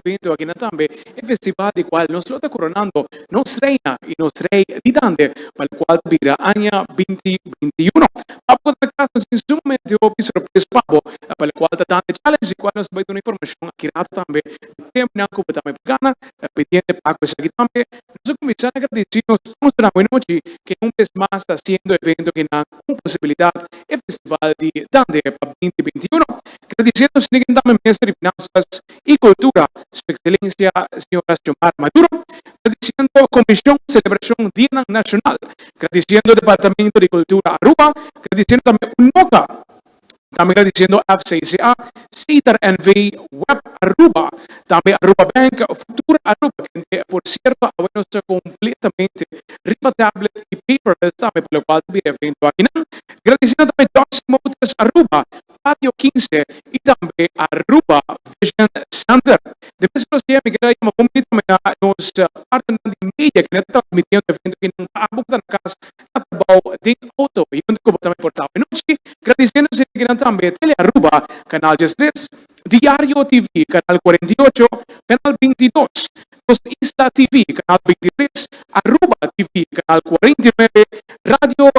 evento aqui na Tambe é festival de qual nós está coronando nos reina e nos rei de Tande, para o qual vira ano 2021. Papo da casa assim sumamente o surpresa papo, para o qual está dando challenge qual nós vai dar informação aqui na Tambe. Tempo na Cuba também pegana, pedindo papo essa aqui Tambe. Nós começamos a agradecer nós estamos na noite que um vez mais está sendo evento que na possibilidade é festival de Tande para 2021. Agradecendo ao Senhor também Ministro de Finanças e Cultura, Sua Excelência, Senhora Xiomara Maduro, agradecendo a Comissão de Celebração Dia Nacional, agradecendo ao Departamento de Cultura Aruba, agradecendo também o NOCA, também agradecendo a FCCA, CITAR NV, Web Aruba, também Aruba Bank, Futura Aruba, que por certo, a nossa completamente riba tablet e paperless, também pelo qual também evento aqui. Agradecendo também Docs Motors Aruba, Patio 15 e também Aruba Vision Center. Depois nós temos que ir uma comunidade também nos partes de mídia que está transmitindo o evento que não há muito na casa, atabau de auto e onde como também portal. E nós agradecendo a seguir também Tele Aruba, Canal 13, Diário TV, Canal 48, Canal 22, Nos Isla TV, Canal 23, Aruba TV, Canal 49, Radio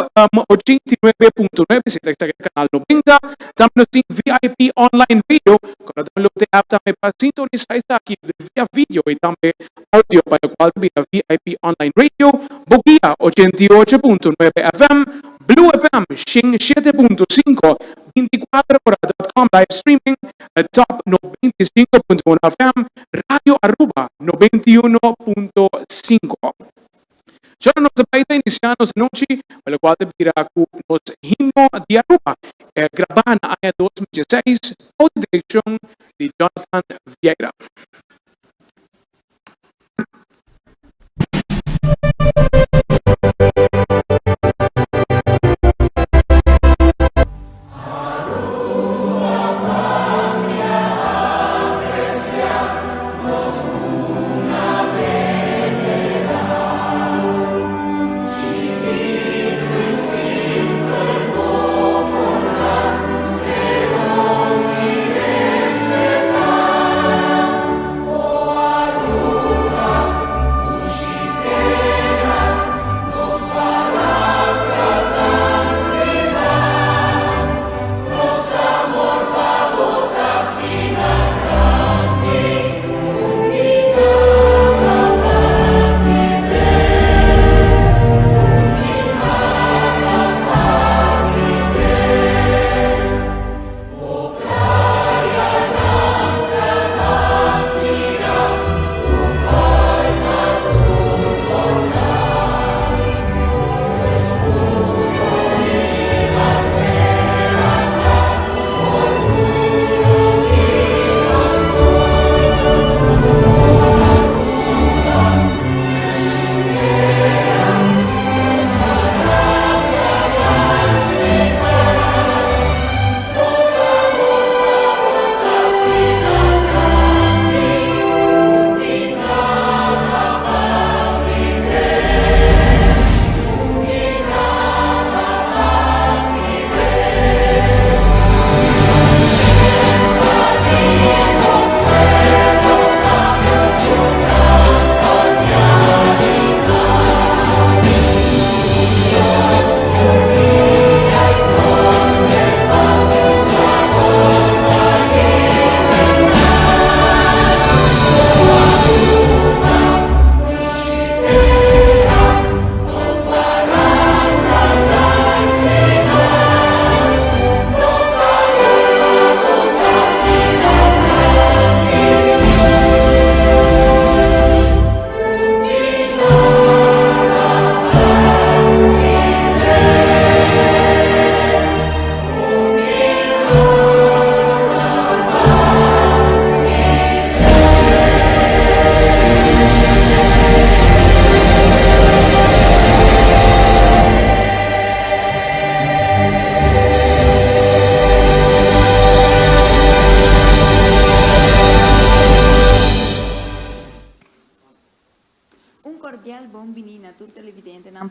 89.9, Canal 90, também nós temos VIP Online Video, quando nós temos também para sintonizar aqui via vídeo e também áudio para o qual via VIP Online Radio, Bogia 88.9 FM, Blue FM, Xing 7.5, 24horas.com, live streaming, Top 95.1 FM, Radio Aruba 91.5. Já na nossa país iniciando essa noite, pelo qual virá com o nosso hino de Aruba, gravado na ano 2016, com a direção de Jonathan Vieira.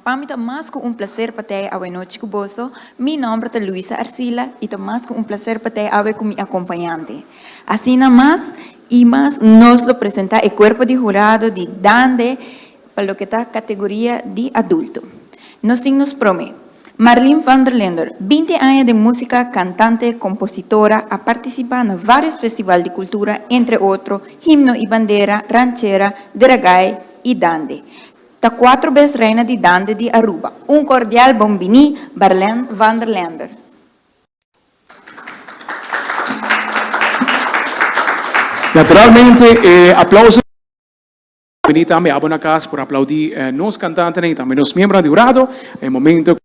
Pamito más que un placer para ti a noche cuboso. Mi nombre es Luisa Arcila y es más que un placer para ti a ver con mi acompañante. Así nada más y más nos lo presenta el cuerpo de jurado de Dande para lo que está categoría de adulto. Nos promete Marlene van der Lender, 20 años de música, cantante, compositora, ha participado en varios festivales de cultura, entre otros, Himno y Bandera, Ranchera, de Reggae y Dande. La 4 veces reina de Dande de Aruba. Un cordial bombini, Marlene van der Lender. Naturalmente, aplausos. Vení também a bona casa por aplaudir nos cantantes e também nos membros do jurado. É momento.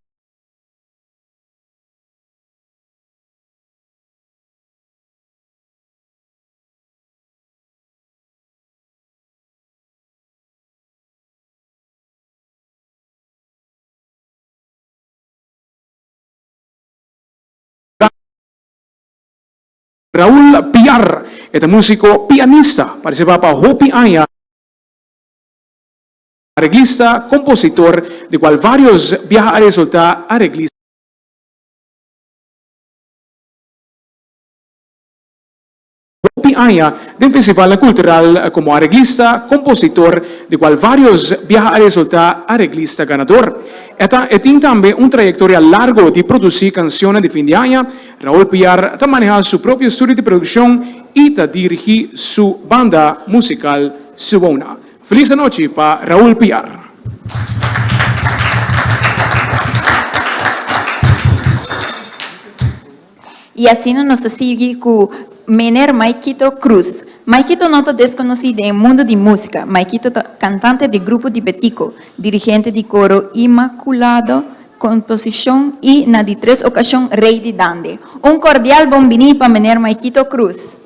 Raúl Piar, este músico pianista, participa para Hopi Aya, arreglista, compositor, de cual varios viajes a resultar arreglista. Hopi Aya, del Festival Cultural como arreglista, compositor, de cual varios viajes a resultar arreglista ganador. Tiene también una trayectoria larga de producir canciones de fin de año. Raúl Piar ha manejado su propio estudio de producción y dirige su banda musical Subona. Feliz noche para Raúl Piar. Y así nos sigue con Mener Maikito Cruz. Maikito no está desconocido en el mundo de música. Maikito cantante de grupo de Betico, dirigente de coro Inmaculado, composición y, en 3 ocasiones, rey de Dande. Un cordial bombini para Mener Maikito Cruz.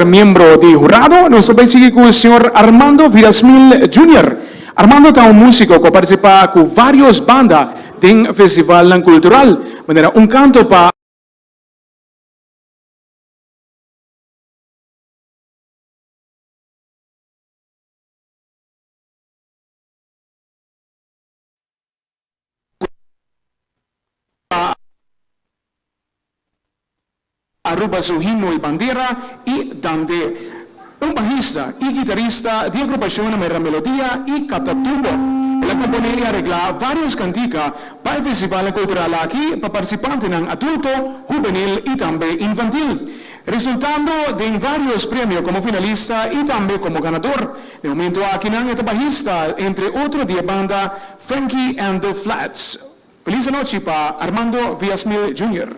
Miembro de jurado, nos sigue con el señor Armando Villasmil Jr. Armando es un músico que participa con varias bandas del Festival Cultural. Manera un canto para Aruba su himno y bandera y Dande. Un bajista y guitarrista de agrupación Mera Melodía y Catatumbo. La compone y arregla varios canticas para el Festival Cultural aquí para participantes en adulto, juvenil y también infantil, resultando en varios premios como finalista y también como ganador. De momento aquí en este bajista, entre otros de la banda Frankie and the Flats. Feliz noche para Armando Villasmil Jr.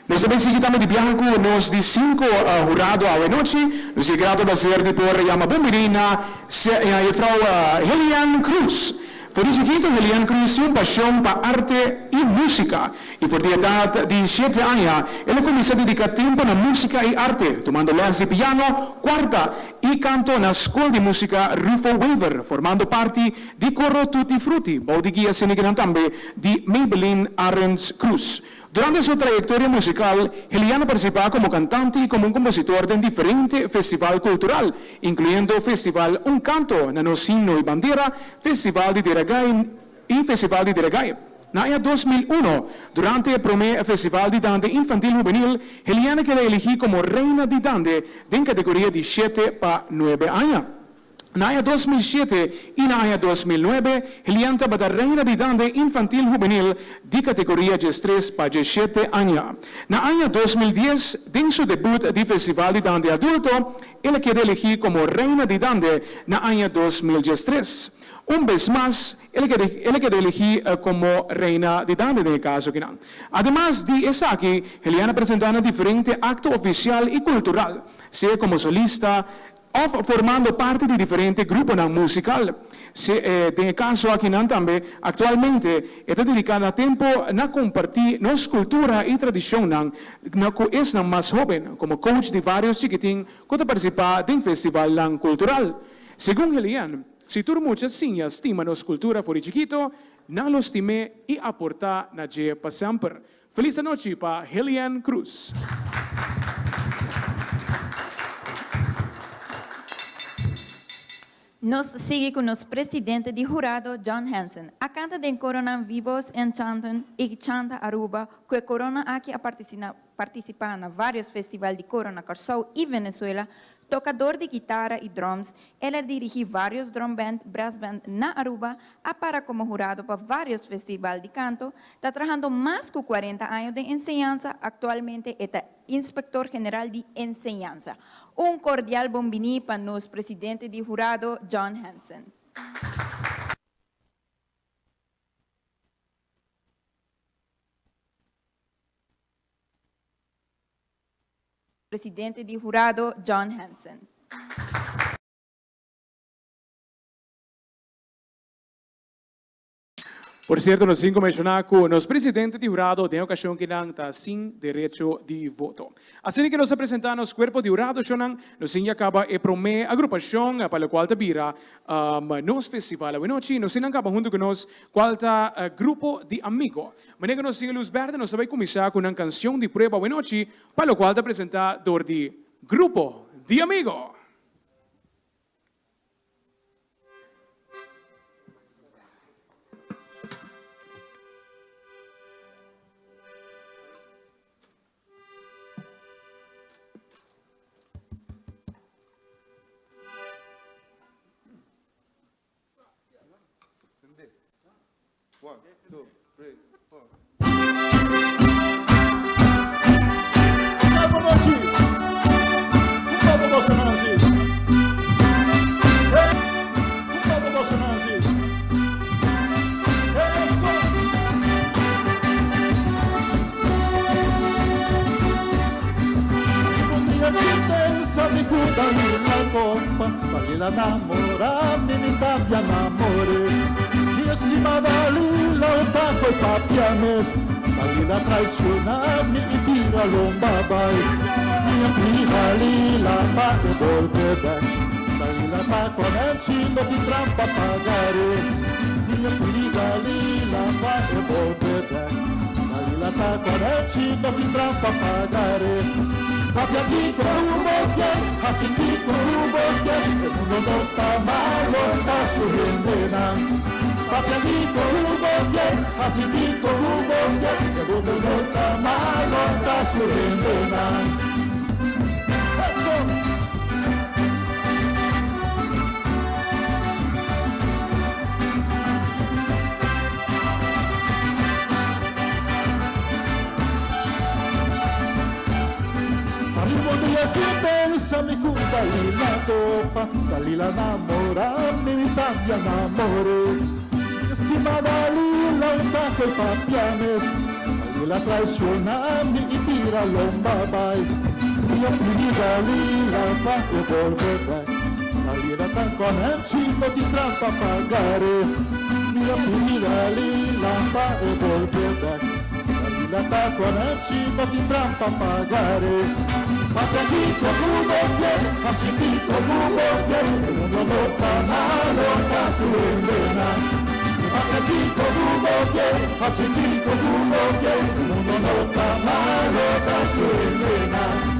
Nos seguimos de viaje con los de 5 jurados a la noche. Nos llegado a ser de por llama bomberina, Frau Helian Cruz. Fue chiquito, Helian Cruz tiene pasión para arte y música. Y por la edad de 7 años, él comenzó a dedicar tiempo a la música y arte, tomando clases de piano, cuarta y canto en la escuela de música Rufo Weaver, formando parte de coro Tutti Frutti, baudigia senigan también de Maybelline Arends Cruz. Durante su trayectoria musical, Helian participaba como cantante y como un compositor en diferentes festivales culturales, incluyendo Festival Un Canto, Nanosino y Bandera, Festival de Diragay y Festival de Diragay. En el año 2001, durante el primer Festival de Dande Infantil Juvenil, Helian quedó elegida como reina de Dande en categoría de 7 para 9 años. En el año 2007 y en el año 2009, Helian estaba la reina de Dande Infantil Juvenil de categoría de 3 para 17 años. En el año 2010, en su debut de Festival de Dande Adulto, él quedó elegida como reina de Dande en el año 2013. Un vez más, él quedó elegida como reina de Dande en el caso que no. Además de eso aquí, Helian presentando diferentes actos oficial y cultural, sea como solista, formando parte de diferentes grupos musicales. En el caso aquí también, actualmente está dedicada tiempo a compartir nuestra cultura y tradición que es más joven, como coach de varios chiquitines que participan en festival cultural. Según Helian, si tú muchas señas estima nuestra cultura fuera chiquito, no lo estime y aporta na je para siempre. Feliz noche para Helian Cruz. Nos sigue con los presidentes de jurado John Hansen. A canta de Corona vivos en Chantan y Chanta Aruba, que Corona aquí a participar en varios festivales de Corona Carsou y Venezuela, tocador de guitarra y drums. Él dirige varios drum band, brass band na Aruba, para como jurado para varios festivales de canto. Está trabajando más que 40 años de enseñanza. Actualmente es inspector general de enseñanza. Un cordial bombini para nuestro presidente de jurado, John Hansen. Presidente de jurado, John Hansen. Por cierto, nos cinco mencionar que los presidentes de jurado de ocasión que está sin derecho de voto. Así que nos presentamos cuerpo de jurado, nos acaba el primer agrupación para la cual vira nos festival. Bueno, nos acaba junto con nos cual grupo de amigos. Mañana que nos sigue Luz Verde, nos va a comenzar con una canción de prueba. Bueno, para la cual presenta de grupo de amigos. One, two, three, four. Vale la namorami, mi cambia amore. Mi estimada lila, taco y papianes. Vale la traicionarmi y tira lombabai. Mi amiga lila, va a volver. Vale la taco nel cibo di trampa pagare. Mi amiga lila, va a volver. Vale la taco nel cibo di trampa pagare. Papia dico un bocche, así dico un bocche, el mundo no está malo, está subiendo. Papia dico un bocche, así dico un bocche, el mundo no está malo, está subiendo. Si pensa mi cura y la copa, dali la namora, mi taglia amore. Estimada lila, un taco y papianes, dali la traiciona, mi tira lombabai. Mi amiga lila, va a volver, dali la taco nel cibo di trampa pagare. Mi amiga lila, va a volver, dali la taco nel cibo di trampa pagare. Pasatito buboque, pasatito buboque, el mundo no está malo, está subiendo. Pasatito buboque, el mundo no está malo, está subiendo.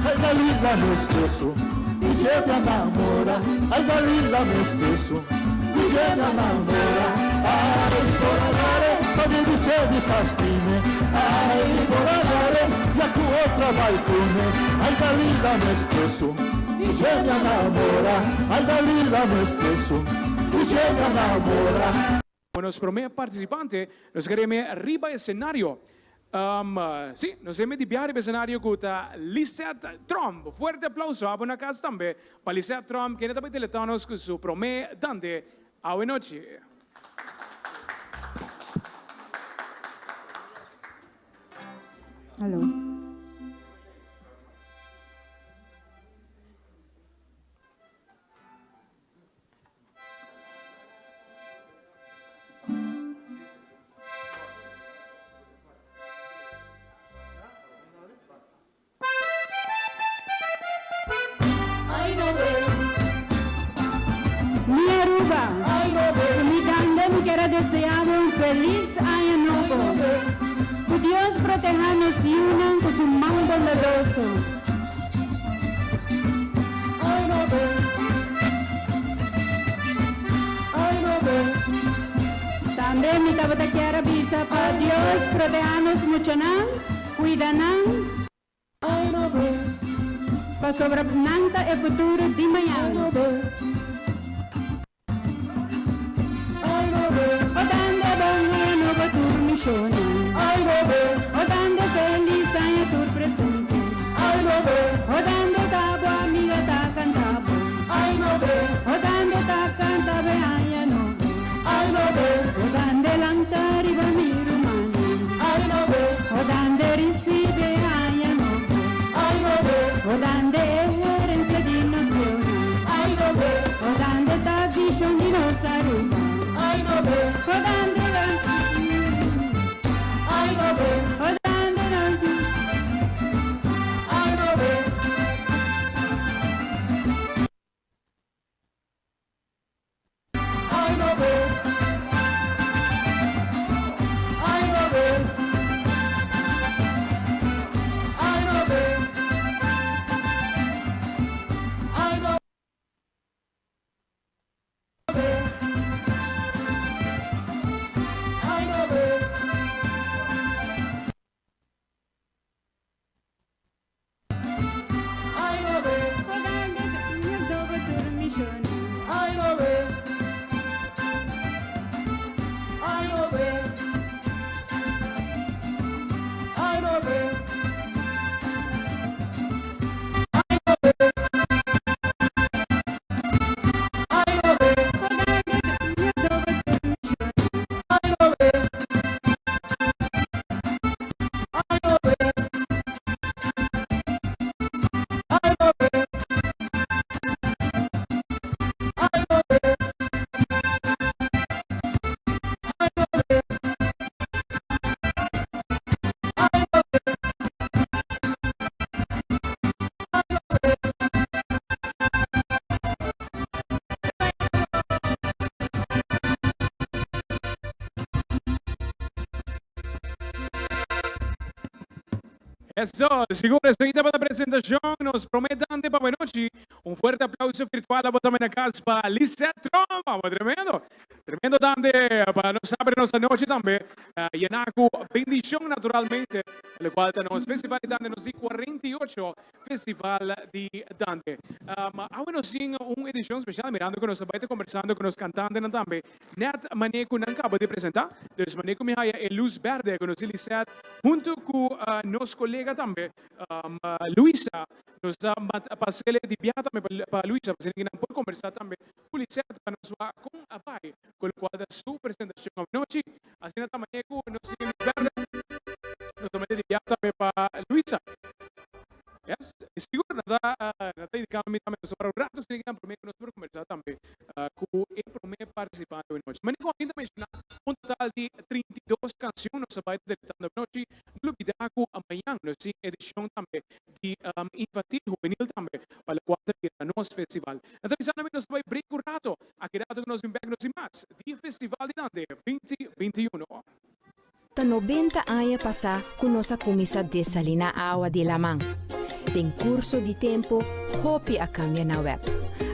Ay, la lila me stesso, mi llega a enamora. Ay, la lila me stesso, mi llega a enamora. Ay, por andare, mi dicevi fastine. Ai, volare, la tua otra balcone. Ai, Dalila me stesso, mi viene a enamora. Ai, Dalila me stesso, mi viene a enamora. Bueno, los primeros participantes nos queremos arriba del escenario. Sí, nos hemos de viajar al escenario con Lisette Trump. Fuerte aplauso a una casa también para Lisette Trump, que también teletanos con su primer dante a buena noche. Aló. Mi Aruba, mi tandem quiero desear un feliz año nuevo. Que Dios proteja-nos y una con su mano bondadoso. También mi cabota quiera visa para Dios, protejanos mucho, ¿no? Cuidanos. Ay, no ve. Para sobreponanta el futuro de Miami. Ay, no ve. O dande bongo nuevo turmichona. Ay, no ve. O dande feliz año tu presente. Ay, no ve. O dande tabo amiga ta cantabo. Ay, no ve. O dande ta cantaba año no. Ay, no ve. O dande lanta riba mi rumani. Ay, no ve. O dande risibe año no. Ay, no ve. O dande herencia di nazione. Ay, no ve. O dande ta vision di Nosaruba. Ay, no ve. O dande ay, no ve. O dande ay, no ve. Ay, no ve. Ay, no ve. Ay, no ve. Ay, no ve. Ay, no ve. Ay, no ve. O dande nuevo turmichona. Ay, no ve. Ay, no ve. Ay, no ve. Ay, no ve. Ay, no ve. Ay, no ve. Ay, no ve. Ay, no ve. Eso, chegou a receita para a apresentação, nos prometem de para a noite. Um forte aplauso virtual também na casa para Lisette Tromba, tremendo. Tremendo também, para nós abrir nossa noite também. Yanaco, bendição naturalmente, o qual nós festival de Dante, nos 48 festival de Dante. Agora nós temos uma edição especial, mirando que nós estamos conversando com os cantantes também. Net Maneco não acaba de apresentar, então Maneco me é luz verde, com os Lisette, junto com nos colegas também, Luisa, nos passei de viagem para Luisa, para que não pode conversar também com Lisette, para nos com a pai, com o qual da sua apresentação à noite, assim também com nos verde, nos também de viagem também para Luisa. Yes, siguro dedicando também sobre o rato, se ligan primeiro nós vamos conversar também com o primeiro participante de noite. Mas ainda mencionar um total de 32 canções nós vai deletando a noite, Glubidaco amanhã, nós temos edição também de infantil, juvenil também, para o quarto dia do nosso festival. Então, também nós vai break o rato, aqui rato que nós vamos nos mais, de Festival de Dante 2021. Ta 90 anos passar com nossa comissa desalina água de lamang. Tem curso de tempo, hopi a cambia na web.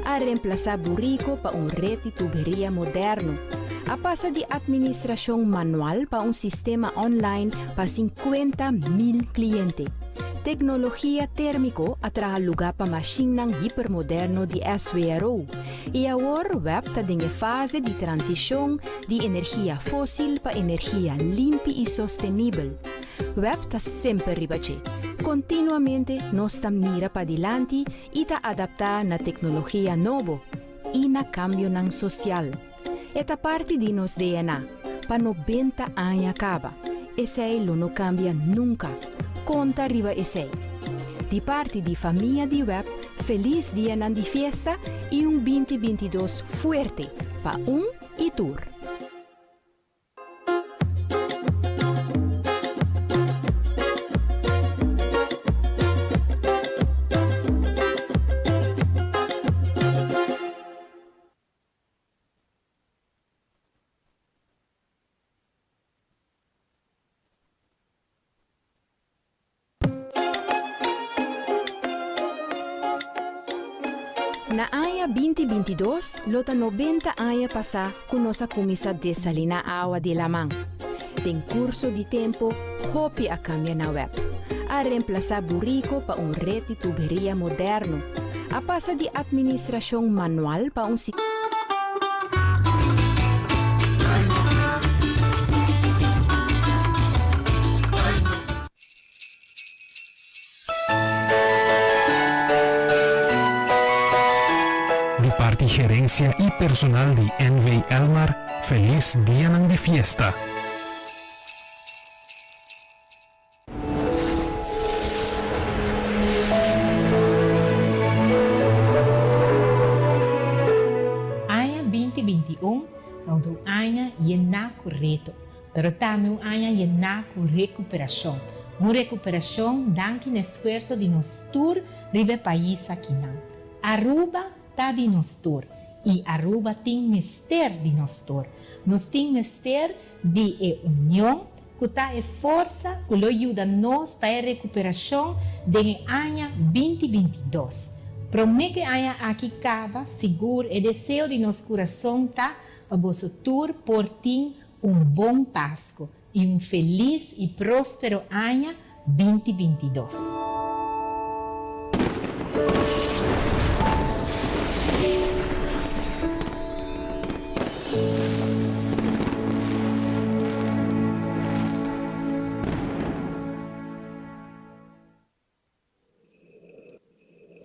A reemplazar burrico para rede tuberia moderno. A passa de administração manual para sistema online para 50,000 clientes. Tecnologia térmico atraha lugar para machine hipermoderno de SWRO. E agora o web está em fase de transição de energia fóssil para energia limpa e sustentável. O web está sempre ribache. Continuamente nós estamos mira para diante e está adaptar na tecnologia nova e na cambio nan social. Esta parte de nos DNA para 90 anos acaba. Esse não cambia nunca. Conta arriba esse. De parte de família de web, feliz dia de festa e 2022 fuerte para e tour. Na aya 2022, lota 90 aya pasa com nossa comissa Desalina Awa de Lamang. Tem curso de tempo, hopi a cambia na web. A reemplazar burrico pa un rete tuberia moderno. A passa de administração manual pa un De parte gerência e personal de NV Elmar, feliz dia de fiesta. Anya 2021, então anya yena correto, pero também anya yena com recuperação. Uma recuperação danke no esforço de nós tour ribe país aqui não. Aruba tá de nós tour e Aruba tem mister de nós tour. Nós tem mister de união que tá força que lo ajuda nós para a recuperação de anya 2022. Promete que anya aqui cava seguro e desejo de nosso coração tá a vosso tour por ti bom Páscoa e feliz e próspero ano 2022.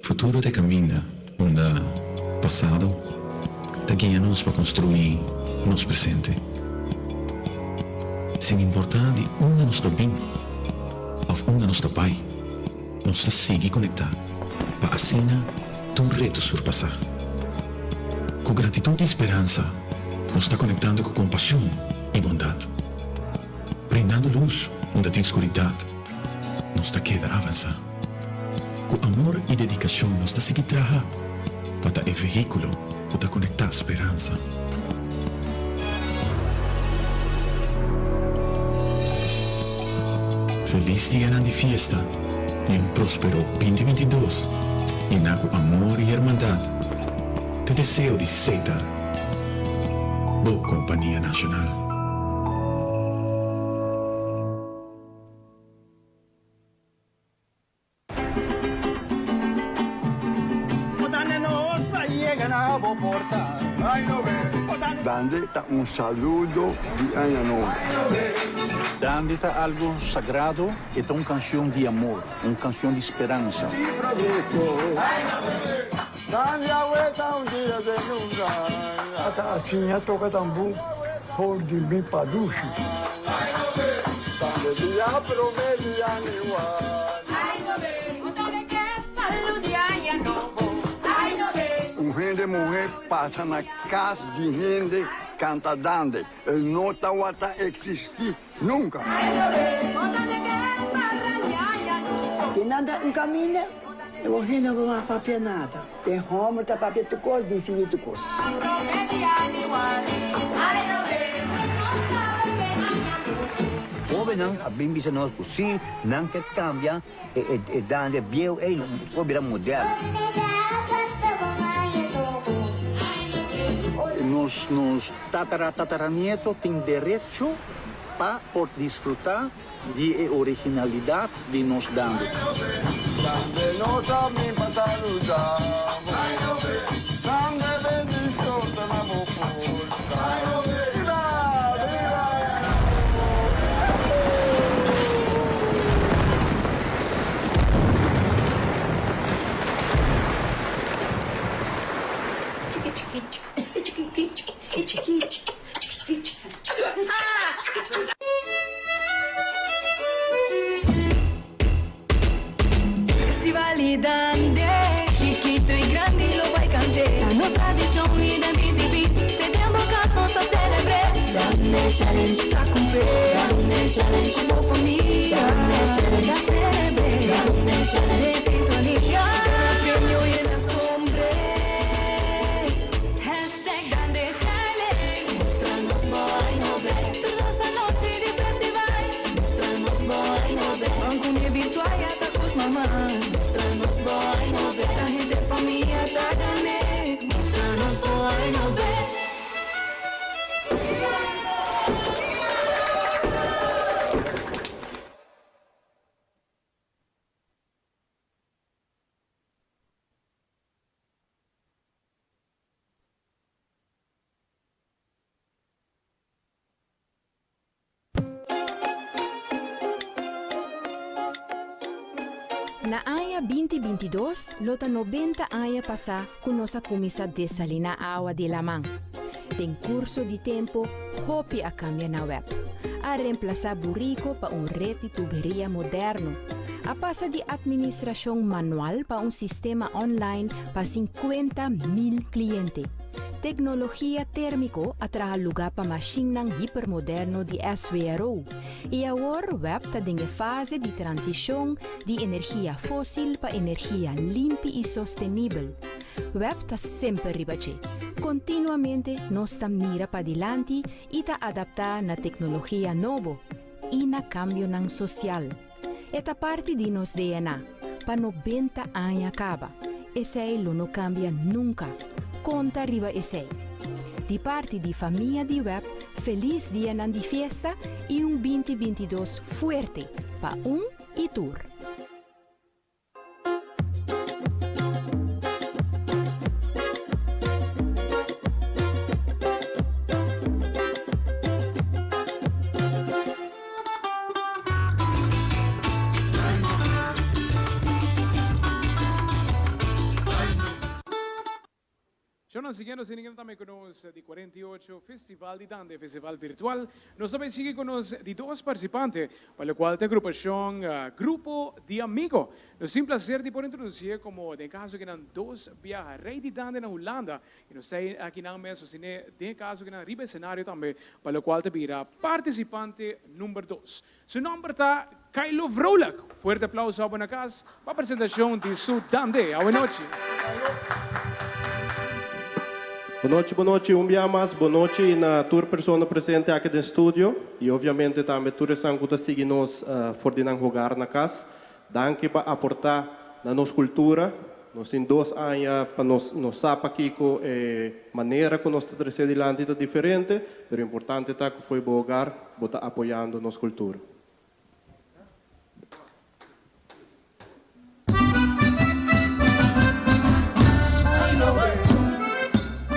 Futuro te cammina, onde passado te guia-nos para construir nosso presente. Sem importar de onde nós está bem, ou onde nós está pai, nós está seguir conectar, para assim tu reto surpassar. Com gratidão e esperança, nós está conectando com compaixão e bondade. Brindando luz onde tem escuridade, nós está queda avançar. Com amor e dedicação, nós está seguir trabalhar, para o veículo para conectar a esperança. Feliz dia de fiesta e próspero 2022 e com amor e irmandade. Te desejo de aceitar. Boa Companhia Nacional. Dande-te saludo de Año Novo. Dande-te algo sagrado e canção de amor, canção de esperança. Dande a vuelta dia de nunca. Assim, a toca tambu, por de mim para duche. Dande dia promedia igual. Gente mulher passa na casa de gente, canta dande. Ele não está existir nunca. E nada encaminha, eu vou vir na papel nada. Tem homo, tá papel de coisa, de cima de coisa. Ove não, a bimbi se nós possível, não quer cambiar, e dande bio, e não virar modelo. Nos tataranietos têm direito para desfrutar de originalidade de nos dando. Dande nos a mim para saludar. Dande bendição da nossa força. Festivalidade, chiquito e grande lo vai cantar. A nossa tradição e da BDB, temos cantos a celebrar. Dame challenge, sa cumprir. Dame challenge, boa família. Dame challenge, a celebrar. Dame challenge, de sintonia. Prêmio e na sombra. Hashtag Dame challenge. Mostramos boa e nobre. Toda noite de festival. Mostramos boa e nobre. Banco virtual e atacos mamãe. Mostramos boa e nobre. A gente família tá ganhando. Na aya 2022, lota 90 aya pasa kuno sa kumisa de Salina Awa de Lamang. Tem curso de tempo, hopi a cambia na web. A reemplazar burrico pa un rete tuberia moderno. A pasa de administração manual pa un sistema online pa 50,000 cliente. Tecnologia térmico atraha lugar pa machine ng hipermoderno di SWRO. E agora web ta dinge fase de transição de energia fósil pa energia limpa e sostenível. Web ta sempre ribache. Continuamente nos tam mira pa dilanti e ta adapta na tecnologia novo e na cambio ng social. Eta parte di nos DNA, pa 90 años acaba. Ese lo no cambia nunca. Conta arriba ese. Di parte di famiglia di web, feliz dia nan di fiesta e un 2022 fuerte pa un e tour. Nós seguimos também conosco de 48 Festival de Dande, Festival Virtual. Nós também seguimos conosco de 2 participantes, para o qual tem agrupação Grupo de Amigo. Nós temos prazer de poder introduzir como, de caso que não 2 viaja rei de Dande na Holanda, e nós temos aqui na mesa, de caso que não riba cenário também, para o qual te vira participante número 2. Seu nome está Kylo Vrolijk. Fuerte aplauso a buena casa para a apresentação de su Dande. Boa noite. Boa noite, dia mais. Boa noite na tour pessoa presente aqui no estúdio e obviamente também todos que estão seguindo nos fordinan jogar na casa. Danke para aportar na nossa cultura. Nós temos 2 anos para nos saber aqui com a maneira que nós estamos adiante é diferente, mas o importante é que foi bom lugar, botar apoiando nossa cultura.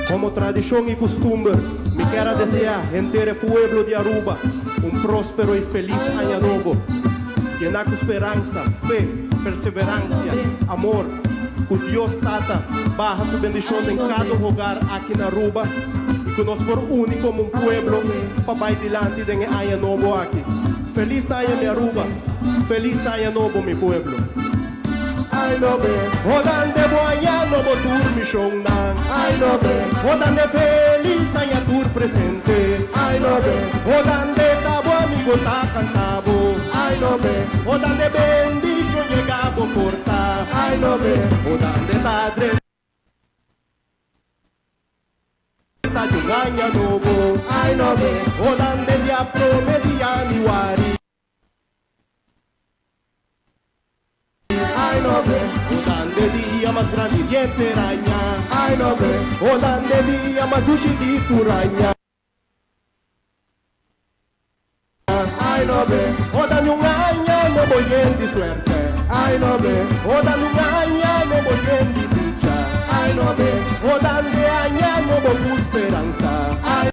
Como tradição e costume, me quero desejar entre o pueblo de Aruba próspero e feliz ano novo, llenar com esperança, fé, perseverança, amor. Que Deus Tata baja sua bendição em cada hogar aqui na Aruba e que nós for único como pueblo para dilante de ano novo aqui. Feliz ano, minha Aruba. Feliz ano novo, meu pueblo. Ay no be, odan de boya no botur mi shondan. Ay no be, odan de feliz aña tur presente. Ay no be, odan de tabo amigo ta cantabo. Ay no be, odan de bendición llegabo corta. Ay no be, odan de padre ta año novo. Ay no be, odan de dia promediani wari. Ay no ve, odan de dia mais grande de enteraña. Ay no ve, odan de dia mais duchi de turaña. Ay no ve, odan de año no voy de suerte. Ay no ve, odan de año no voy de dicha. Ay no ve, odan de año no voy esperanza. Ay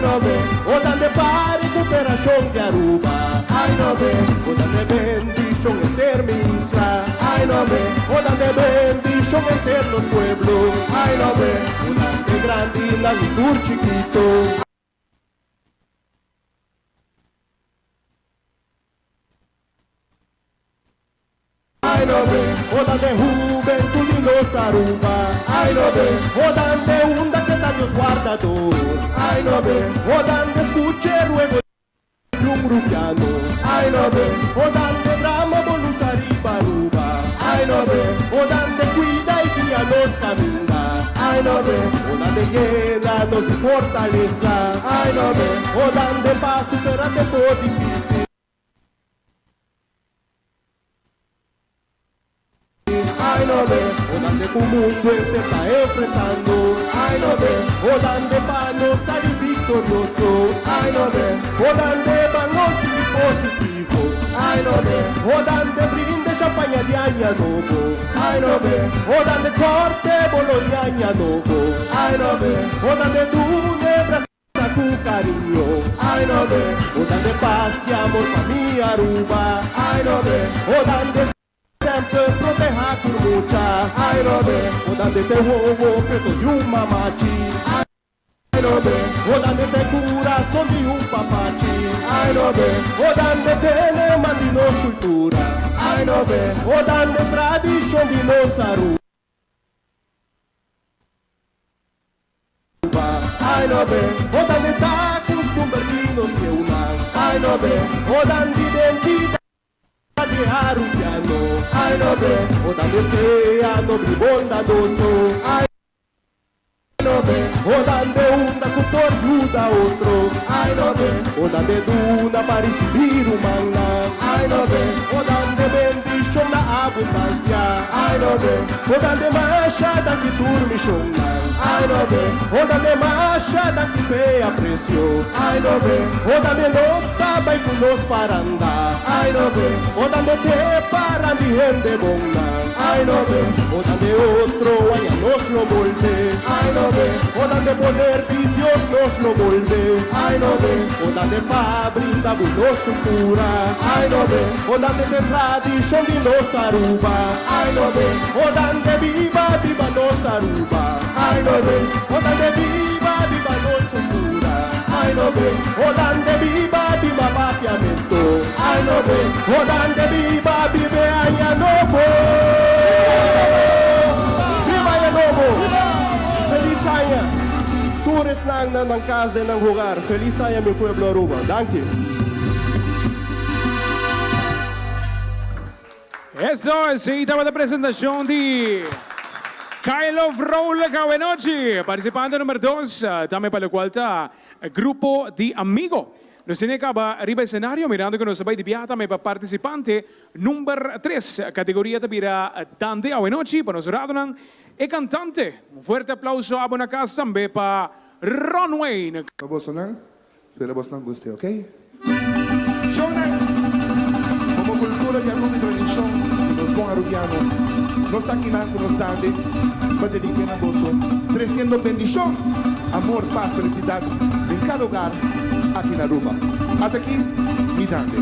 no ve, odan de para recuperación de Aruba. Ay no ve, odan de bendición eterna. Ay no ve, odan de bendición eterno pueblo. Ay no ve, odan de grande y la tour chiquito. Ay no ve, odan de juventud y los Aruba. Ay no ve, odan de hunda que da Dios guardador. Ay no ve, odan de escuche ruego rumrupiano. Ay no ve, odan de drama voluntari Aruba. Ay no ve, odan de cuida y guía nos camina. Ay no ve, odan de guerra nos fortaleza. Ay no ve, odan de paz superando todo difícil. Ay no ve, odan de un mundo se está enfrentando. Ay no ve, odan de panos salir victorioso. Ay no ve, odan de panos y positivo. Ay no ve, odan de brinde champaña de año novo. Ay no ve, odan de corte bolo de año novo. Ay no ve, odan de dune braza con cariño. Ay no ve, odan de paz y amor pa' mi Aruba. Ay no ve, odan de turmucha. Ay no ve, o dande te huevo, preto y un mamachi. Ay no ve, o dande te corazón y un papachi. Ay no ve, o dande te mandinos cultura. Ay no ve, o dande tradición dinosaurio. Ay no ve, o dande ta costumberdinos que unan. Ay no ve, o dande identidad de arupiano. Ay no ve, o dande sea noble y bondadoso. Ay no ve, o dande una cultor ayuda a otro. Ay no ve, o dande duna para recibir humana. Ay no ve, o dande bendición la abundancia. Ay no ve, o dande machada que turmichon. Ay no ve, o dande machada que fe aprecio. Ay no ve, o dande nota vai con nos paranda. Ay no ve, o dande te para mi gente bona. Ay no ve, o dande otro ay a nos lo volve. Ay no ve, o dande poder de Dios nos lo volve. Ay no ve, o dande pa brinda buenos cultura. Ay no ve, o dande de tradición de nos aruba. Ay no ve, o dande viva viva nos aruba. Ay no ve, o dande viva viva nos cultura. Ay no ve, o dande viva viva papiamento. Ay no ve, o dande viva vive aña novo. Viva aña novo. Feliz año. Tours ng casa de ng hogar. Feliz año mi pueblo Aruba. Thank you. Eso es, estaba de presentación de Kyle of Roll Kawenochi, participante número 2, también para lo cual está grupo de amigos. Nos tiene acá arriba del escenario, mirando que nos va a diviar también para participante número 3, categoría de Pira Dande Awenochi, para nosotros y cantante. Un fuerte aplauso a buena casa también para Ron Wayne. Vos sonang, espero vos non guste, ¿ok? Shonan, como cultura y algo de tradición, los con arupiano, no están quinando, no están de, para dedicar a vos, creciendo bendición, amor, paz, felicidad, en cada hogar, aquí en Aruba. Hasta aquí, mi Dande.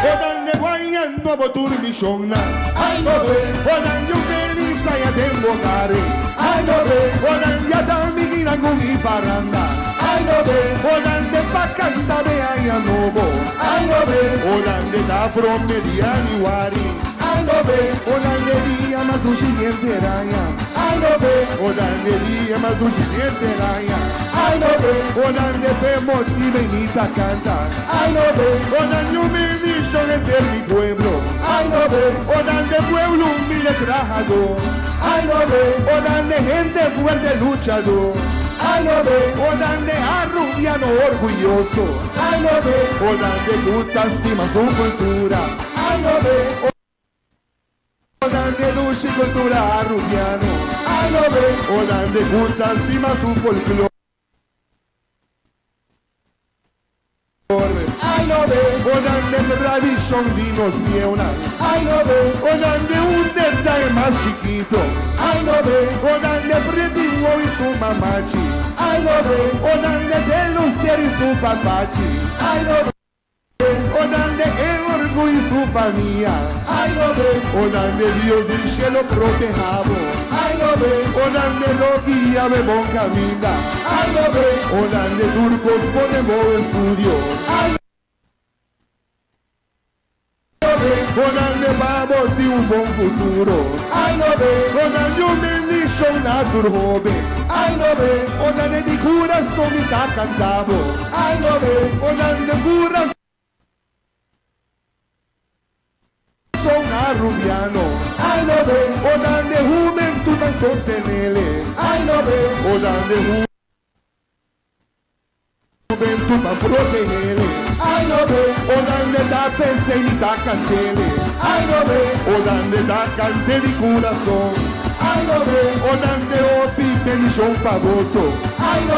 Odan de guayan nuevo turmichona. Ay no ve, odan yo feliz allá de bogare. Ay no ve, odan ya da mi girangun y paranda. Ay no ve, odan de pacanta de año nuevo. Ay no ve, odan de da from mediani wari. Ay no ve, odan de día más tu siguiente araña. Ay no ve, odan de día más tu siguiente araña. Ay no ve, odan de femos y venita canta. Ay no ve, odan yo bendición entre mi pueblo. Ay no ve, odan de pueblo humilde trabajador. Ay no ve, odan de gente fuerte luchador. Ay no ve, odan de arrubiano orgulloso. Ay no ve, odan de luta estima su cultura. Ay no ve, odan de lucha y cultura arrubiano. Ay no ve, odan de luta estima su folclore. Ay no ve, odan de tradición dinos nieuna. Ay no ve, odan de un detalle más chiquito. Ay no ve, odan de pretivo y su mamachi. Ay no ve, odan de denunciar y su papachi. Ay no ve, odan de el orgullo y su familia. Ay no ve, odan de Dios del cielo protejado. Ay no ve, odan de lo guía de bon camina. Ay no ve, odan de turcos ponemos estudio. Ay odan de vamos de un buen futuro. Ay no ve, odan de un bendición natur joven. Ay no ve, odan de mi corazón y está cantado. Ay no ve, odan de corazón arrubiano. Ay no ve, odan de juventud para sostenerle. Ay no ve, odan de juventud para protegerle. Ay no ve, odan de da pensé y da cantele. Ay no ve, odan de da cante de corazón. Ay no ve, odan de opi bendición pavoso. Ay no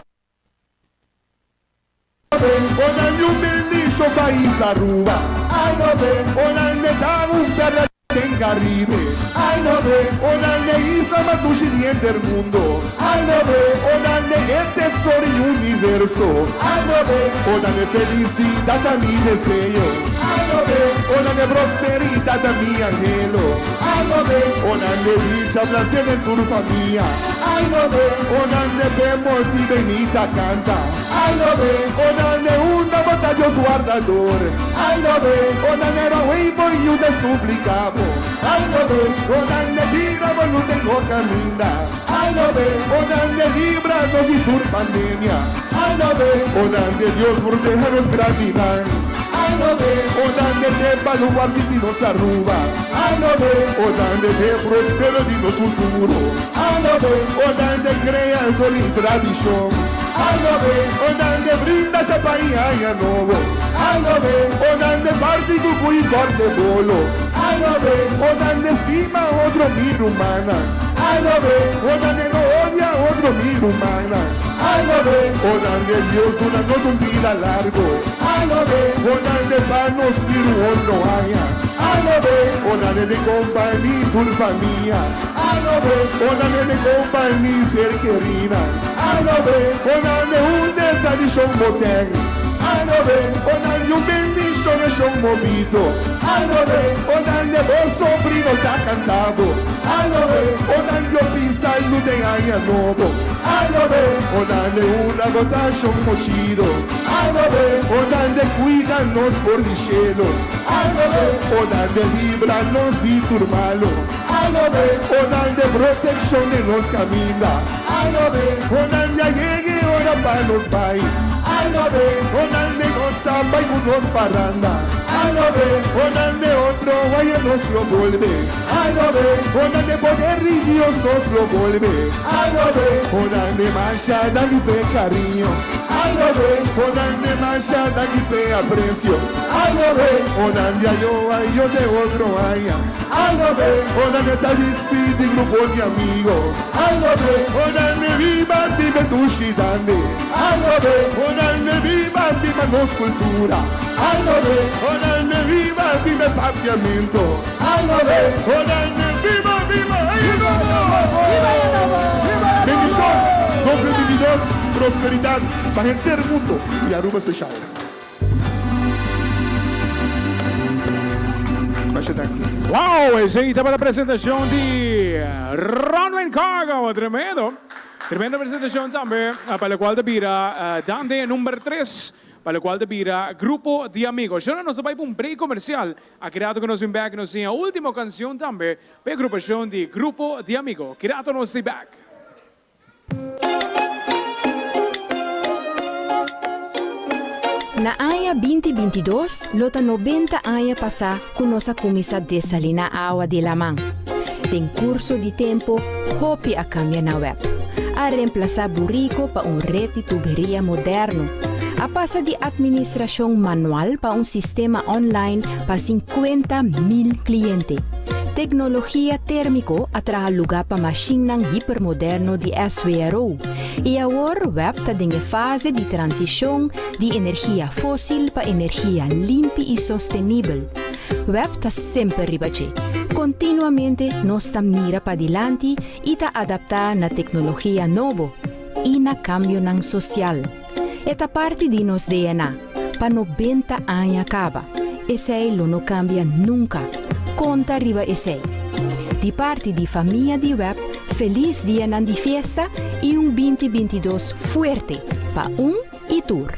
ve, odan de un bendición país Aruba. Ay no ve, odan de da un perro en Caribe. Ay, no ve, onande isla más tushirien del mundo. Ay, no ve, onande el tesoro y universo. Ay, no ve, onande felicidad a mi deseo. Ay, no ve, onande prosperidad a mi anhelo. Ay, no ve, onande dicha placer en tu familia. Ay, no ve, onande vemos y benita canta. Ay, no ve, onande una batalla guardador. Ay, no ve, onande era huevo y una suplicamos. Ay, no ve, onande vira no tengo camina. Ay, no ve, onande libranos y tu pandemia. Ay, no ve, onande Dios protejanos gravidad. Ay, no ve, onande de baluar y nos arruba. Ay, no ve, onande de prospero y nos futuro. Ay, no ve, onande crea el sol y tradición. Ay, no ve, onande brinda champaña nuevo. Ay, no ve, onande parte tu cui corte bolo. Ay, no ve, onande estima otro mil humanas. Ay, no ve, onande no odia otro mil humanas. Ay, no ve, onande Dios donando un vida largo. Ay, no ve, onande manos tiru otro haya. Ay, no ve, onande de compañía tu familia. Ay, no ve, onande de compañía ser querida. Ay, no ve, onande un de tradición motel. Ay, no ve, onande un bendición es un movito. Ay, no ve, onande dos sobrinos está cantado. Ay, no ve, onande pisa luz de año nuevo. Ay, no ve, onande una gotación mochido. Ay, no ve, onande cuídanos por el cielo. Ay, no ve, onande libranos y turmalo. Ay, no ve, onande protección de los caminos. Ay, no ve, onande llegue ahora para los país. Ay, no ve, onande nos tamba y nos paranda. Ay, no ve, onande otro vaya nos lo vuelve. Ay, no ve, onande poder y Dios nos lo vuelve. Ay, no ve, onande mancha dale cariño. Ay, no ve, onande mancha dale aprecio. Ay, no ve, onande yo de otro haya. Ay, no ve, onande tal espíritu y grupo de amigos. Ay, no ve, onande viva vive tu shidande. Ay, no ve, onande viva viva nos cultura. Ay, no ve, onande viva vive papiamento. Ay, no ve, onande viva viva. Bendición 2022, prosperidad para el entero mundo y Aruba especial. Wow, esa es la presentación de Ronwin Cargo, tremenda presentación también, para la cual te pira Dante número 3, para la cual te pira Grupo de Amigos. Yo no nos voy para un break comercial, ha creado que nos ven back, nos la última canción también, para la agrupación de Grupo de Amigos. Creado nos ven back. Na aya 2022, lota 90 aya pasa com nossa comissa desalina água de lamang. Tem curso de tempo, hopi a cambia na web. A reemplazar burrico para rede de tuberia moderno. A passa de administração manual para sistema online para 50.000 clientes. Tecnologia térmico atraha lugar para machine hipermoderno de SWRO. E agora web está em fase de transição de energia fóssil para energia limpa e sustentável. Web está sempre ribache. Continuamente nós mira para diante e está adaptar na tecnologia nova e na cambio nang social. Esta parte de nos DNA para 90 anos acaba. Esse não cambia nunca. Conta riba esse. De parte de família de web, feliz dia de festa e 2022 fuerte para e tour.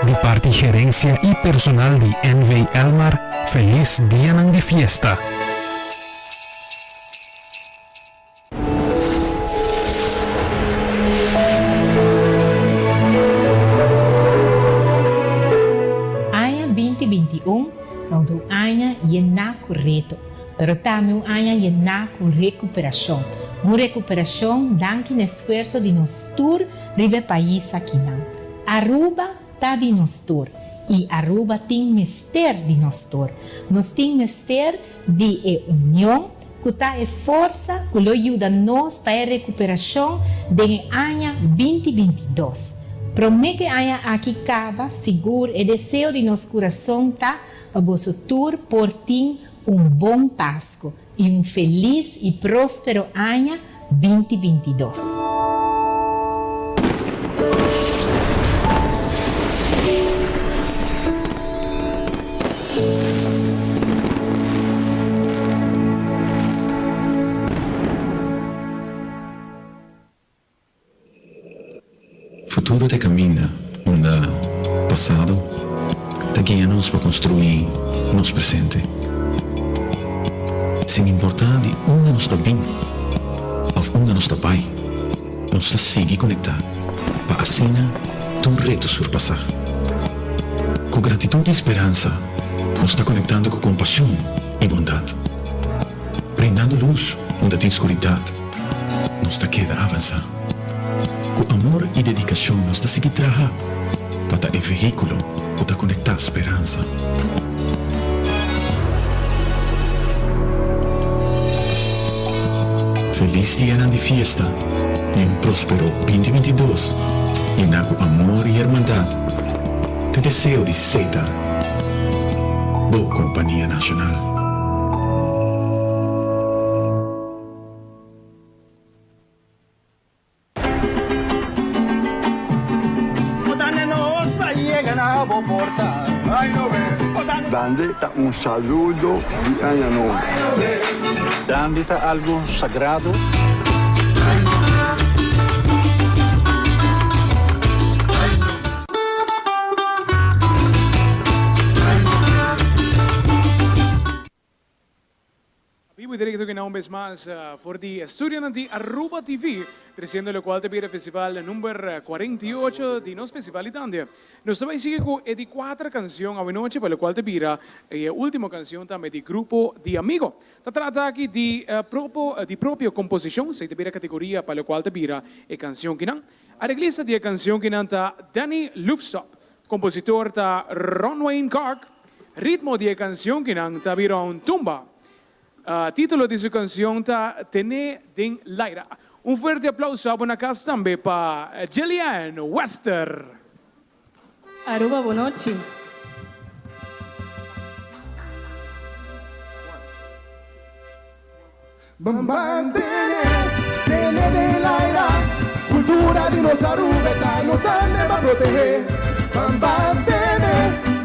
De parte gerência e personal de NV Elmar, feliz dia de fiesta. Año 2021 é um ano lleno correto, pero também um ano lleno com recuperação. Uma recuperação dando no esforço de nos tour ribe país aqui não. Aruba está de nos tour e Aruba tem mister de nós todos. Nós tem mister de união, que tá força, que ajuda nós para a recuperação de ano 2022. Promete que haya aqui cava, seguro e desejo de nosso coração tá para você tour por ti bom Páscoa e feliz e próspero ano 2022. Futuro te caminha, onde passado te guia-nos para construir nosso presente. Sem importar de onde nós está bem, ou onde nós está pai, nós está seguir conectar, para assim tu reto surpassar. Com gratidão e esperança, nós está conectando com compaixão e bondade. Brindando luz onde tem escuridade, nós está queda avançar. Com amor e dedicação, nós está seguir trabalhar para o veículo para conectar esperança. Feliz dia de fiesta e próspero 2022. E com amor e irmandade, te desejo de aceitar. Boa Companhia Nacional. Dandita saludo di Año Nuevo. Dandita algo sagrado. Vivo y directo que una vez más por the estudio de Aruba TV, creciendo lo cual te pide festival número 48 de nos festival Italia. Nos vai sigue con di 4 canción a noche per lo qual te pira última canción también di grupo di amigo. Ta tratta aquí di proprio composición, se te pira categoria per lo qual te pira canción que nan. Arreglista di canción que nan ta Danny Lufsop, compositor ta Ron Wayne Clark, ritmo di canción que nan ta pira un tumba. Título de su canción está Tener den Laira. Un fuerte aplauso a buena casa también para Jillian Wester. Aruba, buona noche. Bambam Tener den Laira, cultura de los Arubetas nos han de proteger. Bambam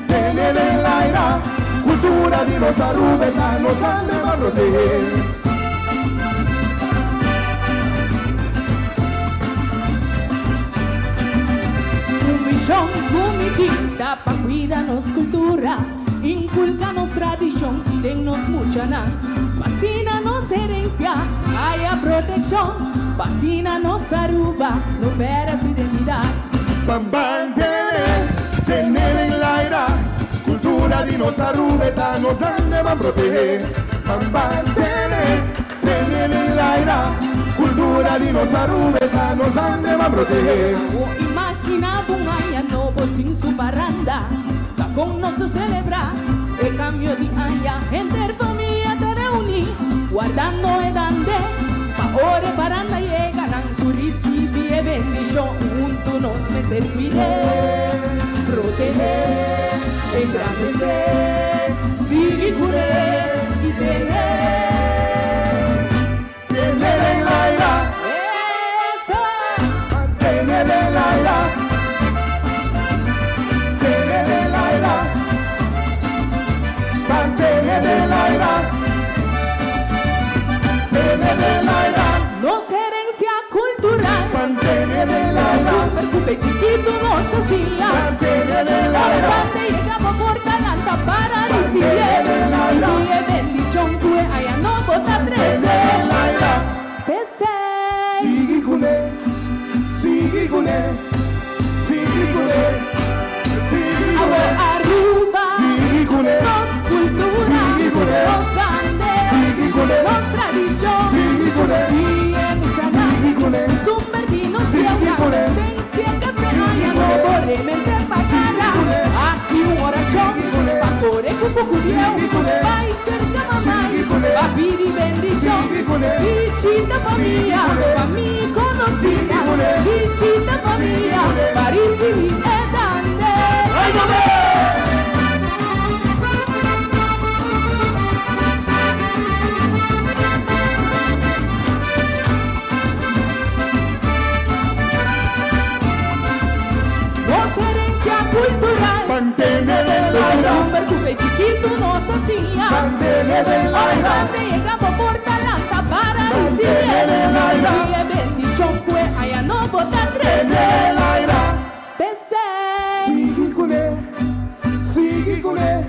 Tener den Laira, cultura de los Arubetas nos han de proteger. Un millón comitita pa' cuidarnos cultura, inculcanos tradición, dennos mucha na. Vacínanos herencia, haya protección, vacínanos Aruba, no pierda su identidad. Bambam Tener en Laira, cultura de los Arubetas nos han de proteger. Bambam Tener en Laira, cultura de los Arubetas nos han de proteger. Imagina un año nuevo sin su parranda, va con nosotros celebrar el cambio de año, entre familia te reunir, guardando el dande, pa' ore paranda llegan a recibir bendición, juntos nos meter cuide, proteger, engrandecer, sigue curar y tener en Laira. Tener en Laira, tener en Laira, mantener en Laira, tener en Laira, nos herencia cultural, mantener en Laira, supercupe chiquito nos hacía, mantener en Laira, grande llegamos por talanta para recibir, y bendición que haya no bota tres, sigue con él. Sigue con él, sigue con él, sigue con él. Aruba, sigue con él, nos cultura, sigue con él, nos banderas, sigue con él, nos tradición, sigue con él, sigue mucha más, sigue con él, subvertirnos sigue con él, esencia que e chiquito no socia. Grande llegamos por talanta para recibir. Y bendición fue allá no bota tres. Pensé. Sigue con él, sigue con él,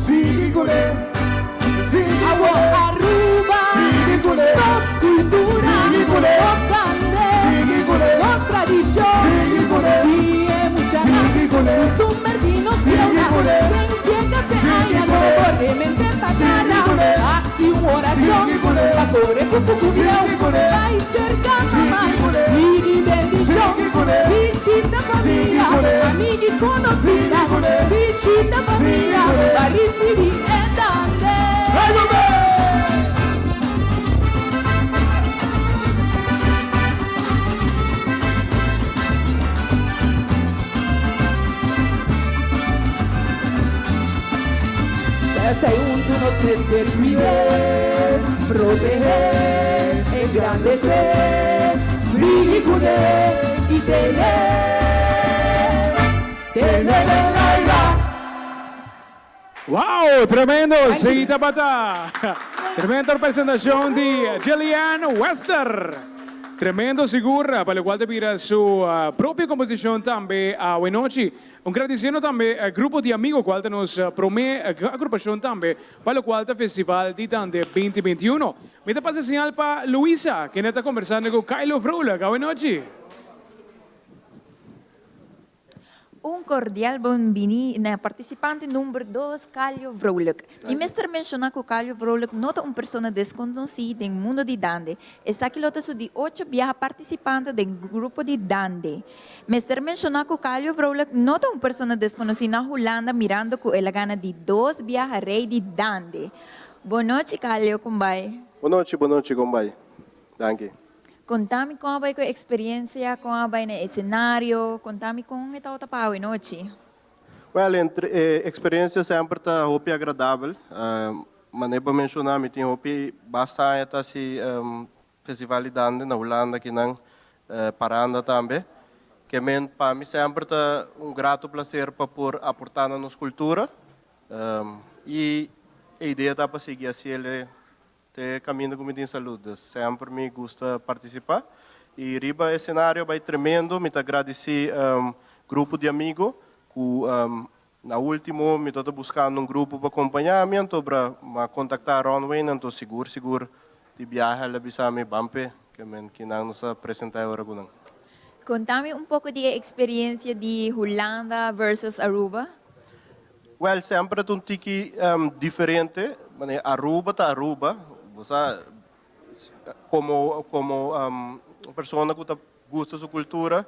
sigue con él, sigue con Agua él. Aruba, Sigue con él. dos culturas, Sigue con él. dos grandes, Sigue con él. dos tradiciones, Sigue con él. sí, mucha Sigue con él. sumergidos Sigue con él. cientas que Sigue haya con no él. brevemente Sigue con pasará, él. así una oración, Sigue con él. pastor en tu Sigue con él. vai cerca Sigue mamá, con él. y bendición, Sigue con él. visita Sigue familia, con él. amiga y conocida, Sigue con él. visita familia, con él. va recibir en dande. Ese junto nos debe cuidar, proteger, engrandecer, sigue con él y tener el aire. Wow, tremendo, seguita pata. Tremenda presentación de Jillian Wester. Tremendo segura, para o qual te pira sua própria composição também a noite. Agradecendo também ao grupo de amigos qual te nos promete a agrupação também para o qual te festival de Dande 2021. Me dá passa sinal para Luisa, que está conversando com Kylo Vrola. Boa noite. Un cordial bonveni na participante número 2, Calio Vrolijk. E mestre menciona que Calio Vrolijk nota uma pessoa desconhecida no mundo de Dande. Está aqui lota de 8 viajes participantes do grupo de Dande. Mestre menciona que Calio Vrolijk nota uma pessoa desconhecida na Holanda mirando que ela gana de 2 viajes rei de Dande. Boa noite, Calio, como vai? Boa noite, como vai? Danke. Contame como vai com a experiência, como vai no cenário, contame como está o tapau em noite. Well, experiência sempre está hopi agradável. Mas para mencionar, me tem hopi bastante esse festival de Dande na Holanda que não paranda também. Que para mim sempre está grato prazer para por aportar na nossa cultura. E a ideia está para seguir assim ele caminho com de saúde. Sempre me gusta participar. E riba o cenário vai tremendo. Me agradecer grupo de amigos. Na última, me estou buscando grupo para acompanhamento para contactar Ron Wayne. Então seguro de viagem lá bisa me bampe que não nos apresentar agora com. Contame pouco de experiência de Holanda versus Aruba. Well, sempre é tiki diferente. Aruba tá Aruba. Você, como pessoa que gosta da sua cultura,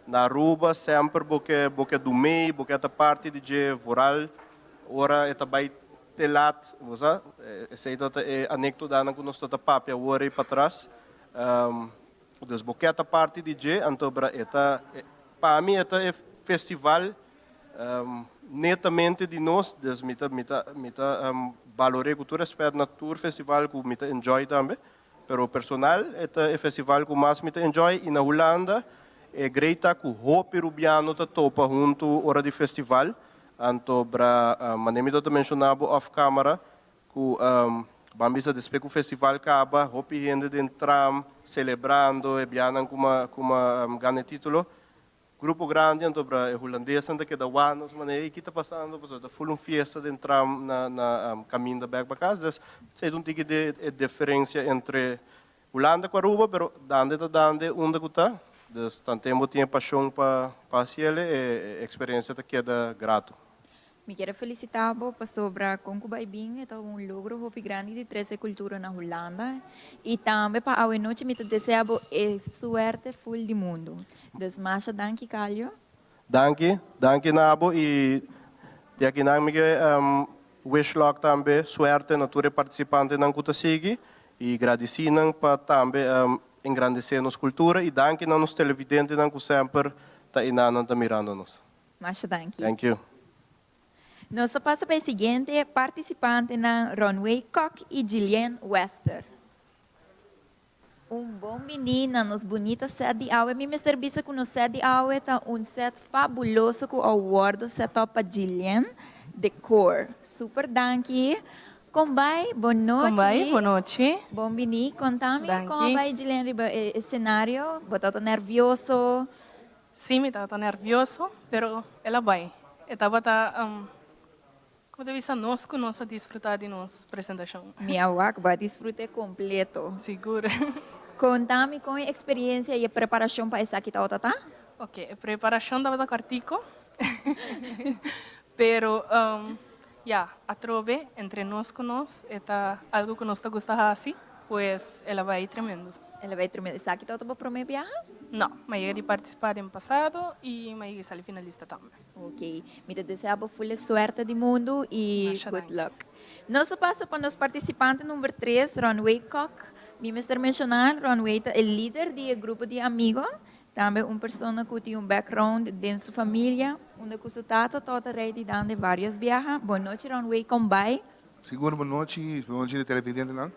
na Aruba sempre porque do meio, porque é parte de voral, ora é também telat, você, esse é anecdota que nós estamos papia ora e para trás, então porque é parte de então para mim é festival netamente de nós, dus valorei cultura, espero na tour festival que me enjoy também, pero personal é festival que mais me enjoy e na Holanda é greita que o hopi rubiano tá topa junto hora de festival, anto para manemi to mencionava off camera que bambisa despe que o festival acaba, hopi gente dentro tram celebrando e bianan como ganha título. Grupo grande, então para holandês ainda que da anos, mas aí que está passando, está full fiesta de entrar na caminho da back para casa, é tipo de diferença entre Holanda com Aruba, pero dande onde que está, então tem paixão para ele e experiência que é grato. Me quero felicitar por sobre como vai bem, é logro hopi grande de 13 cultura na Holanda e também para a noite me desejo suerte full do mundo. Desmacha, danke, Calio. Danke Nabo e de aqui não me wish luck também, suerte na tua participante na kuta sigi e agradecendo para também engrandecer nossa cultura e danke na nos televidente na que sempre tá inando tá mirando nos. Macha, danke. Thank you. Nós passa para o seguinte participante na runway Cock e Jillian Wester. Bom menina, nos bonita set de aue. Minha serviço com o set de aue tá set fabuloso com o award set para Jillian. decor. Super danki. Combay, boa noite. Combay, boa noite. Bom vini, contame Danke. como vai de cenário. Você nervioso? Sim, me estava nervioso, pero ela vai. Estava como deve ser nós que nós a desfrutar de nossa apresentação. Minha wak vai desfrutar completo. Segura. Contame com a experiência e a preparação para essa aqui, tá? Ok, a preparação estava da cartico, pero a trove entre nós com nós é algo que nós gostamos assim, pues ela vai tremendo. Ela vai tremendo. Essa aqui tá para primeiro viajar? Não, mas eu participar no passado e mas saí finalista também. Ok, me desejo full sorte do mundo e good luck. Nós passa para os participantes número 3, Runway Cock. Me mister mencionar, Runway é líder do grupo de amigos. Também uma pessoa que tem background dentro da sua família, onde com sua tata toda rede dando vários viagens. Boa noite, Runway, como vai? Seguro, boa noite de televidente, não?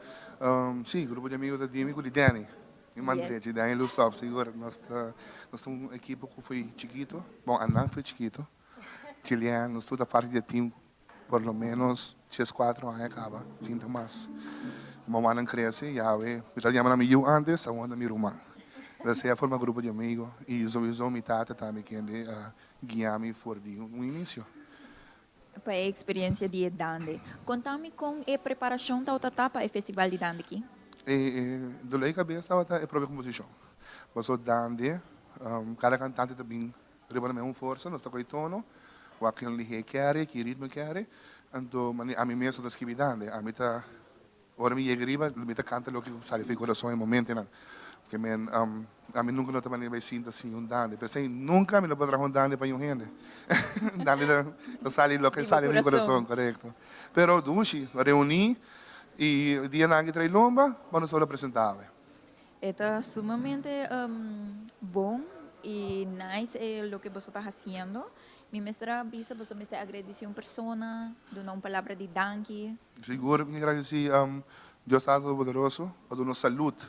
Sim, grupo de amigos da Dimico de Dani. E Mandrete, Dani Lustop, seguro. Nós temos uma equipe que foi chiquito. Bom, Anang foi chiquito. Chileano, nós toda parte do time, por lo menos, 4 anos acaba, sinta mais. Como Anang cresce, já é, já chamam eu antes, a onda minha irmã. Essa é a forma grupo de amigos e eu minha tata também que guiar-me por um início. Para a experiência de Dande. Contame com a preparação da outra para o festival de Dande aqui. Do lei cabeça é a própria composição. Você Dande, cada cantante também revela uma força, nós estamos com o tono, o aquele que quer, que ritmo quer, então a mim mesmo das que Dande, a mim tá, ora me chega a mim tá canta o que sai do coração em momento não. Que a mim nunca não também vai sentir assim Dande, pensei nunca me não poderá Dande para gente. Dande não sai do que sai do coração, correto. Pero dushi reuni e dia na que trai lomba, vamos só apresentar. É sumamente bom e nice o que você está fazendo. Me mestra bisa você me agradecer uma pessoa, dando uma palavra de danke. Seguro me agradecer Deus Todo-Poderoso, para dar saúde.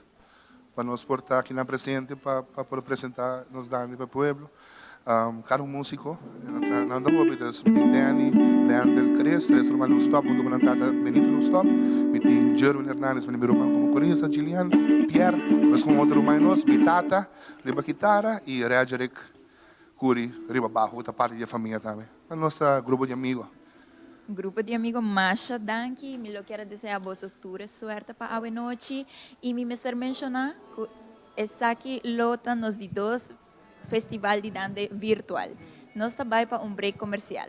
Para nos portar aqui na presente, para poder apresentar nos Dani para o povo. Cada músico, não dá para ver, Dani, Leandro Cres, três irmãos Lustop, junto com a tata Benito Lustop, tem Jerwin Hernandes, meu irmão como corista, Gillian, Pierre, mas com outro irmão nosso, minha tata, riba guitarra e Reajerek Curi, riba baixo, outra parte da família também. É nosso grupo de amigos. Grupo de amigos Masha Danke, me lo quero desejar a você toda sorte para a noite e me mestre mencionar que essa aqui lota nos de 2 festival de Dande virtual. Nós também para break comercial.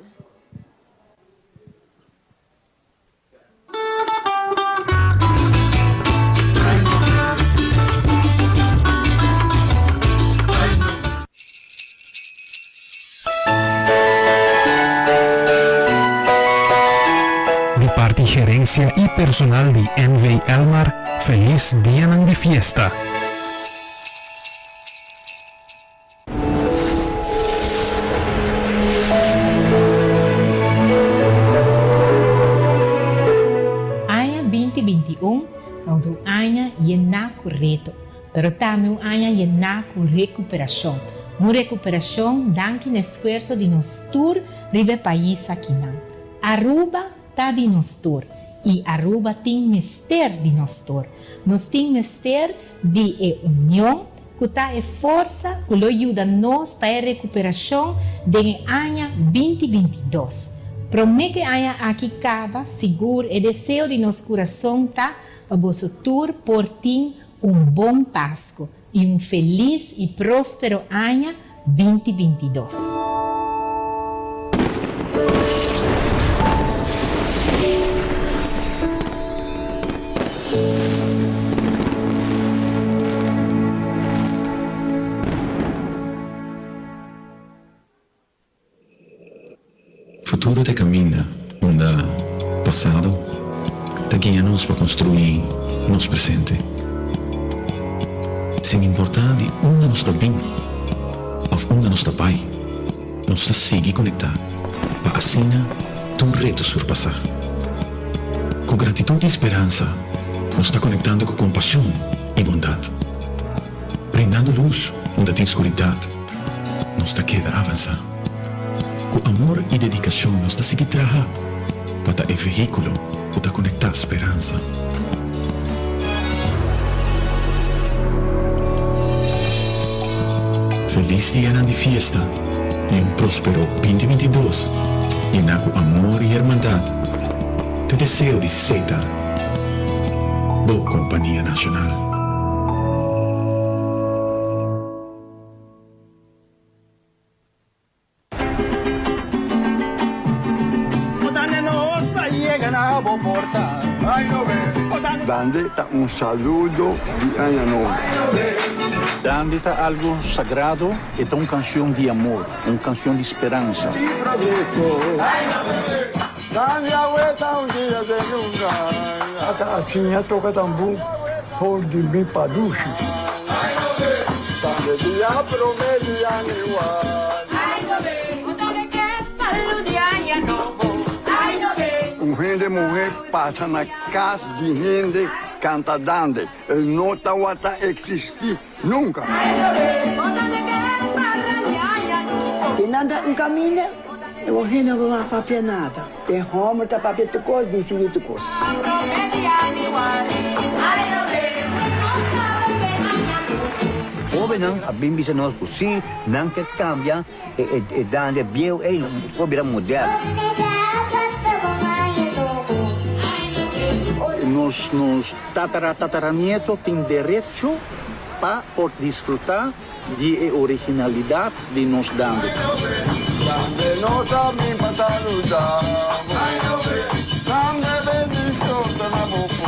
Parte gerencia y personal de Envy Elmar, feliz día de fiesta. Año 2021 é um ano lleno de reto, pero também um ano lleno de recuperação. Uma recuperação dando o esforço de nosso tour ribe país aqui. Aruba está de nosso tour e Aruba tem mister de nosso tour. Nós temos mister de união, que está a força que ajuda nós para a recuperação do ano 2022. Promete que ano aqui acaba, seguro e desejo de nosso coração tá para vosso tour por ti bom Páscoa e feliz e próspero ano 2022. Futuro te cammina, onde passado te guia-nos para construir nosso presente. Sem importar de onde nós está bem, ou onde nós está pai, nós está seguir conectar, para assim tu reto surpassar. Com gratidão e esperança, nós está conectando com compaixão e bondade. Brindando luz onde tem escuridade, nós está queda avançar. Com amor e dedicação, nós está seguir trabalhar para o veículo para conectar a esperança. Feliz dia de fiesta e próspero 2022, llena com amor e irmandade. Te deseo de Zeta, boa Companhia Nacional. Dandita saludo di Anna Nova. Dandita algo sagrado e uma canção de amor, uma canção de esperança. Assim a toca tambu, por de mim paduche. Dande dia promedi Gente mulher passa na casa de gente, canta dande. Não está existir nunca. Quem anda em caminho, eu não vou papia nada. Tem roma, tá papia de coisa, de seguir de coisa. Ove não, a bimbi se nós così, não que cambia, e dande bio, e não pode virar moderno. Nos tataranietos têm direito para desfrutar de originalidade de nos dando. Dande nota mi pataluda. Dande bendición de la boca.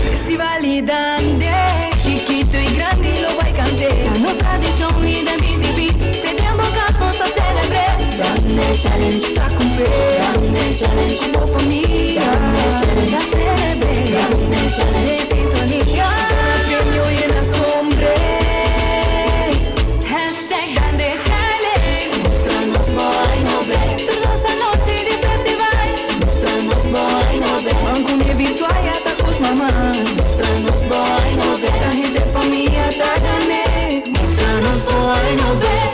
Festivali dande, chiquito y grande lo vai cantar. No tradición y de BTV, tenemos que celebrar. Dande challenge sa cumplir, dande challenge como familia, dande challenge a celebrar, dande challenge de sintonía, premio y en la sombra. Hashtag dande challenge, mostramos boy no ver, toda esta noche de festival, mostramos boy no ver, aunque virtual ya está con mamá, mostramos boy no ver, la gente familia está gané, mostramos boy no ver.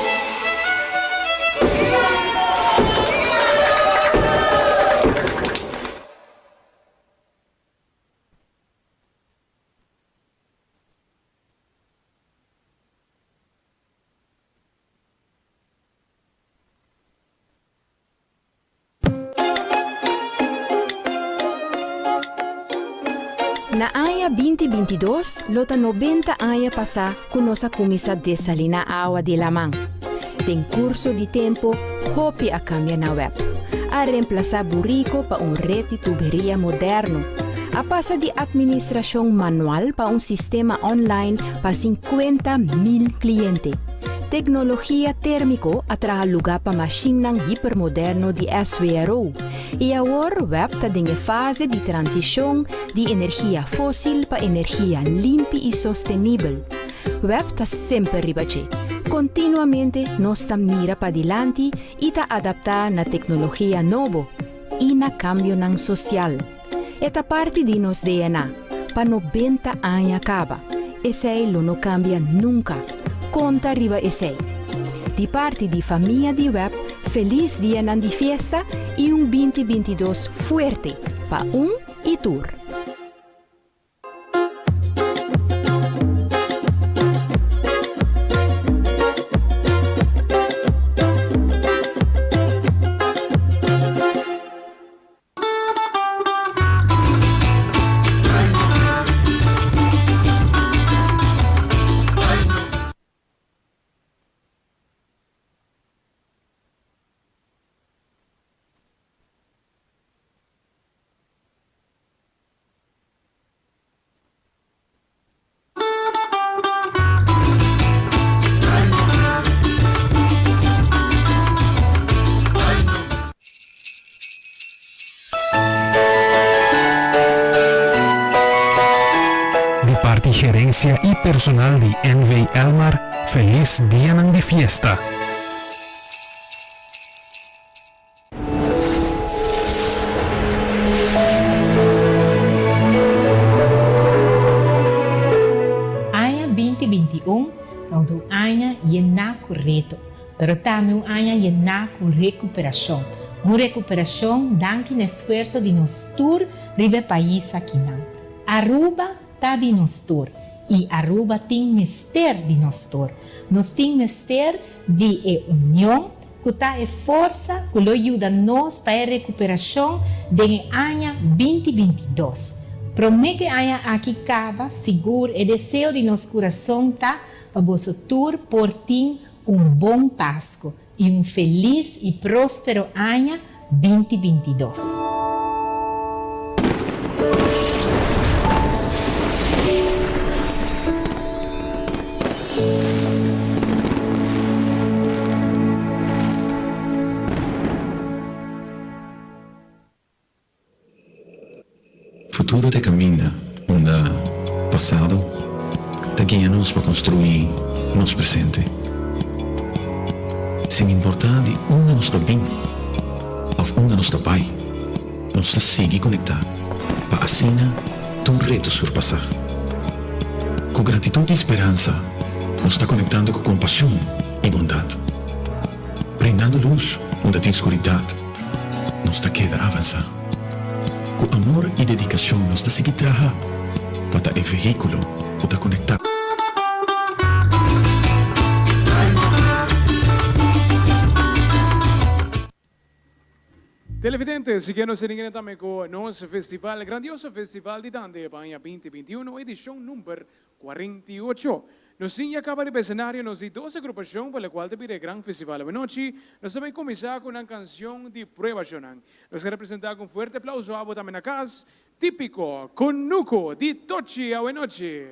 Na aya 2022, lota 90 aya pasa com nossa comissa desalina awa de lamang. Tem curso de tempo, hopi a cambia na web. A reemplazar burrico pa rede de tuberia moderno. A passa de administração manual pa sistema online pa 50,000 clientes. Tecnologia térmico atraha lugar pa machine hipermoderno de SWRO. E agora web ta em fase de transição de energia fóssil para energia limpa e sustentável. Web ta sempre ribache. Continuamente nós ta mira para diante e ta adaptar na tecnologia novo e na cambio nang social. Esta parte de nos DNA pa 90 anos acaba. Esse lo no cambia nunca. Conta riba esse. De parte de família de web, feliz dia de fiesta e 2022 fuerte para e tour. gerencia y personal de Envy Elmar, feliz día de fiesta. Anya 2021 é um ano correto, pero também um ano com recuperação. Uma recuperação danke no esforço de nós tour ribe país aqui não. Aruba tá de nós tour e Aruba tem mister de nós tour. Nós tem mister de união que tá força que lo ajuda nós para a recuperação de ano 2022. Promete que ano aqui acaba seguro e desejo de nosso coração tá para vosso tour por ti bom Páscoa e feliz e próspero ano 2022. Futuro te camina, onde passado te guia-nos para construir nosso presente. Sem importar de onde nós estamos vindo, ou onde nós estamos pai, nós seguimos conectados para assim tu reto surpassar. Com gratidão e esperança, nos está conectando com compaixão e bondade. Prendendo luz onde tem escuridade, nos está queda avançar. Com amor e dedicação, nos está seguir trabalhar para o veículo para conectar. Televidentes, que nos seguem também com o nosso festival, grandioso festival de Dande, Bahia 2021, edição número 48. Nos acaba de escenário, nos 12 agrupações para a qual te pide grande festival. Boa noite, nós vamos começar com uma canção de prueba. Nós representar com forte aplauso a também na casa, típico, com Nuco, de Tochi. Boa noite.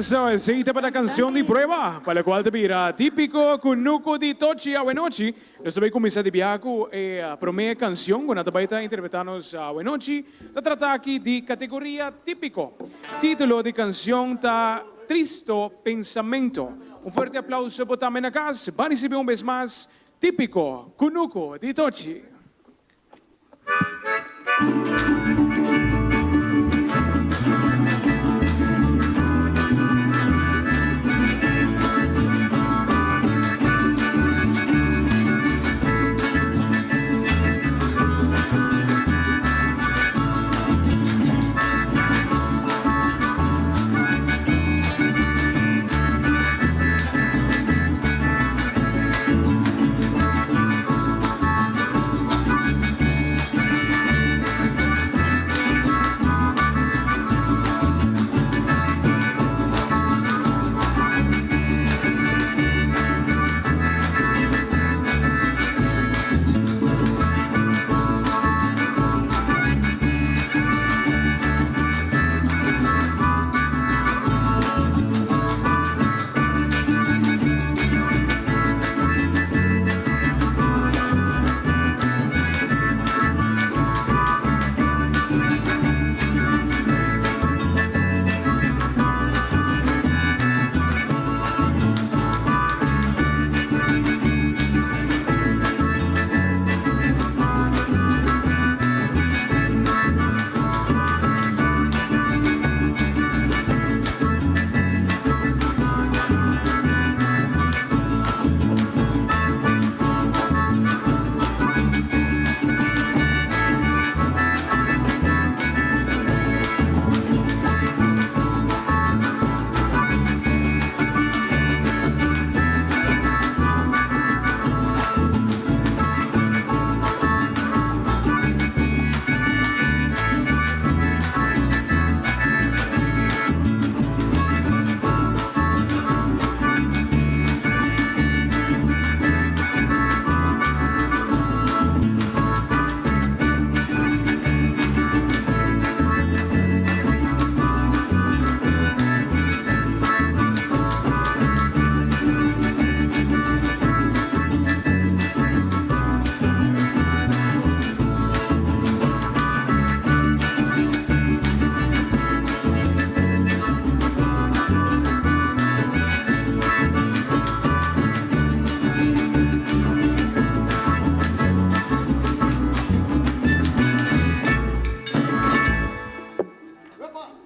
eso es cita para la canción de prueba, para la cual te pira típico kunuku di tochi a Wenochi. Yo soy comisario de Biaku, promé canción, con la tabaita interpretarnos a Wenochi. Se trata aquí de categoría típico. Título de canción ta Tristo Pensamento. Un fuerte aplauso por también acá. Va a recibir un vez más típico kunuku di tochi.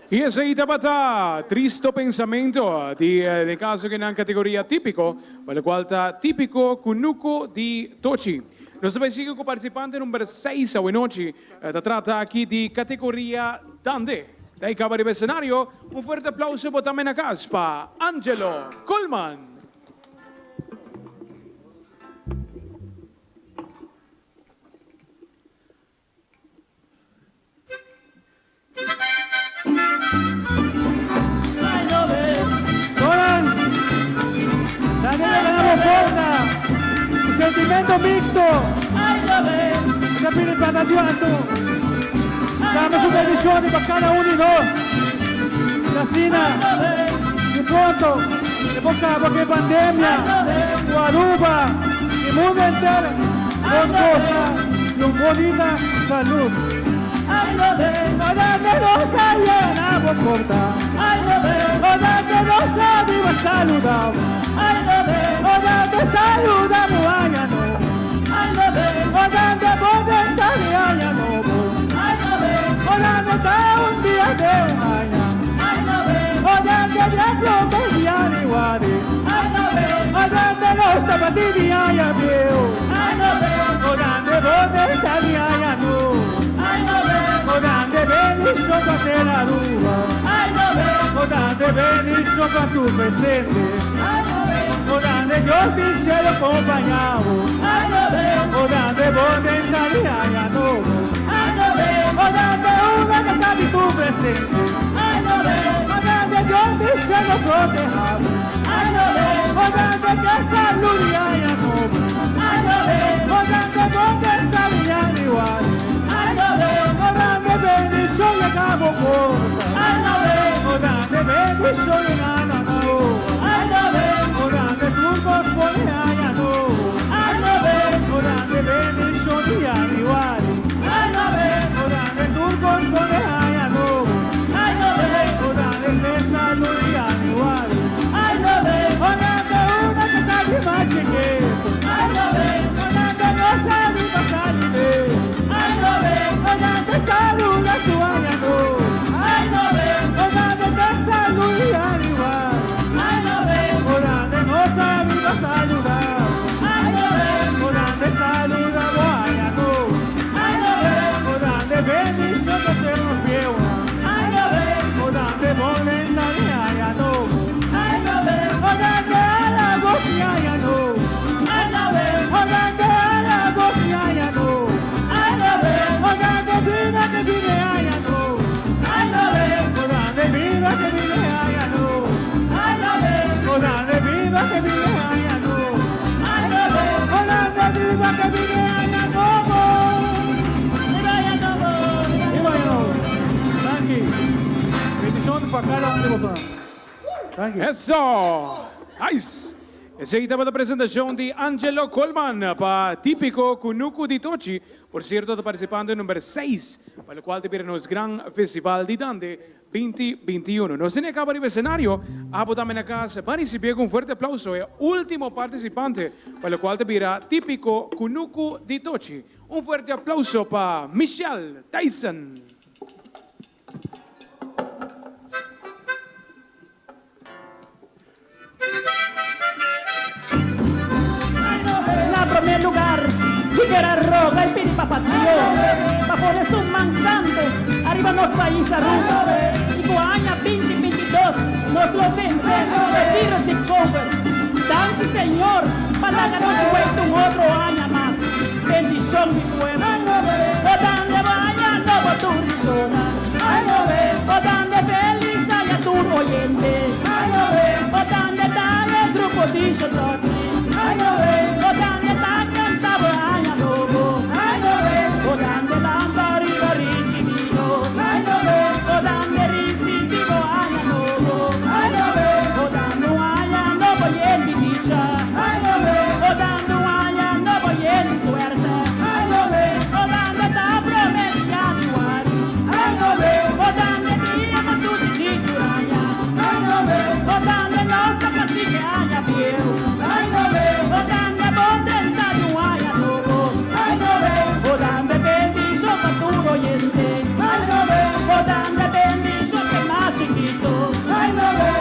Y ese tabata, tristo pensamento de caso que en categoría típico, para la cual está típico kunuku di tochi. Nos sigue con participante número 6 a Wenochi, se trata aquí de categoría dande. De ahí acaba de escenario, un fuerte aplauso por también acá para Angelo Colman. Sentimento mixto, capire para Dios, damos sus bendiciones para cada uno y dos. La cena, de pronto, de porque pandemia, Guaruba, el mundo entero, con cosas, con bonita salud. Oda que nos ayudamos corta, oda que nos ayudamos saludamos, oda que saludamos allá no, oda que podemos ir allá no, oda que está un día de un año, oda que ya pronto ya ni guarde, oda que no está para ti ni allá veo, oda que podemos ir allá no. Odande benissimo per te la ruba, odande benissimo per tu presente, odande io ti cielo accompagnavo, odande buone italiana nuovo, odande una che stavi tu presente, odande io ti cielo protegavo, odande che saludi a nuovo, odande buone italiana uguali. Odande benissimo che cavo corta, odande benissimo che Eso! Nice! Seguida para a apresentação de Angelo Colman para Típico Kunuku di Tochi, por cierto, participando en número 6, para el cual tuvimos Gran Festival de Dande 2021. Nos tiene acá para el escenario, también acá se participe con un fuerte aplauso, el último participante, para el cual tuvimos Típico Kunuku di Tochi. Un fuerte aplauso para Michelle Tyson. En primer lugar, libera roga y piri papatío, pa' poner su mansante, arriba los países arriba, y Guaña 2022, nos lo vencemos de virus y cover. Danke Señor, para ganar un otro año más, bendición mi pueblo, o donde vaya no va tu rizona, o donde feliz haya tu oyente, o donde está el grupo Dicho Tochi, o donde está cantado año nuevo, o donde lamba riba ricimino, o donde ricimino año nuevo, o donde año nuevo y en mi dicha, o donde año nuevo y en mi suerte, o donde está prometida mi guari, o donde día más tu cinturanya, o donde no está cacique año viejo, o donde bonde está tu año nuevo, o donde bendición para tu oyente, o donde bendición que más chiquito,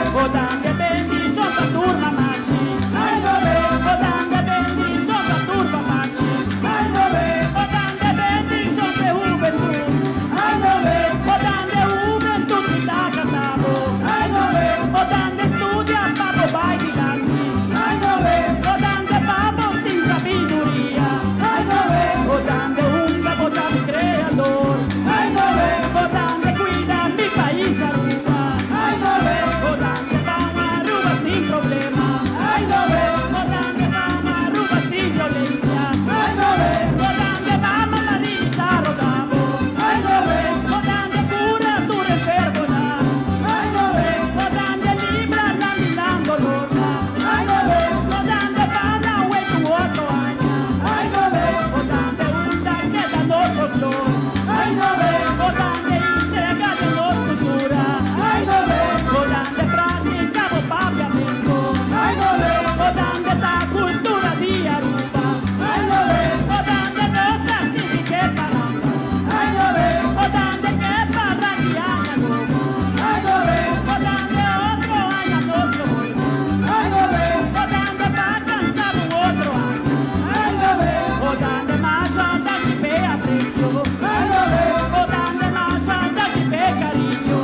o donde bendición para tu mamachi, o donde bendición para tu papachi, o donde bendición de juventud, o donde juventud que está casado, o donde estudia para bailar, o donde papo sin sabiduría, o donde unga por mi creador, o donde cuida mi país Aruba, o donde van a Aruba sin problema, o donde van a Aruba sin violencia, o donde vamos a la vida rodamos, o donde cura tu enfermedad, o donde libra la milán dolorosa, o donde para tu otro año, o donde una queda los flor, o donde entrega de los cultura, o donde practicamos papiamento, o donde la cultura de Aruba, o donde nuestra cívica paranda, o donde que para que haya nuevo, o donde otro haya nuestro vuelo, o donde va a cantar un otro año, o donde más anda que vea precio, o donde más anda que ve cariño,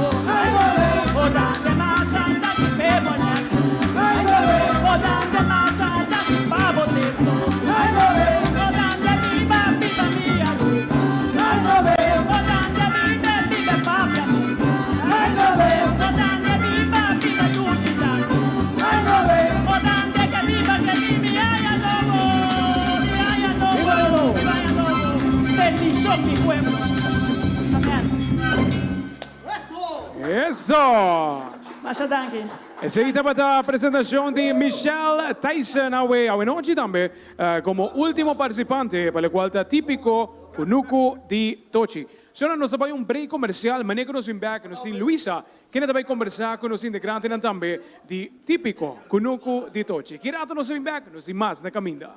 o donde más anda que ve boñaco, o donde más anda que va boteto, o donde viva viva mi Aruba, o donde vive papiamento, o donde viva viva tu ciudad, o donde que viva haya lobo, bendición mi pueblo. Amén. Eso! Masha danke. Seguida para a apresentação de Michelle Tyson hoje também como último participante para o qual está Típico Kunuku di Tochi. Só nós vamos um break comercial, mas que nos vem back, nos tem Luisa, que vai conversar com os integrantes também de Típico Kunuku di Tochi. Que rato nos vem back, nos tem mais na caminho.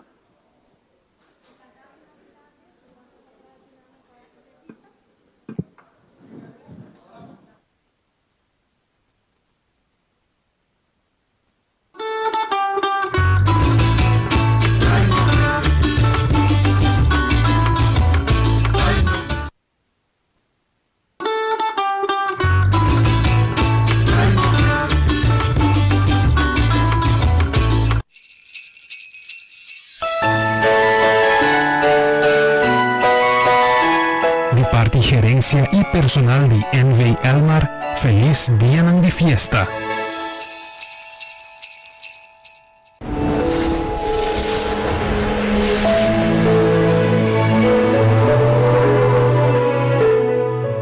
Gerencia y personal de Envy Elmar, feliz día de fiesta.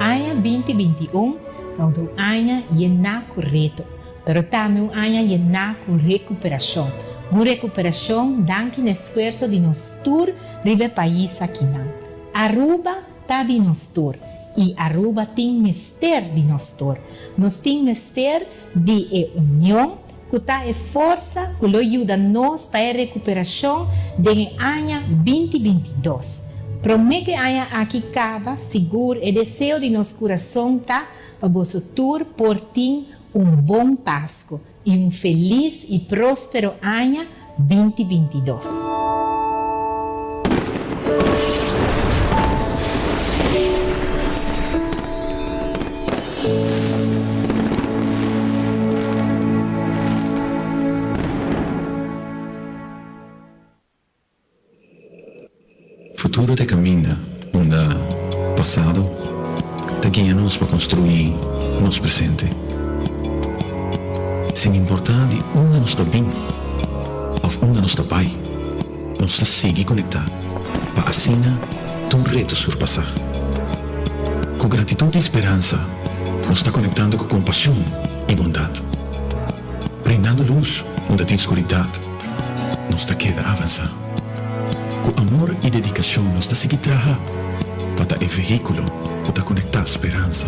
Año 2021, então año yenaku reto, pero também anya yena com recuperação. Uma recuperação danke no esforço de nós tour ribe país aqui não. Aruba tá de nós tour e Aruba tem mister de nós tour. Nós tem mister de união, que tá é força que ajuda nós para a recuperação de ano 2022. Promete que haya aqui cava seguro e desejo de nosso coração tá para vosso tour por ti bom Páscoa e feliz e próspero ano 2022. Futuro te caminha, onde passado te guia-nos para construir nosso presente. Sem importar de onde nós está bem, ou onde nós está pai, nós está seguir conectar, para assim tu reto surpassar. Com gratidão e esperança, nós está conectando com compaixão e bondade. Brindando luz onde tem escuridade, nós está queda avançar. Com amor e dedicação, nós está seguir trabalhar para o veículo para conectar a esperança.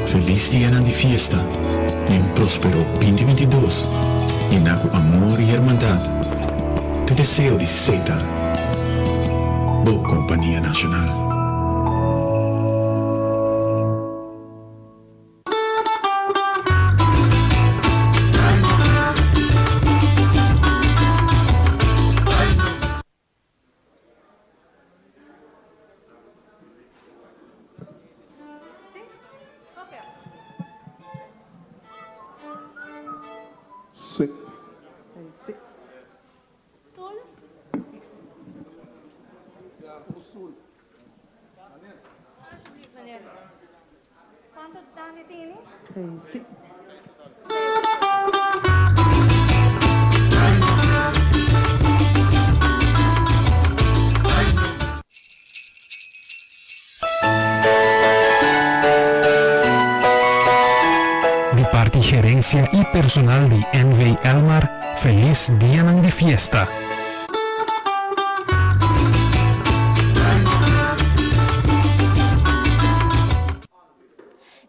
Feliz dia de fiesta e próspero 2022, lleno com amor e irmandade. Te desejo de Ceitar, boa Companhia Nacional. Sí. Sí. Quanto anni tieni? Sí. De parte gerencia y personal de NV Elmar, feliz día de fiesta.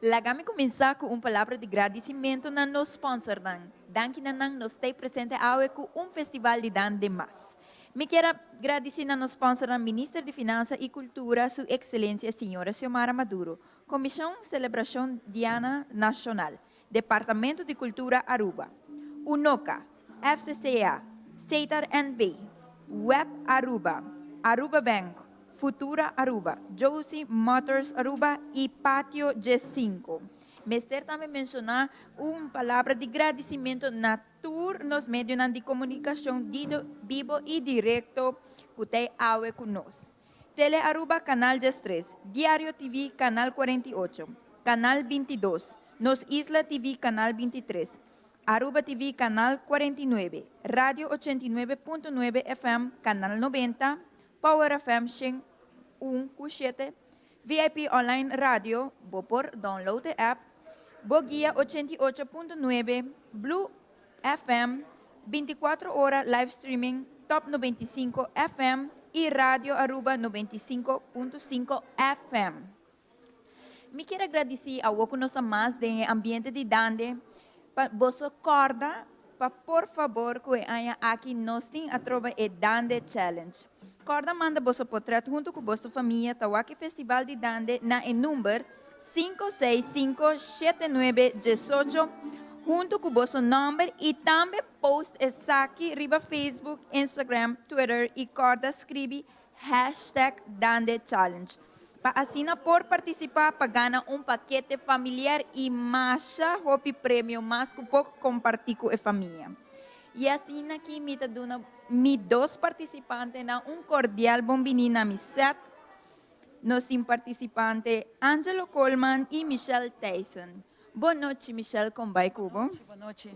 Lagami começar com uma palavra de agradecimento na nos sponsor danke na nos stay presente com festival de dan de mas. Me quero agradecer na nos sponsor Ministro de Finanças e Cultura, Sua Excelência Senhora Xiomara Maduro, Comissão Celebração Diana Nacional, Departamento de Cultura Aruba, UNOCA, FCCA, Ceitar NB, Web Aruba, Aruba Bank, Futura Aruba, Josie Motors Aruba e Pátio G5. Mester também mencionar uma palavra de agradecimento na tour nos meios de comunicação vivo e direto que tem aue conosco. Tele Aruba Canal 13, Diário TV Canal 48, Canal 22, Nos Isla TV Canal 23, Aruba TV Canal 49, Rádio 89.9 FM Canal 90, Power FM 107, VIP Online Radio, por download the app, Boguia 88.9, Blue FM, 24 horas live streaming, Top 95 FM e Rádio Aruba 95.5 FM. Me quero agradecer ao que nós mais do ambiente de Dande, para você corda, para por favor que aqui nós temos a trova e Dande Challenge. Corda manda você portrait junto com vossa família, Tawaki Festival de Dande na número 5657918 junto com vosso nome e também post aqui riba Facebook, Instagram, Twitter e corda escreve #Dande Challenge. Para assim por participar, para ganhar paquete familiar e mais hopi prêmio, mais que pouco compartilhar com a família. E assim aqui me dois participantes na cordial bombini na set, nos participantes Angelo Coleman e Michelle Tyson. Boa noite, Michelle, como vai, Cubo? Boa noite.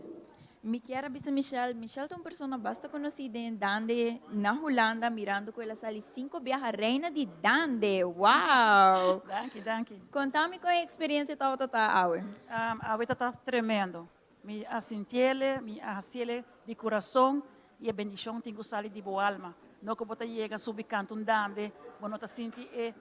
Mi quiera dice Michelle. Michelle es una persona bastante conocida en Dande, na Holanda, mirando con ela sali 5 viajes reina de Dande. Wow! Danke. Contame com a experiência tal awe. Awe está tremendo. Me assintiele, me ahasiele de coração e a bendição tem que sair de boa alma. Não que você chega subir canto Dande, você está sentindo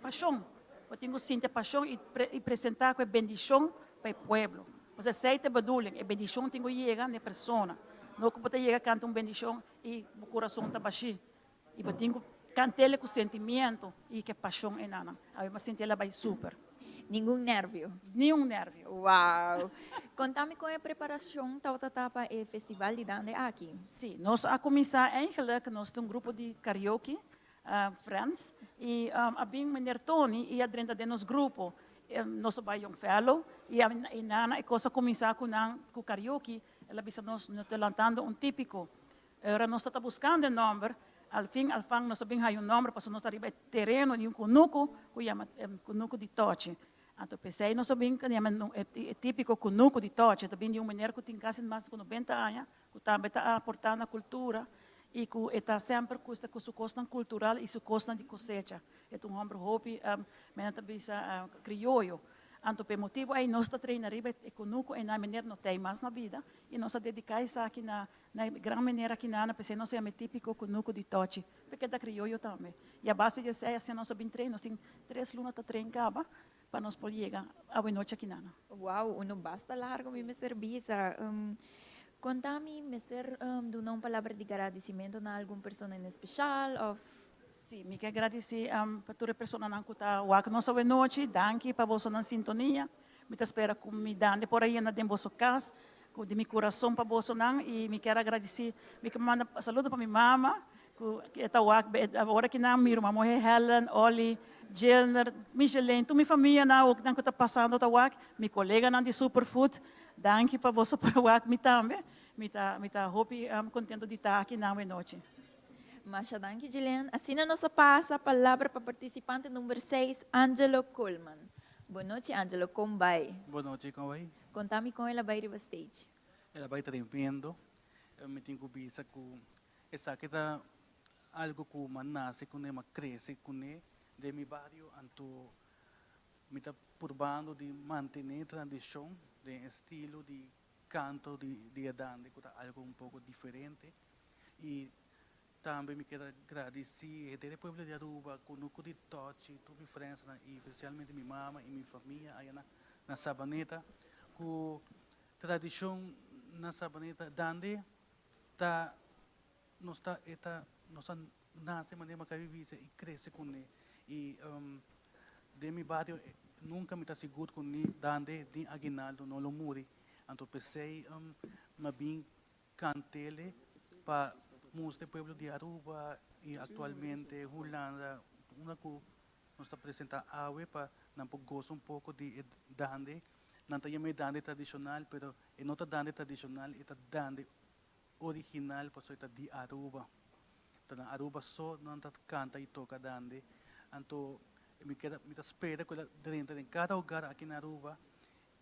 paixão. Você tem que sentir paixão e apresentar com a bendição para o povo. Você sei que bedoeling, a bendição tem que chegar na pessoa. Não que você chega canto bendição e o coração está baixo. E você tem que cantar com sentimento e que paixão é nada. Aí me senti ela vai super. Nenhum nervio? Nenhum nervio. Uau! Contame com a preparação para o Festival de Dande aqui. Sim, nós a começar eigenlijk, nós temos grupo de karaoke, friends, e abing meneer Tony e a dentro de nosso grupo, nós vai um fellow, e a nana, e coisa começar com karaoke, ela bisa nós lantando típico. Agora nós estamos buscando número, al fim, nós sabemos aí número, para nós arriba terreno de kunuku, que chama kunuku de toche. Então, pensei, nós sabemos que é típico kunuku de toche, também de mulher que tem quase mais de 90 anos, que também está aportando a cultura, e que está sempre com sua costa cultural e sua costa de cosecha. É um homem hopi, também crioulo. Então, por motivo aí, nós estamos treinando e conosco e na maneira não tem mais na vida e nós dedicamos isso aqui na grande maneira aqui na porque nós somos típico conosco de toche, porque da crioulo também. E a base de ser assim nós sabemos treinar, nós temos 3 lunas para treinar para nós poder chegar à noite aqui na. Uau, não basta largo me serviça. Contame, Mr. Do uma palavra de agradecimento a alguma pessoa em especial ou Sim, me quero agradecer para toda a pessoa que está aqui nossa noite, danke para você na sintonia, me espera com me dando por aí na dentro da casa, de meu coração para você e me quero agradecer, me quero mandar saludo para minha mama, que está agora que não minha irmã Helen, Oli, Jelner, Michelin, toda minha família na que está passando tá aqui, meu colega na de Superfood, danke para você por aqui me também, me tá contente de estar aqui na noite. Masha, danke, Gillian. Assim nós passa a palavra para participante número 6, Angelo Coleman. Boa noite, Angelo. Como vai? Boa noite, como vai? Contame com ela vai riba stage. Ela vai tremendo. Eu me tenho que pensar que essa aqui é algo que nasce, que cresce, que de meu barrio, então me está probando de manter a tradição, de estilo, de canto, de dança, que é algo pouco diferente. E também me quero agradecer ao povo de Aruba, conosco de Toche, toda minha friends, e especialmente minha mãe e minha família aí na Sabaneta, com tradição na Sabaneta, onde nós nasce de maneira que vivemos e cresce com ele. E de meu barrio, nunca me está seguro com ele, onde de aguinaldo não lo muri. Então pensei, me vim cantele para mostrar o povo de Aruba e atualmente Holanda, uma que nos apresenta awe para não gostar pouco de dande, não tem mais dande tradicional, pero é não dande tradicional, é dande original, por isso é de Aruba. Então Aruba só não canta e toca dande, então me espera que dentro de cada lugar aqui na Aruba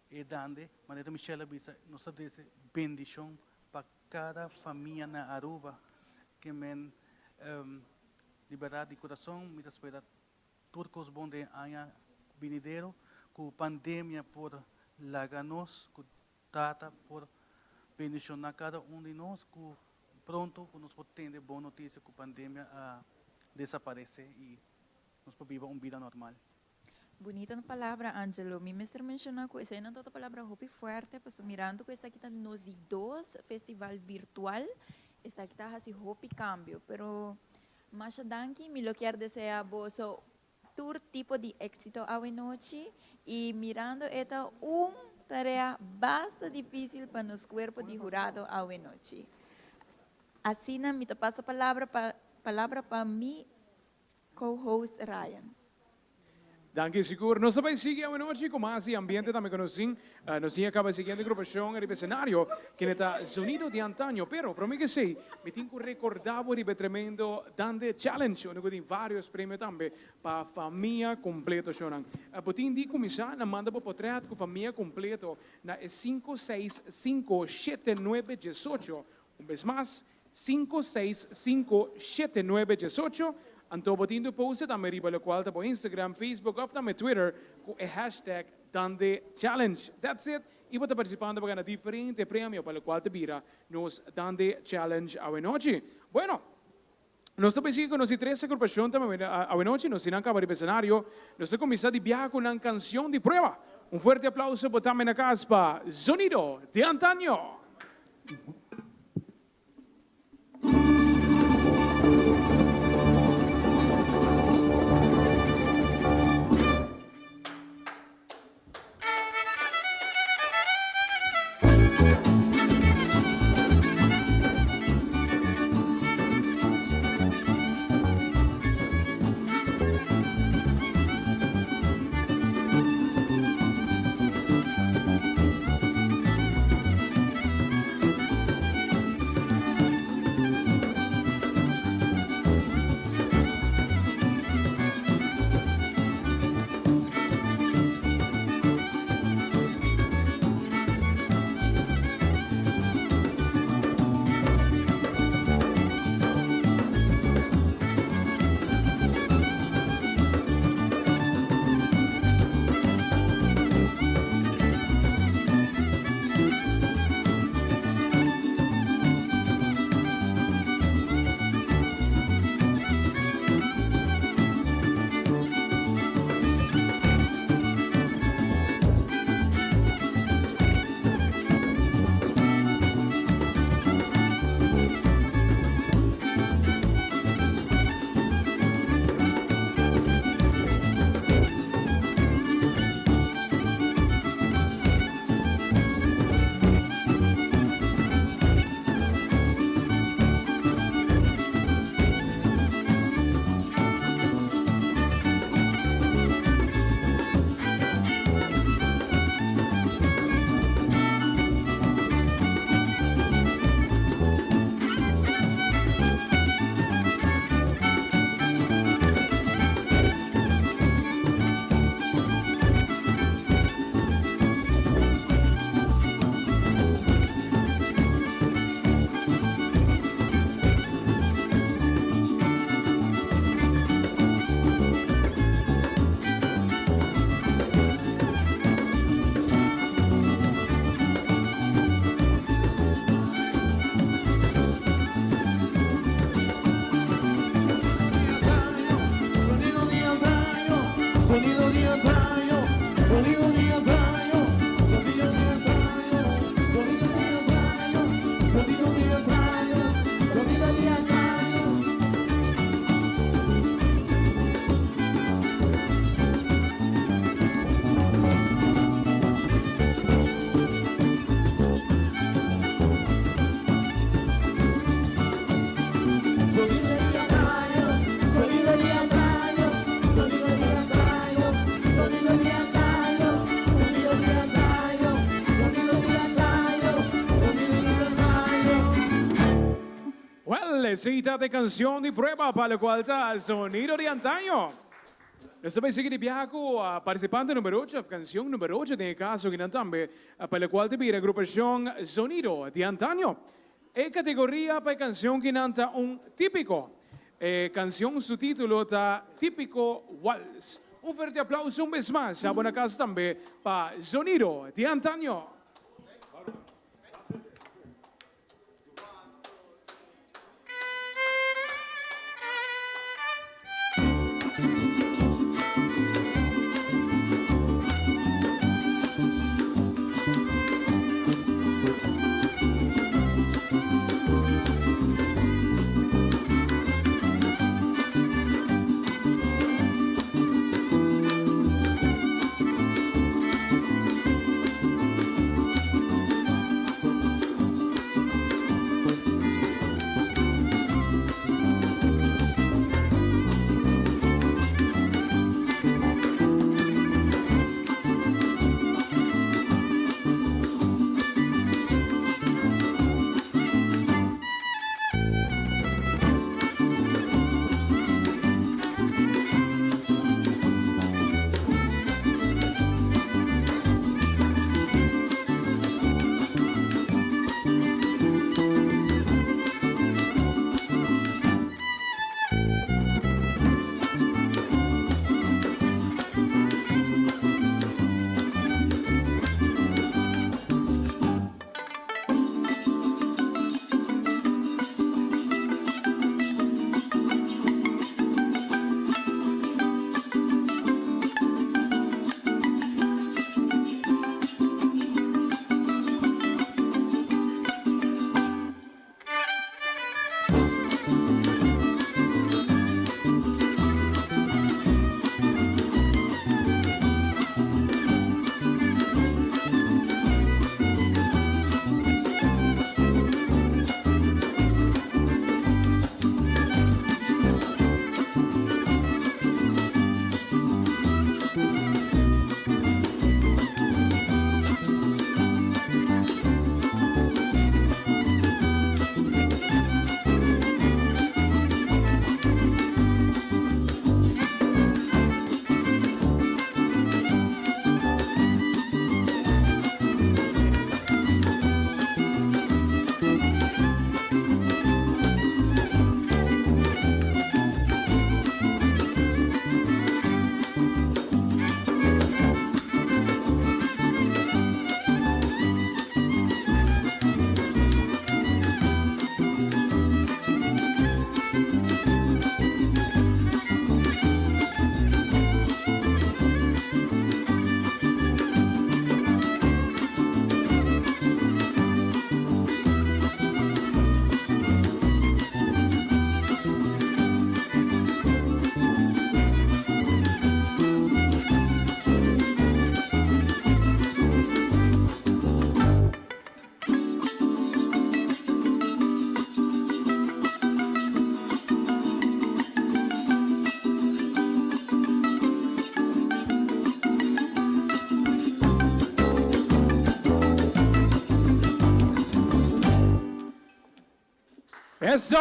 é dande, mas a Michelle bisa nos desse bendição para cada família na Aruba. Que me liberar de coração, me espera tudo que os bons de año venideiro, com pandemia por laganos, com data por bendicionar cada de nós, que pronto que nós podemos ter boa notícia que a pandemia desaparecer e nós podemos viver vida normal. Bonita palavra, Angelo. Me mencionou que essa é uma palavra muito forte, porque mirando que essa aqui está nos de 2 festival virtual. Essa aqui está assim hopi cambio, pero mas danke me lo quero desejar vos todo tipo de éxito a noite e mirando esta tarefa bastante difícil para nos cuerpo de jurado a noite. Assim me passa a palavra para mi co-host Ryan. Danke siguro. Nós também seguimos hoje com mais ambiente também conhecem. Nós acaba seguindo a agrupação e cenário que está sonido de antaño. Pero, para mim que sei, me tenho que recordar o tremendo Dande Challenge, onde tem vários prêmios também para a família completa. Potin de começar, na manda para portrait com a família completa na 5657918. Vez mais, 5657918. Anto botindo post também riba lo qual po Instagram, Facebook ou também Twitter com o hashtag Dande Challenge. That's it. E você participando para ganhar diferente prêmio para o qual te vira nos Dande Challenge a noite. Bueno, nós também seguimos com nossa três agrupações também a noite. Nós não acabamos de cenário. Nós começamos de viajar com uma canção de prueba. Fuerte aplauso para também na casa para Sonido de Antaño. Cita de canción de prueba para la cual está Sonido de Antaño. Nós também seguimos de viajar com a participante número 8, a canção número 8, de caso que também para a qual te vira a agrupação Sonido de Antaño. É categoria para a canção que canta típico. Canção, su título está Típico Waltz. Forte aplauso vez mais. A boa casa também para Sonido de Antaño. Eso,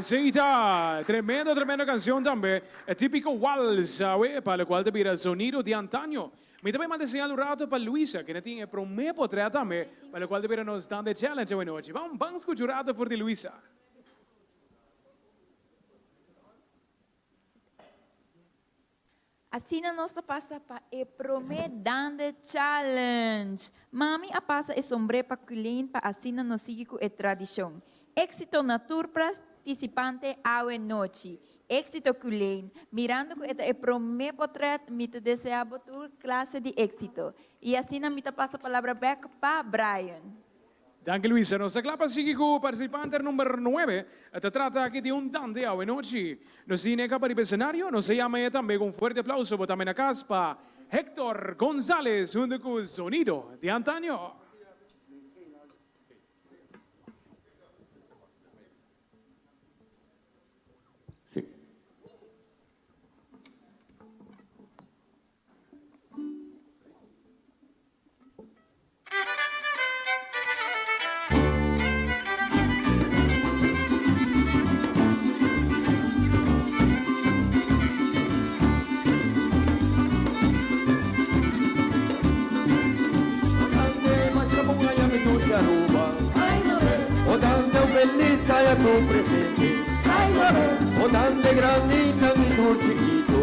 Zeita, tremenda canción también, el típico wals, ¿sabe? Para lo cual te pide el sonido de antaño. Me también manda señal un rato para Luisa, que no tiene promepo también, para lo cual te pide nos dan de challenge buena noche. Vamos a escuchar un rato por ti, Luisa. Assim na nossa passa para e promedande challenge. Mami a passa e sombre para culin para assim na nos sigue com a tradição. Éxito na tour participante awe noite. Éxito culin. Mirando com e prome potret me te deseaba tour classe de éxito. E assim na me te passa a palavra back para Brian. Danke Luisa, nuestra clapa sigue con participante número 9. Se trata aquí de un dande a noche. Nos tiene acá para el escenario, nos llama también con un fuerte aplauso, pero también acá para Héctor González, junto con el sonido de antaño. Feliz calla tu presente, o dande granita mi tu chiquito,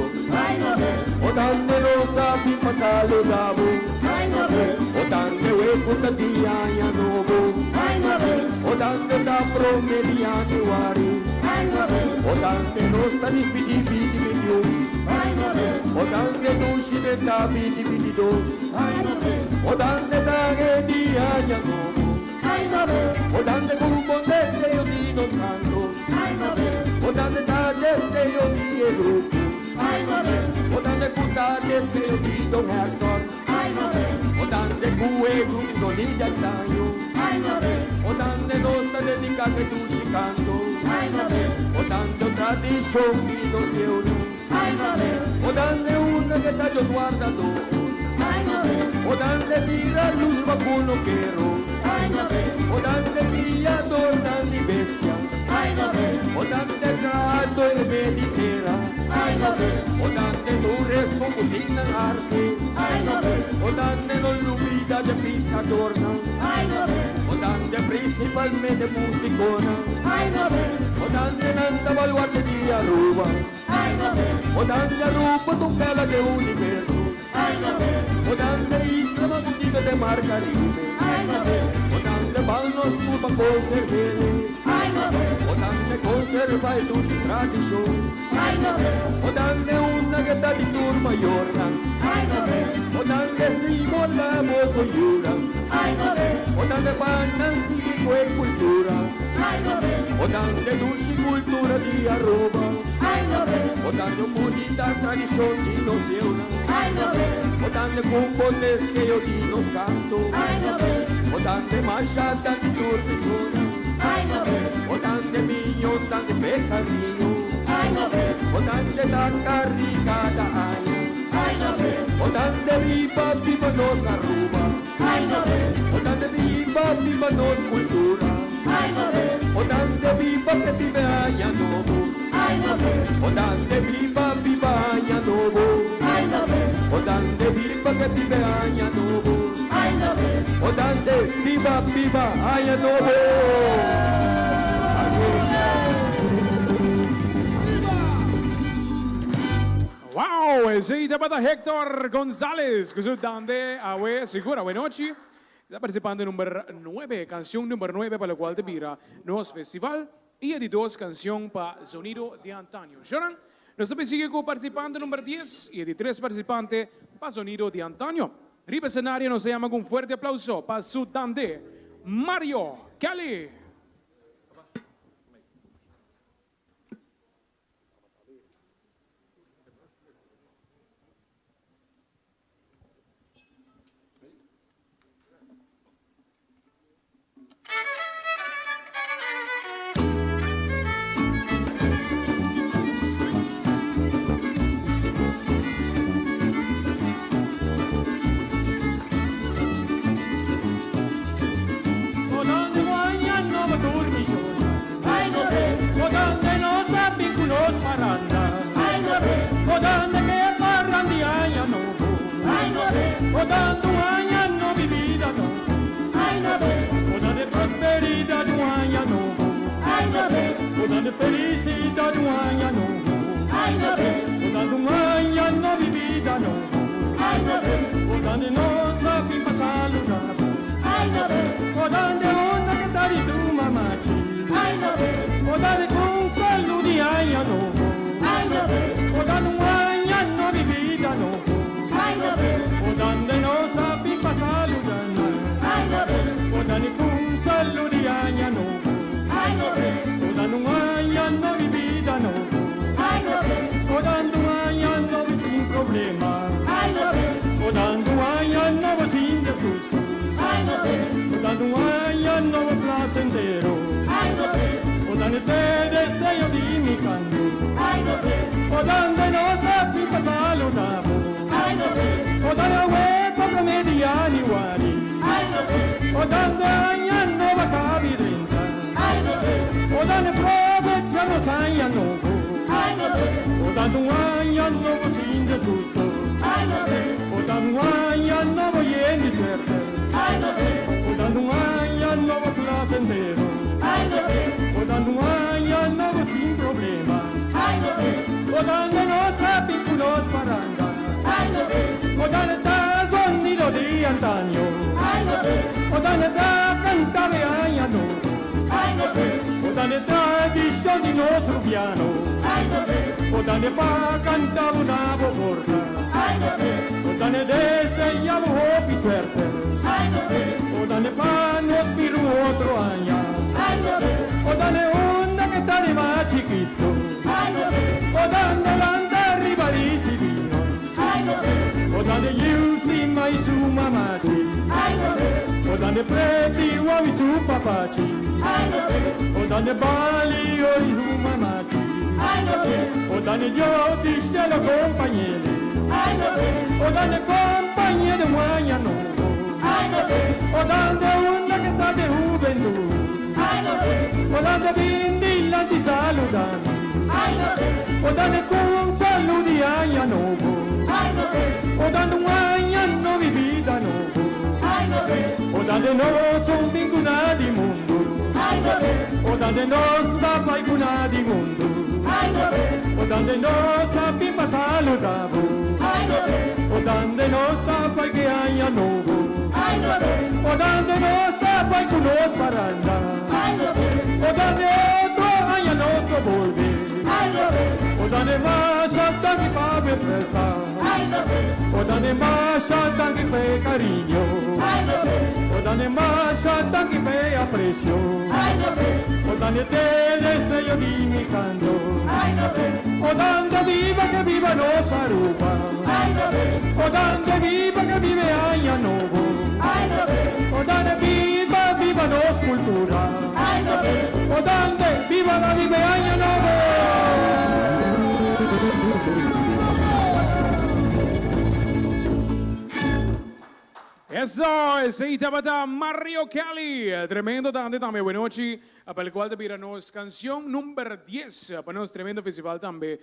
o dande rosa pipa saludabo, o dande hueco tatia ya novo, o dande da promedia mi wari, o dande rosa ni pidi pidi pidi, o dande dushi de da pidi pidi do, o dande da dia ya novo. O dande bumbondesse io di non santo, o dande tagesse io di Egrupo, o dande puttadesse io di Don Hector, o dande cue gruppo di Giattaio, o dande nostra dedicate tu ci canto, o dande tradizioni non di uno, o dande una che taglio guardato, o dande tira luz qualcuno che ro. O dante via torna di bestia, o dante tratto e meditera, o dante dure scomutina arte, o dante non l'umida de pista torna, o dante principalmente musicona, o dante nanta baluarte di Aruba, o dante Aruba toccala de universo, o dante Islama boutique de Margarine, o dante balno scuba conservere, o dante conserva e tutti tradizioni, o dante una che da di turma yorna, o dante si molla molto giura, o dante panna si quel cultura, o dante dulci cultura di arroba, o dante unita tradizioni non di una, o dante componesse io di non santo, o dante masciata di turpisona, o dante migno, dante pesadillo, o dante tanta ricada aia, o dante viva viva nostra ruba, o dante viva viva nostra cultura, o dante viva che vive aia novo, o dante viva viva aia novo, o dante viva che vive aia novo, o dante viva viva aia novo. Wow, ese para Héctor González, que es dande awe segura, buenas noches. Está participando en número 9, canción número 9 para la cual te mira nos festival y de 2 canción para sonido de antaño. Joran, nos sigue con participante número 10 y de 3 participantes para sonido de antaño. Riva escenario nos llama con un fuerte aplauso para su dande, Mario Kelly. O dande guaña no dando felicidade um ano novo. O dando um ano de vida novo. O dando nossa que passa lugar. O dando onda que tá de uma mate. O dando consolo de ano novo. O dando um ano de vida novo. O dando nossa que passa lugar. O dando consolo de ano novo. O dando um ano de vida novo. O dando um ano sem problema. O dando um ano sem susto. O dando um ano placentero. O dando te desejo de mi canto. O dando nossa pipa saludavo. O dando hueco promediani guari. O dando ano va cabidrinta. O dando prove ya no sai a novo. O dando um ano sin de susto. O dando um ano lleno de suerte. O dando um ano placentero. O dando um ano sin problema. O dando nossa piculos paranga. O dando ta sonido de antaño. O dando ta canta de año. O dando tradición de nuestro piano. O dando pa cantare una borsa. O dando deseamos hope y suerte. O dando pa nos piru otro año. O dando una que está de más chiquito. O dando landa rivalici vino. O dando yusi mai su mamaci. O dando preti uomini su papaci. O dando bali o su mamaci. O dando giochi stelle compagnere. O dando compagnere muoia nuovo. O dando una che sta de juventud. O dando bindi ti salutano. O dando con saluti año nuovo. O dando un año di vita nuovo. O dando nostro vinguna di mondo. O dando nostra paicuna di mondo. O dando nostra bimba salutavo. O dando nostra qualche año nuovo. O dando nostra paicuna sparanda. O dando otro año nostro volve. O dando masha tanti pa per festa. O dando masha tanti per cariño. O dando masha tanti per aprecio. O dando te deseo di mi canto. O dando viva che viva nostra rupa. O dando viva che vive año nuovo. O dando viva viva nostra cultura. O dando viva la vive año nuovo. Eso es ahí estaba Mario Cali, tremendo dante también. Buenas noches, para el cual te piramos canción número 10 para nuestro tremendo festival también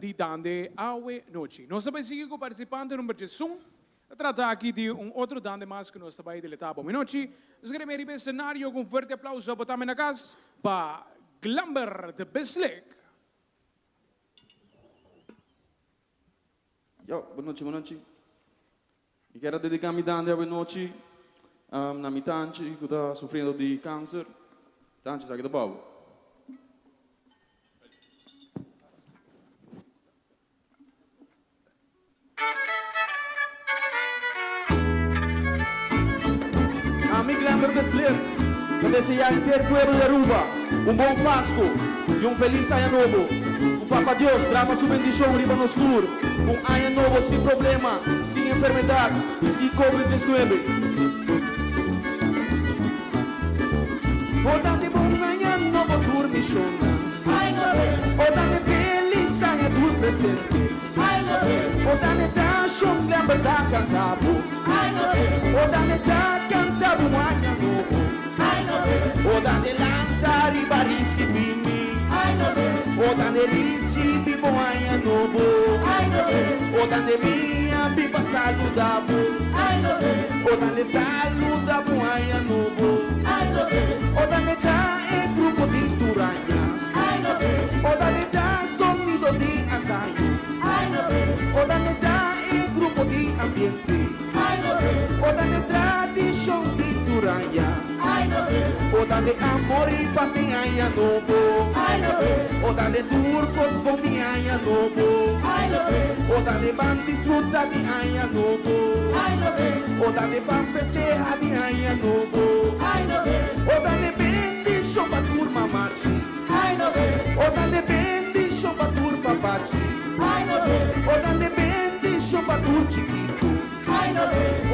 de dante Awe Noche. Nós também seguimos com participante número 1. Trata aqui de outro dante mais que nós também deletamos. Boa noite. Nós queremos ir para o cenário com um forte aplauso para também na casa para Glamber de Beslik. Yo, boa noite. Eu quero dedicar minha dande a noite na minha tante que está sofrendo de câncer. Tante, sabe do babo? A mi Glamber Beslik, eu desejo a inteiro pueblo de Aruba bom Páscoa e feliz año novo. O Papa Deus trama sua bendição riba nos tour. Año novo sem problema, sem enfermidade e sem COVID-19. Odante bom año novo tour misiona. Odante feliz año tour presente. Odante ta shon Glamber ta cantavo. Odante ta cantavo año novo. Odante lanta ribarisi bini. Odante risibi bom año novo. Odante minha pipa saludavo. Odante saludavo año novo. Odante ta grupo de Turanha. Oda de amor y paz en año nuevo. Oda de turcos con mi año nuevo. Oda de van disfrutar de año nuevo. Oda de van festejar de año nuevo. Oda de bendición para tu mamachi. Oda de bendición para tu papachi. Oda de bendición para tu chiquito.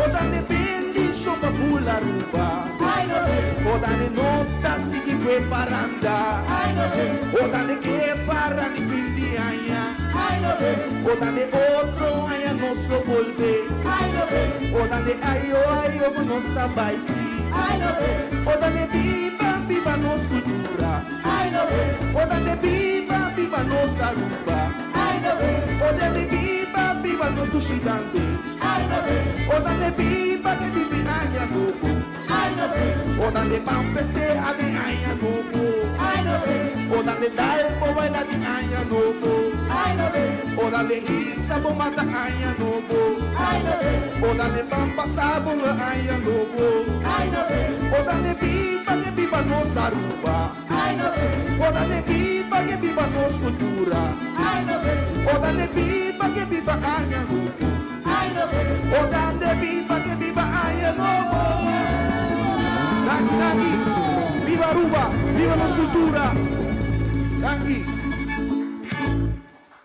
Oda de bendición para tu laruba. Oda de nostra sigue preparando. Oda de que para de fin de año. Oda de otro año nuestro volver. Oda de ayo con nuestra baisi. Oda de viva nuestra cultura. Oda de viva nuestra rumba. Oda de viva nuestro gigante. Oda de viva que vive año nuevo. Oda de pan festeja de año nuevo. Oda de dar por bailar de año nuevo. Oda de risa por matar año nuevo. Oda de pan pasar por año nuevo. Oda de viva nuestra rumba. Oda de viva nuestra cultura. Oda de viva que viva año nuevo. Oda de viva año nuevo. Dangi, viva Aruba, viva nuestra cultura. Dangi.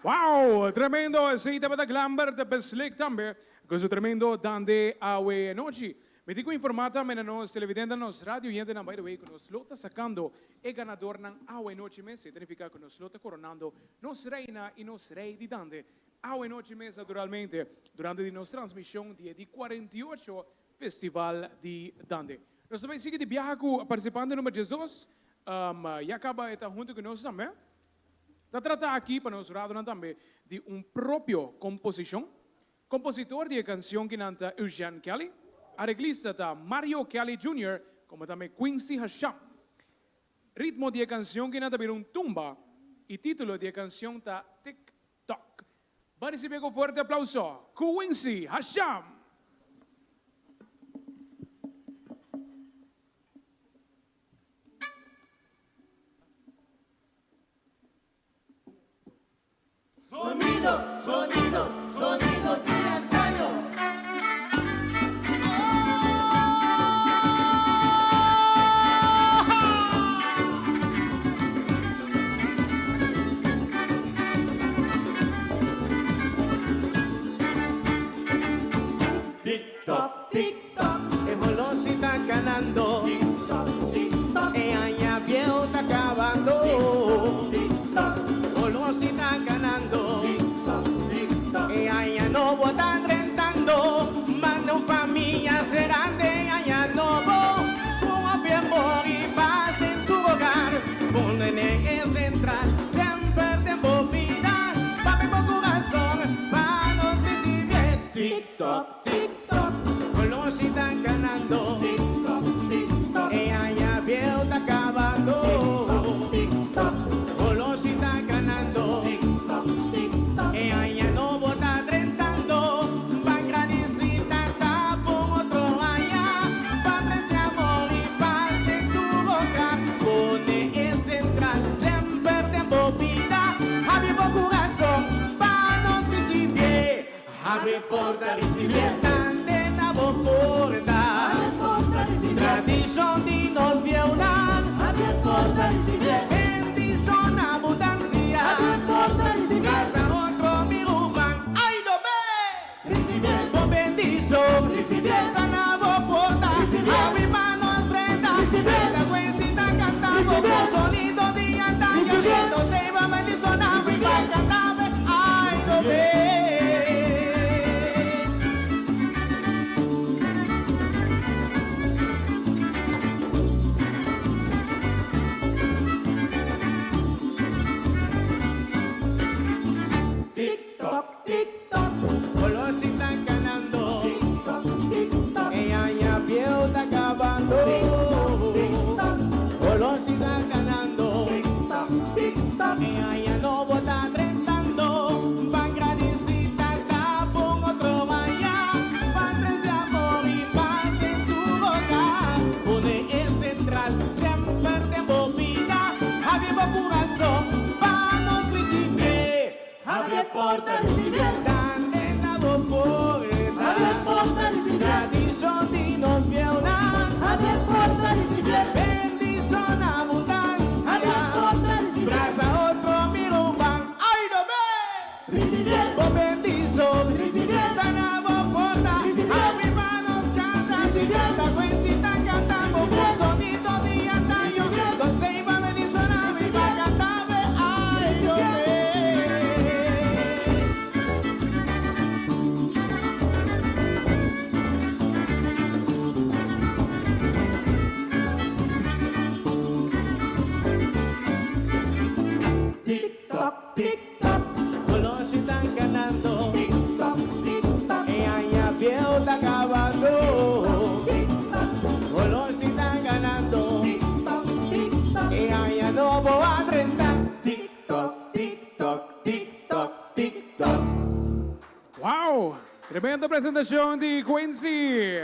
Wow, tremendo, sì, te Glamber, te beslik tambe, questo tremendo dande awe noci. Mi dico informata, me nos televidente, nos radio, yente na by the way, que nos lota sacando e ganador ng awe noci mes, significa que nos lota coronando, nos reina e nos rei di dande. Awe noci mes, naturalmente, durante di nostra transmisión di 48 Festival di Dande. Nós também seguimos de viagem participando no Jesus. E acaba estar junto com nós também. Está tratando aqui para nós rádio também de próprio composição. Compositor de canção que canta Eugene Kelly. Arreglista está Mario Kelly Jr., como também Quincy Hasham. Ritmo de canção que canta tumba. E título de canção está TikTok. Para receber com forte aplauso, Quincy Hasham. Sonido de antaño. TikTok, TikTok, Emolosi está ganando. TikTok, TikTok, aña viejo está acabando. TikTok, Emolosi está ganando. E aña novo están rentando, mano familia serán de aña novo. Como bien amor y paz en su hogar, un nene es central, siempre tengo vida, papi por corazón, manos recibir. TikTok, TikTok, con los están ganando. TikTok, TikTok, e aña viejo está acabando. TikTok, con los están ganando. TikTok, TikTok, e aña novo está rentando, van gradecita está por otro año, padre ese amor y paz en tu boca, pone es central, siempre tengo vida, abre por corazón, para no se sirve, abre porta recibir, tante na porta, tradición de nos violar, abre porta recibir, bendición abundancia, abre porta recibir, casa otro mi ruban, ay no ve, recibir, con bendición, recibir, na porta, abre manos frente, recibir, la cuencita cantando, con sonido de antaño, vientos de iba bendición, abre cantame, ay no ve. suerte movida, abrimos corazón para nos recibir. Abre porta recibir. Dande na poeta. Abre porta recibir. Tradición de nos viola. Abre porta recibir. Bendición abundancia. Abre porta recibir. Braza otro mirumban. Ay no ve. Recibir. Con bendición. Recibir. Tanabo porta. Abre manos canta. Recibir. La cuencita cantamos. Un sonido de antaño. Los leiva bendición a mi va cantar. Ay no ve. Tic-toc, tic-toc, los están ganando. Tic-toc, tic-toc, ella viejo está acabando. Tic-toc, los están ganando. Tic-toc, tic-toc, ella no va a rentar. Tic-toc, tic-toc, tic-toc, tic-toc. Wow! Tremenda presentación de Quincy!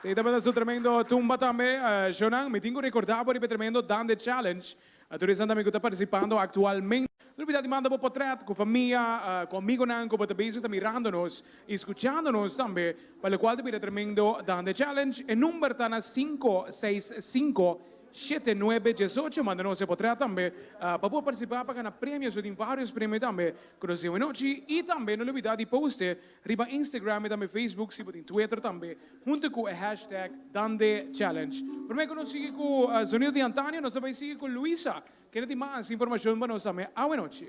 Sì, também su tremendo tumba também, Shonan, me tenho recordado por tremendo Dande Challenge. Turismo também que está participando atualmente. Não precisa de mandar por portrait com família, comigo não, com o beijo, está mirando-nos, escutando-nos também, para o qual te tremendo Dande Challenge. E número está na 565-7918, manda-nos portrait também, para poder participar, para ganhar prêmios, tem vários prêmios também, que nós temos hoje, e também não olvidar de postar, riba Instagram e também Facebook, se tem Twitter também, junto com o hashtag Dande Challenge. Primeiro que nós seguimos com o Sonido de Antônio, nós também seguimos com Luisa, que tem mais informação para nós também. Boa noite.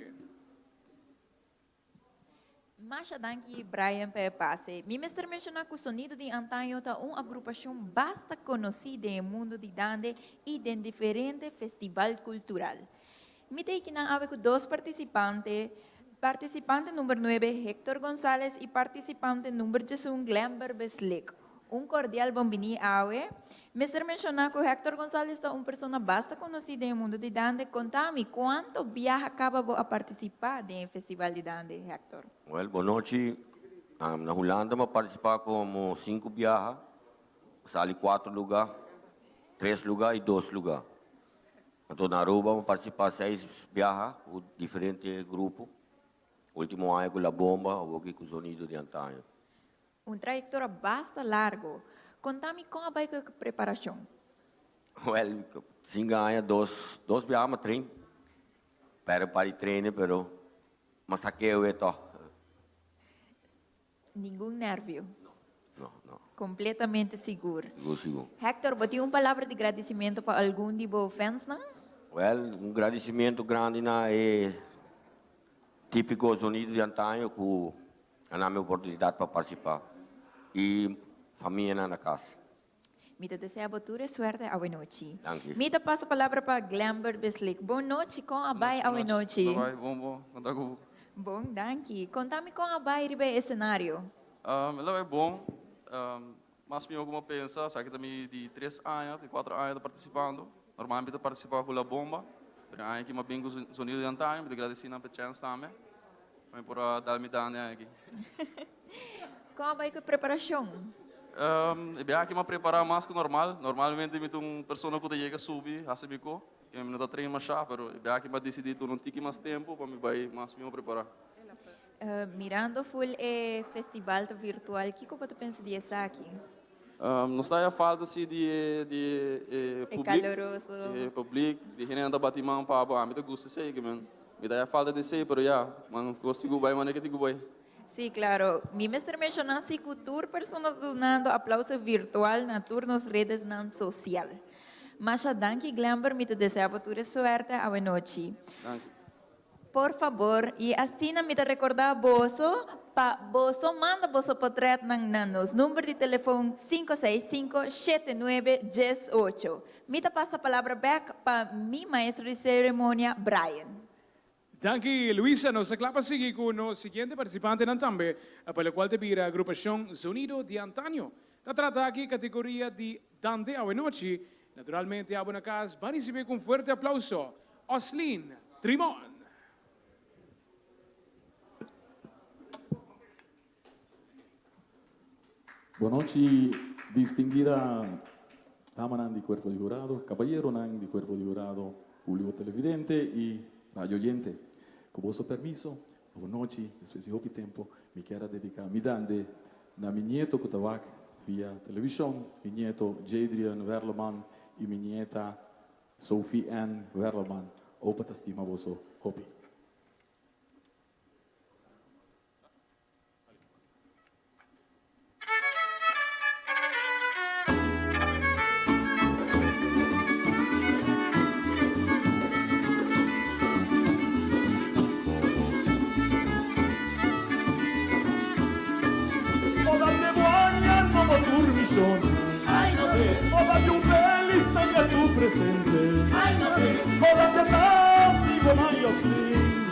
Masha danki Brian Pepase. Mi mister mencionar que o Sonido de Antaño é uma agrupação bastante conhecida no mundo de dande e de diferente festival cultural. Mi tenho que na com dois participantes. Participante número 9, Héctor González, e participante número 11, Glamber Beslik. Cordial bom-vindo awe. Mister mencionar que o Héctor González é uma pessoa bastante conhecida no mundo de dande. Contame, quanto viaja acaba a participar do festival de dande, Héctor? Well, boa noite. Na Holanda, eu participar como 5 viagens. Sali 4 lugares, 3 lugares e 2 lugares. Então, na Aruba, eu participar 6 viagens com diferentes grupos. Último ano com a Bomba, ou aqui com o Sonido de Antaño. Trajetória bastante largo. Contame como vai a preparação? Well, 5 anos, 2 viagens, 3. Para o treino, mas aqui eu estou. Nenhum nervio. Não. Completamente seguro. Seguro. Héctor, você tem uma palavra de agradecimento para algum de vos fãs, não? Well, agradecimento grande é típico Sonido de Antaño que a minha oportunidade para participar e família na casa. Me desejo boa sorte à noite. Danke. Me passa a palavra para Glamber Beslik. Boa noite, com a bai à noite. Bom. Contago. Bom, danke. Contame com a bai ribe cenário. Ela é bom. Mas me alguma pensa, sabe que também de 3 anos, de 4 anos participando. Normalmente participar com a Bomba. Pero aí que me bem com o Sonido de Antaño, me agradeço na chance também. Mas por dar-me dano aqui. Como vai com a preparação? Eu aqui me preparar mais que normal. Normalmente me uma pessoa que chega a subir, a subir com, eu não estou treinando mais chá, pero eu aqui me decidi que não tenho mais tempo para me vai mais me preparar. Mirando full festival virtual, o que você pensa disso aqui? Não está a falta assim de público. É caloroso. Público, de gente anda batimão para me gosta de ser, man. Me dá a falta de ser, pero já, man, gosto de gubai, man, é que te gubai. Sim, claro. Mi mister mencionou que o tour persona donando aplauso virtual na tour nas redes nan social. Mas a danke Glamber me deseja toda sorte à noite. Danke. Por favor, e assim me recordar boso, pa boso manda boso portrait ng nanos. Número de telefone 565-7918. Me passa a palavra back para mi maestro de cerimônia, Brian. Danke, Luisa. Nos aclapa seguir con el siguiente participante también, para el cual te pide la agrupación Sonido de Antaño. Se trata aquí categoría de Dande a noche. Naturalmente, a buena casa, van a recibir con fuerte aplauso Oslin Trimón. Boa noite, distinguida Dama Nandi, cuerpo de jurado, caballero Nandi, cuerpo de jurado, público televidente y radio oyente. Con vuestro permiso, buenas noches, especie de tiempo, me quiero dedicar mi dande a mi nieto Kutawak via televisión, mi nieto Jadrian Verleman y mi nieta Sophie Ann Verleman. Opa tastima vosso hopi. Ay, no sé. Oda de un feliz año a tu presente. Ay, no sé. Oda de tanti buonaios lì.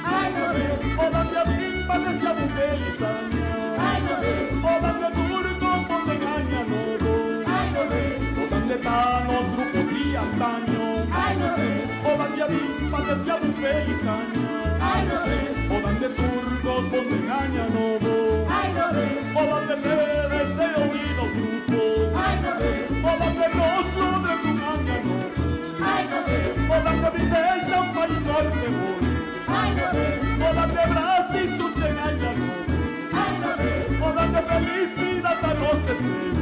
Ay, no sé. Oda de bimba desea un feliz año. Ay, no sé. Oda de turco con de caña nuevo. Ay, no sé. Oda de tanos grupo di antaño. Ay, no sé. Oda de bimba desea un feliz año. Ay, no sé. Oda de turco con de caña nuevo. Ay, no sé. Oda de deseo y los grupos. Ay, no sé. Oda de gozo de tu mañana. Ay, no sé. Oda de vivencia para igual que voy. Ay, no sé. Oda de brazo y su chegaña. Ay, no sé. Oda de felicidad a los deseos.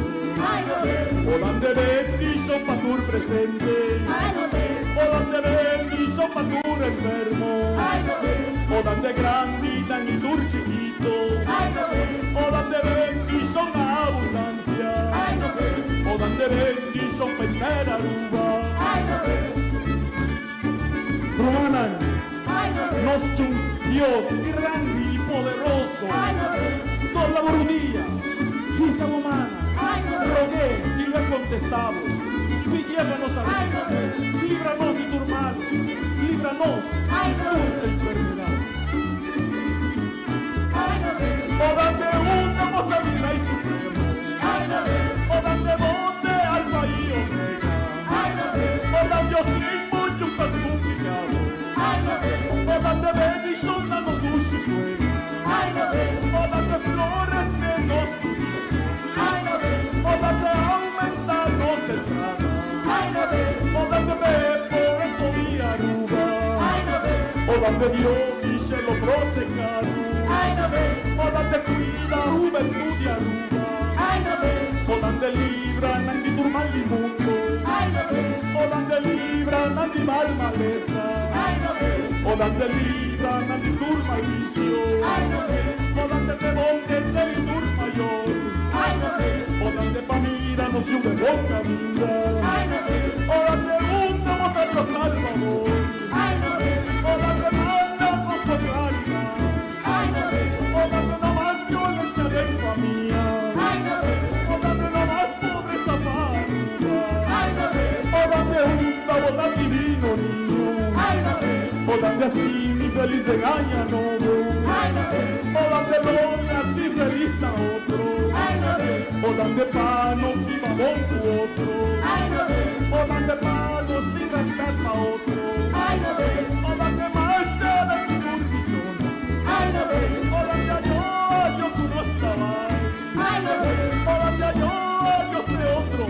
Ay, no sé. Oda de bendición para tu presente. Ay, no sé. Oda de bendición para tu enfermo. Ay, no sé. Oda de grandita y tu chiquito. Ay, no sé. Oda de bendición a abundancia. Ay, no sé. Oda de bendición para entera Aruba. Ay, no sé. Romanan. Ay, no sé. Nostrum Dios grande y poderoso. Ay, no sé. Toda la borudía. Quizá humana. Ay, no sé. Rogué y lo he contestado. Llévanos a Dios. Líbranos de tu hermano. Líbranos de toda enfermedad. Oda de una bota de rey supremo. Oda de bote alfa y omega. Oda Dios mismo y un suplicado. Oda de bendición a los dulces sueños. Oda de flores que nos tuviste. Oda de aumentarnos entrada. Oda de por esto y Aruba. Oda de Dios y se lo protejaron. Oda te cuida juventud de Aruba. Oda te libra nanti turmal y mundo. Oda te libra nanti mal maleza. Oda te libra nanti turma y vicio. Oda te bontes el tur mayor. Oda te pamira no se de boca vida. Oda te gusta mostrar los salvador. Oda te manda por su claridad. Oda que no más violencia de infamia. Oda que no más pobreza pálida. Oda que junta boda divino niño. Oda que así mi feliz de gaña novo. Oda que gloria así feliz a otro. Oda que pano y babón tu otro. Oda que pano sin respeto a otro. Oda que marcha de tu turbichón. Oda que yo tú no estabas. Oda que yo sé otro.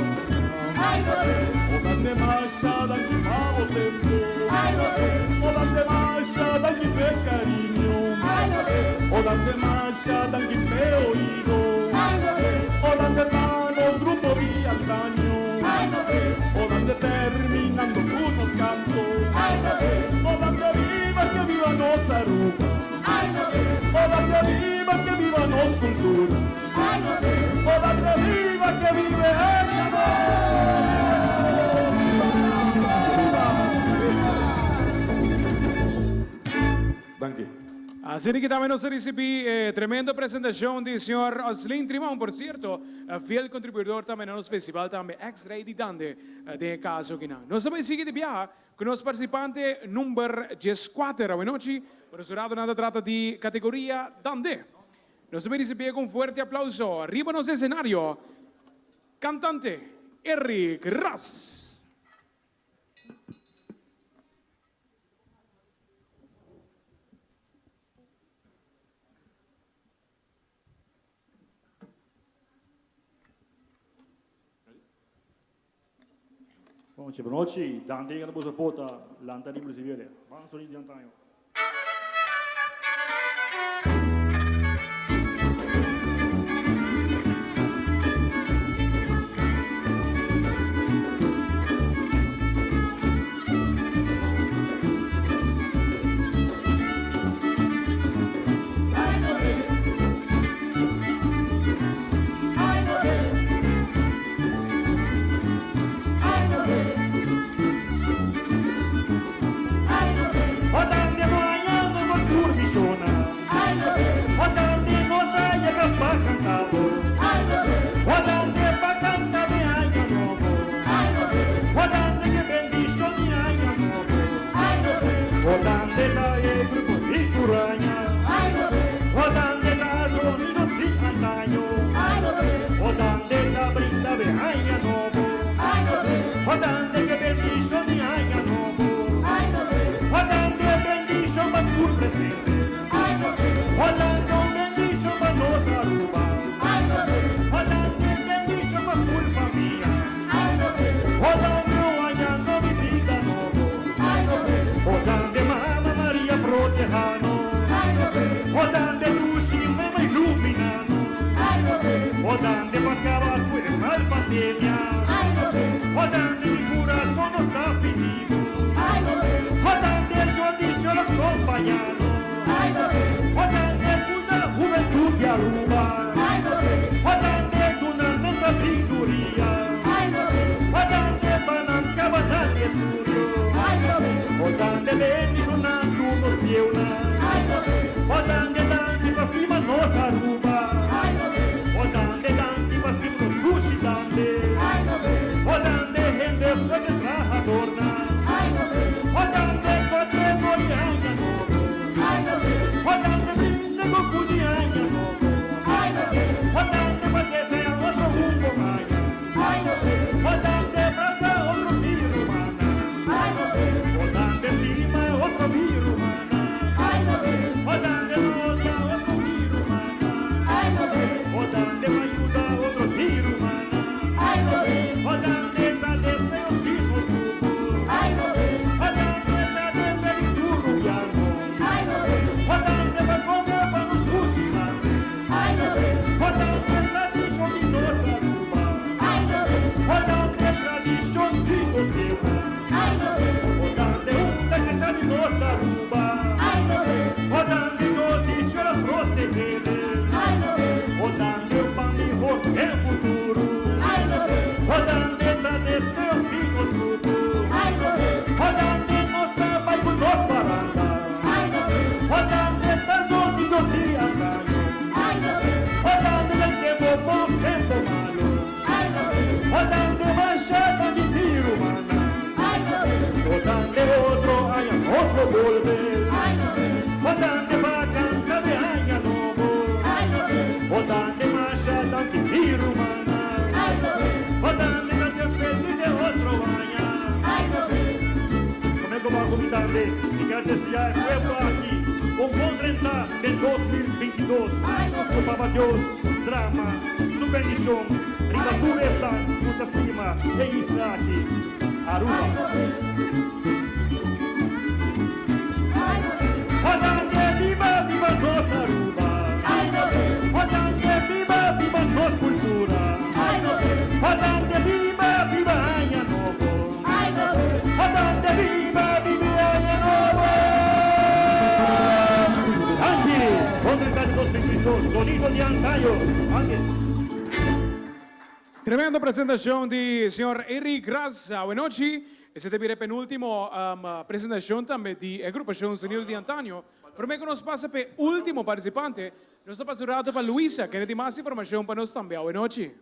Oda que marcha de tu pavo templo. Oda que marcha de mi fe cariño. Oda que marcha de mi fe oído. Oda que manos grupo de antaño. Oda que terminando unos cantos. Oda que viva nos Aruba. Oda que viva nos cultura. Oda que vive el Danke. Así que también nos recibí tremenda presentación del señor Oslin Trimón, por cierto, fiel contribuidor también en los festivales, también ex-rey de Dande de caso que no. Nos vamos a seguir de viaje con los participantes número 14 hoy noche, por eso nada trata de categoría Dande. Nos vamos a recibir con un fuerte aplauso, arriba en los escenarios, cantante Eric Ras. Boa noite, Dante, que você pota, lanta de Brasília. Vamos sorrir de antanho. Tremenda presentación de señor Eric Graça. Buenas noches. Ese te pide penúltimo presentación también de agrupación Sonido de Antaño. Por mí que nos pasa pe último participante, nos ha pasado para Luisa, que tiene más información para nos también. Buenas noches.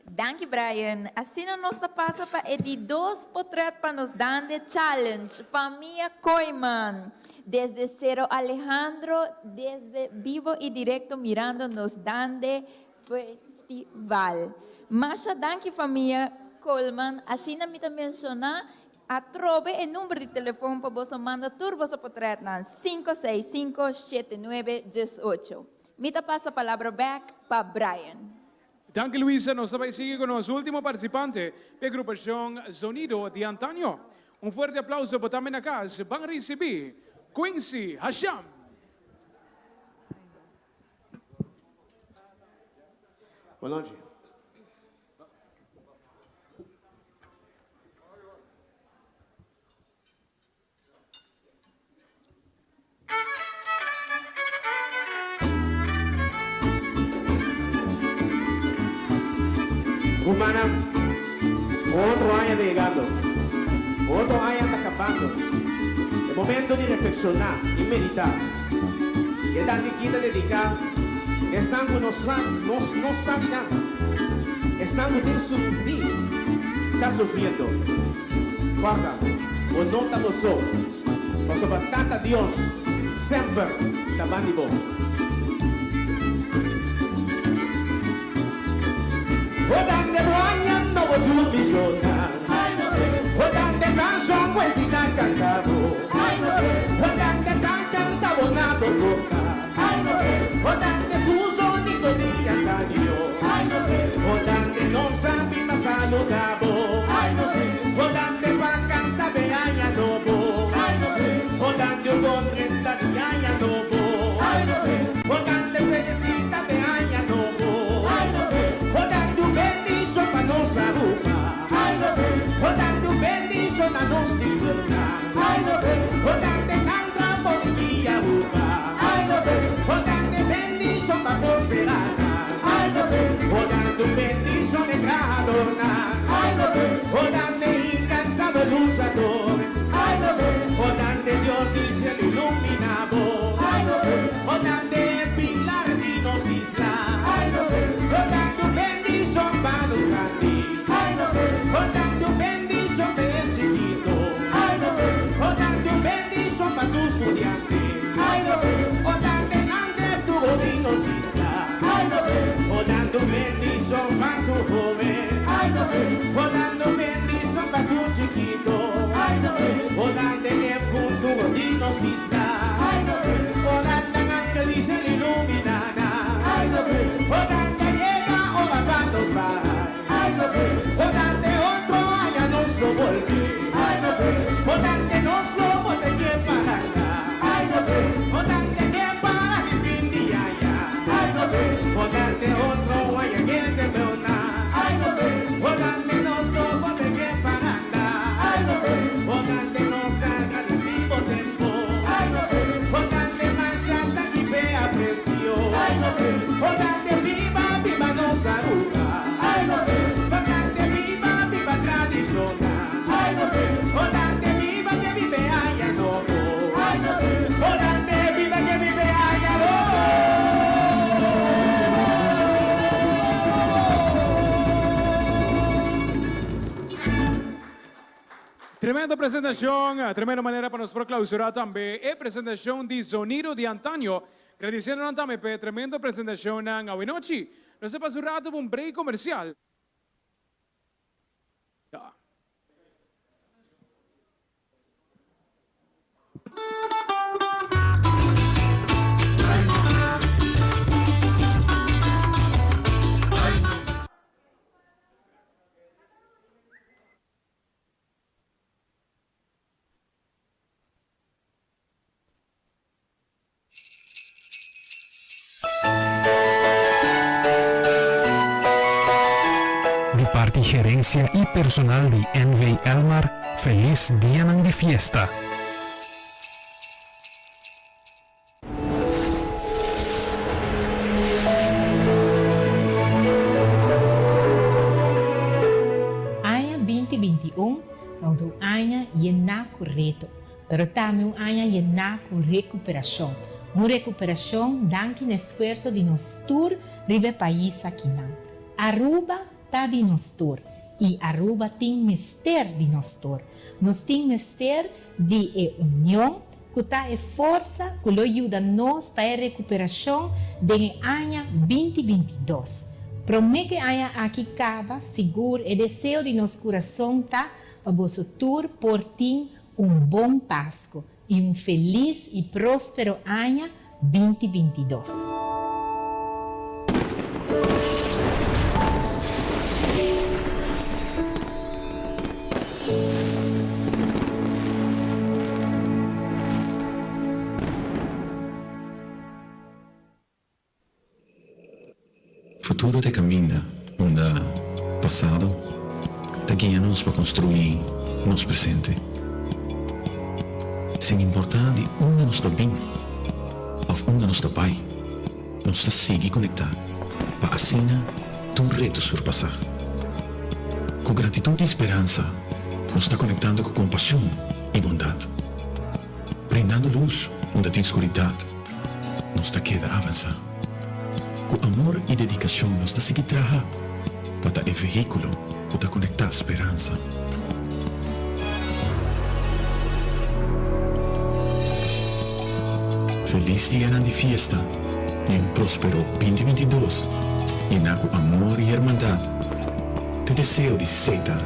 Dank je, Brian. Assim nós passa para de dois portretos para nos dar de challenge. Família Koiman, desde Cero Alejandro, desde vivo e direto mirando nos dan de festival. Masha, dank je, família Koiman. Assim me também mencionar a trove o número de telefone para você mandar turbo seu portreto 565-7918. Mita passa a palavra back para Brian. Danke Luisa, nos sigue con nuestro último participante de agrupación Sonido de Antaño. Un fuerte aplauso para también acá, van a recibir Quincy Hasham. Boa noite. Humana, outro ano llegando, outro ano está acabando. É momento de reflexionar e meditar. E dar liquida dedicar. Estamos não sabe nada. Estamos de sofrer. Está sofrendo. Guarda, o não está só. Mas sobre tanta Deus, sempre está bem bom. Odande guagnando tu visiona, odande canzone poesia cantavo, odande cantavo nato tocca, odande fuso di codì andadio, odande non sapi ma salutavo, odande pa cantave agna dopo, odande con 30 di agna dopo, odande felicita de agna dopo. Bendición para nos arruga, dando bendición a nos libertad, dando canta por ti arruga, dando bendición para prosperar, dando bendición de gradona, dando incansable luchador, dando Dios dice el iluminado, dando pilar de nos isla, dando bendición para los grandes, dando bendición para el chiquito, dando bendición para tus estudiantes, dando grande tu bonitos isla, dando bendición para tu joven, dando bendición para tu chiquito, dando el futuro bonitos isla, dando grande dice iluminada, dando llega o babados va, dando otro allá nos lo vuelve, dando nos lo puede que para dando que para que fin día ya, dando otro allá que te veona, dando nos lo puede que para dando nos agradecido tiempo, dando más llanta y vea precio, dando viva, viva nos arruga, dando viva, viva tradicional, dando viva que vive allá no, dando viva que vive allá no. Tremenda presentación, tremenda manera para nos proclausurar también. Es presentación de Sonido de Antaño. Agradeciendo también por tremenda presentación a Winochi. No se pasó rato por un break comercial. Ya. De parte gerencia y personal de NV Elmar, feliz día de fiesta. Año 2021 é um ano lleno correto, pero também um ano lleno com recuperação. Uma recuperação dando o esforço de nós todos ribe país aqui. Aruba está de nós todos e Aruba tem mistério de nós todos. Nós temos mistério de união, que está força, que ajuda nós para a recuperação do ano 2022. Promete que ano aqui acaba, seguro, e desejo de nosso coração tá para você tour por ti bom Páscoa e feliz e próspero ano 2022. futuro te caminha, onde passado te guia-nos para construir nosso presente. Sem importar de onde nós está bem, ou onde nós está pai, nós está seguir conectar, para assim tu reto surpassar. Com gratidão e esperança, nós está conectando com compaixão e bondade. Brindando luz onde tem escuridão, nós está queda avançar. Com amor e dedicação, nós está seguir trabalhar, para o veículo para conectar esperança. Feliz dia de fiesta e próspero 2022, llena com amor e irmandade. Te desejo de aceitar.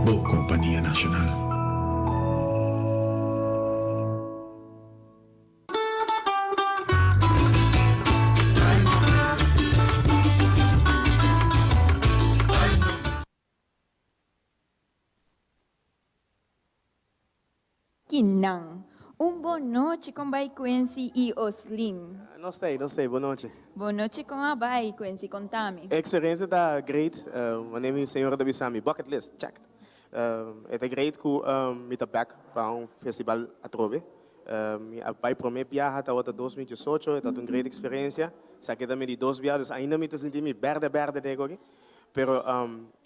Boa Companhia Nacional. Kinang. Boa noite com Bai Quincy e Oslin. Não sei, boa noite. Boa noite com a Bai Quincy, contame. A experiência está great. My name is Senhor da Bissami. Bucket list, checked. É great que me está back para festival a Trove. Vai prometer viajar até 2018, é uma grande experiência. Saquei também de 2 viagens, ainda me senti verde de agora. Pero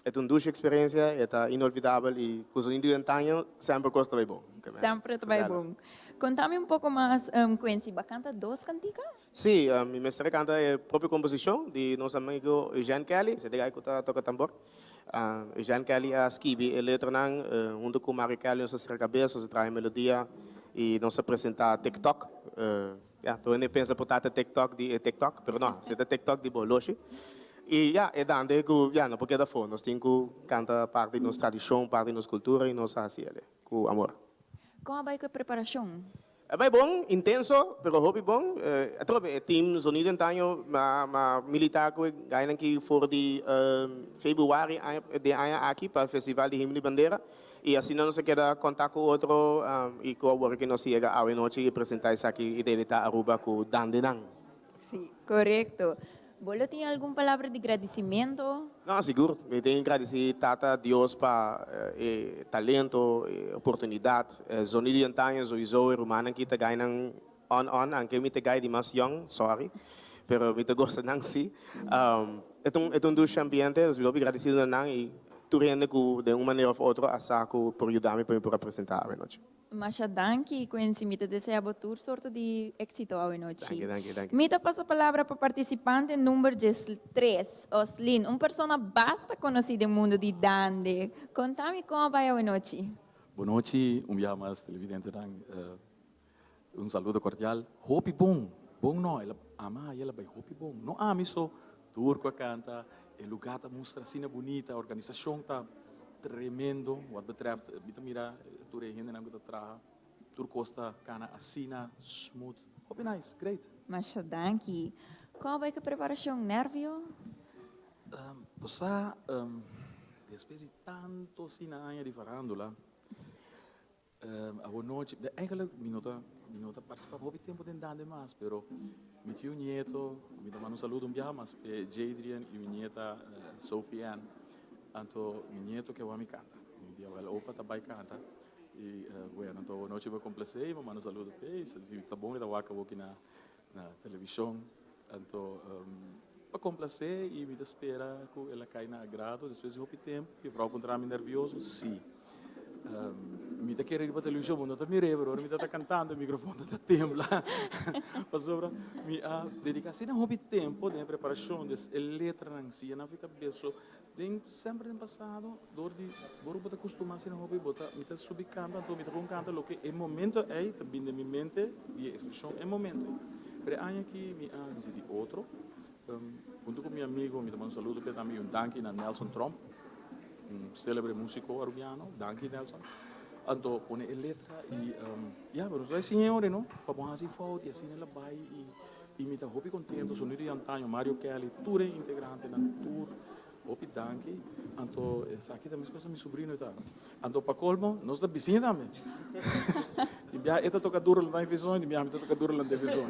é uma ducha experiência, é inolvidável e com os indianos sempre gosta de bom. Sempre vai bom. Contame pouco mais, Quincy, vai cantar 2 canticas? Sim, minha mestre canta a própria composição de nosso amigo Eugene Kelly, se liga que toca tambor. Eugene Kelly escreve a letra junto com Mario Kelly, nós se cabeça, se traz melodia e nós apresenta TikTok. Então eu penso por tanto TikTok, mas não, se é TikTok de Bolochi. E é dando que não porque da fome, nós temos que cantar parte da nossa tradição, parte da nossa cultura e nossa raça, com amor. Como vai com a preparação? É bem bom, intenso, mas hobby bom. É time Sonido Antanho, militar que ganha aqui fora de fevereiro de ano aqui para o Festival de Himno e Bandeira. E assim nós quer contar com outro e com o que nós chega à noite e apresentar isso aqui e deletar a Aruba com o Dandenang. Sim, correto. Você tem alguma palavra de agradecimento? Não, seguro. Eu tenho que agradecer a Deus para talento, oportunidade. Sonido de antanho, sou eu, romana, que está ganhando aunque me ganha de mais young, sorry. Pero me gosta não sim. É duche ambiente, eu estou agradecido não e tu rende de uma maneira ou outra a saco por ajudar-me para apresentar a noite. Mas danke, Quincy, me deseja toda sorte de êxito a noite. Danke. Me passa a palavra para o participante número 3, Oslin, uma pessoa bastante conhecida no mundo de dande. Contame como vai a noite. Boa noite, dia mais televidente, saludo cordial. Hopi bom não, ela ama, ela vai hopi bom. Não ama isso, turco canta, o lugar está mostra assim bonita, a organização está tremendo, wat betreft, mira, tu regen en ango traha, tur costa cana assina, smooth, hope nice, great. Mas danke. Qual vai que preparação, nervio? Posa, depois de tanto sinaanya di farandula, a noite, eigenlijk minuta participar, houve tempo de andar mais, pero mi tio nieto, me dá um saludo mas Jadrian e minha nieta Sofiane. Anto mi nieto que va mi canta, mi dia ela opa também canta e bueno, então noite vou complacer, mano saludo pe, se tá bom da waka aqui na televisão, então para complacer e me espera que ela cai na agrado, depois de um tempo e para encontrar me nervioso, sim. Me tá querendo ir para a televisão, não tá me agora me tá cantando, o microfone tá tembla. Pastora, me dedicação a hobby tempo de preparação das letras não se não fica beso. Tem sempre no passado, dor bota acostumar se não hobby bota, me tá subicando, então me tá com canta lo que é momento é também na minha mente e expressão é momento. Pero aí aqui me visite outro, junto com meu amigo, me dá um saludo que também danke na Nelson Trump. Célebre músico arubiano, Danke Nelson. Então, põe a letra e, mas nós senhores, não? Para pôr assim foto e assim ela vai e me está muito contente. Sonido de antanho, Mario Kelly, tudo é integrante na tour. Hopi Danke. Então, aqui também coisa meu sobrinho está. Então, para colmo, nós da vizinha também. Timbia, esta toca duro lá na televisão, timbia, esta toca duro lá na televisão.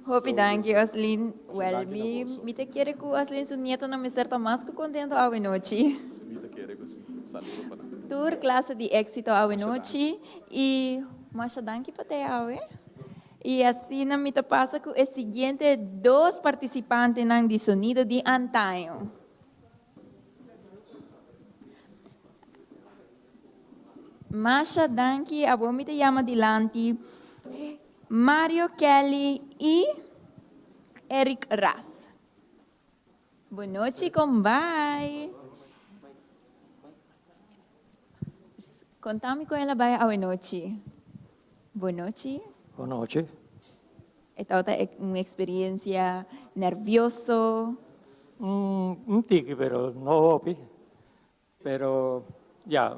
Hopi danki, Oslin. Well, mi te quiere que Oslin su nieto não me certa mais que contento a noite. Mi te quiere così. Saludo para. Tour classe de éxito a noite e Masha danki para te awe. E assim na me te passa com o seguinte dois participantes nang de sonido de antaño. Masha danki, a me te chama dilante. Mario Kelly e Eric Ras. Boa noite, combai. Contame com ela vai a noite. Boa noite. Boa noite. Esta é uma experiência nervioso. Tique, pero no hopi. Pero ya,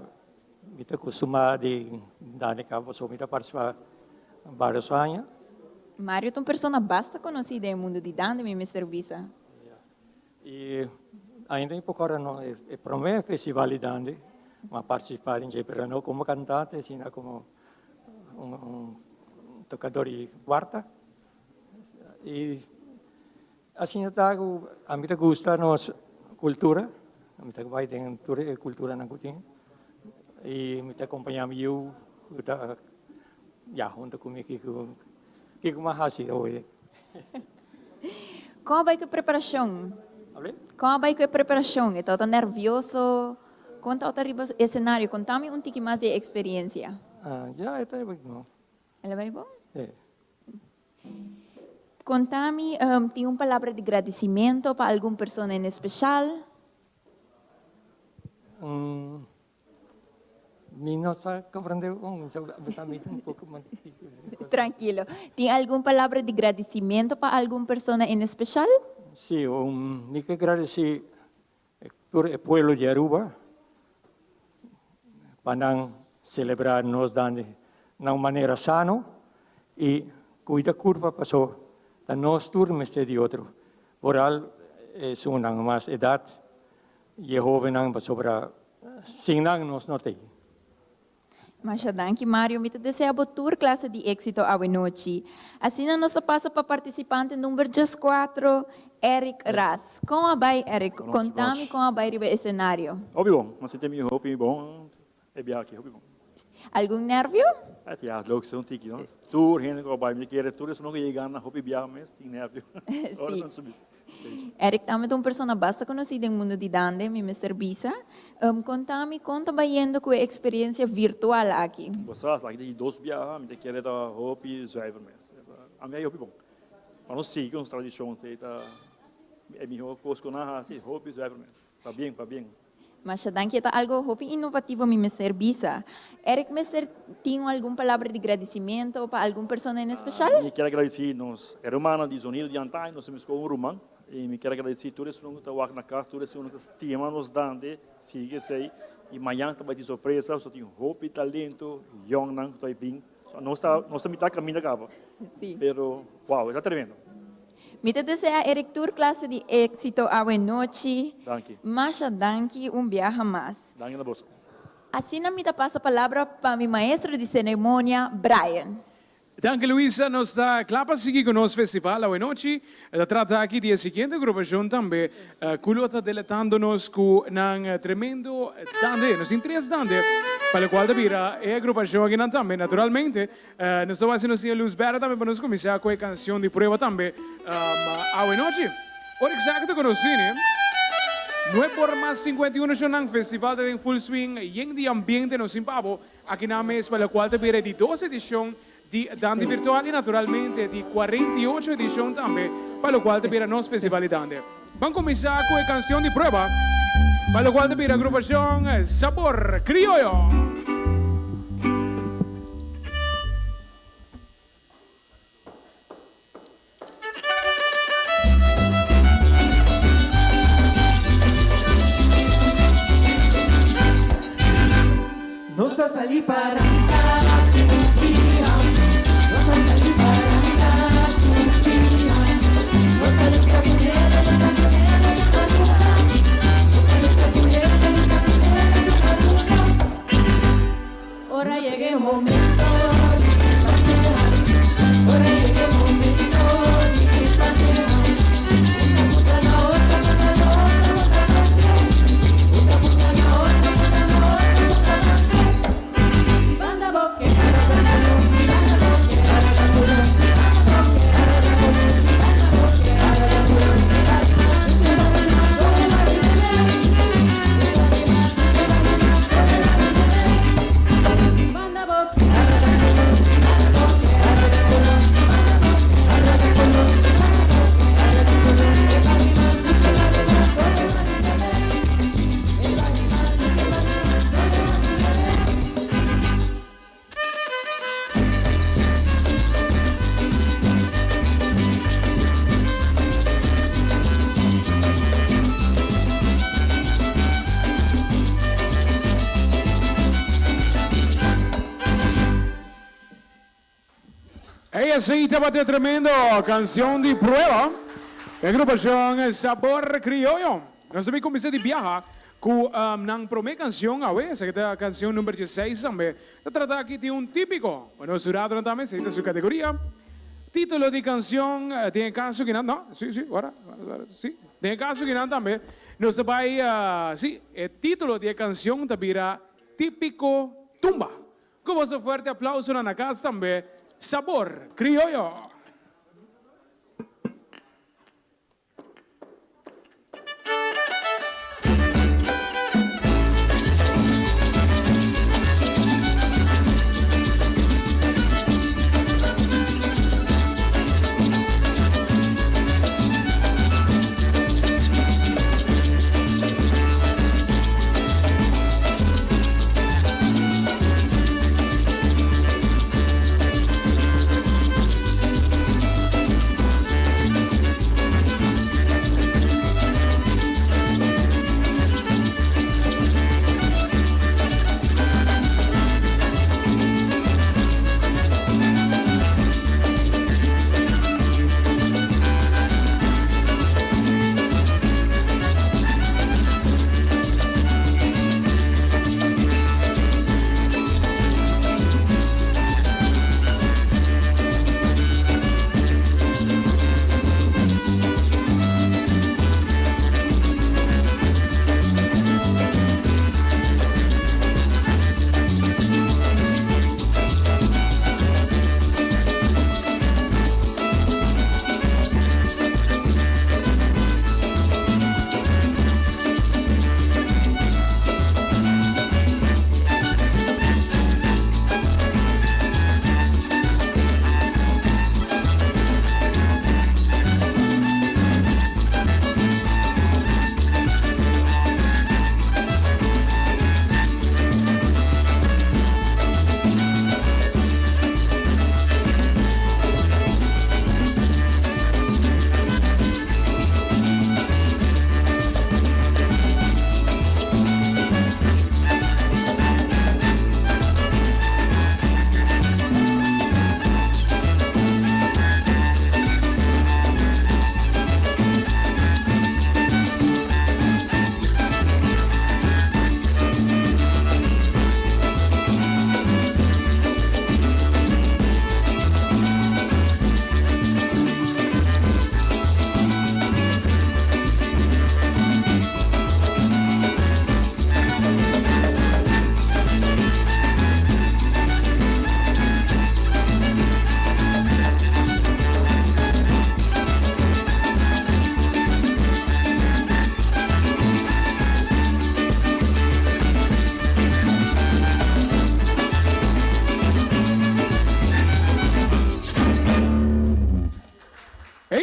me te acostumado de dar cabo, so me te participar vários anos. Mario é uma pessoa bastante conhecida no mundo de dança e serviço. E ainda em pouco não é para mim festival de dança, mas participar em Japão não como cantante, sino como tocador de quarta. E assim está a mim gusta nossa cultura, a mim vai ter cultura na Gutin e me acompanhamos eu junto comigo que mahasi hoje. Como vai que a preparação? Como vai que a preparação? Está nervioso? Quando está arriba o cenário, contame um pouco mais de experiência. Já está bom. Ela vai bom? É. Contame, tem uma palavra de agradecimento para alguma pessoa em especial? Não sei compreender um pouco mais. Tranquilo. Tem alguma palavra de agradecimento para alguma pessoa em especial? Sim, me quero agradecer por o povo de Aruba para celebrar nós de uma maneira sana e cuida curva passou da nós turma de outro. Por algo é uma mais idade e jovem não passou para 100 anos não tem. Mas danke, Mario. Me deseja boa tour classe de éxito a noite. Assim, nós passa para participante número 4, Eric Ras. Como vai, Eric? Contame como vai o cenário. Hobby bom, mas se tem meu hobby bom, é bem aqui, hobby bom. Algum nervio? Ja, leuk zo'n tiki, no? Tour, heen en bij me keren tour, is nog een gaan naar hobby bia, mas tem nervio. Eric, também uma pessoa bastante conhecida no mundo de dança, me serviça. Contame, conta baiendo com a experiência virtual aqui. Você sabe que dois bia, me querer da hobby zuiver mas. A minha hobby bom. Mas não sei que uns tradições tá é melhor coisa com a assim hobby zuiver mas. Tá bem. Mas danke é algo hobby inovativo me serviça. Eric, tem alguma palavra de agradecimento para alguma pessoa em especial? Eu quero agradecer nos hermanos de Zonil de Antai, nós somos com um romano. E me quero agradecer todos os que estão na casa, todos os que estimam nos dando, siga sei. E amanhã vai ter surpresa, só tem hobby, talento, young não estou bem. Nós estamos caminhando acaba. Sim. Pero, uau, está tremendo. Me deseja Eric tour classe de éxito a noite. Danke. Masha danke, viaje mais. Danke na bolsa. Assim, me passa a palavra para meu maestro de cerimônia, Brian. Danke, Luisa. Nos dá clapa seguir com o nosso festival a noite. Trata aqui de seguinte agrupação também. Culo está deletando-nos com um tremendo dande, nos interessa dande, para o qual vira é a agrupação aqui também, naturalmente. Nós estamos fazendo assim a luz verde também para nos começar com a canção de prova também a noite. Ora, exato com o cine. Não é por mais 51 anos um festival de full swing e em de ambiente no Zimbabwe, aqui na mesa para o qual vira de 12 edições de dança virtual e naturalmente de 48 edições também, para o qual vira nosso festival de dança. Vamos começar com a canção de prova, para o qual vira a agrupação Sabor Criollo. Não só saí para andar, não só saí para andar, não sabes que a mulher Ora llegué el momento, ora llegué el momento. ese estaba tremendo canción de prueba. La agrupación Sabor Criollo. Nós também começamos de viajar com a primeira canção, essa é a canção número 16 também. Se trata aqui de típico. Bueno, surado também, essa é a sua categoria. Título de canção, tem caso que não, sim, agora, sim. Tem caso que não também. Nós vai, sim, o título de canção também era Típico Tumba. Com um forte aplauso na casa também. Sabor Criollo.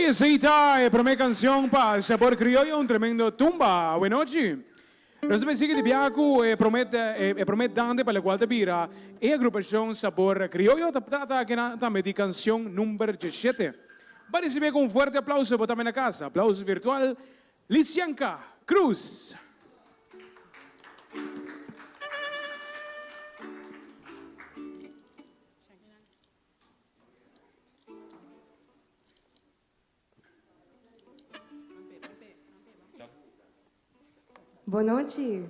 Essa é a primeira canção para Sabor Criollo, tremendo tumba. Boa noite. Nós também seguimos de viagem prometendo para a qual te vira a agrupação Sabor Criollo, trata aqui também de canção número 17. Para receber com um forte aplauso, para também na casa. Aplauso virtual, Licianca Cruz. Boa noite.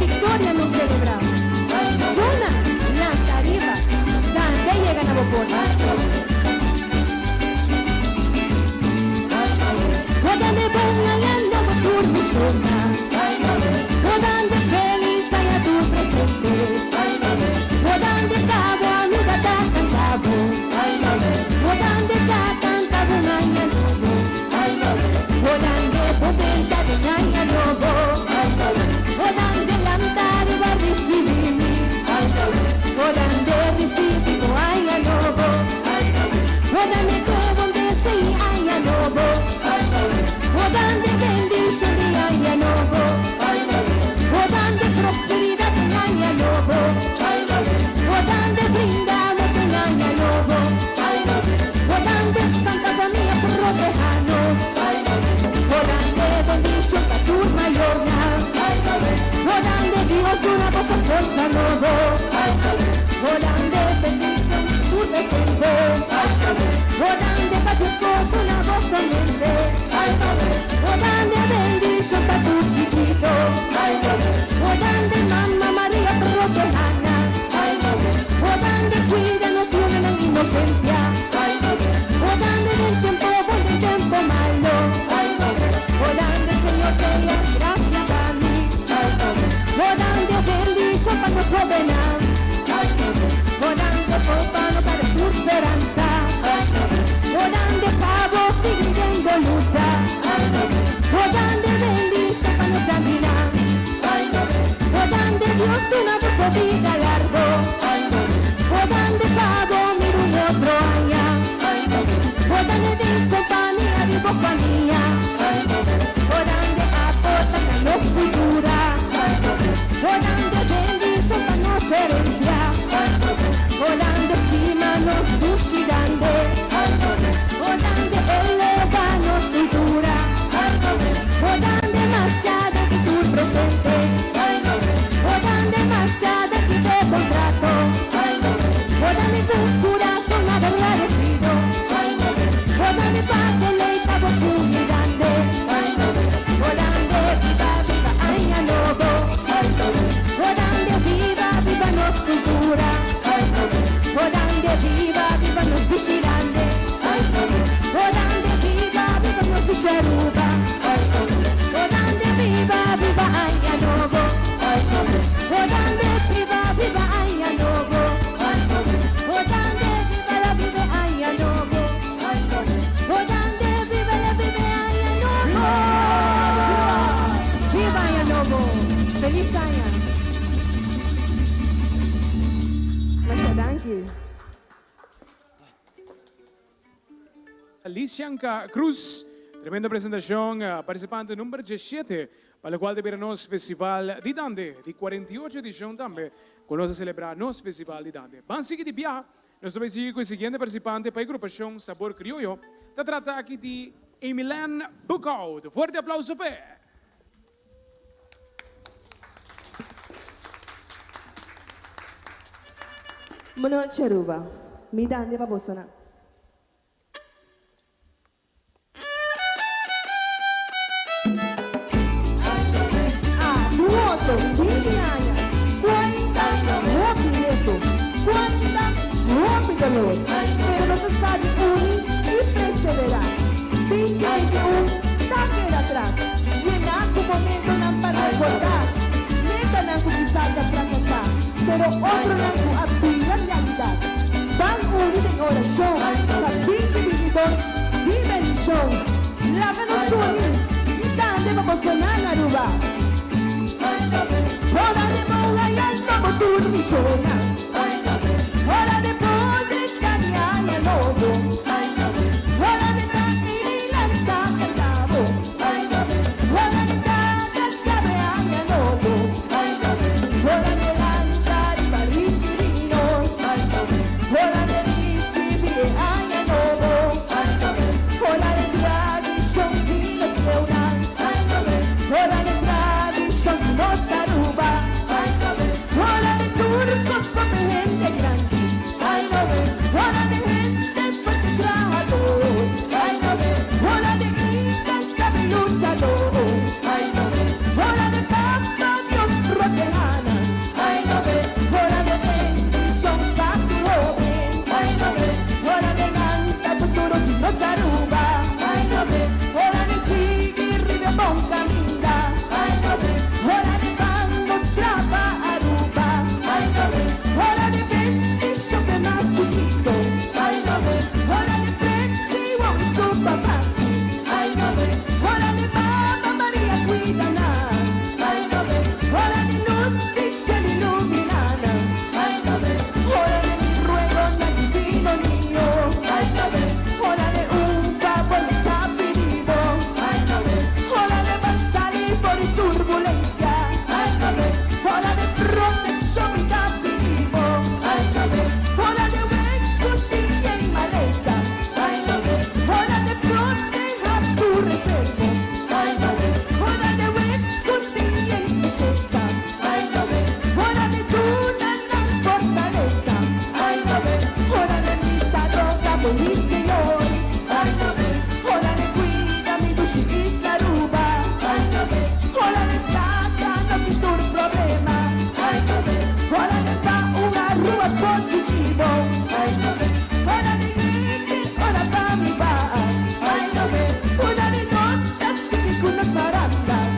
Victoria nos celebramos. Zona, la Tariba, donde llegan a Bopona. Rodando bailando por tu zona. Rodando feliz a tu presente. Rodando cabo a mi gata cantabo. Rodando cantabo un año nuevo. Rodando potente de un año nuevo. Rodando lantare va a recibirmi. Rodando recibo año nuevo. danke. Lisianca Cruz, tremenda presentación, participante número 17, para el cual deberá nos Festival di Dande, di 48 edición también, con nos celebrar nos Festival di Dande. Van a seguir de viaje, nos vamos a seguir con el siguiente participante para la agrupación Sabor Criollo, se trata aquí de Emilan Bukout. Fuerte aplauso per. Boa noite, Aruba. Mi Dande va bosona. Nuoto, filiaia, quanta movimento, quanta dolor, pero no se sabe unir y perseverar. 2021, taquera atrás, llenar tu momento no para recordar, meta no quizás a fracasar, pero otro no abrir la realidad. Van unir en oración, también divinidad, vive el show, láganos unir, y Dande va a sonar la Aruba. Ora de mola y al nuevo turno suena. Ora de podre cañar el lobo. Ora de tranquil y la taca cabo. Ora de taca cabrear el lobo. Ora de lanzar y barris y vinos. Ora de recibir año lobo. Ora de tradición y los leunan. Ora de tradición y los Aruba. Hola de turcos por gente grande. Hola de gente fuerte trabajador. Hola de gringas sabe luchador. Hola de papa Dios protejana. Hola de bendición para tu joven. Hola de ganta futuro y los Aruba. Hola de seguir ribe bon camina. Hola de trapa Aruba. Hola de bendición de más chiquito. Hola de prestivo y su papá. Hola de Mamá María cuidana. Hola de luz dicha iluminada. Hola de mi ruego na divino niño. Hola de un cabo en capirido. Hola de salir por turbulencia. Hola de protección y capitivo. Hola de buen justicia y maleza. Hola de proteger tu reservo. Hola de buen justicia y tristeza. Hola de tu gran fortaleza. Hola de mi roca por mi Señor. Hola de cuida mi ducha y Aruba. Hola de sácanos de tu problema. Hola de pa una rúa positivo. Hola de gente, hola pa mi paz. Hola de notas y con las barandas.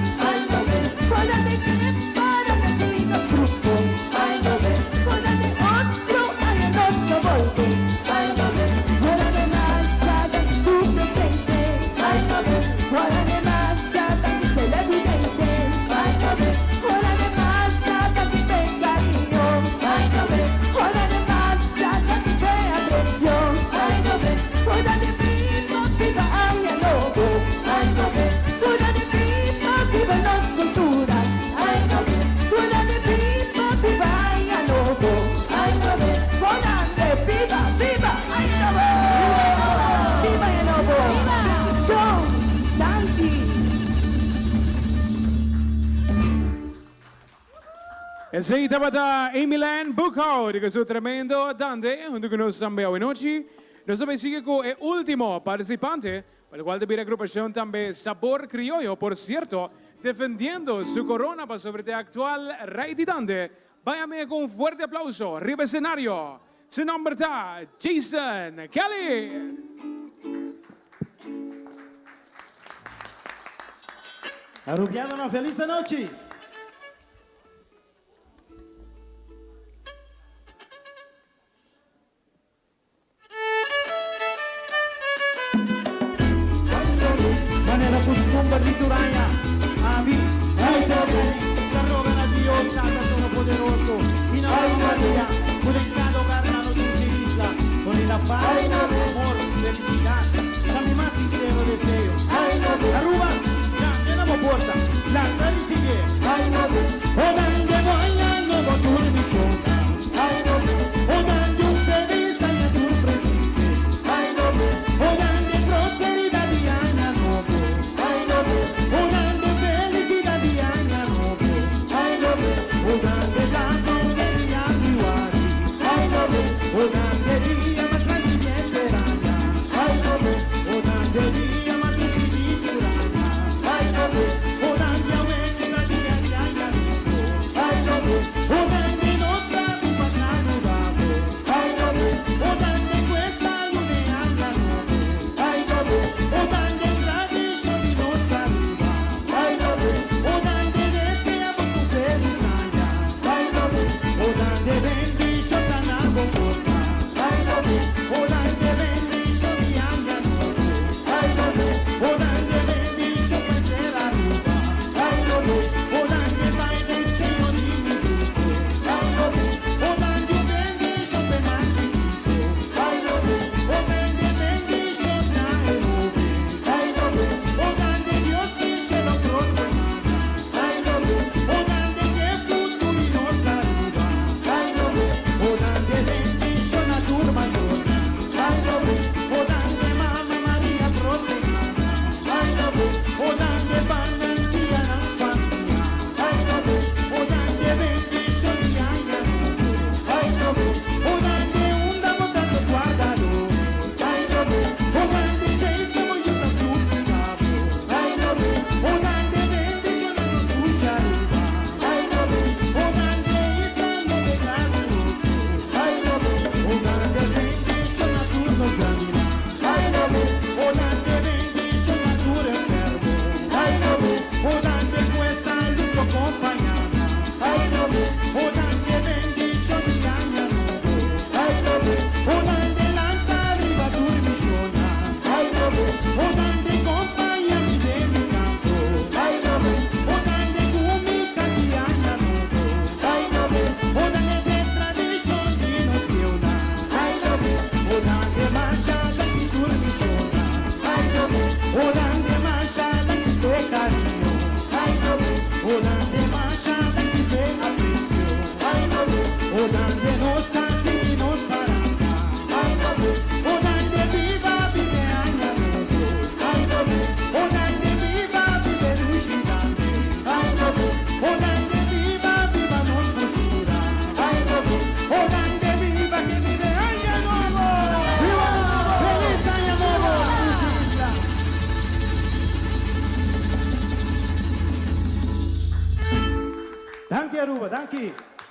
Hola de que para que tenga fruto. Hola de otro hay en otro volte. Hola de marcha de tu presente. Hola de marcha de mi televidente. Hola de marcha de mi cariño. Hola de marcha de mi aprecio. Hola de viva, viva Aya Lobo. Hola de viva, viva las culturas. Hola de viva, viva Aya Lobo. Hola de viva, viva Aya Lobo. Viva Aya Lobo. Show, Danti. Enseguida para Emilan Bukout, que es un tremendo Dande, junto con nosotros también hoy noche. Nosotros seguimos con el último participante, para el cual debe la agrupación también Sabor Criollo, por cierto, defendiendo su corona para sobre el actual rey de Dande. Váyame con un fuerte aplauso, arriba escenario. Su nombre está Jason Kelly. Arubiano, una feliz noche. Manera costumbre di Turaya, a mí, la roba de Dios, Santo Todopoderoso, y no hay nadie, por el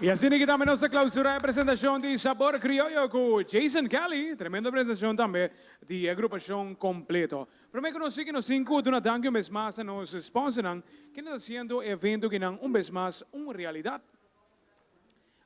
Y así que también nuestra clausura de presentación de Sabor Criollo con Jason Kelly. Tremenda presentación también de agrupación completo. Primero que nos siguen nos cinco de una dangue un vez más a nos sponsoran que están haciendo evento que dan un vez más una realidad.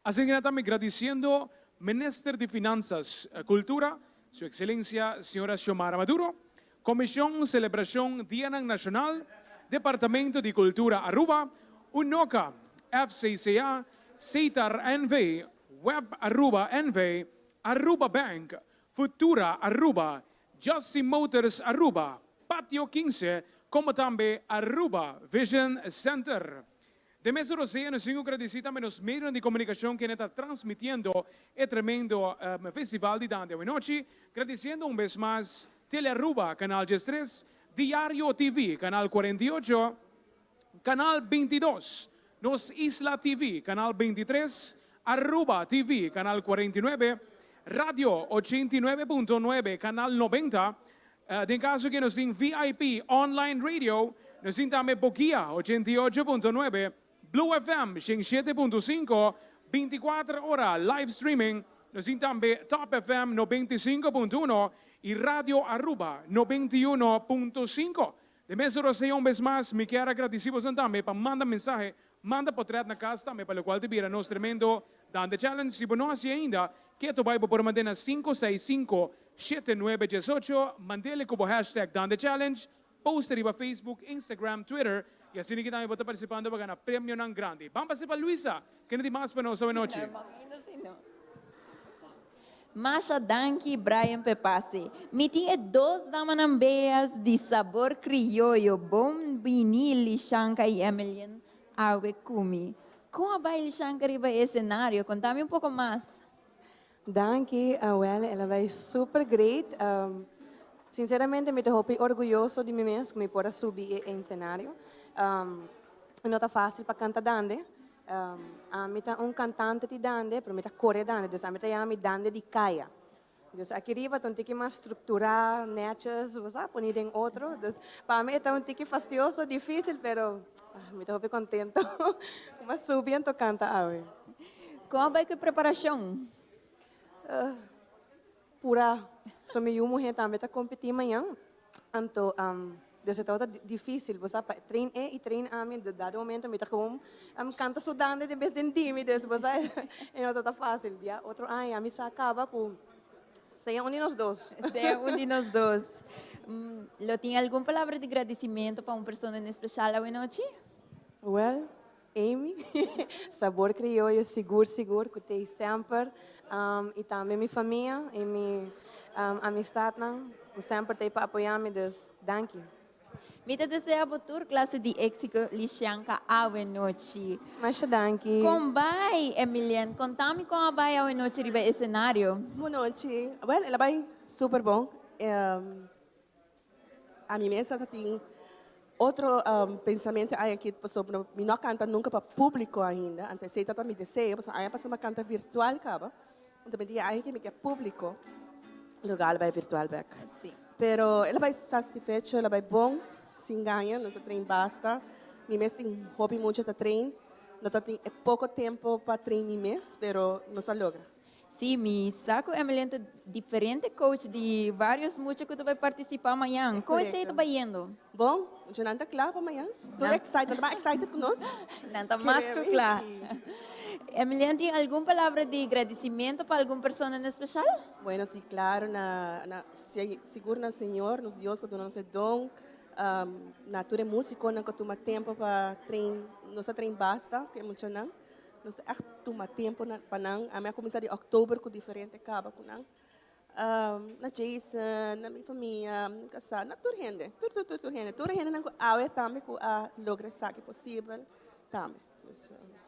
Así que también agradeciendo Ministro de Finanzas, Cultura, Su Excelencia Señora Xiomara Maduro, Comisión Celebración Día Nacional, Departamento de Cultura Aruba, UNOCA, FCCA, CETAR NV, Web Aruba NV, Aruba Bank, Futura Aruba, Justin Motors Aruba, Patio 15, como también Aruba Vision Center. De mes Rosé, nos sigo agradeciendo a los medios de comunicación que están transmitiendo el tremendo festival de Dande hoy noche. Agradeciendo un vez más Tele Aruba, Canal 3, Diario TV, Canal 48, Canal 22, Nos Isla TV, Canal 23, Aruba TV, Canal 49, Radio 89.9, Canal 90, en caso que nos den VIP Online Radio, nos den también Boquia 88.9, Blue FM 107.5, 24 horas live streaming, nos den también Top FM 95.1 y Radio Aruba 91.5. De mes Rosé, un vez más, me quiero agradecer también para mandar mensaje, manda portrait na casa também, para o qual te vira nos tremendo Dande Challenge. Se não assim ainda, que tu vai por mandar na 565-7918, mandele como hashtag Dande Challenge, posta para Facebook, Instagram, Twitter, e assim que também pode participando para ganhar prêmio nang grande. Vamos passar para Luisa, que não tem mais para nós hoje noite. Masha Danki Brian Pepasi. Me tinha dois damanambeias de sabor criollo, bom vinil, Lishanka e Emilian Awe Kumi. Como a baile Lishanka riba cenário? Contame pouco mais. Danke, well, ela vai super great. Sinceramente, me estou orgulhoso de mim mesmo que me possa subir em cenário. Não está fácil para cantar dande. Me tá cantante de dande, pero me tá correr dande, então me tá chama dande de caia. Então aqui riba tem que mais estruturar, netches, você pôr em outro. Então para mim é um tique fastidioso, difícil, pero me estou bem contento. Mas subindo canta ave. Como vai que preparação? Pura, só me mulher também tá competir amanhã. Então dus het is difícil, você trein e trein a mim, de dado momento me tá com canta sudando de vez em tímido, você não tá fácil, dia outro ano a mim se acaba com seja um de nós dois. Seja um de nós dois. Lo tinha alguma palavra de agradecimento para uma pessoa em especial hoje noite? Well, Amy, sabor criollo, seguro, que tem sempre, e também minha família e minha amistad, que sempre tem para apoiar-me, dus danke. Me te desejo a tour classe de éxito Lishanka hoje noite. Mas danke. Como vai, Emilian? Contame como vai hoje noite riba o cenário. Boa noite. Well, ela vai super bom. A minha mesa tem outro pensamento aí que sobre me não canta nunca para público ainda. Antes sei também desejo, porque aí passa uma canta virtual acaba. Então me diga aí que me quer público. Lugar vai virtual back. Sim. Pero ela vai satisfeito, ela vai bom. Sin ganha, nosso treino basta. Minha mês tem hobby muito de treino. Não tem pouco tempo para treinar mês, pero não se logra. Sim, me saco Emilian diferente coach de vários muitos que tu vai participar amanhã. Como é que tu vai indo? Bom, já não está claro para amanhã. Estou excited conosco. Não está mais que claro. Emilian, tem alguma palavra de agradecimento para alguma pessoa em especial? Bueno, sí, claro, seguro na Senhor, nos Deus, que tu não se dom, na tua música, não que tu tempo para treinar, nossa treino basta, que é muito não, não sei, tu tempo para não, a minha começar de outubro, que diferente acaba com não, na Jason, na minha família, casa, na tua renda, tudo renda, não que a também que a logra saque possível, também.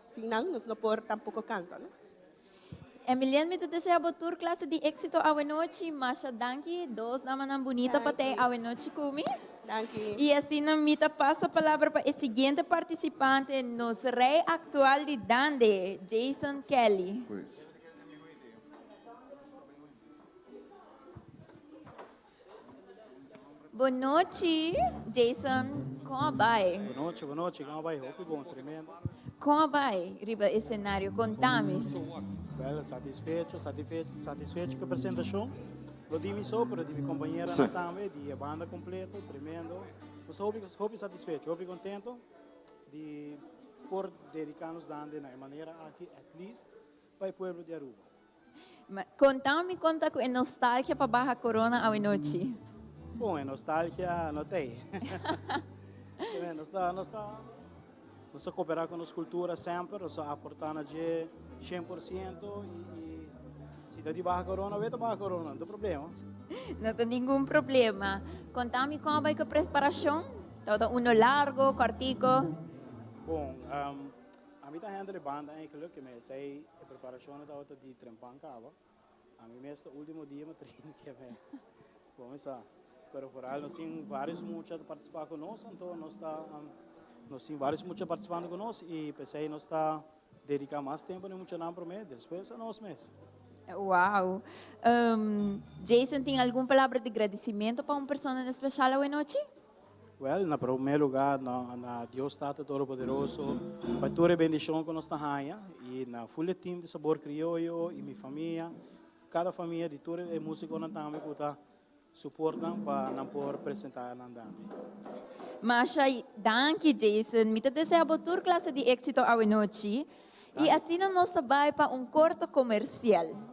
Se não pode tampouco canta, né? Emilian, me te desejo a tour classe de éxito hoje noite. Masha, danke. Dos damas bonitas para ter hoje noite comigo. Danke. E assim, me passa a palavra para o seguinte participante, nosso rei atual de Dande, Jason Kelly. Boa noite, Jason. Como vai? Boa noite, como vai? Hope bom, tremendo. Como vai, riba escenário? Contame. Well, satisfecho com a apresentação. Lo dimmi sopra, di mia companheira também, di banda completa, tremendo. Estou satisfeito, estou contento de por dedicar-nos dando na maneira aqui, at least, para o povo de Aruba. Contame conta com nostalgia para Barra Corona ao noite. Bom, a nostalgia não tem. Nós cooperar com as culturas sempre, nós aportamos de 100% e se dá de Barra Corona, vai Barra Corona, não tem problema. Não tem nenhum problema. Contame como vai com a preparação? Todo uno largo, cortico? Bom, a mim está de banda eigenlijk que me sei a preparação da de Trempancava. A mim mesmo último dia me treino que me. Bom, essa, pero por aí nós temos vários muitos a participar conosco, então nós temos vários muitos participando conosco e pensei nós está dedicar mais tempo e muito não para mim, depois a nós mesmos. Uau! Jason, tem alguma palavra de agradecimento para uma pessoa em especial hoje noite? Well, na primeiro lugar, na Deus está todo-poderoso, para toda a bendição que nós temos e na full team de Sabor Criollo e minha família, cada família de toda a música que nós temos que está suportando para não poder apresentar na andante. Mas, danke Jason, me desejo toda classe de êxito hoje noite e assim nós vamos para um corto comercial.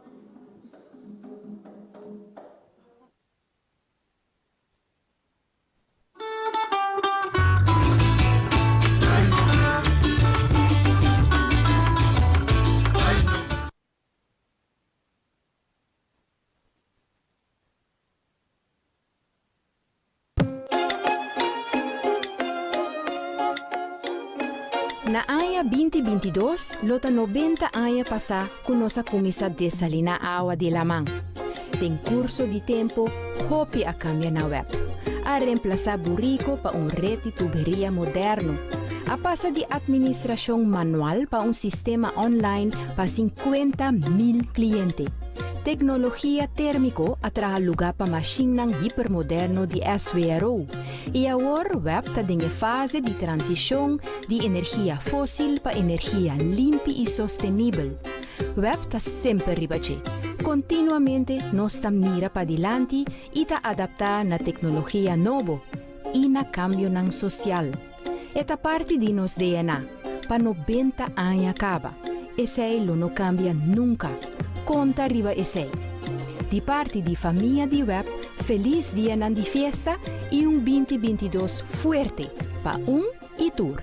Na aya 2022, lota 90 aya passa com nossa comissa desalina água de lamang. Tem curso de tempo, hopi a cambia na web. A reemplazar burrico para rede tuberia moderno. A passa de administração manual para sistema online para 50,000 clientes. Tecnologia térmico atraha lugar para machinang hipermoderno de SWRO. E agora o web está em fase de transição de energia fóssil para energia limpa e sustentável. O web está sempre ribache. Continuamente nós estamos mira para adiante e está adaptar na tecnologia nova e na cambio nan social. Esta parte de nos DNA para 90 anos acaba. Esse não cambia nunca. Conta arriba esse. De parte de família de web, feliz dia de festa e 2022 fuerte para e tour.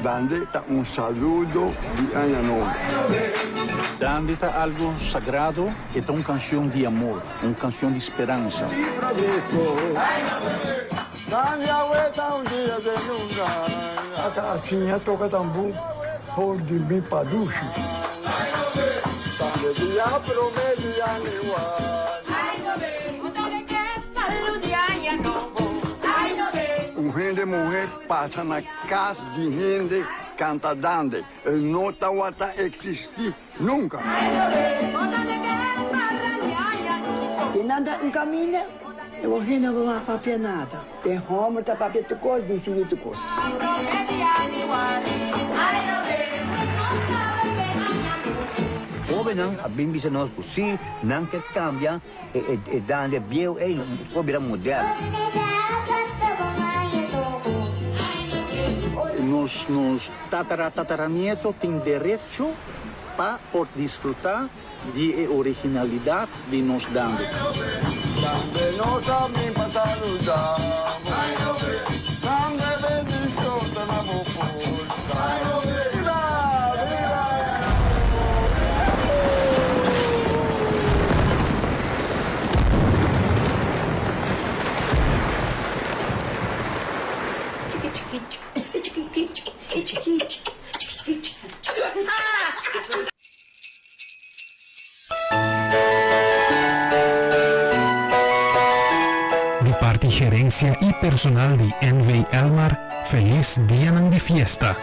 Dande un saludo de Año Nuevo. Dande algo sagrado e uma canção de amor, uma canção de esperança. Dande a vuelta un día de nunca. A casinha toca tambor, por de mi paducho. Dande dia promedia igual. Gente mulher passa na casa de gente, canta dande. Não está existir nunca. E nada em caminho, Eu vou rir, não vou papia nada. Tem Roma, tá papia tu coisa, de seguir tu coisa. Ove nang abim bisa nos pusi nang ke cambia e dande bio e o bira modelo. Nos tataranieto tem direito para por desfrutar de originalidade de nos dando. Dande nos a mim para saludar. Dande bendição da na boca. De parte gerencia y personal de Envy Elmar, feliz día de fiesta.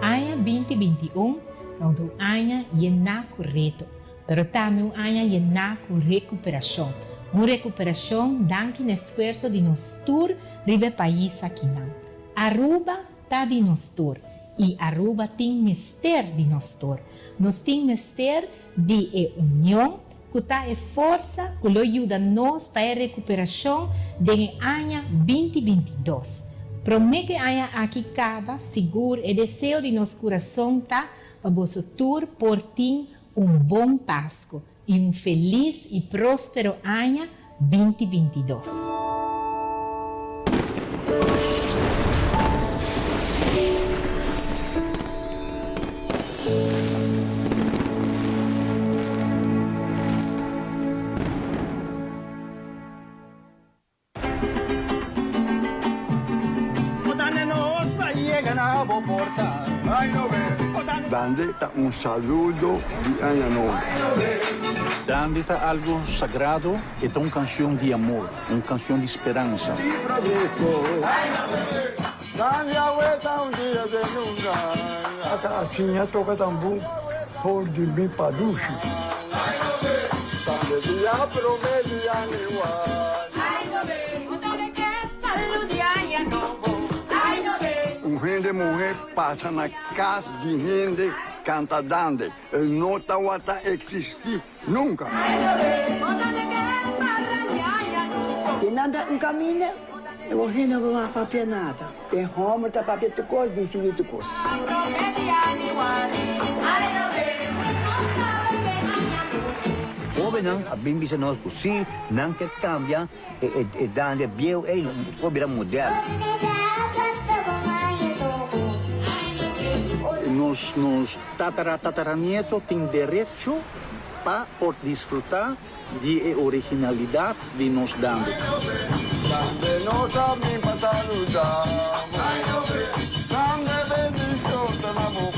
Anya 2021 é um ano llena correto, pero também um ano llena com recuperação. Uma recuperação danke no esforço de nós tour ribe país aqui não. Aruba tá de nós tour e Aruba tem mister de nós tour. Nós tem mister de união que tá força que ajuda nós para a recuperação de ano 2022. Promete que haya aqui cava, seguro e desejo de nosso coração tá para vosso tour por ti bom Páscoa e feliz e próspero ano 2022. Dande saludo de Ano Novo. Dande algo sagrado e uma canção de amor, uma canção de esperança. Dande a vuelta dia de nunca. A casinha toca tambu, por de bem paducho. Dande dia promete ano igual. Gente mulher passa na casa de gente, canta dande. Não tá existir nunca. Tem nada em caminho, eu vou rir, não vou papia nada. Tem Roma, tá papia tu coisa, de seguir tu coisa. Ove nang abim bisa nos pusi nang ke cambia e dande bio e o bira modelo. Nos tataranieto tem direito para por desfrutar de originalidade de nos dando. Dande nos a mim para saludar. Dande bendição da na boca.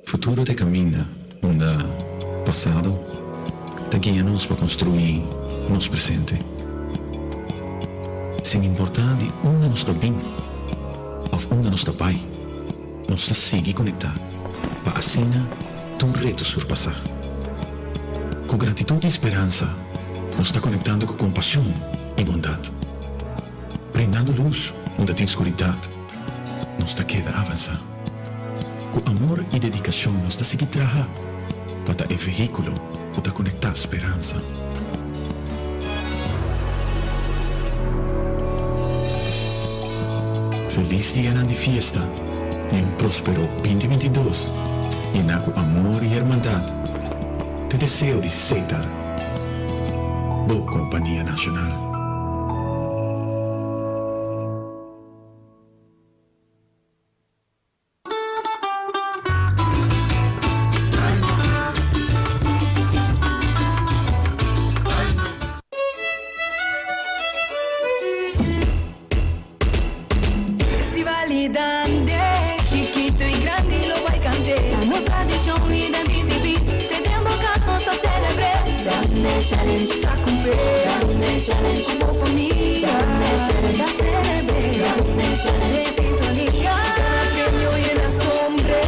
Futuro te caminha, onde passado te guia-nos para construir nosso presente. Sem importar de onde nós está vindo, ou onde nós está pai, nós está seguir conectar, para assim tu reto surpassar. Com gratidão e esperança, nós está conectando com compaixão e bondade. Brindando luz onde tem escuridade, nós está queda avançar. Com amor e dedicação, nós está seguir trabalhar para o veículo para conectar a esperança. Feliz dia de fiesta e próspero 2022, lleno com amor e irmandade. Te desejo de Ceitar, boa Companhia Nacional. challenge sa cumplir. Dame challenge como familia. Dame challenge da breve. Dame challenge de sintonía. Premio y en asombre.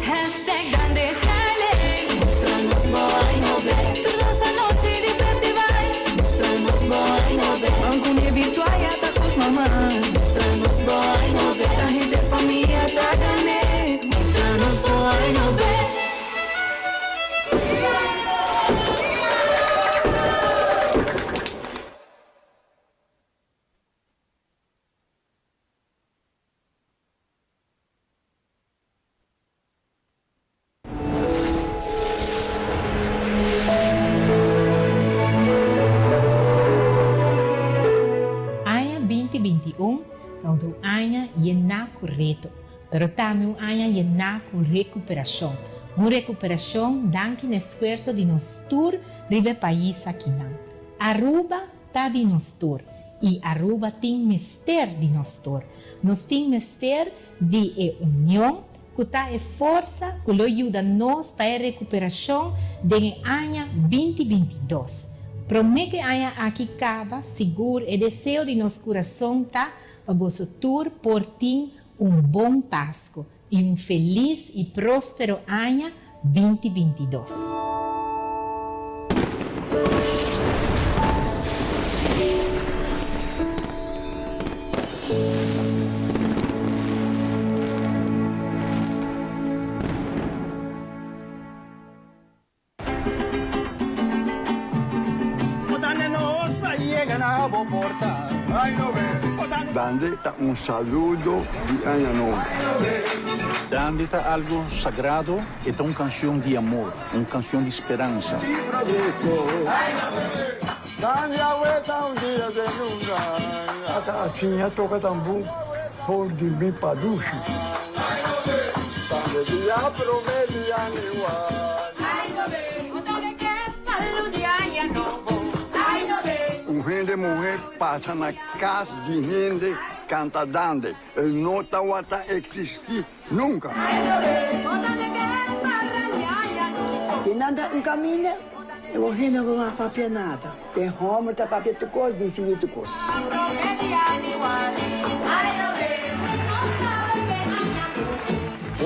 Hashtag Dande Challenge. Mostrarnos boy no ve. Toda esta noche de festival. Mostrarnos boy no ve. Ancune virtual ya ta cos mamá. Mostrarnos boy no ve. La gente familia ta gané. Mostrarnos boy no ve. Anya 2021 então do Anya Yena correto, pero também Anya Yena com recuperação. Uma recuperação danke no esforço de nós tour ribe país aqui não. Aruba tá de nós tour e Aruba tem mister de nós tour. Nós tem mister de união que tá força que lo ajuda nós para a recuperação de Anya 2022. Promete que haya aqui cava, seguro e desejo de nosso coração tá para vosso tour por ti bom Páscoa e feliz e próspero ano 2022. Dande saludo de Año Nuevo. Dande algo sagrado e canção de amor, canção de esperança. Dande a vuelta dia de nunca. Assim a toca também por de bem paducho. Dande dia promete aniwa. Gente mulher passa na casa de gente, canta dande. Não está existir nunca. Quem anda em caminho, eu vou render uma papia nada. Tem roma, tá papia de coisa, de cima de coisa.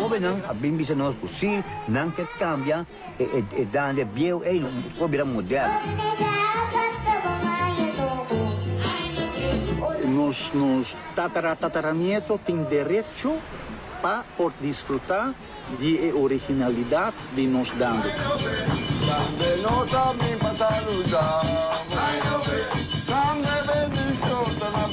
Ove não, a bimbi se nós così, não que cambia, e dande bio, e não pode virar moderno. Nos tataranietos têm direito para desfrutar de originalidade de nos dando. Dande nota mi para saludar. Dande bendición te la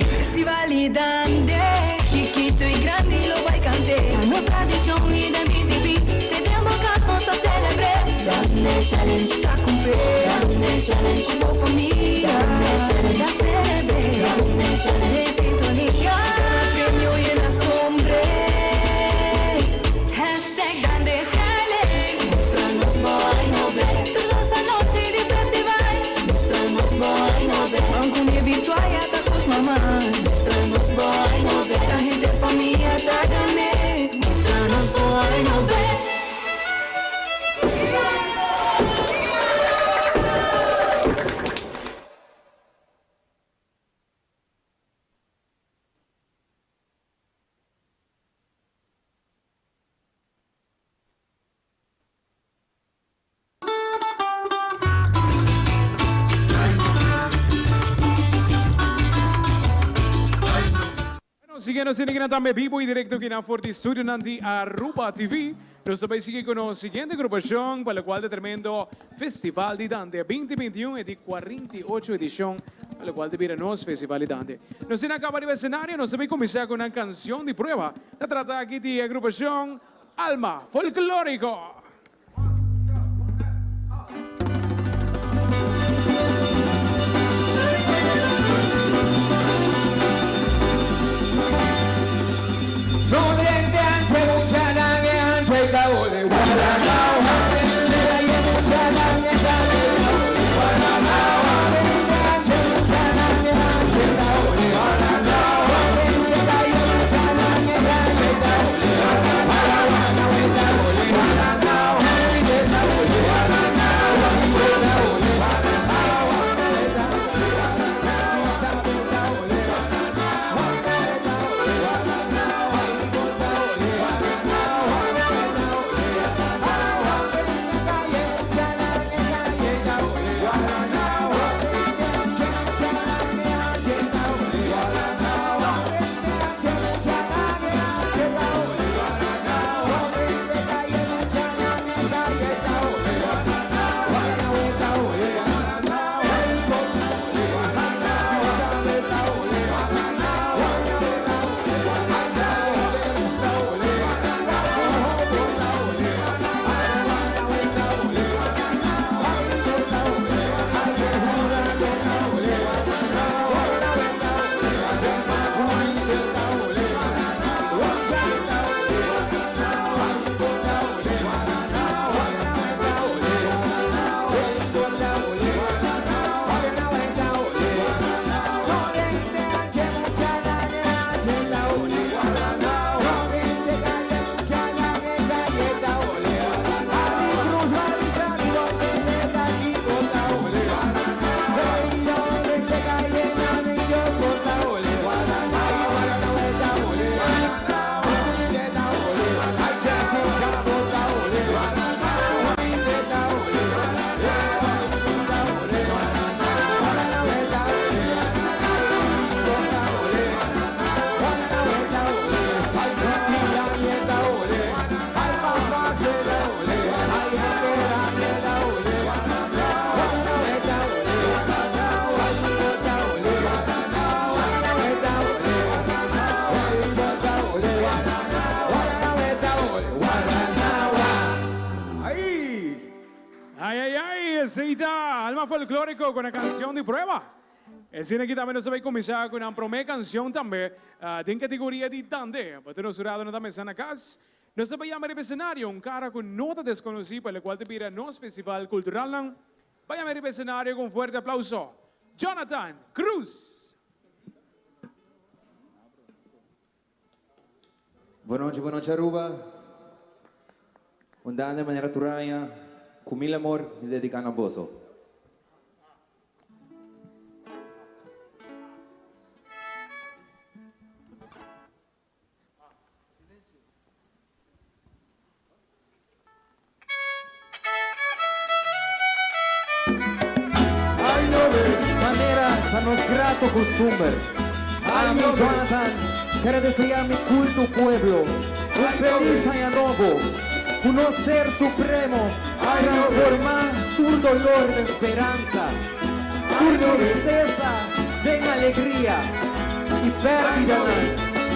Festivali Dande, chiquito y grande lo vai cantar. No tradición y de BTV, tenemos cantos a celebrar. Dande challenge sa cumplir, dande challenge como familia, dande challenge da breve, dande challenge de sintonía, premio y en asombre. Hashtag Dande Challenge, mostrarnos boy no ve, toda esta noche de festival, mostrarnos boy no ve, ancune virtual ya ta cos mamá, mostrarnos boy no ve, la gente familia ta gané, mostrarnos boy no ve. Sigam sini também vivo e direto aqui na Forte Studio Nanti Aruba TV. Nós também seguimos com a seguinte agrupação, para a qual determinando Festival de Dante 2021 e de 48 edição, para a qual deverá nos Festival de Dante. Nós temos acabado de cenário, nós também começar com uma canção de prueba. Se trata aqui de agrupação Alma Folclórico. folclórico con la canción de prueba. El cine aqui também nós vai começar com uma primeira canção também, em categoria de Dande. Para nós jurado nós também está na casa. Nós vai chamar o cenário um cara com nota desconhecida, pelo qual te pira nosso festival cultural. Vai chamar o cenário com forte aplauso. Jonathan Cruz. Boa noite Aruba. Undane maneira turanha, com mil amor e dedicando a vosso. A nos grato costumbre. Amigo Jonathan, quero desejar mi culto pueblo un feliz año nuevo, un ser supremo, transformar tu dolor en esperanza, tu tristeza en alegría y pérdida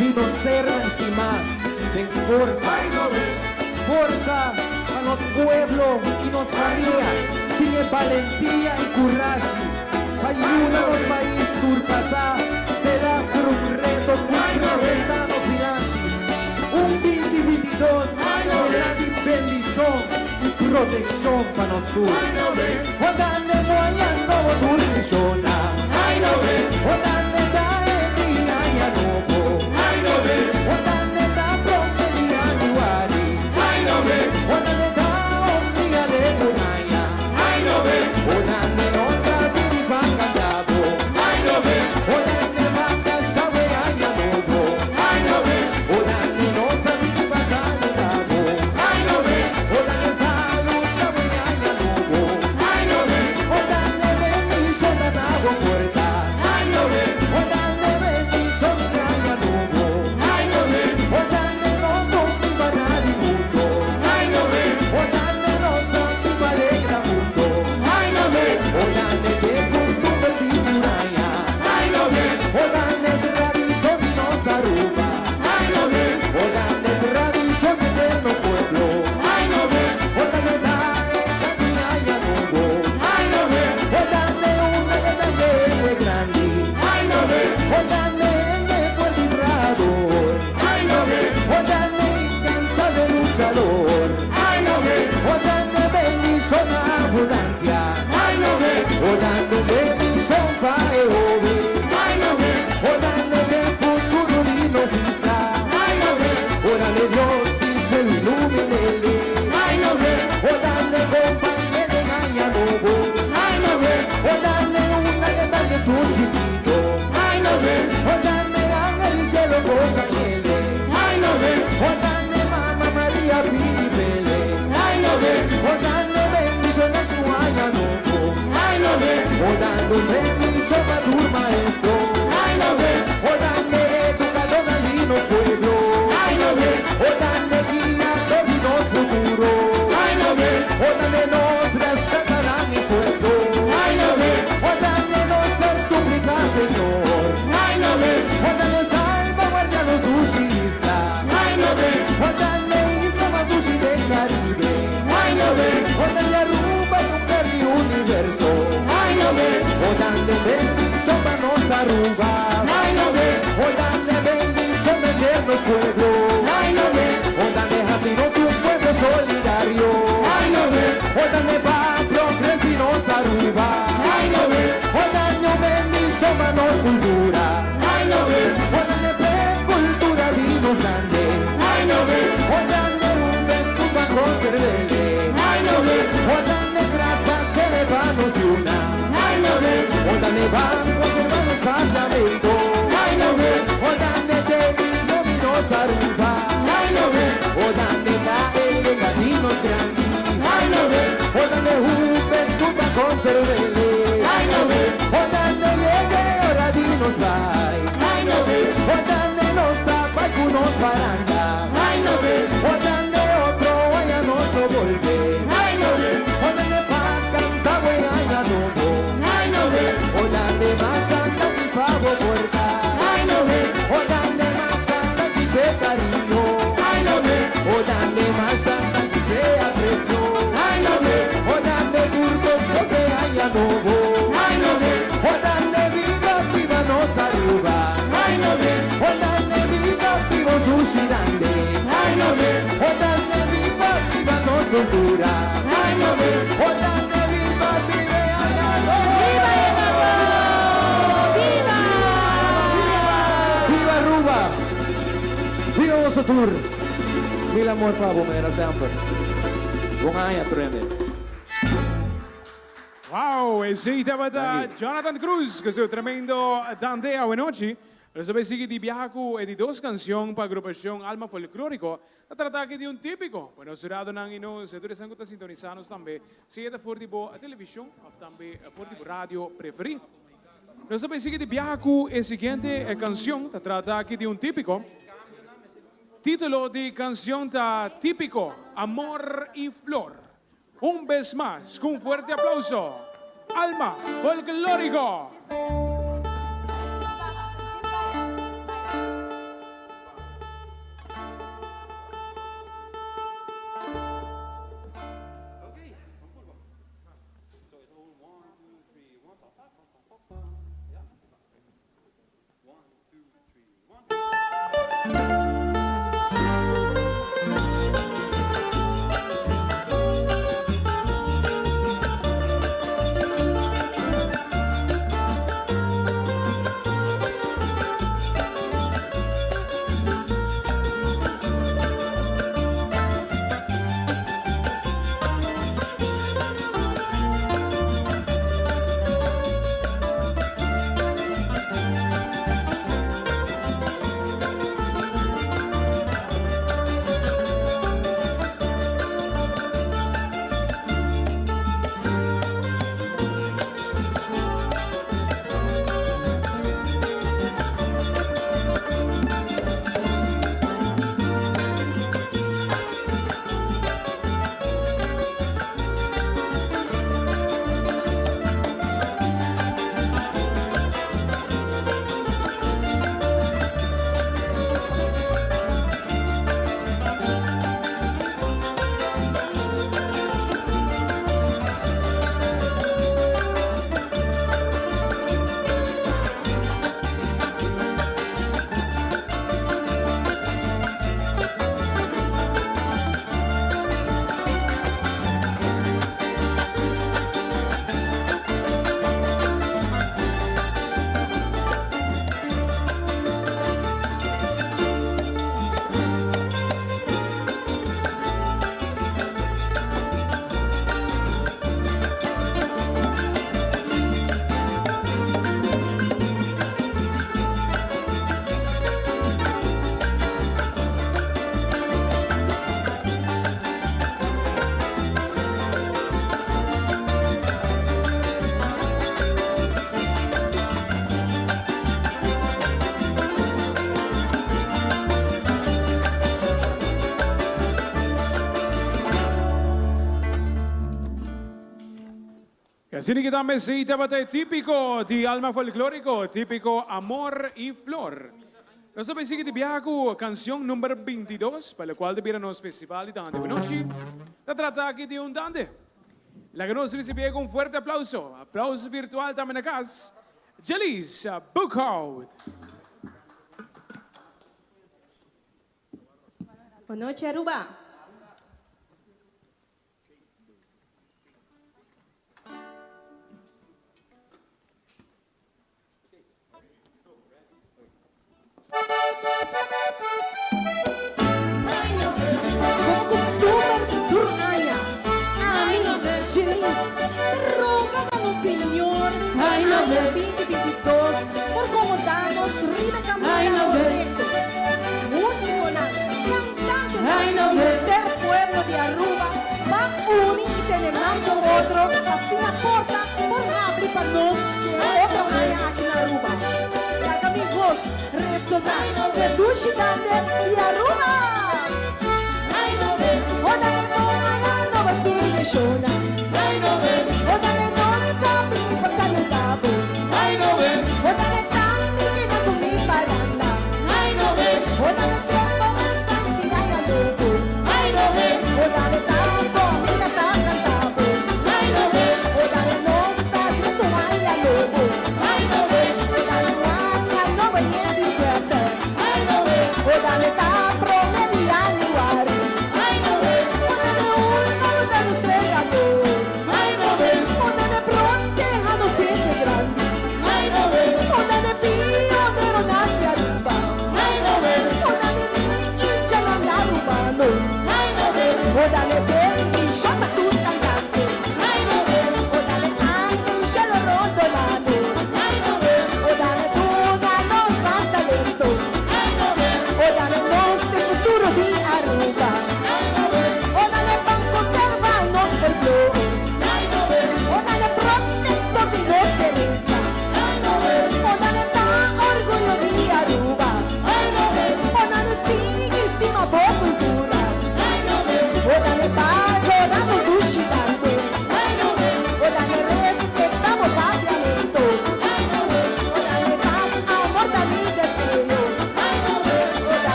de no ser estimar, en fuerza a los pueblos y nos familia, tiene valentía y coraje. Ayuda a los países surpasar, te das un reto muy presentado finante. Un 2022, grande bendición y protección para nosotros. Guardando guayando dulcechona, guardando da día ya nuevo, guardando da prometida nuari, guardando da día de bonaya, guardando Banco, hermanos, tour. Mil amor para Bomera sempre. Bom año, trende. Wow, esse estava da Jonathan Cruz, que é o tremendo Dante a noite. Nós vamos seguir de Biaco e de duas canções para a agrupação Alma Folclórico. A tratar aqui de típico. Para nós irado nang ino, se tu estão sintonizando também. Se é for tipo a televisão, ou também for tipo rádio preferido. Nós vamos seguir de Biaco e a seguinte canção. A tratar aqui de típico. Título de canción ta típico, Amor y Flor. Un vez más, con un fuerte aplauso, Alma Folclórico. Así que también se debate típico de Alma Folclórico, típico Amor y Flor. Nosotros seguimos de Biaco, canción número 22, para la cual debiéramos festival de Dante Benochi. Se trata aquí de un Dante. La que nos recibe con un fuerte aplauso. Aplauso virtual también acá. Jelis Bookhout. Buenas noches, Aruba. Señor, ay no de 2022, por cómo damos rida caminando recto, música, cantando, ay no del pueblo de Aruba, va unirse de mando otro, así la porta, por abrir para nos, que otro haya aquí en Aruba. Haga mi voz resonar, de Dushidande y Aruba. Ay no de, oda de mona, no va tu mechona, ay no de, oda de ay no ve, ótale tan que no con mi paranda. Ay no ve, ótale tiempo más y dale loco. Ay no ve, ótale tanto y la tan cantado. Ay no ve, ótale no está que tu vaya loco. Ay no ve, ótale guaya no venía de suerte. Ay no ve, ótale tan promedia lugar. Ay no ve, ótale uno de los tres gatos.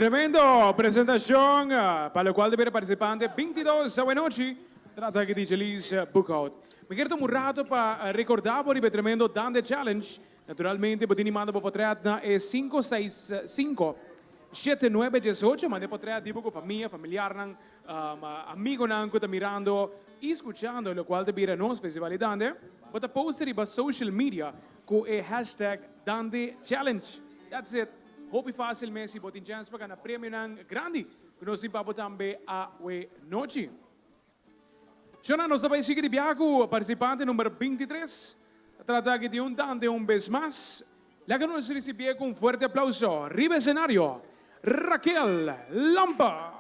Tremendo presentación para la cual deve participante 22 a noite. Trata aqui de Jalis Bookout. Me quero um rato para recordar por o tremendo Dande Challenge. Naturalmente, pode animar para potretna é 565 7918, mas potret tipo com família, familiar, amigo que está mirando e escutando, o qual deve nos festival Dande. Bota poster para social media com o hashtag Dande Challenge. That's it. Hope fácil Messi botin chance para na prêmio nang grande. Nós vamos também a noite. Chona nós também seguir de biaco participante número 23. Trata aqui de Dande vez mais. Lá que nós recebemos com forte aplauso. Riba escenario. Raquel Lampa.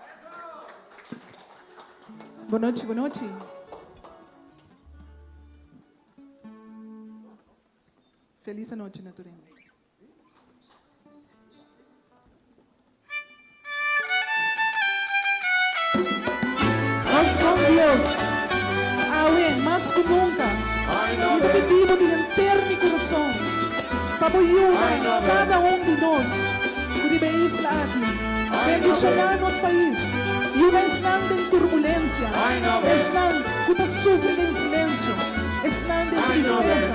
Boa noite, boa noite. Feliz noite, naturalmente. Con Dios, aún más que nunca, mi objetivo de enterrar mi corazón, para ayudar a cada uno de nós, que vive isla aquí, bendicionar nuestro país, y una están en turbulencia, están que sufren en silencio, están en tristeza.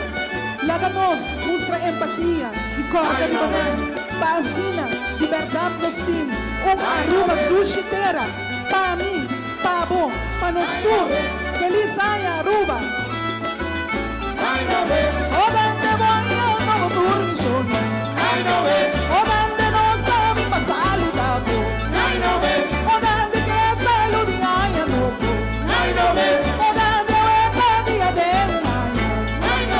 Láganos nuestra empatía y corta de manera, vacina, de verdad nos tiene, arruga duchitera, para mí, Pabo, para nós todos, feliz año, Aruba. O donde voy yo no turno solo. O donde no sabe pasar el tapo. O donde que salud y año no. O donde vuelta día de año.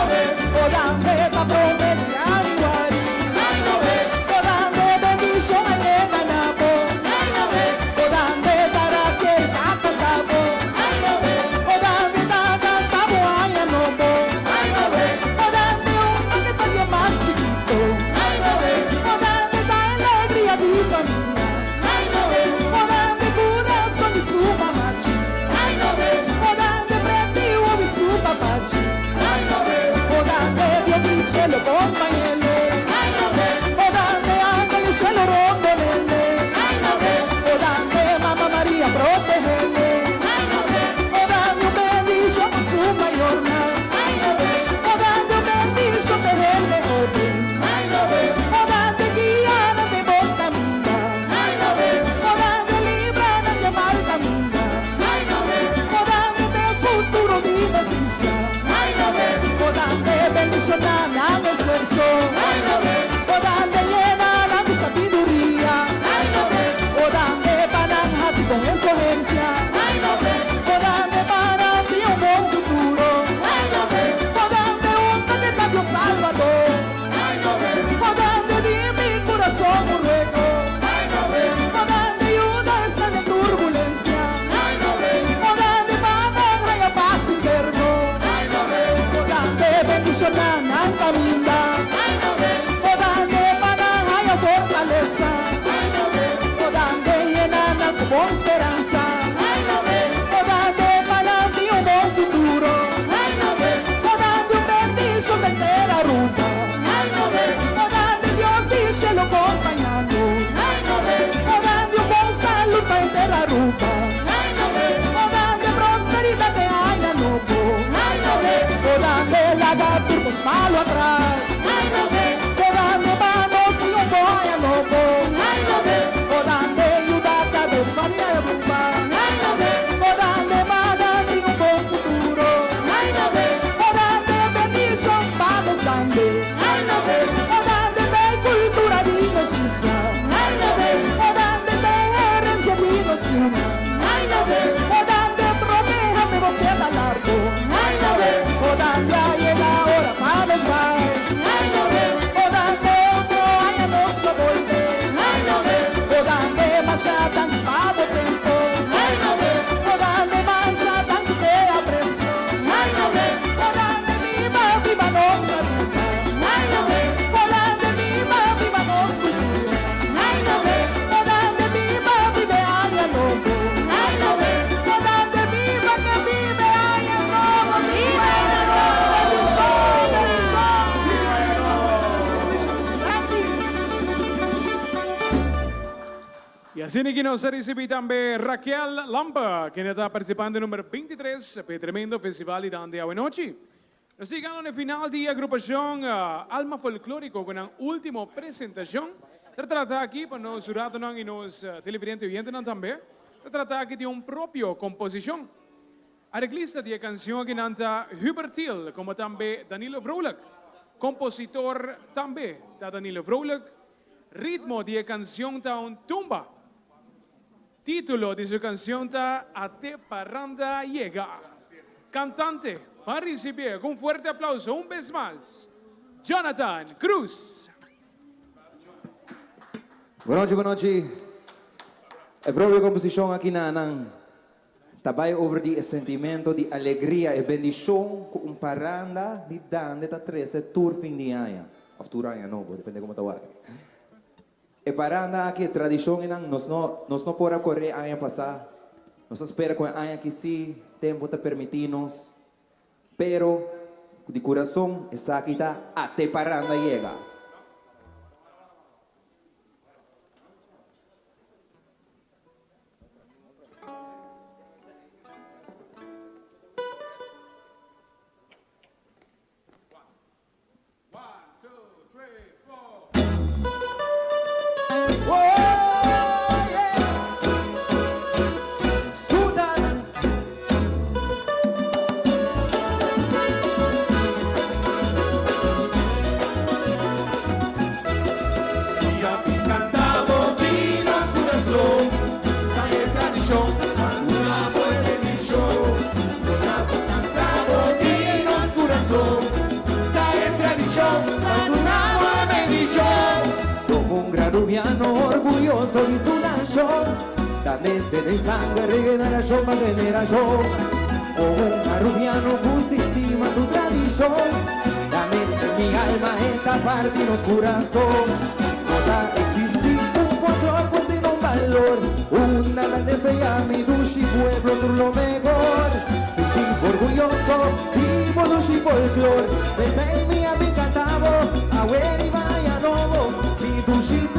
O donde está prometida igual. O donde bendición llega na po. O donde estará que E assim que nós recebemos também Raquel Lampa, que está participando no número 23, para o tremendo festival de Dande a Noite. Nós chegamos no final da agrupação Alma Folclórico, com a última apresentação. Tratar aqui, para nós jurados e nós televidentes ouvintes também, tratar aqui de uma própria composição. Arreglista de canção que canta Hubert Thiel, como também Danilo Vrolijk. Compositor também da Danilo Vrolijk. Ritmo de canção da Tumba. Título de su canción está Até Paranda Llega. Cantante, para recibir con un fuerte aplauso, un vez más, Jonathan Cruz. Boa noite. A própria composição aqui na Anang trabalha over o sentimento de alegria e bendição com paranda de Dande ta 13 tour fim de ano. Of tour ano novo, depende como tawag. E paranda aqui, tradição inang, nós não podemos correr ano passar. Nós esperamos que o ano que sim, tempo te permitimos. Pero, de coração, essa aqui está até paranda chega. Orgulloso de su nación, también de sangre de generación a generación. Como un arubiano que estima su tradición, también mi alma esta parte en los corazón. No existe un folclore sin un valor, una grandeza y a mi dushi pueblo tú lo mejor. Sentí orgulloso, vivo dushi folclore, desde mi amigo cantavo, a y vaya novo, mi dushi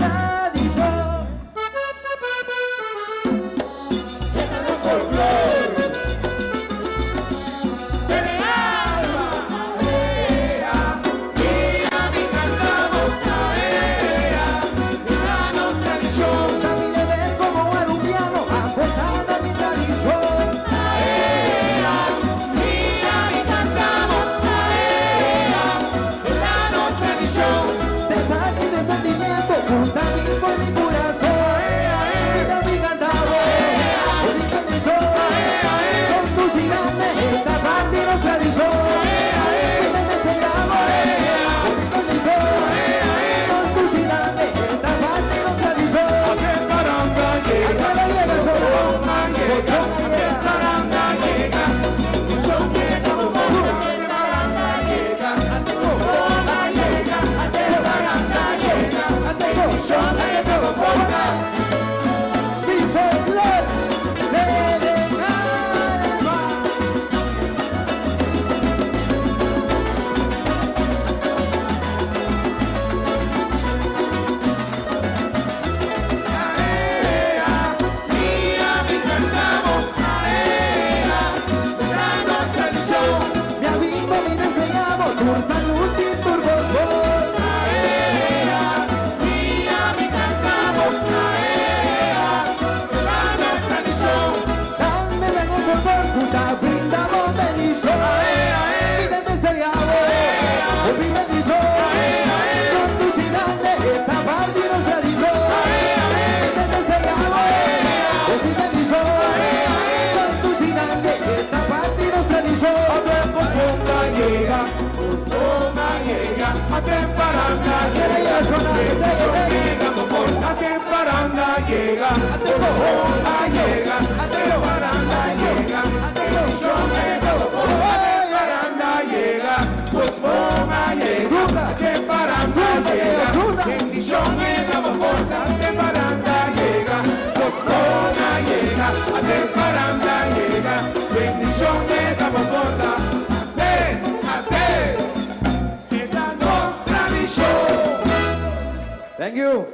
Thank you.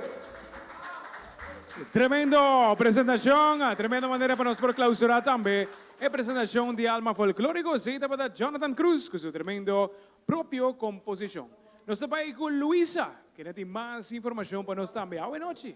Tremendo apresentação, tremenda maneira para nós por clausurar também. É apresentação de Alma Folclórico, cita para Jonathan Cruz, com seu tremendo próprio composição. Nós estamos com Luisa, que tem mais informação para nós também. Boa noite.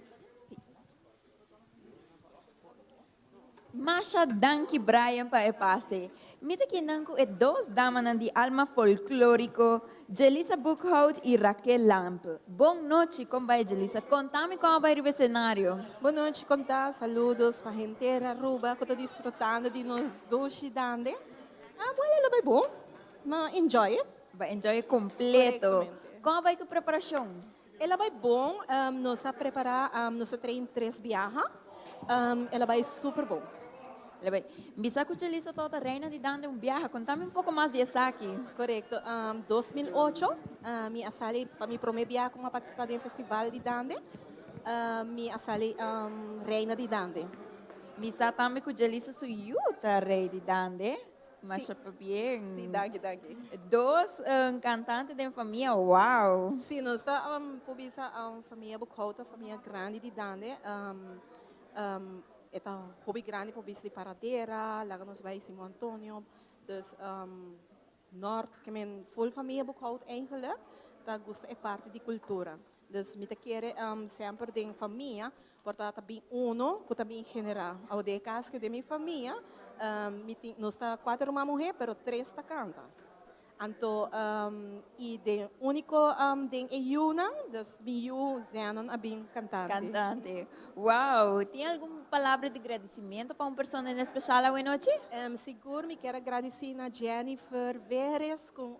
Masha danki Brian pa epase. Mita kinangko e dos damanan di Alma Folclórico, Jelisa Buchhout e Raquel Lamp. Boa noite, como vai, Jelisa? Contame como vai o cenário. Boa noite, contar. Saludos para a gente inteira, Aruba, que está desfrutando de nós dois dande. Well, é bom. Enjoy it. Vai enjoy completo. Como vai com a preparação? Ela vai bom. Nós a preparar, nós a treinar 3 viagens. Ela vai super bom. Bisa ko Jelisa toda reina de dande viaje. Contame pouco mais disso aqui. Correto. 2008, me asali para me prometer como participar de festival de dande. Me asali reina de dande. Bisa também com Jelisa suyuta rei de dande. Mas para bem. Sim, danke. Dos cantantes de família, uau. Sim, nós estamos publicando uma família Buchhout, família grande de dande. É um hobby grande para de paradeira, lá nós vai Simão Antônio, dus Norte, que é full família Buchhout eigenlijk, dat gosta é parte de cultura. Dus me quer sempre de família, portanto bem uno, que também general. Ao de caso que de minha família, nós está 4 uma mulher, pero 3 está canta. Então, e de único de Euna, dos Miu Zenon a bem cantante. Uau! Tem alguma palavra de agradecimento para uma pessoa em especial hoje noite? Seguro, me quero agradecer a Jennifer Veres, com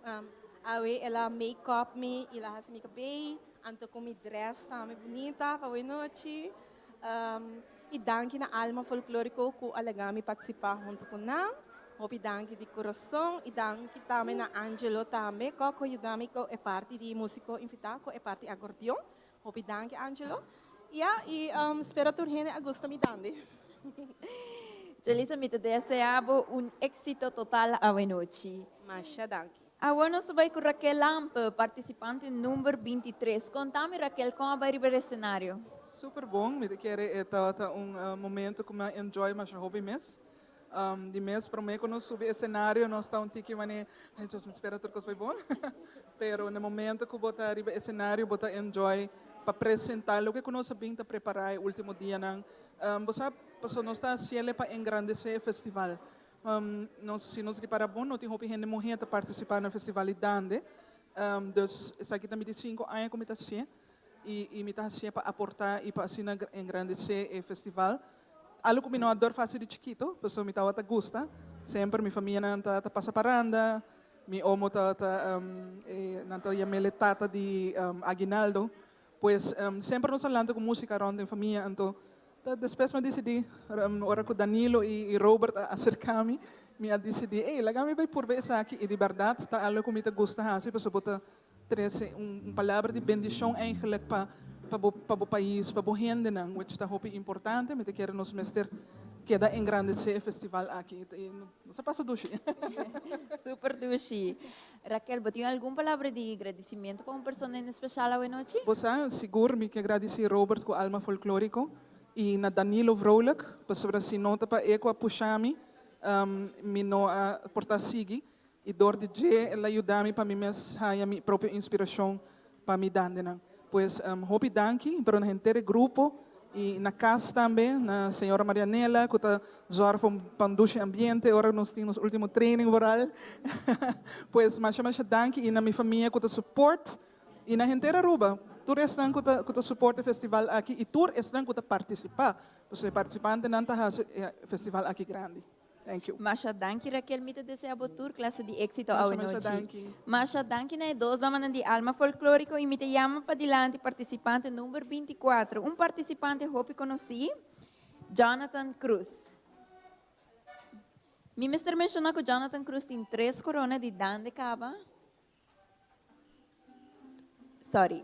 ela make-up me, ela faz me cabelo, então com me dress também bonita para hoje noite. E danke na Alma Folclórico que alegami participar junto com nós. Hopi danke di coração e danke também na Angelo também, que ajudami é parte de músico invitado, é parte de acordeão. Hopi danke Angelo. E espero que gente gosta me dande. Jelisa, me desejo éxito total a noite. Masha danke. Agora nós vamos com Raquel Lamp, participante número 23. Contame, Raquel, como vai o cenário? Super bom, me quero momento que eu enjoy mais hobby mesmo. De mês para mim, quando eu subi o cenário, nós estamos aqui, mas eu me espero que foi bom. Pero no momento que eu botar arriba o cenário, botar enjoy para apresentar o que nós sabemos preparar o último dia, você nós está haciendo para engrandecer o festival. Se nós preparar bom, nós temos gente mulher para participar no festival de Dande. Dus isso aqui também de 5 anos como está assim e me está assim para aportar e para assim engrandecer o festival. Algo que não adoro fazer de chiquito, pessoa me estava gosta. Sempre minha família não tá passa paranda, meu homo tá não tá chamele tata de aguinaldo, pois sempre nós falando com música ronda em família, então depois me decidi, hora que Danilo e Robert acercam-me, me decidi, lagami vai por vez aqui e de verdade tá algo que me gosta fazer, pessoa bota trazer palavra de bendição eigenlijk para o país, para o gente, which está importante, me quero nos mestre queda engrandecer o festival aqui. Não se passa dushi. Super dushi. Raquel, você tem alguma palavra de agradecimento para uma pessoa em especial hoje noite? Você seguro me que agradecer Robert com Alma Folclórico e na Danilo Vrolijk, para se nota para eco a puxar-me, me não a portar seguir e dor de dia ela ajuda-me para me mesmo a minha própria inspiração para me dar. Pues hopi danke para o inteiro grupo e na casa também, na senhora Marianela, que está zorra para o ambiente, agora nós temos o último training oral. Pues mais danke e na minha família que está suporte e na inteira Aruba. Todos estão que está suporte o festival aqui e todos estão que está participar. Você participante não está festival aqui grande. Thank you. Masha danke, Raquel, me desejo tour classe de éxito hoje noite. Masha danke na dos damas de Alma Folclórico e me te chama para dilante participante número 24. Participante hope conheci, Jonathan Cruz. Mi mister mencionou que Jonathan Cruz tem 3 coronas de Dande Caba.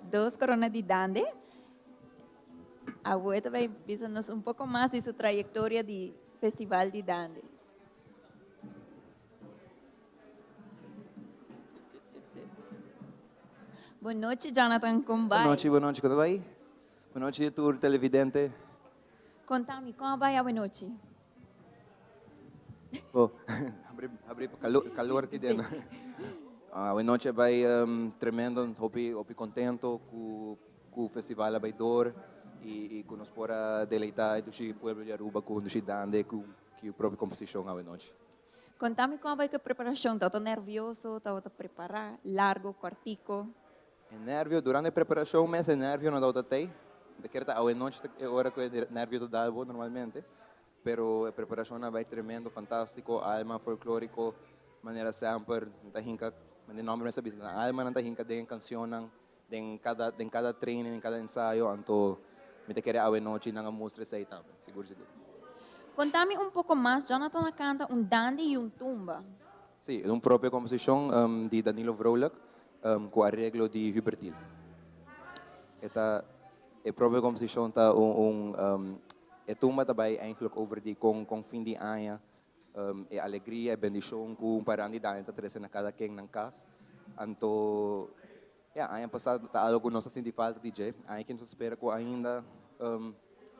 2 coronas de Dande. Agora vai dizer-nos pouco mais de sua trajetória de Festival de Dande. Boa noite, Jonathan, como vai? Boa noite, tudo bem? Boa noite, tour televidente. Contame, como vai a noite? Oh, abri calor aqui dentro. A noite vai tremendo, hopi contento com o festival abaidor e com nós para deleitar do povo de Aruba com o dande com a própria composição a noite. Contame como vai a preparação, tá nervioso, tá preparar, largo, cortico? É nervio, durante a preparação, mas é nervio não dá até. De que a noite é hora que é nervio do dado normalmente. Pero a preparação vai tremendo, fantástico, alma folclórico, maneira sempre, não nome mas sabe, alma não hinka den canção, den cada treino, em cada ensaio, então me te querer a noite não mostra isso aí também, seguro. Contame um pouco mais, Jonathan canta dande e tumba. Sim, é uma própria composição de Danilo Vrolijk com arreglo de Hubertil. Esta é a própria composição tá é tumba também eigenlijk over die com fim de ano, é alegria, é bendição com parandi da gente três na cada quem na casa. Então, ano passado tá algo que nós sentimos falta de DJ, aí que nós espera que ainda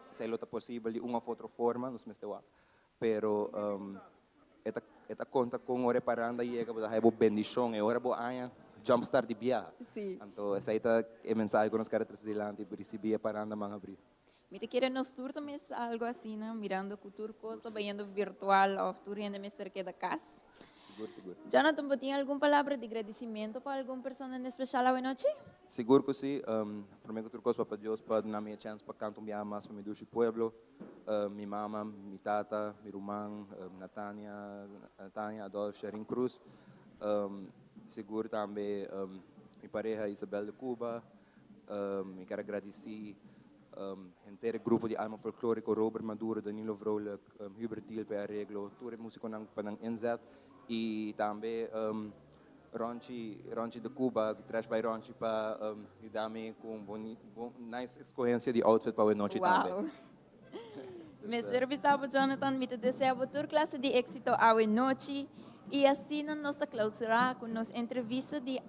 se lo tá possível de uma outra forma, nos mesmo pero esta conta com ore paranda e chega para bendição, é hora bo ano jumpstart de viagem. Sim. Então, essa é a mensagem que nós queremos trazer adiante, por receber paranda manga abrir. Me te quiere nos tour também algo assim, né? Mirando cultura costa, vendo virtual, ou tour ainda me cerca da casa. Seguro. Jonathan, você tem alguma palavra de agradecimento para alguma pessoa em especial hoje noite? Seguro que sim. Primeiro que tudo, para Deus, para dar minha chance para cantar mais para meu do pueblo. Minha mama, minha tata, meu irmão, Natânia, Adolfo, Sharon Cruz. Seguro também minha pareja Isabel de Cuba. Me quero agradecer inteiro grupo de alma folclórico, Robert Maduro, Danilo Vrolijk, Hubertil para arreglo, todo músico para inzet e também Ronchi de Cuba, que traz para Ronchi para ajudar-me com nice escolhência de outfit para a noite também. Mr. Bisabo Jonathan, me te desejo toda classe de êxito hoje noite e assim nós clausurar com nossa entrevista de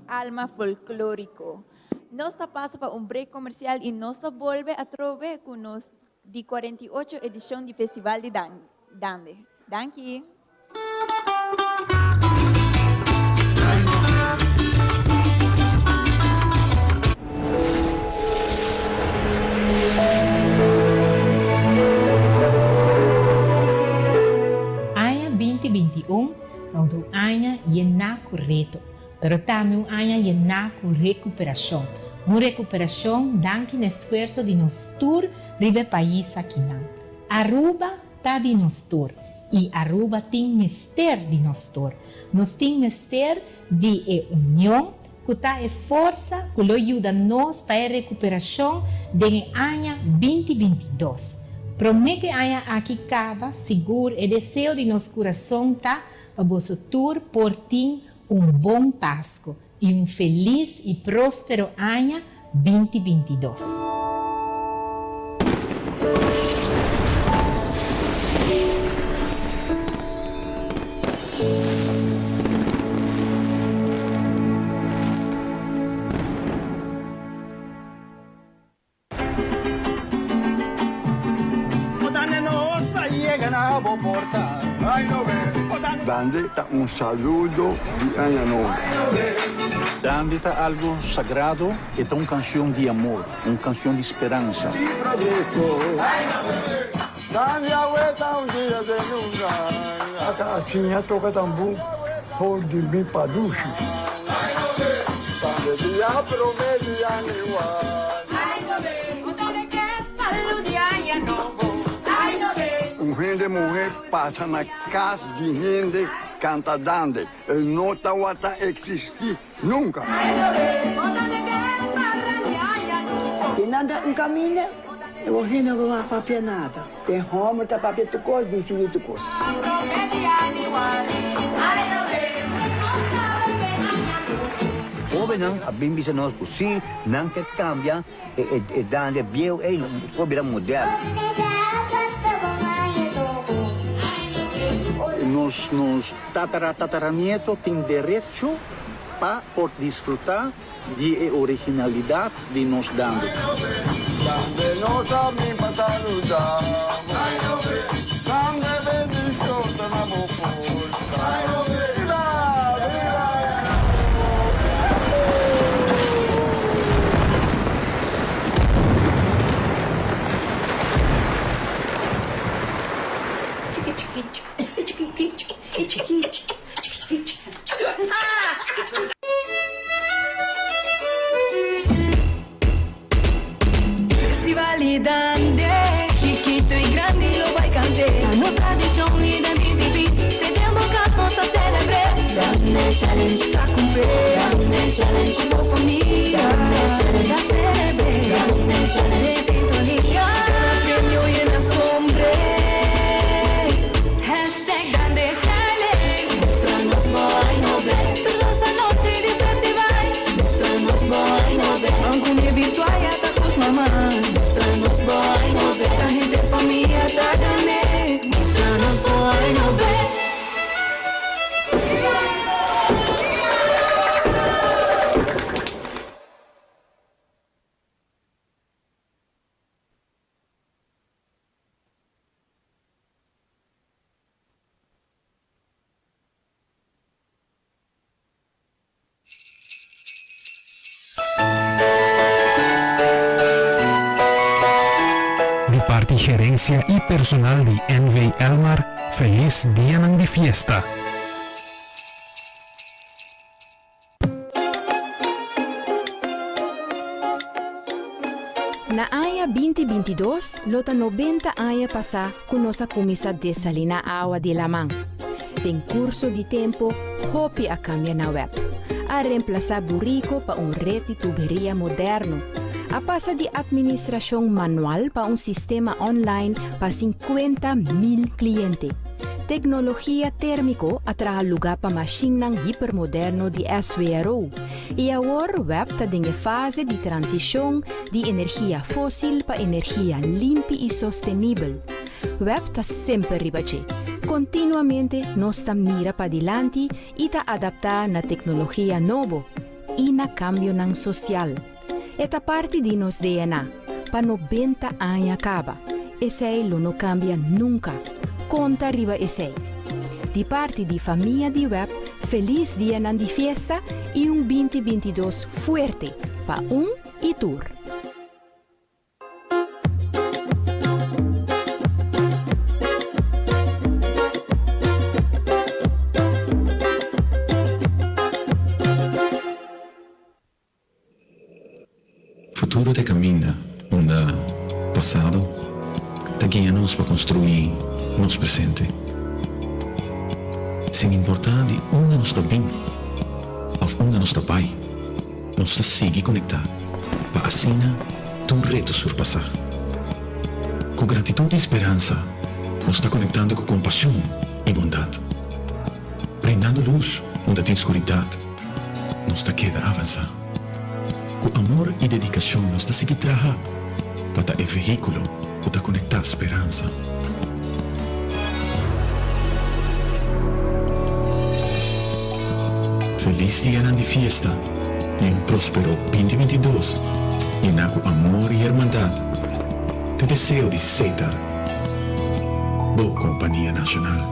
alma folclórico. Nós passamos para break comercial e nós volvemos a trover com nós de 48 edição do Festival de Dande. Danke. Año 2021 é um ano lleno correto, pero também um ano lleno com recuperação. Uma recuperação danke no esforço de nós tour ribe país aqui não. Aruba tá de nós tour e Aruba tem mister de nós tour. Nós tem mister de união, que tá força que lo ajuda nós para a recuperação do ano 2022. Promete ano aqui acaba seguro e desejo de nosso coração tá para vosso tour por ti bom Páscoa e feliz e próspero ano 2022. Dande tá saludo de Ano Novo. Dande tá algo sagrado e tá uma canção de amor, uma canção de esperança. Dande a vuelta dia de nunca. A casinha toca também por de mim paducho. Dande dia promete ano igual. Gente mulher passa na casa de gente canta dande. Não tá existir nunca. E nada encaminha, eu não vou papia nada. Tem homo tá papia tu coisa, disse tu coisa. Ove não, a bimbi se nós sim, não quer cambiar e dande bio e não virar modelo. Nos tataranietos têm direito para desfrutar de originalidade de nos dando. Dande nota mi patar saludamos. Grande bendición te damos fuerza. ¡Viva! Festivali dande, chiquito y grande lo vai cantar. La nuestra tradición y identity, tenemos que a celebrar. Dame challenge sa cumplir, dame challenge como familia, dame challenge a celebrar, dame challenge de sintonía, premio y en la sombra. Hashtag dande challenge, mostrarnos boy no ve, toda esta noche de festival, mostrarnos boy no ve, aunque virtual ya está tus mamás, mostrarnos boy no ve, la gente familia está gané, mostrarnos boy no ve. De parte gerencia y personal de NV Elmar, feliz día de fiesta. Na aya 2022, lota 90 aya pasa com nossa comissa desalina água de Lamang. Tem curso de tempo, hopi a cambia na web. A reemplazar burrico para rede de tuberia moderno. A passa de administração manual para sistema online para 50,000 clientes. Tecnologia térmico atraha lugar para machinang hipermoderno de SWRO. E agora o web está em fase de transição de energia fóssil para energia limpa e sustentável. O web está sempre ribache. Continuamente nós estamos mira para adiante e está adaptar na tecnologia nova e na cambio nang social. Esta parte de nos DNA para 90 anos acaba. Esse não cambia nunca. Conta arriba esse. De parte de família de web, feliz dia de fiesta e 2022 fuerte para e tour. Futuro te camina, onde passado te guia-nos para construir nosso presente. Sem importar de onde nós está bem, ou onde nós está pai, nós está seguir conectar, para assim tu reto surpassar. Com gratidão e esperança, nós está conectando com compaixão e bondade. Brindando luz onde tem escuridade, nós está queda avançar. Com amor e dedicação, nós está seguir trabalhar, para o veículo para conectar a esperança. Feliz dia de fiesta e próspero 2022, lleno com amor e irmandade. Te desejo de Cedar, boa Companhia Nacional.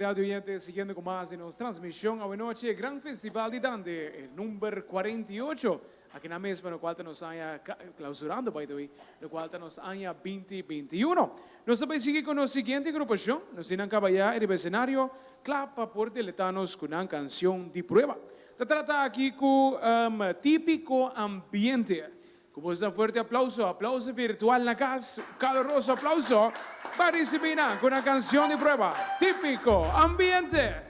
Radio oyente, siguiendo con más en nuestra transmisión a noche, Gran Festival de Dande, el número 48, aquí en la misma, lo cual nos haya clausurando, by the way, lo cual nos haya 2021. Nos vamos a seguir con la siguiente agrupación, nos tienen que vaya el escenario, clapa por deletanos con una canción de prueba. Se trata aquí con típico ambiente. Como un fuerte aplauso, aplauso virtual en la casa, caloroso aplauso para recibir con una canción de prueba, típico ambiente.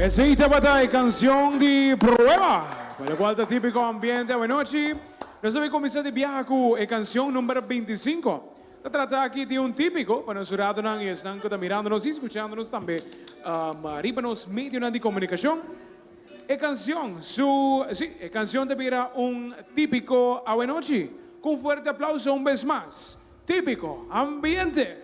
Esta batalla canción de prueba, para la cual está típico ambiente buenas noches. Nós vamos começar de viajar com a canção número 25. Se trata aqui de típico, para nossos radionan e estão mirando-nos e escutando-nos também, arriba nos meios de comunicação. A canção de vira típico a buenas noches. Com forte aplauso vez mais. Típico ambiente.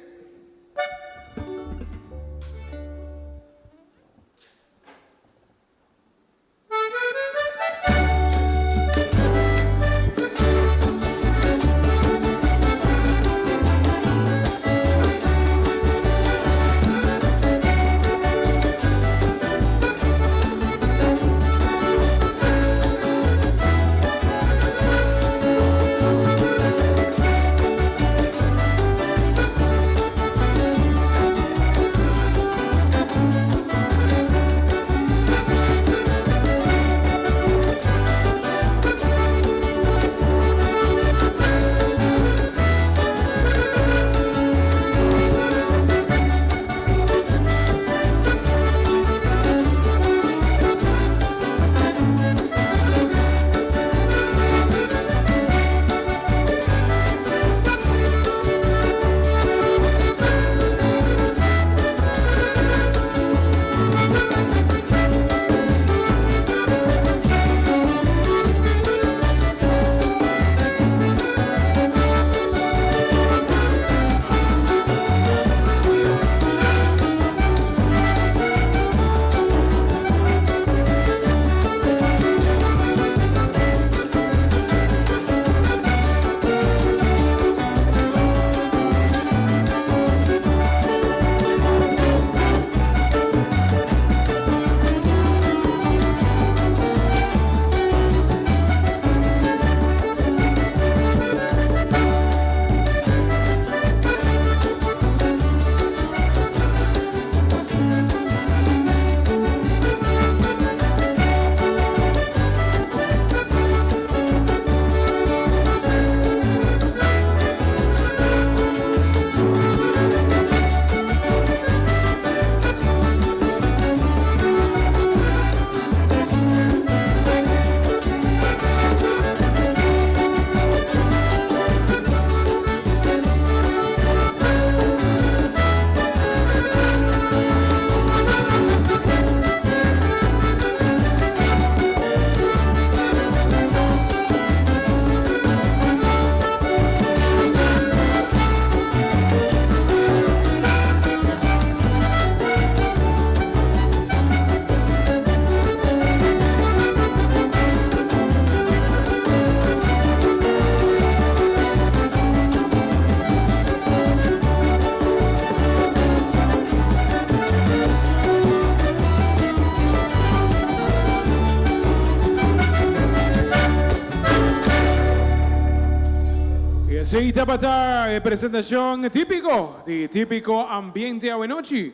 Sí, tapata, presentación típico ambiente a buenas noches.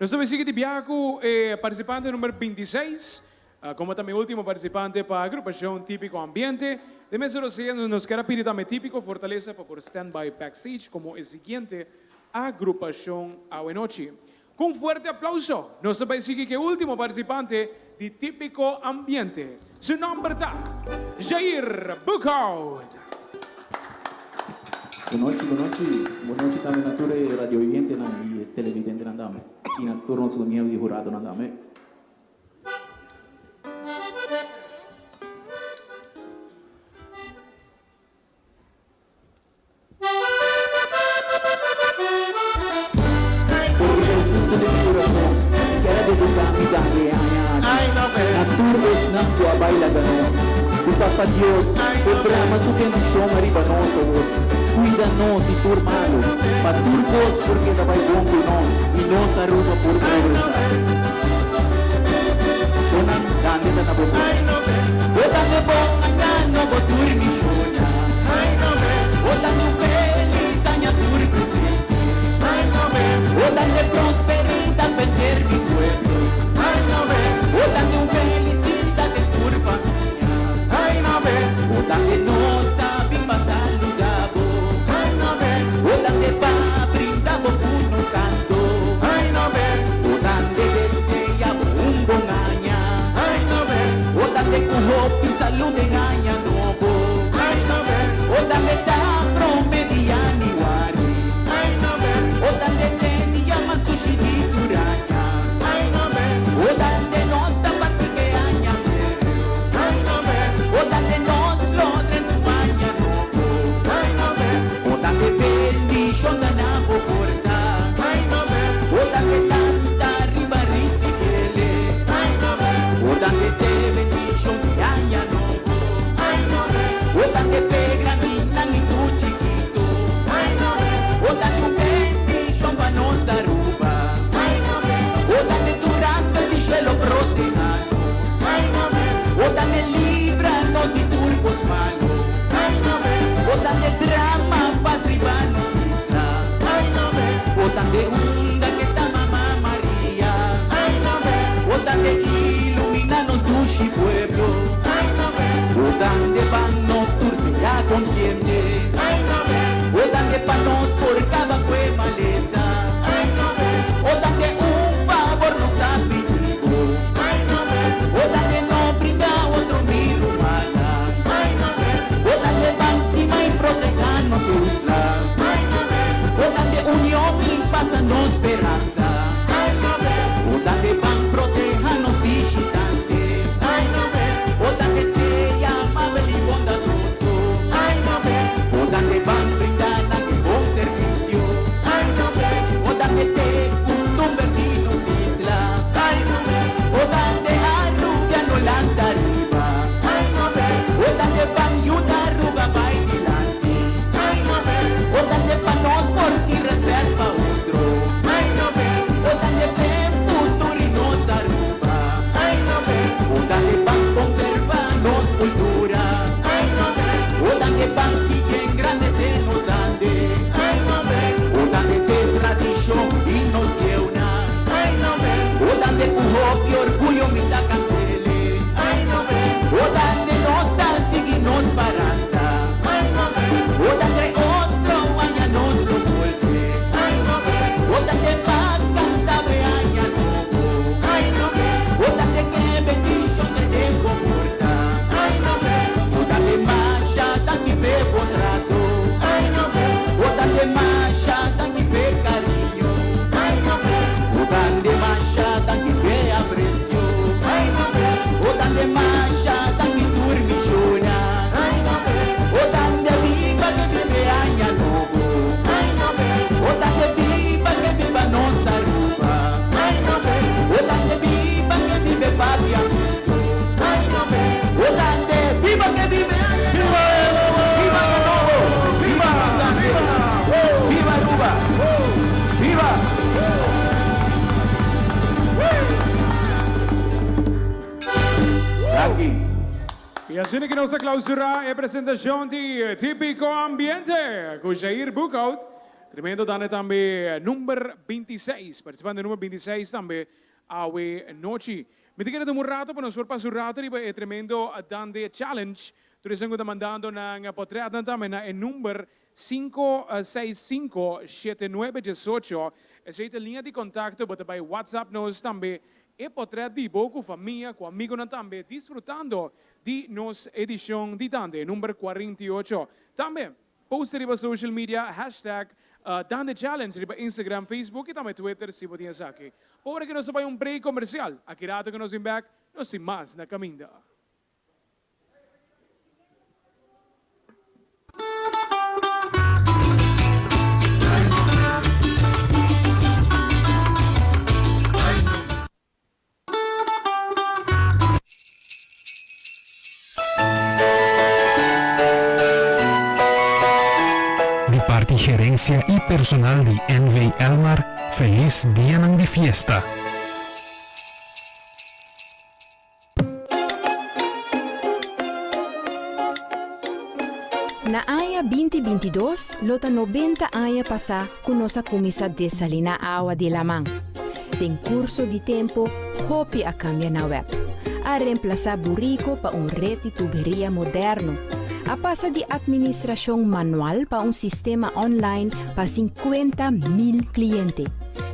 Nosotros seguimos de viaje participante número 26, como también último participante para la agrupación típico ambiente. De mes nos queda pedir también típico fortaleza para por stand-by backstage como el siguiente agrupación a buenas noches. Con fuerte aplauso, nosotros seguimos que último participante de típico ambiente. Su nombre está Jair Bukout. Boa noite também na tua radio oyente e televidente na dama e na tua nosso meu de jurado na dama. Papa Dios, programa su bendición arriba nosotros. Cuida-nos de tu hermano, maturcos porque está vai bom con nós e nos arruga por progresar. Donan dande na boca. Botando bom andando com tu missona. Botando feliz año tu presente. Botando prosperidad per mi pueblo. Botando felicidad de tu familia. Botando no sabe pasar lugar. Botando pa brindar por nos canto. Botando descer. donde ilumínanos dushi pueblo. O donde van nos turce ya consciente. O donde panos por cada fue maleza. O donde un favor nos da pidido. O donde no brinda otro mil humana. O donde van estima y protegernos usla. O donde unión y paz danos esperanza. O donde van protegernos visitante. O donde sea amable y bondadoso. O donde van brindando buen servicio. O donde te convertirnos isla. O donde arruga no lanta arriba. O donde van ayudar ruga va y delante. O donde van nos por ti respeto a otro. O donde ven futuro y nos arruga. O donde van conservarnos cultura. O donde van siguen grandes en los grandes. O donde te tradición y nos llena. O donde pujo y orgullo mi da cancele. O donde nostalgia y nos barata. O donde otro año nos lo vuelve. O donde más canta año nuevo. O donde que bendición te den comporta. O donde más ya dan mi fe contrato. O donde más ya dan mi fe cariño. O donde más ya dan mi fe aprecio. O donde más ya dan mi dormición. O donde viva que vive año nuevo. O donde viva que viva nos aruba. O donde viva que vive papiamento. O donde viva que vive año nuevo. Viva año nuevo. Viva bastante. Viva Aruba. Viva. Aquí. E assim que nós clausura a apresentação de Típico Ambiente com Jair Bukout. Tremendo dane também número 26, participante número 26 também a noite. Me diga de um rato para nós passar o rato e tremendo dande challenge. Tu estás mandando na potrada também na número 565-7918. Essa é a linha de contato, bota by WhatsApp nós também. E potrà di com família, com amigo também, desfrutando de nossa edição de Dande, número 48. Também, poste riba social media, hashtag Dande Challenge, riba Instagram, Facebook e também Twitter, se podia aqui. Por que nós vamos break comercial, aqui rato que nós vamos back, nós sem mais na caminda. Gerencia y personal de NV Elmar, feliz día de fiesta. Na aya 2022, lota 90 aya pasa con nossa comisa desalina agua de la man. Den curso de tempo, hopi a cambia na web. A reemplazar burrico pa un rete tuberia moderno. A passa de administração manual para um sistema online para 50.000 clientes.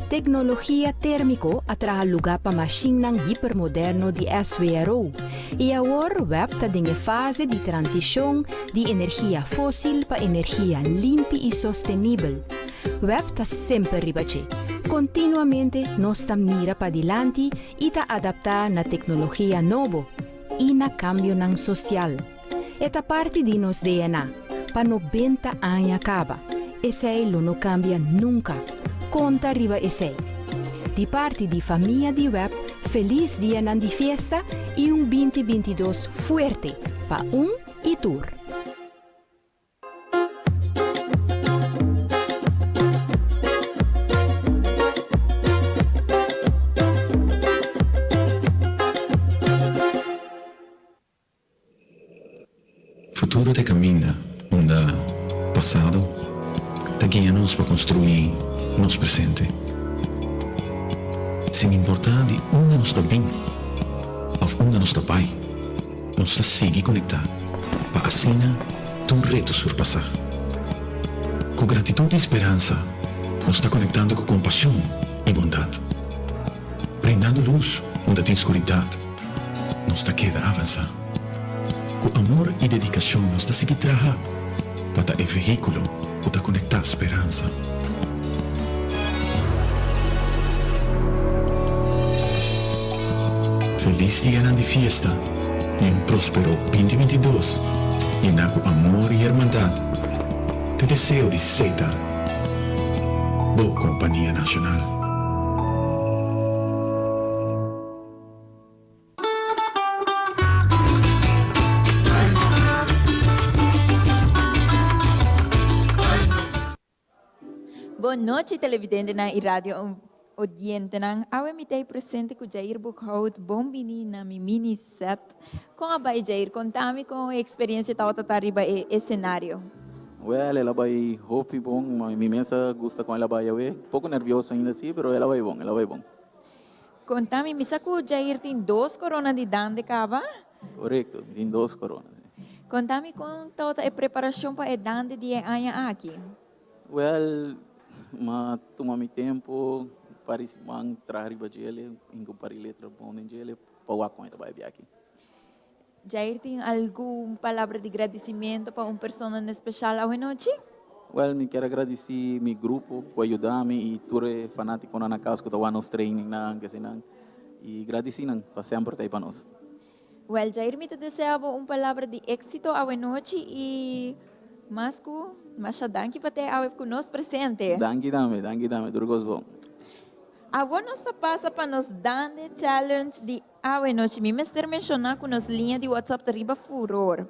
Tecnologia térmico atraha lugar para machinang hipermoderno de SWRO. E agora web está em fase de transição de energia fóssil para energia limpa e sustentável. Web está sempre ribache. Continuamente nós estamos mira para adiante e está adaptar na tecnologia nova e na cambio nang social. Esta parte de nos DNA, para 90 anos acaba. Esse não cambia nunca. Conta arriba esse. De parte de família de web, feliz dia de fiesta e 2022 fuerte para e tour. Futuro te camina, onde passado te guia-nos para construir nosso presente. Sem importar de onde nós estamos, nga nos tabay, nos ta sige conectar, pa asina tu reto surpasar. Com gratitude e esperança, nos está conectando com compaixão e bondade. Brindando luz onde tem escuridade, nos está queda avançar. Com amor e dedicação, nos está seguir trabalhar para o veículo para conectar a esperança. Feliz dia de fiesta e próspero 2022, lleno com amor e irmandade. Te deseo de Ceitar, boa Companhia Nacional. Boa noite, televidente e rádio audiente. Awe mitay presente com Jair Buchhout, bombini na mi mini set. Com a Bay Jair, contame com a experiência da outra tariba e cenário. Well, ela vai hope bom, minha imensa gusta com ela vai eu pouco nervioso ainda assim, pero ela vai bom. Contame, misa ko Jair tem 2 corona de dan de cava? Correto, tem 2 coronas. Contame com toda a preparação para o dan de dia anha aqui. Well, toma mi tempo, parece man trabalhar para ele, incumprir letra bom em ele, para o acontecer vai aqui. Jair tem alguma palavra de agradecimento para uma pessoa especial hoje noite? Well, me quero agradecer meu grupo por ajudar-me e todos fanáticos na casa que estão nos training e agradecer para sempre estar para nós. Well, Jair me deseava uma palavra de êxito hoje noite e mas danke para ter ao conosco presente. Danke dame, durgos bom. Agora nós passa para nos dar o challenge de hoje noite. Me mestre mencionar com nos linha de WhatsApp de riba furor.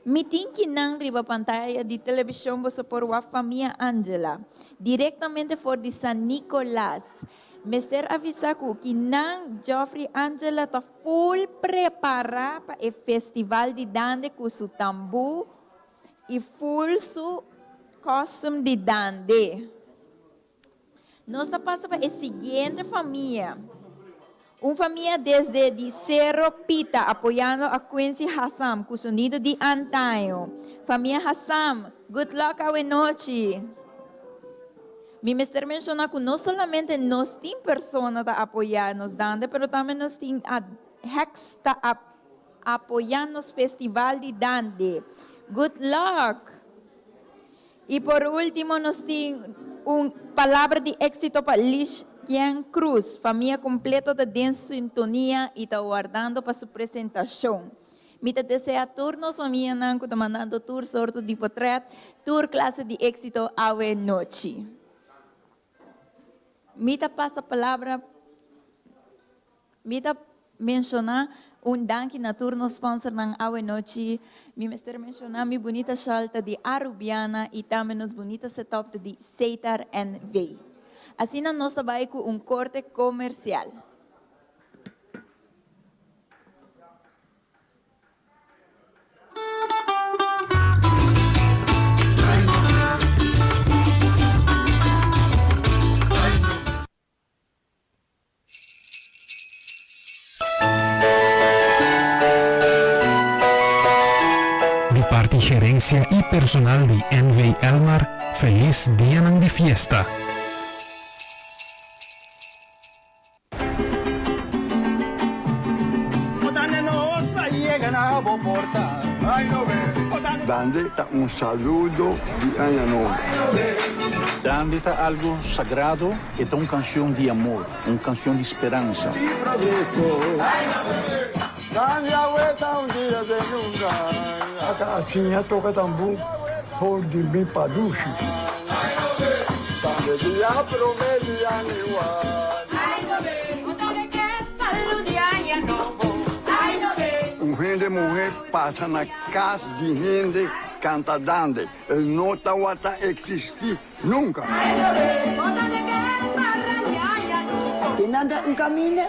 Me tem que não riba pantalla de televisão você por a família Angela, diretamente for de San Nicolás. Mestre avisa que não Geoffrey Angela está full preparada para o festival de dança com seu tambu e full su costume de dança. Nós passamos para a seguinte família. Uma família desde de Cerro Pita, apoiando a Quincy Hassam, com o sonido de Antayo. Família Hassam, good luck hoje noite. Me mestre mencionar que não somente nós temos pessoas que apoiam nos dança, mas também nós temos a Hex que apoiando nos festival de dança. Good luck! E por último, nós temos uma palavra de êxito para Lish Kian Cruz, família completa de Dance Sintonia e está aguardando para sua apresentação. Me deseja turnos, família Nanco, está mandando tour sorte de portrait, tour classe de êxito hoje noite. Me passa a palavra, me mencionar danke na turno sponsor ng hoje noite. Me mestre mencionar mi bonita shalta de Arubiana e também nos bonita setup de Ceitar NV. Assim nós trabalhamos com corte comercial. Gerencia y personal de NV Elmar, feliz día de fiesta. Dandita un saludo de Año Nuevo. Dandita algo sagrado e uma canção de amor, uma canção de esperança. Cambia vuelta un día de nunca. Assim a toca tambu, por de bem paducho. Tande dia promete gente mulher passa na casa de gente canta dande. Ele não está existir nunca. E nada encaminha.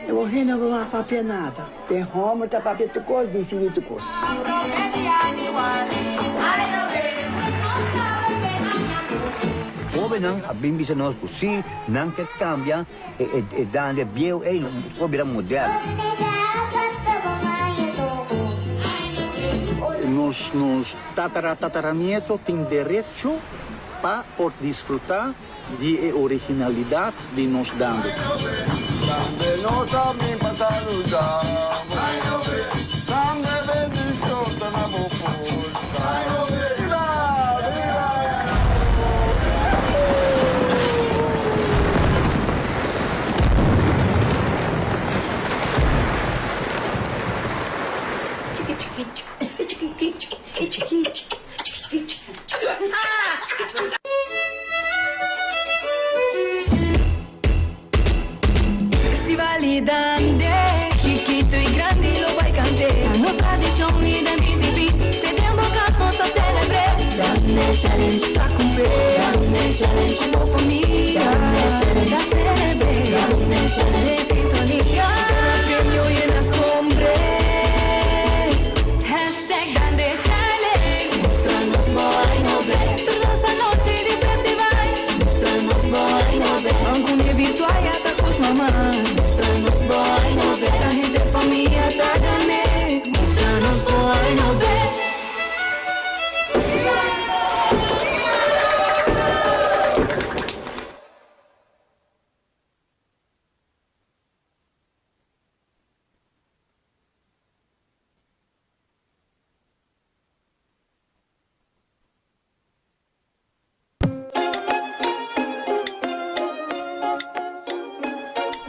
Eu vou rir, não vou papia nada. Tem Roma, tá papia de coisa, de cima de coisa. Ove não, a bimbi se nós così, não que cambia, e dando view, e não vira moderno. nos tataranietos têm direito para desfrutar de originalidade de nos dando. Grande nos a mi pa saludamos. Grande bendición tenemos puesta. Viva, Festivalidade, chiquito e grande lo vai cantar. No tradição e da BTV, temos canto só celebrar. Grande challenge sa cumprir, grande challenge como família, grande challenge a celebrar, grande challenge de sintonia, premio e na sombra. Hashtag grande challenge, mostrando boa e nobre. Toda noite de festival, mostrando boa e nobre. Algum virtual e atacos mamãe. Boy, no ve, la gente familia está gané. Mostranos boy, no ve.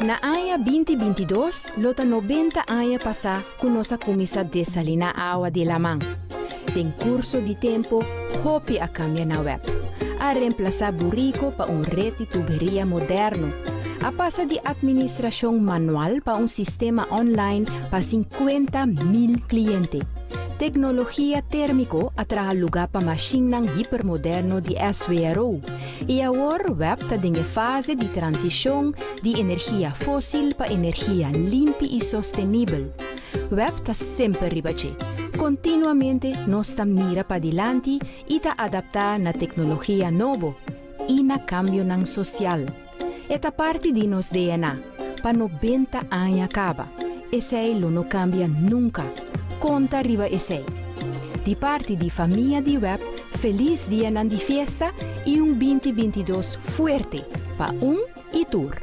Na aya 2022, lota 90 aya pasa com nossa comissa desalina água de lamang. Tem curso de tempo, hopi a cambia na web. A reemplazar burrico para rede de tuberia moderno. A passa de administração manual para sistema online para 50.000 clientes. Tecnologia térmico atraha lugar para machine hipermoderno de SWRO. E agora web está em fase de transição de energia fóssil para energia limpa e sustentável. Web está sempre ribache. Continuamente nós estamos mira para adiante e está adaptar na tecnologia nova e na cambio nang social. Esta parte de nos DNA para 90 anos acaba. Esse não cambia nunca. Conta riba esse. De parte de família de web, feliz dia de festa e 2022 fuerte para e tour.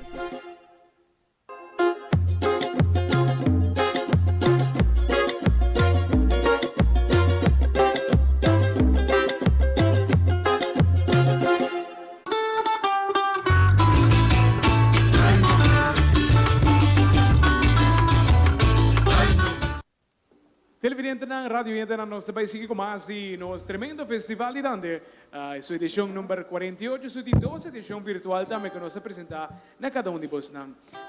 Televidente na rádio na nossa vai seguir com mais de nosso tremendo festival de Dande. Sua edição número 48, sua 12 edição virtual também que nos apresentar na cada de vós.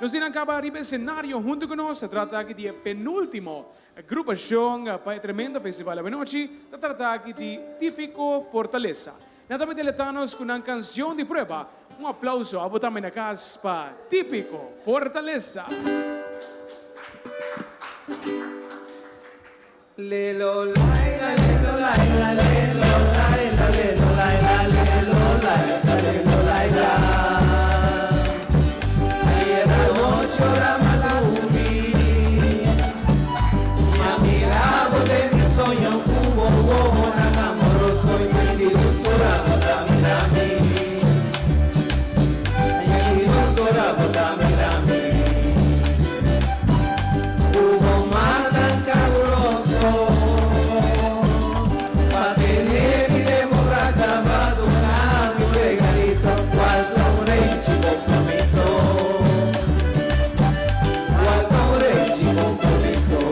Nós iremos acabar o cenário junto conosco. Se trata aqui de penúltimo agrupação para o tremendo festival da noite. Se trata aqui de Típico Fortaleza. Nada mais deletanos com uma canção de prova. Aplauso a botar na casa para Típico Fortaleza. Lelo laila, lelo laila, lelo laila, lelo laila, lelo laila, lelo laila. Ayer a la noche oraba la ubi, me miraba de mi sueño, hubo un amoroso y me quiso oraba la mí. Me quiso oraba la mí. Hubo más tan caluroso. Pa' tener mi democracia, pa' donar mi legalito, cuarto orechi compromiso, cuarto orechi compromiso.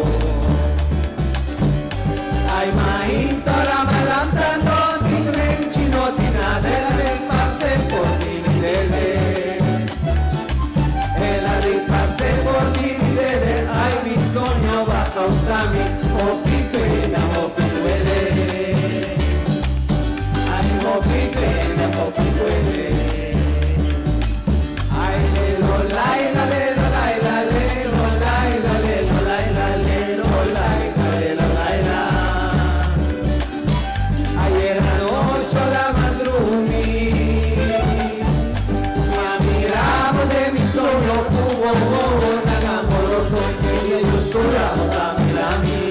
Ay, maíto, la malanta, no ti renchi, no ti nada, la despace por ti, mi dele. La despace por ti, mi dele, ay, mi sueño va a causarme, hopi pena, hopi duele. Ay, hopi pena, hopi duele. Ay, lelo, laila, lelo, laila, lelo, laila, lelo, laila, lelo, laila, lelo, laila. Ayer anoche la madrugada, me miraba de mi solo cubo, tan amoroso que yo lloraba, mira a mí.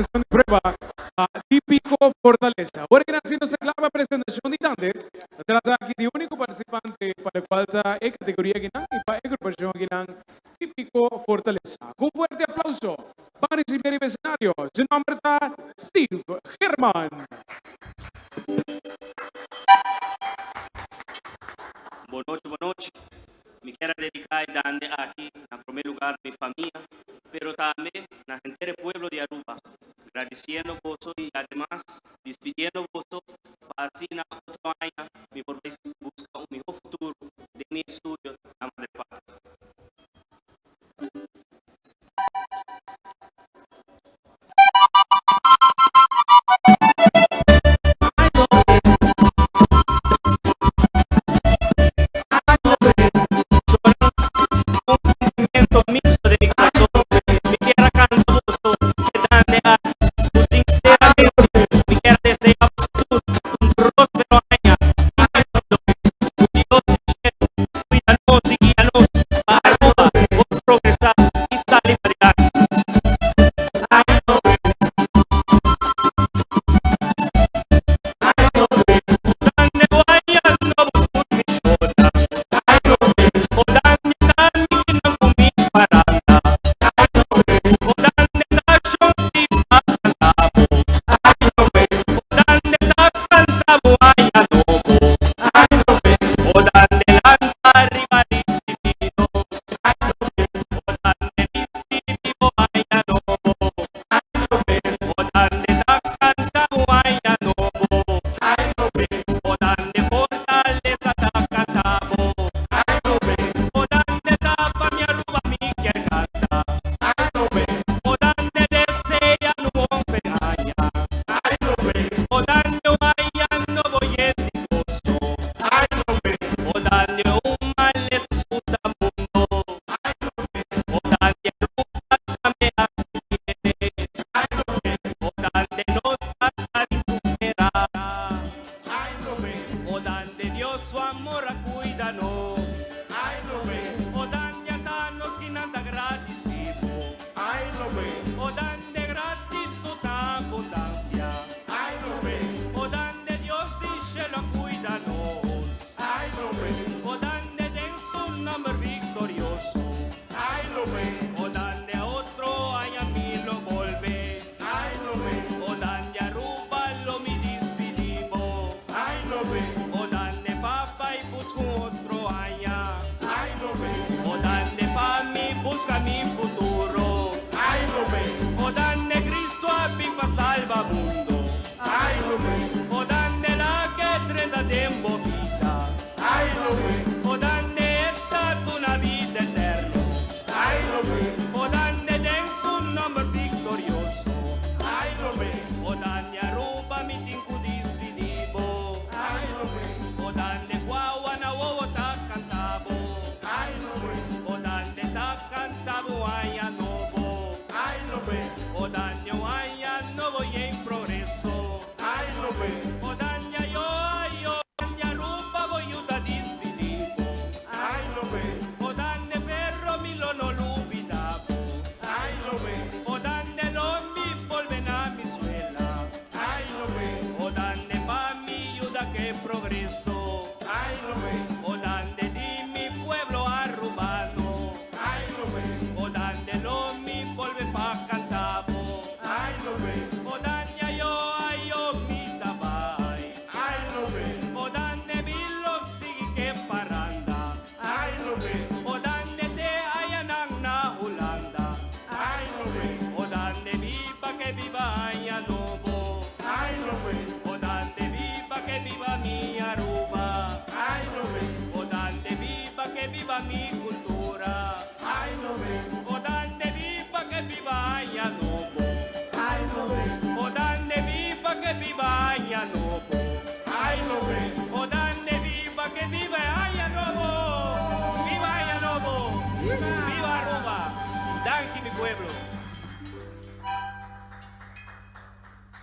presentación de prueba típico Fortaleza. Ahora que naciendo se clava presentación de Dante, trata aquí de único participante para el cual está en categoría Guinán y para el agrupación Guinán típico Fortaleza. Un fuerte aplauso para recibir el escenario. Su nombre está Steve Herman. Boa noite. Me quero dedicar a Dante aqui, em primeiro lugar, minha família, pero também na gente do pueblo de Aruba, agradecendo vos e, además, despedindo vos para assim, na outra ano, me poder buscar um melhor futuro de meu estúdio na Madre Pátria.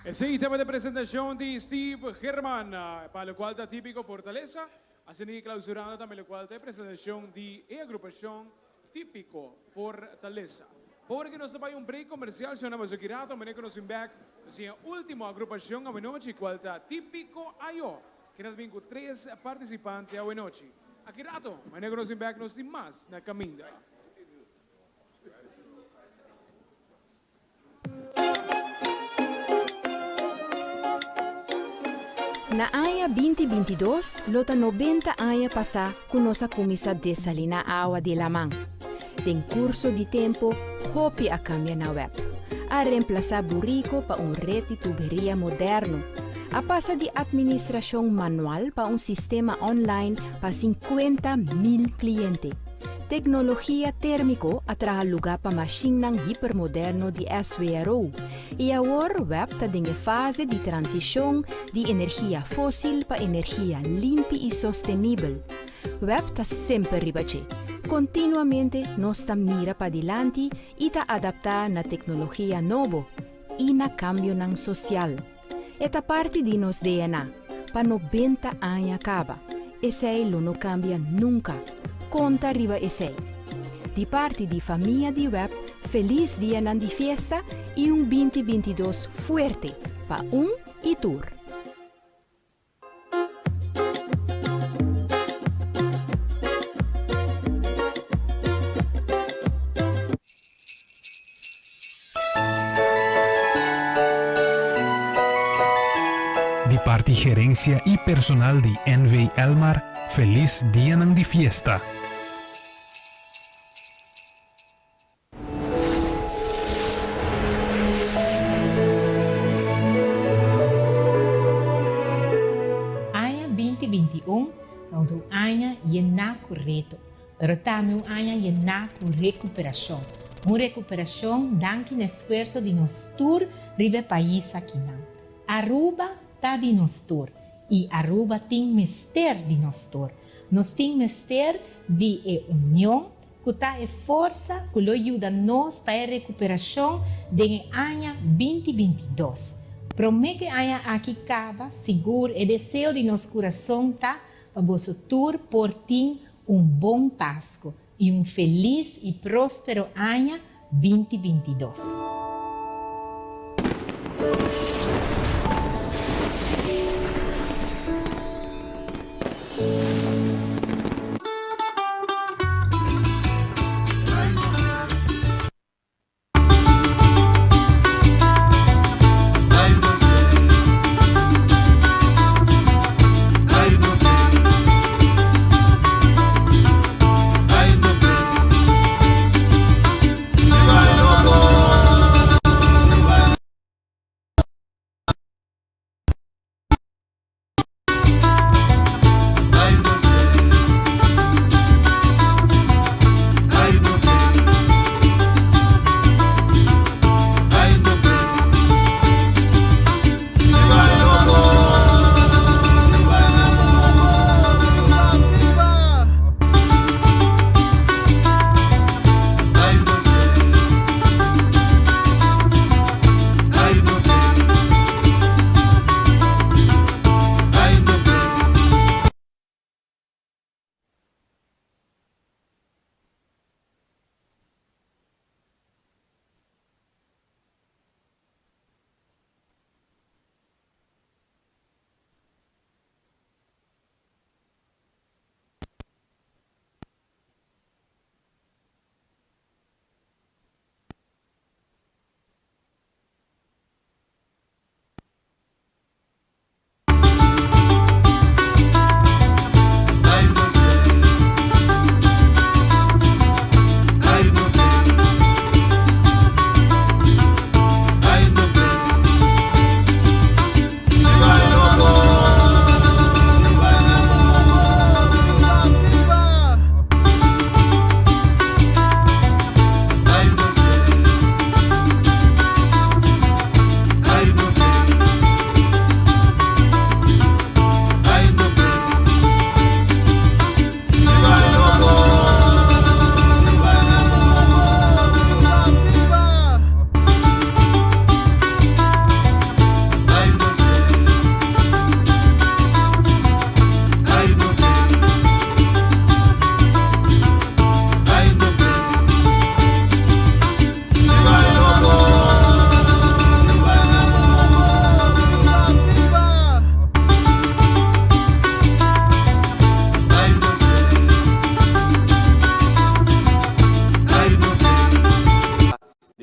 El siguiente tema de presentación de Steve Herman, para el cual está típico Fortaleza, así que clausurando también el cual está presentación de agrupación típico Fortaleza. Por que nós vai break comercial, se não aqui rato, mas que nós back, assim, a última agrupação a noite, qual está típico ayo, que nós vem com 3 participantes a noite. Aqui rato, mas que nós back, nós temos mais na caminho. Na aya 2022, lota 90 aya passa com nossa comissa desalina awa de lamang. Tem curso de tempo, hopi a cambia na web. A reemplazar burrico pa rede de tuberia moderno. A passa de administração manual pa sistema online pa 50,000 clientes. Tecnologia térmico atraha lugar pa machine ng hipermoderno de SWRO. E agora web ta dinge fase de transição de energia fóssil pa energia limpa e sostenível. Web ta sempre ribache. Continuamente nos ta mira pa dilante e ta adapta na tecnologia novo e na cambio ng social. Eta parte di nos DNA, pa 90 anos acaba. Esse lo no cambia nunca. Conta riba esse. Di parte di famiglia di web, feliz dia nan di fiesta e 2022 fuerte pa e tour. De parte gerencia y personal de NV Elmar, feliz dia ng di fiesta. Aya 2021, então aya na correto, pero também aya na recuperação. Uma recuperação danke no esforço de nós tour ribe país aqui na. Aruba tá de nós tour e Aruba tem mister de nós tour. Nós tem mister de união, que tá força que lo ajuda nós para a recuperação de ano 2022. Promete que aya aqui acaba seguro e desejo de nosso coração tá para vosso tour por ti bom Páscoa e feliz e próspero ano 2022.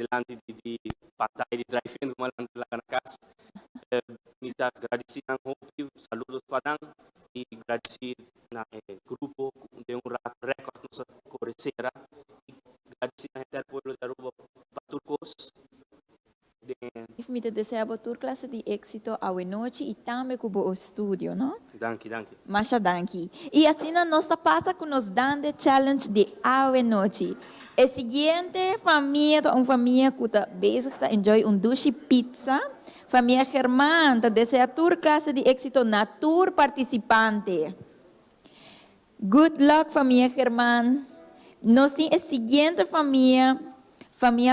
delante de pantalla de drive-in, como lá na casa. Me dá agradecer a Hopi, saludos para e agradecer na grupo de rato record nossa correcera. Agradecer a gente do povo de Aruba para Turcos. Me desejo toda classe de êxito à noite e também com o estúdio, não? Danke. Masha danke. E assim nós passa com nos dando challenge de à noite. A seguinte família, uma família que está bezig está enjoy dushi pizza. Família Germán, te deseja toda classe de êxito na tour participante. Good luck, família Germán. Nós temos a seguinte família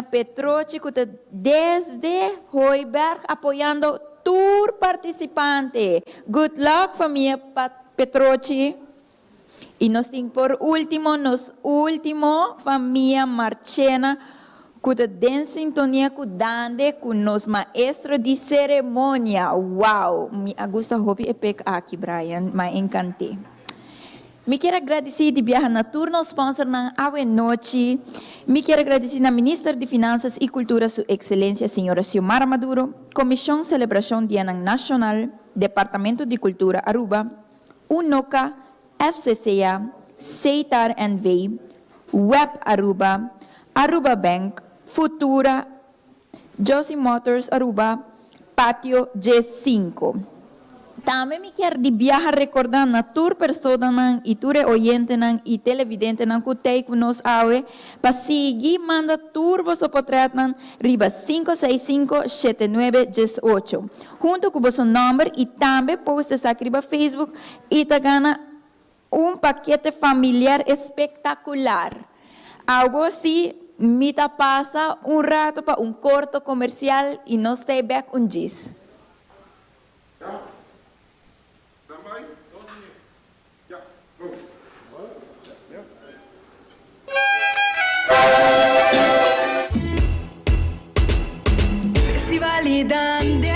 Petrochi, que está desde Hooiberg apoiando tour participante. Good luck, família Petrochi. E nós temos por último, família Marchena, que está em sintonia com nos maestro de cerimônia. Uau! Me gusta hopi epek aqui, Brian, me encantei. Me quero agradecer de viajar na turno sponsor na Ave Noite. Me quero agradecer na Ministra de Finanças e Cultura, Sua Excelência, Senhora Xiomara Maduro, Comissão Celebração Dia Nacional, Departamento de Cultura Aruba, UNOCA, FCCA, CETAR NV, Web Aruba, Aruba Bank, Futura, Josie Motors Aruba, Patio G5. Também me quero de viajar recordar na tour pessoa e tour oyente e televidente que tem com nós awe para seguir manda tour você portrait riba 565-7918 junto com o seu número e também posta essa riba Facebook e tá gana paquete familiar espetacular. Algo assim me tá passa rato para corto comercial e nós stay back diz. Validante,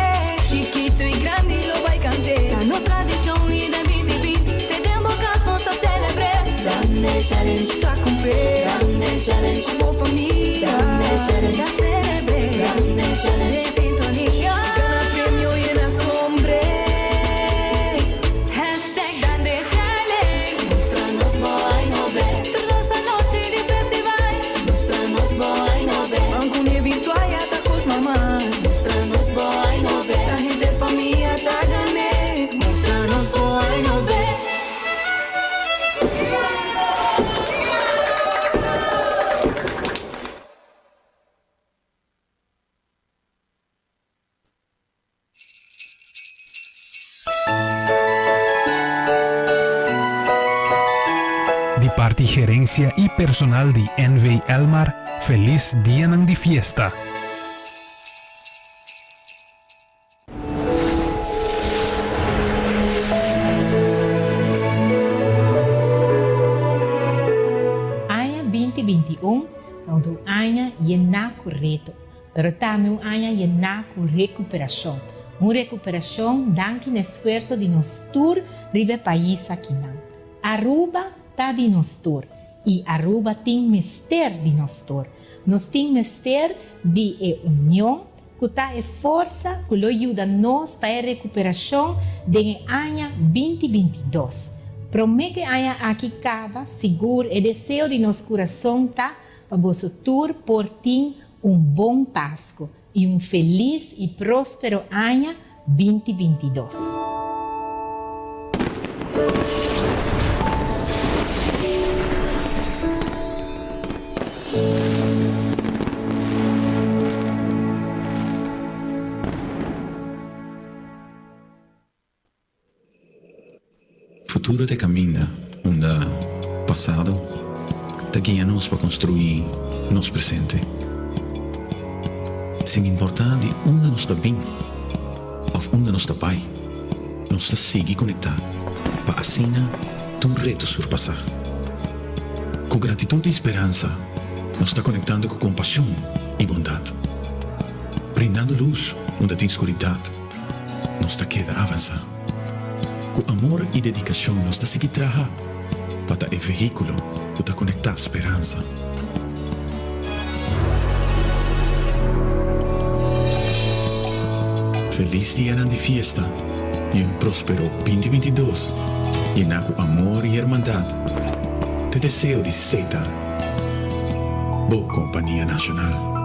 chiquito y grande lo vai cantar. La nuestra tradición y de BTV, tenemos casos a celebrar. Grande challenge, sa cumplir. Grande challenge, como familia. Grande challenge, a celebrar. Grande challenge, de sintonía. Gana premio y en asombre. Hashtag grande challenge. Mostranos boy no ve. Toda esta noche de festival. Mostranos boy no ve. Aunque un virtual ya te acus mamá. Boy, no ve. La gente familia está gané. Mostranos boy, no ve. De parte gerência e personal de NV Elmar, feliz dia de fiesta. Então, año llena correto, pero também año llena com recuperação. Uma recuperação danke no esforço de nós tour ribe país aqui não. Aruba tá de nós tour e Aruba tem mister de nós tour. Nós tem mister de união que tá força que lo ajuda nós para a recuperação de ano 2022. Promete año aqui acaba seguro e desejo de nosso coração tá para vosso tour por ti bom Páscoa e feliz e próspero ano 2022. Futuro te caminha, onde passado te guia-nos para construir nosso presente. Sem importar de onde nós está bem, ou onde nós está pai, nós está seguir conectar, para assim tu reto surpassar. Com gratitude e esperança, nós está conectando com compaixão e bondade. Brindando luz onde tem escuridade, nós está queda avançar. Com amor e dedicação, nós está seguir trabalhar, para o veículo para conectar a esperança. feliz día de fiesta y un próspero 2022 lleno de amor y hermandad. Te deseo disfrutar. Bo Compañía Nacional.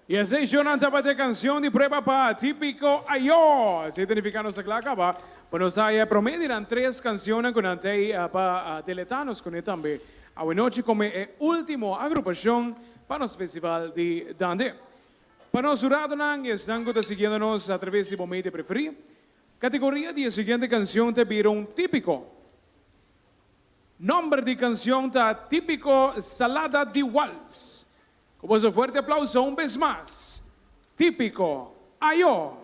Y así Jonathan para canción de prueba para típico ayo. Significando se acaba. Bueno, saya promedio eran 3 canciones con ante para deletanos con también. A noche como último agrupación para el festival de Dande. Para nosotros y están siguiéndonos a través de su medio preferido. Categoría de siguiente canción te vieron típico. Nombre de canción está típico Salada de Waltz. Con un fuerte aplauso un vez más. Típico ayo.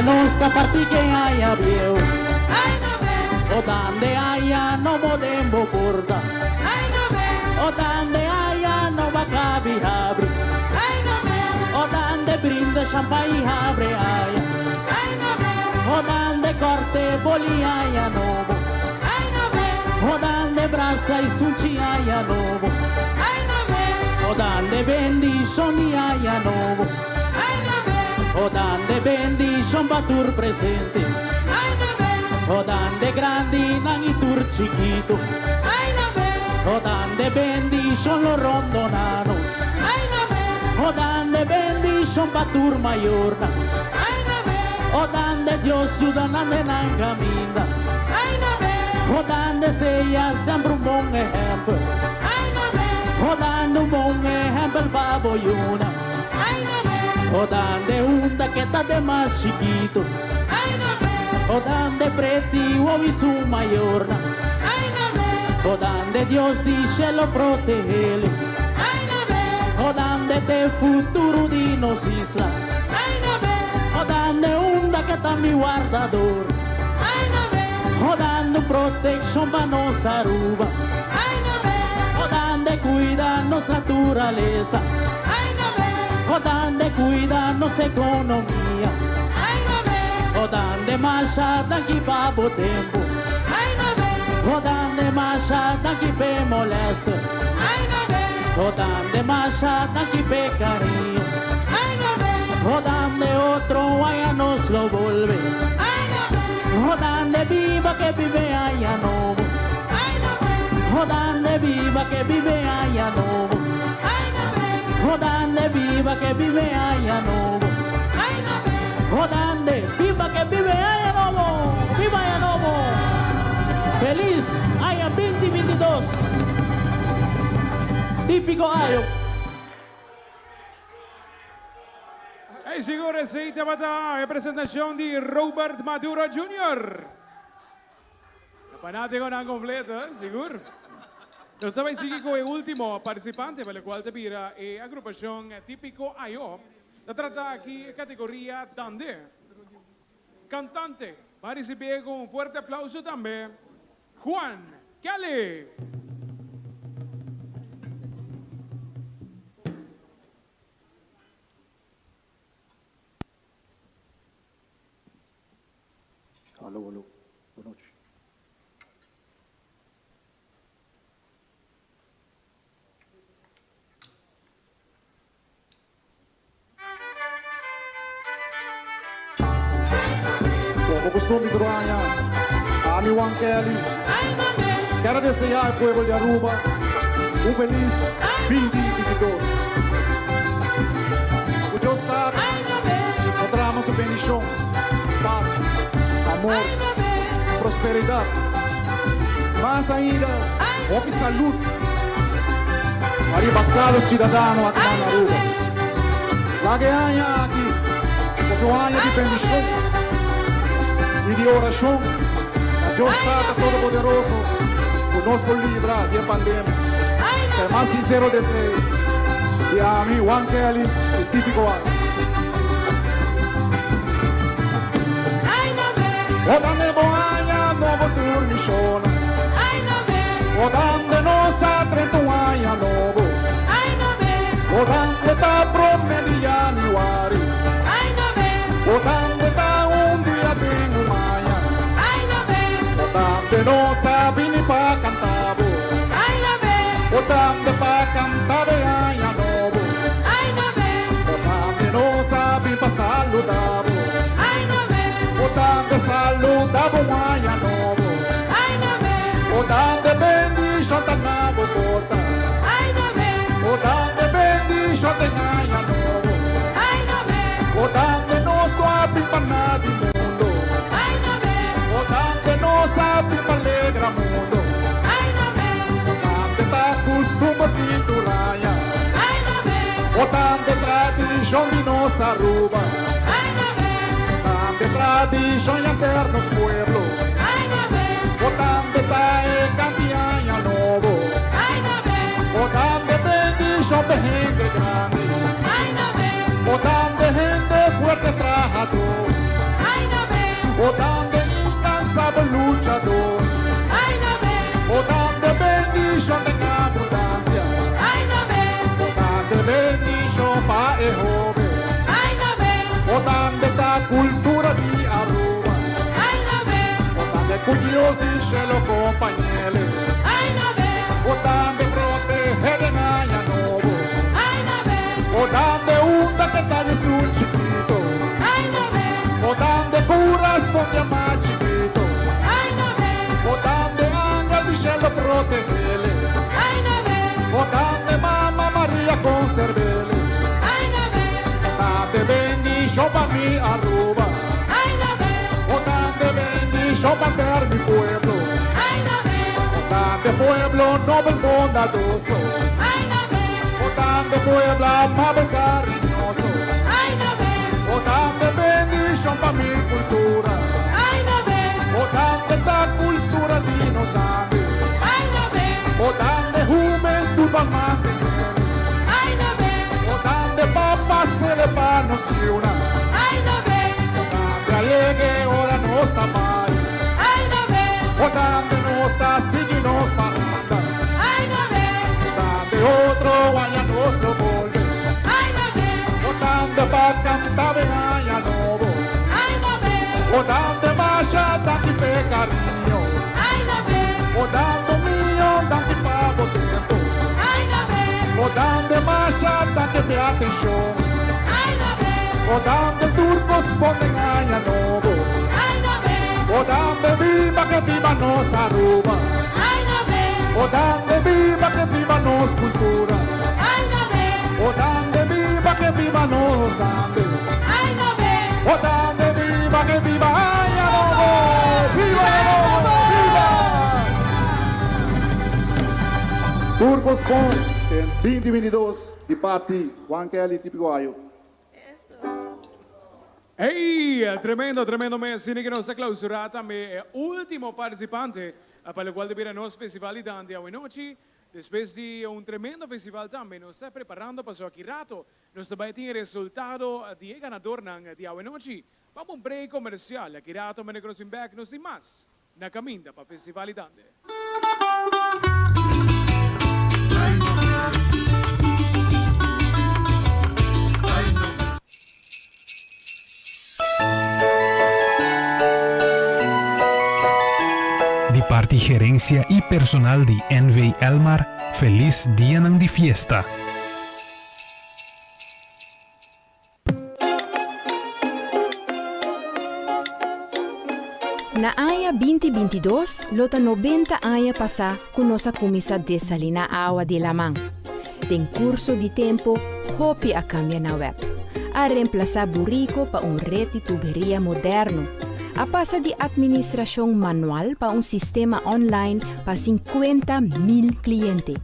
nossa parte que haya viu. O dande haya no podemos cortar. O dande haya no va cabi abre. O dande brinda champanhe abre haya. O dande corte boli haya novo. O dande brasa e sunti haya novo. O dande bendición haya novo. O dande bendición batur presente. O dande grandi nang itur chiquito. O dande bendición lo rondonano. O dande bendición batur mayor. O dande Dios ayuda nande nang caminda. O dande seja sempre un buon ejemplo. O dande un buon ejemplo baboyuna. O dande unda que está de más chiquito. O dande preti o visu mayor. O dande Dios dice lo protegele. O dande te futuro di nos isla. O dande unda que está mi guardador. O dande protection pa nos Aruba. O dande cuida nos naturaleza. O dande cuida nos economía. O dande marcha daqui pa bo tempo. O dande marcha daqui pe molesta. O dande marcha daqui pe carinho. O dande otro allá nos lo vuelve. O dande viva que vive allá novo. O dande viva que vive allá novo. O dande viva que vive allá novo. O dande viva que vive allá novo. Viva allá novo. Feliz allá 2022. Típico ayo. E siguro sei tabata a presentazione di Robert Maduro Jr. Panate con un completo, sicuro? Lo sabes seguir con el último participante per il quale tepira e agrupación típico AIO. La trata aquí categoría Dande. Cantante, para recibir con un fuerte aplauso también, Juan Kelly. Alô, alô, boa noite. Como costume do Raya, a mi Juan Kelly, quero desejar ao povo de Aruba feliz 2022. O Deus está, encontramos bendição, paz, amor, prosperidade, mas ainda, houve saúde. Arriba cada cidadão aqui na Aruba. Lá que há aqui, porque há de bendição e de oração. A Deus está todo-poderoso, conosco livra de pandemia. É mais sincero desejo de a mim, Juan Kelly, e típico ano. Odande boaia, novo turmichona. Odande nossa trentuaia novo. Odande ta promediani wari. Odande ta dia bem maia. Odande nossa bini pa cantavo. Odande pa cantave aia novo. Odande nossa bini pa saludavo. Odande saludavo aia novo. Odande bendição ta navo porta. Odande bendição ta aia novo. Odande nosso abre para de mundo. Odande nosso abre para alegra mundo. Odande ta costuma pinturaya. Odande tradição de nossa Aruba. Odande tradição e eternos pueblos. Odande ta é campeã novo. Odande bendição de gente grande. Odande gente fuerte trabajador. Votando incansable luchador. Votando bendición en abundancia. Votando bendición para el joven. Votando esta cultura de Aruba. Votando con Dios dice los compañeros. Votando proteger en Año Nuevo. Votando una que tal es un chiquito. Votando corazón de más chiquito. Votando ángel dice los protegerle. Votando mamá María con cervele. Votando bendición para mi Aruba. Votando bendición para ver mi pueblo. Votando pueblo noble bondadoso. Votando pueblo amable cariñoso. Votando bendición para mi cultura. Votando esta cultura de nos dame. Votando juventud para mantener. Votando papá se le va nos una. Votando alegre ahora no está mal. Votando no está signos paranda. Votando otro vaya nuestro volve. Votando para cantar en Año Nuevo. Votando marcha tanto pe cariño. Votando mío tanto para tiempo. Votando marcha tanto pe atención. Votando turcos ponen Año Nuevo. Votando viva que viva nos Aruba. Votando viva que viva nos cultura. Votando viva que viva nos dame. Votando viva que viva Año Nuevo. ¡Viva Año Nuevo! ¡Viva! Turcos Pon, en 2022, di Parti Juan Kelly Tipicoayo. Hey, tremendo mês que nos ha clausurado também último participante para o qual deverá nos festival de Dandia hoje noite. Depois de tremendo festival também, nos está preparando para o aqui rato. Nós vai ter resultado de ganador de hoje noite. Vamos break comercial. Aqui rato, mas nos back nos mais na caminha para o festival de Dandia. De parte gerência e personal de NV Elmar, feliz dia de fiesta. Na aya 2022, lota 90 aya passa com nossa comissa desalina água de lamang. Tem curso de tempo, hopi a cambia na web. A reemplazar burrico para rede de tuberia moderno. A passa de administração manual para sistema online para 50.000 clientes.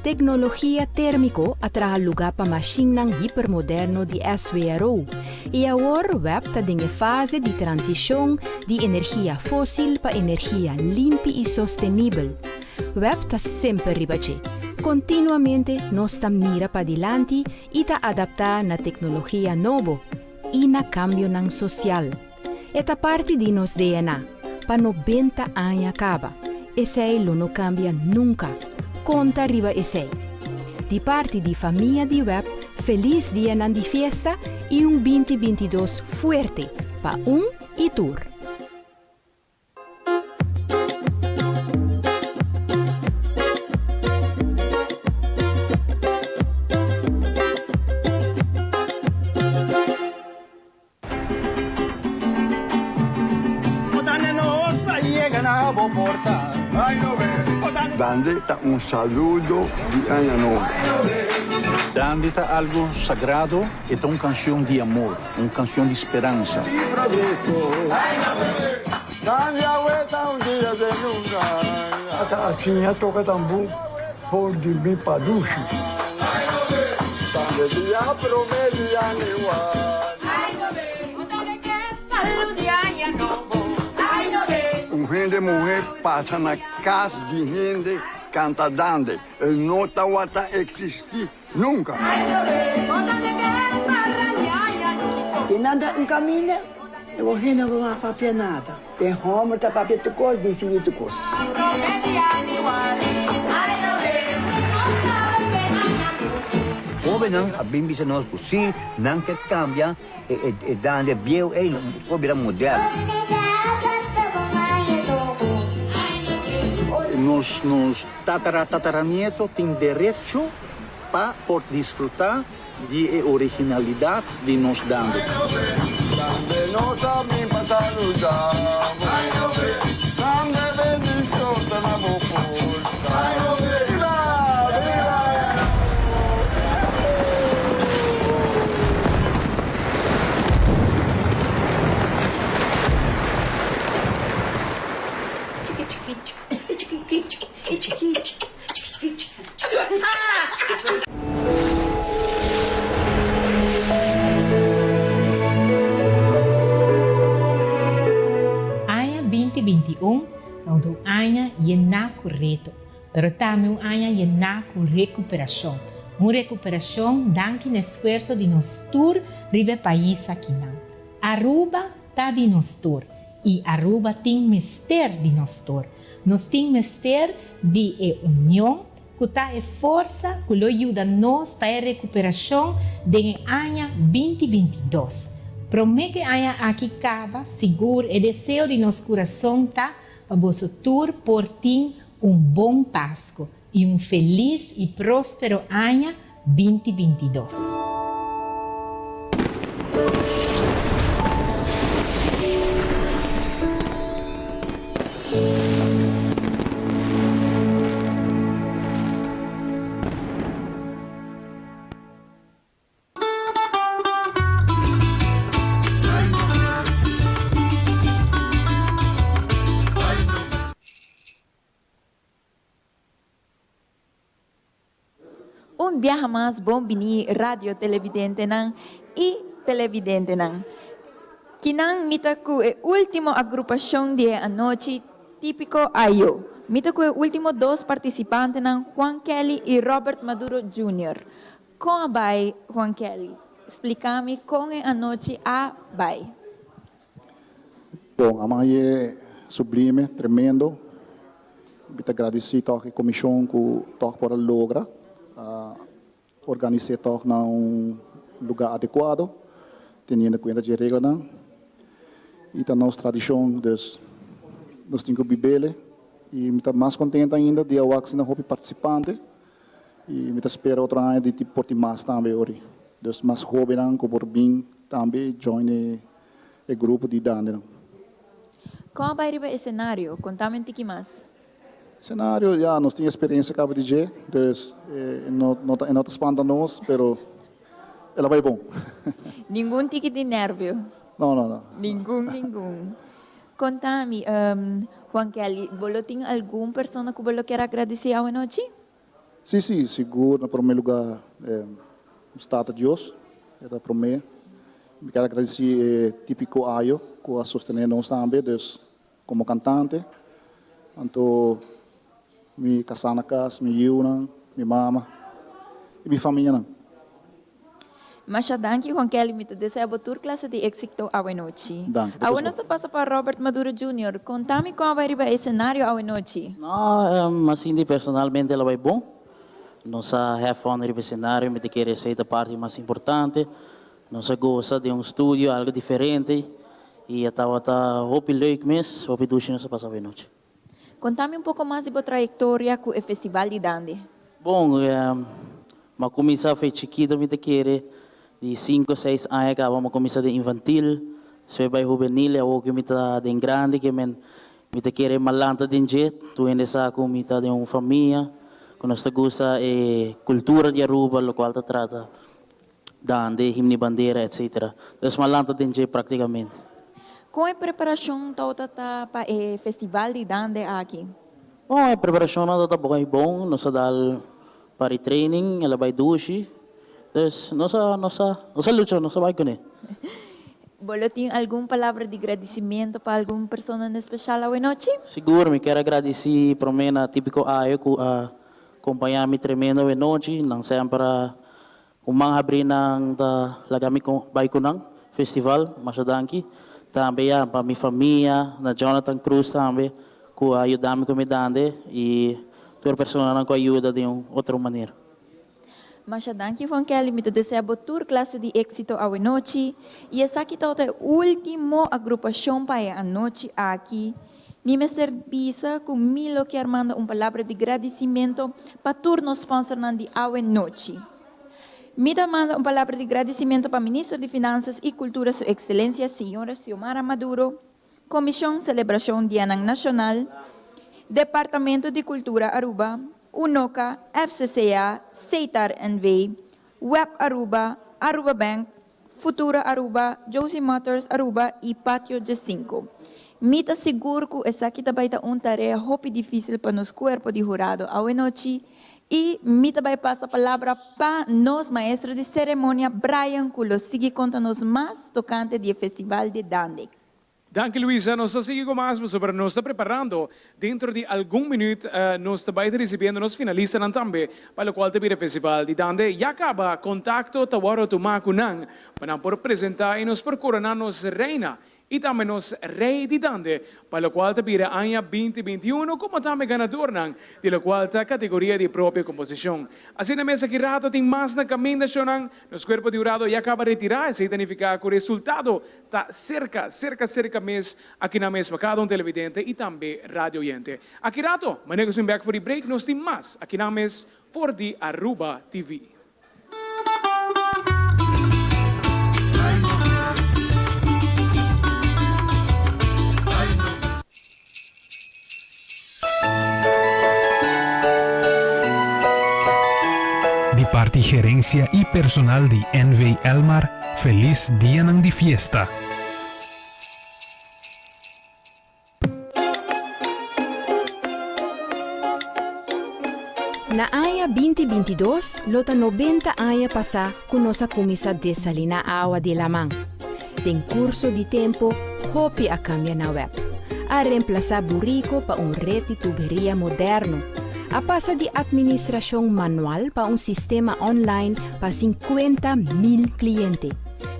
Tecnologia térmico atraha lugar para machine hipermoderno de SWRO. E agora web está em fase de transição de energia fóssil para energia limpa e sustentável. Web está sempre ribache. Continuamente nós mira para diante e está adaptar na tecnologia nova e na cambio nang social. Esta parte de nos DNA para 90 anos acaba. Esse não cambia nunca. Conta riba esse. De parte de família de web, feliz dia de fiesta e 2022 fuerte para e tour. Dande está un saludo de Año Nuevo. Dande está algo sagrado e está uma canção de amor, uma canção de esperança. Dande a vuelta un día de nunca. Assim ya toca tambor por de mi paducho. Dande dia promedia igual. Gente mulher passa na casa de gente, canta dande. Não está existir nunca. Quem anda em caminho, Eu vou rena uma papia nada. Tem Roma, tá papia tu cos, decidi tu cos. Ove nang abimbi sa nos kusi nang ket cambia e dande bieu e ko bira modelo. Nos tataranietos têm direito para desfrutar de originalidade de nos dando. Anya 2021 então do Anya Yena correto, pero também um Anya Yena com recuperação. Uma recuperação danke no esforço de nós tour ribe país aqui na. Aruba tá de nós tour e Aruba tem mister de nós tour. Nós tem mister de união que tá força que lo ajuda nós para a recuperação de Anya 2022. Promete Anya aqui acaba seguro e desejo de nosso coração tá para vosso tour por ti bom Páscoa e feliz e próspero Anya 2022. Un viaje más bom bini radio televidente nan e televidente nan. Kinang mita ku e último agrupación de anoche típico ayo. Mita ku e último dos participantes nan Juan Kelly y Robert Maduro Jr. Como vai Juan Kelly? Explícame como é anoche a vai. Bom, amanhã é sublime, tremendo. Mita agradecer a comissão que toca para logra. Organizar toch na lugar adequado, tendo em conta de regras, e da nossa tradição, dus nós temos que beber, e me mais contente ainda de eu ser na participante, e me espero outra ano de tipo por mais também hoje, dus mais jovem que por bem também join o grupo de dande. Como vai o cenário? Contame um pouquinho mais. Cenário, já nós temos experiência com a DJ, então não está espantando nós, mas ela vai bom. Nenhum tique de nervio? Não. Nenhum. Contame, Juan Kelly, você tem alguma pessoa que você quer agradecer a noite? Sim, seguro, em primeiro lugar, Estado de Deus, é da primeira. Eu quero agradecer típico Ayo, que a sostener nós também, como cantante. Então, minha casanakas, minha Yuna, minha mama e minha família. Mas danke Juan Kelly, me desejo a tour classe de éxito a noite. Danke. A noite passa para Robert Maduro Jr. Contame como vai o cenário a noite. Mas personalmente ela vai bom. Nossa have fun no cenário, me quer ser a parte mais importante. Nossa gosta de estúdio, algo diferente. E estava hope leuk mes, hope duche nossa passa a noite. Contame pouco mais de sua trajetória com o Festival de Dande. Bom, mas começar foi chiquito, me quer de 5, 6 anos, acabamos começar de infantil, se vai juvenil, eu que me tá de grande, que me quer malanta de jet, tu ainda sabe como me tá de uma família, que nós gosta cultura de Aruba, o qual trata Dande, himne bandeira, etc. Então, malanta de jet praticamente. Como é a preparação toda para o Festival de Dande aqui? Bom, a preparação está bom, nós dá para training, ela vai duche, então nossa luta, nossa vai com ele. Você tem alguma palavra de agradecimento para alguma pessoa em especial hoje noite? Seguro, me quero agradecer para mim na típico Ayo que acompanhar-me tremendo hoje noite, não sempre umang abrir ng lagami ko vai ko nang festival, masyadangki. também para minha família, na Jonathan Cruz também, que ajuda-me com me dande e toda pessoa que ajuda de outra maneira. Mas danke von Kelly, me desejo boa classe de êxito a noite. E essa aqui é a última agrupação para a noite aqui. Me serviço com Milo que armando uma palavra de agradecimento para todos os sponsors de a noite. Me manda uma palavra de agradecimento para a Ministra de Finanças e Cultura, Sua Excelência, Senhora Xiomara Maduro, Comissão Celebração Dia Nacional, Departamento de Cultura Aruba, UNOCA, FCCA, CETAR NV, Web Aruba, Aruba Bank, Futura Aruba, Josie Motors Aruba e Pátio G5. Mita seguro que essa aqui também é uma tarefa muito difícil para nos corpo de jurado a noite e mita vai passar a palavra para nos maestro de cerimônia Brian Culo, sigue contando-nos mais tocante do Festival de Dande. Danke, Luisa. Nós seguimos mais sobre nós está preparando. Dentro de algum minuto, nós vai recebendo nos finalistas também, para o qual te o Festival de Dande. E acaba contato tawaro tumakunang para por apresentar e nos por coronar-nos reina. E também nos rei de Dande, para o qual te pira ano 2021, como também ganador de la qual te categoria de própria composição. Assim na mesa que rato tem mais na caminho da Shonang, nos corpo de jurado e acaba retirar esse significa que o resultado está cerca mês aqui na mesa para cada televidente e também radio oyente. Aqui rato, manegos um back for the break, nos tem mais aqui na mesa for the Aruba TV. De parte gerência e personal de NV Elmar, feliz dia de fiesta. Na aya 2022, lota 90 aya passa com nossa comissa desalina água de Lamang. Tem curso de tempo, hopi a cambia na web. A reemplazar burrico para rede de tuberia moderno. A passa de administração manual para sistema online para 50,000 clientes.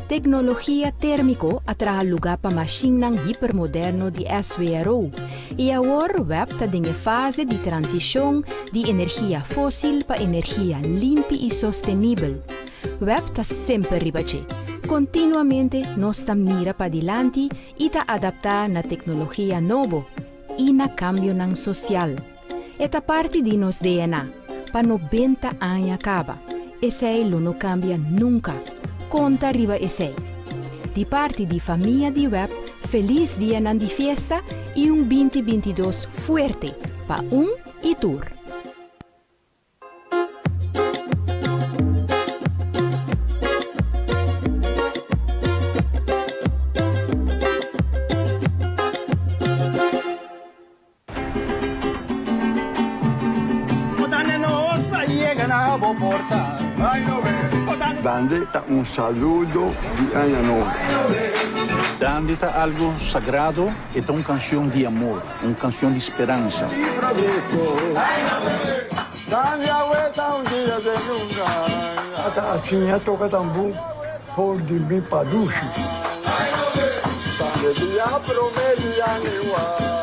Tecnologia térmico atraha lugar para machinang hipermoderno de SWRO. E agora o web está em fase de transição de energia fóssil para energia limpa e sustentável. O web está sempre ribache. Continuamente nós estamos mira para diante e está adaptar na tecnologia nova e na cambio ng social. Esta parte de nos DNA, para 90 anos acaba. Esse não cambia nunca. Conta arriba esse. De parte de família de web, feliz dia de fiesta e 2022 fuerte para e tour. Dande un saludo de Año Nuevo. Dande está algo sagrado e uma canção de amor, uma canção de esperança. Dande a vuelta un día de nunca. Assim a toca tambu por de mi padushi. Dande dia promete año igual.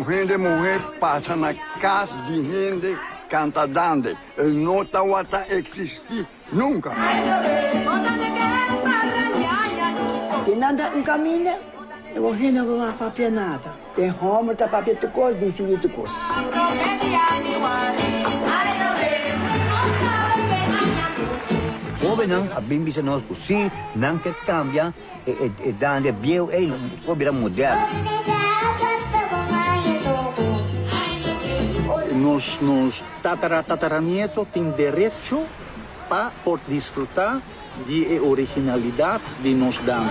Gente mulher passa na casa de gente, canta dande. Ele não está existir nunca. E nada em caminho, eu vou rir, não vou papia nada. Tem Roma, tá papia de coisa, de cima de coisa. Ove não, a bimbi se nós assim, não que cambia, e dande viu, e não virar moderno. Nos tataranietos têm direito para desfrutar de originalidade de nos dando.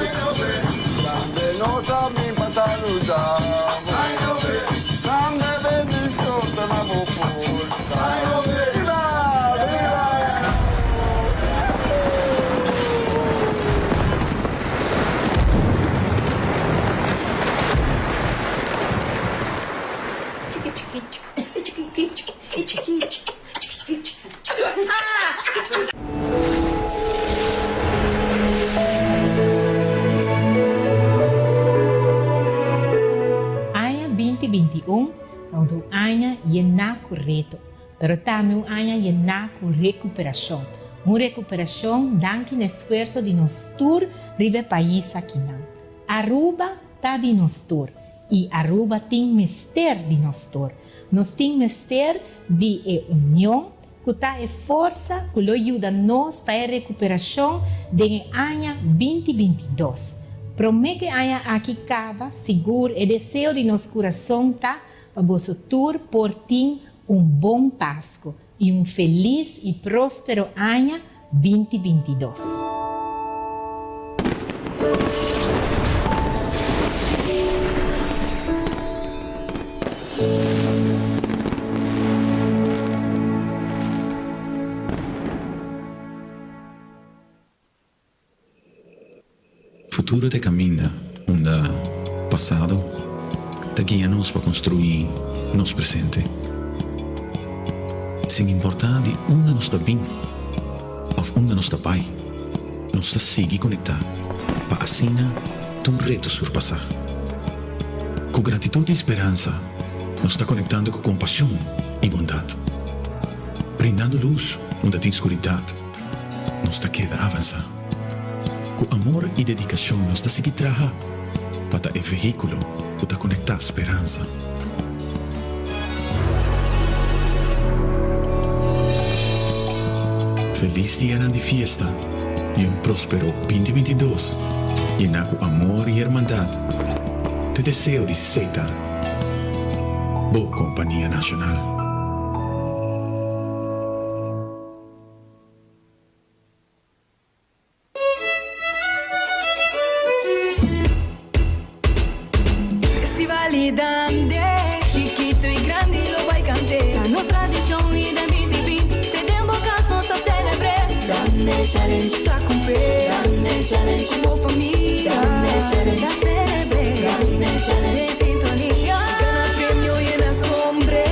año llena correcto, pero también un año llena con recuperación. Una recuperación dan que esfuerzo de nosotros ribe país aquí. Aruba está de nosotros y Aruba tiene mister de nosotros. Nos tiene mister de unión, que está força que lo ayuda nos para a recuperação do ano 2022. Promete que año aqui acaba seguro e desejo de nosso coração tá para você tur por ti bom Páscoa e feliz e próspero ano 2022. Futuro te caminha, onde passado te guia-nos para construir nosso presente. Sem importar de onde nós está bem, ou onde nós está pai, nós está seguir conectar para assim tu reto surpassar. Com gratidão e esperança, nós está conectando com compaixão e bondade. Brindando luz onde tem escuridade, nós está queda avançar. Com amor e dedicação, nós está seguir trabalhar para o veículo para conectar esperança. Feliz dia de fiesta e próspero 2022, lleno com amor e irmandade. Te desejo de aceitar. Boa Companhia Nacional. Chiquito y grande lo vai cantar. La nuestra tradición y de BTV. Tenemos caso a celebrar. Dame challenge, sa cumplir. Dame challenge, como familia. Dame challenge, a celebrar. Dame challenge, de sintonía. Gana premio y en la sombra.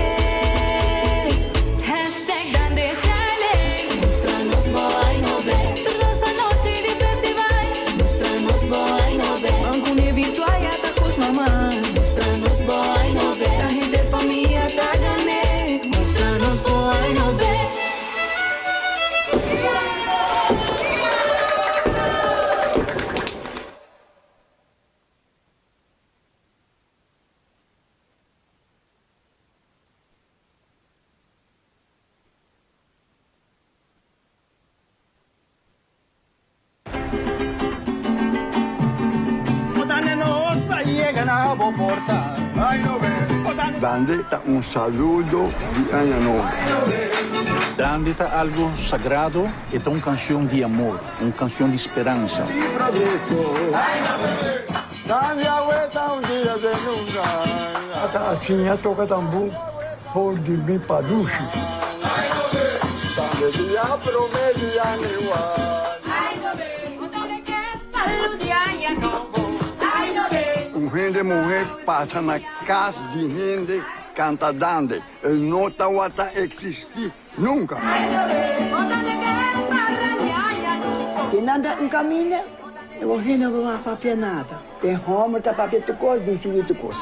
Hashtag Dame challenge. Mostrarnos boa y no ve. Toda esta noche de festival. Mostrarnos boa y no ve. Ancune virtual y atacos mamá. Mostrarnos boa y no ve. La gente familia está gané. Mostrarnos boa y no ve. Dandita un saludo di Anno Novo. Dá-te algo sagrado e uma canção de amor, uma canção de esperança. Dandi a vuelta un día de nunca. Assim a toca tambu por de mi padushi. Dandi dia prometi igual. Gente mulher passa na casa de gente, canta dande. Não está existir nunca. E nada em caminho, eu vou renovar a papia nada. Tem Roma, tá papia de coisa, de civil de coisa.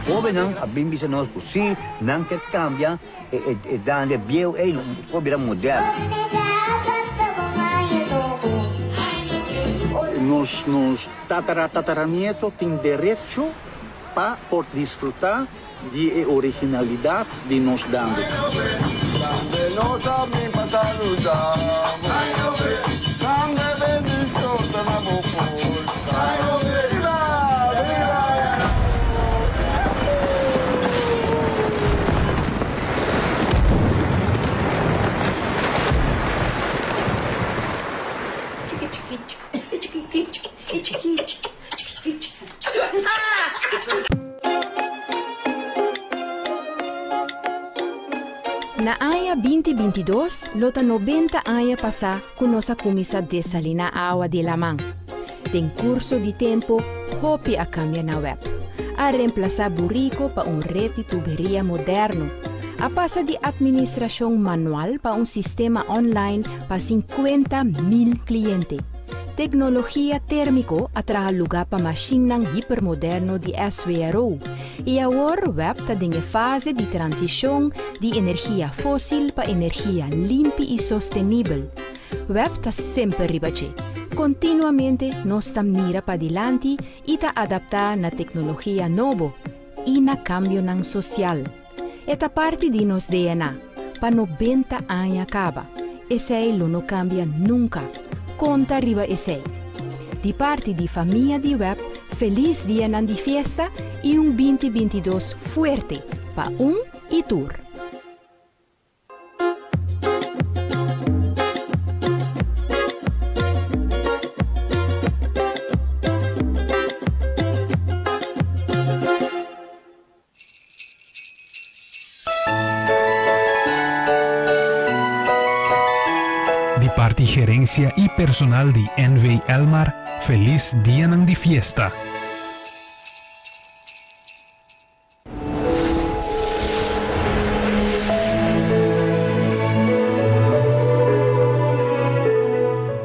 Ovenang abimbi sa nós possível, não quer cambiar e dande bio e não virar moderno. Nos tataranietos têm direito para desfrutar de originalidade de nos dando. Na aya 2022, lota 90 aya passa com nossa comissa desalina awa de lamang. Tem curso de tempo, hopi a cambia na web. A reemplazar burrico para rede de tuberia moderno. A passa de administração manual para sistema online para 50,000 clientes. Tecnologia térmico atraha lugar para machine hipermoderno de SWRO e agora o web está em fase de transição de energia fóssil para energia limpa e sustentável. O web está sempre ribache. Continuamente nós estamos mira para diante e está adaptar na tecnologia nova e na cambio nan social. Esta parte de nos DNA para 90 anos acaba. Esse não cambia nunca. Conta riba esse. De parte de família de web, feliz dia de festa e 2022 fuerte para e tour. Parte gerência e personal de NV Elmar, feliz dia de fiesta.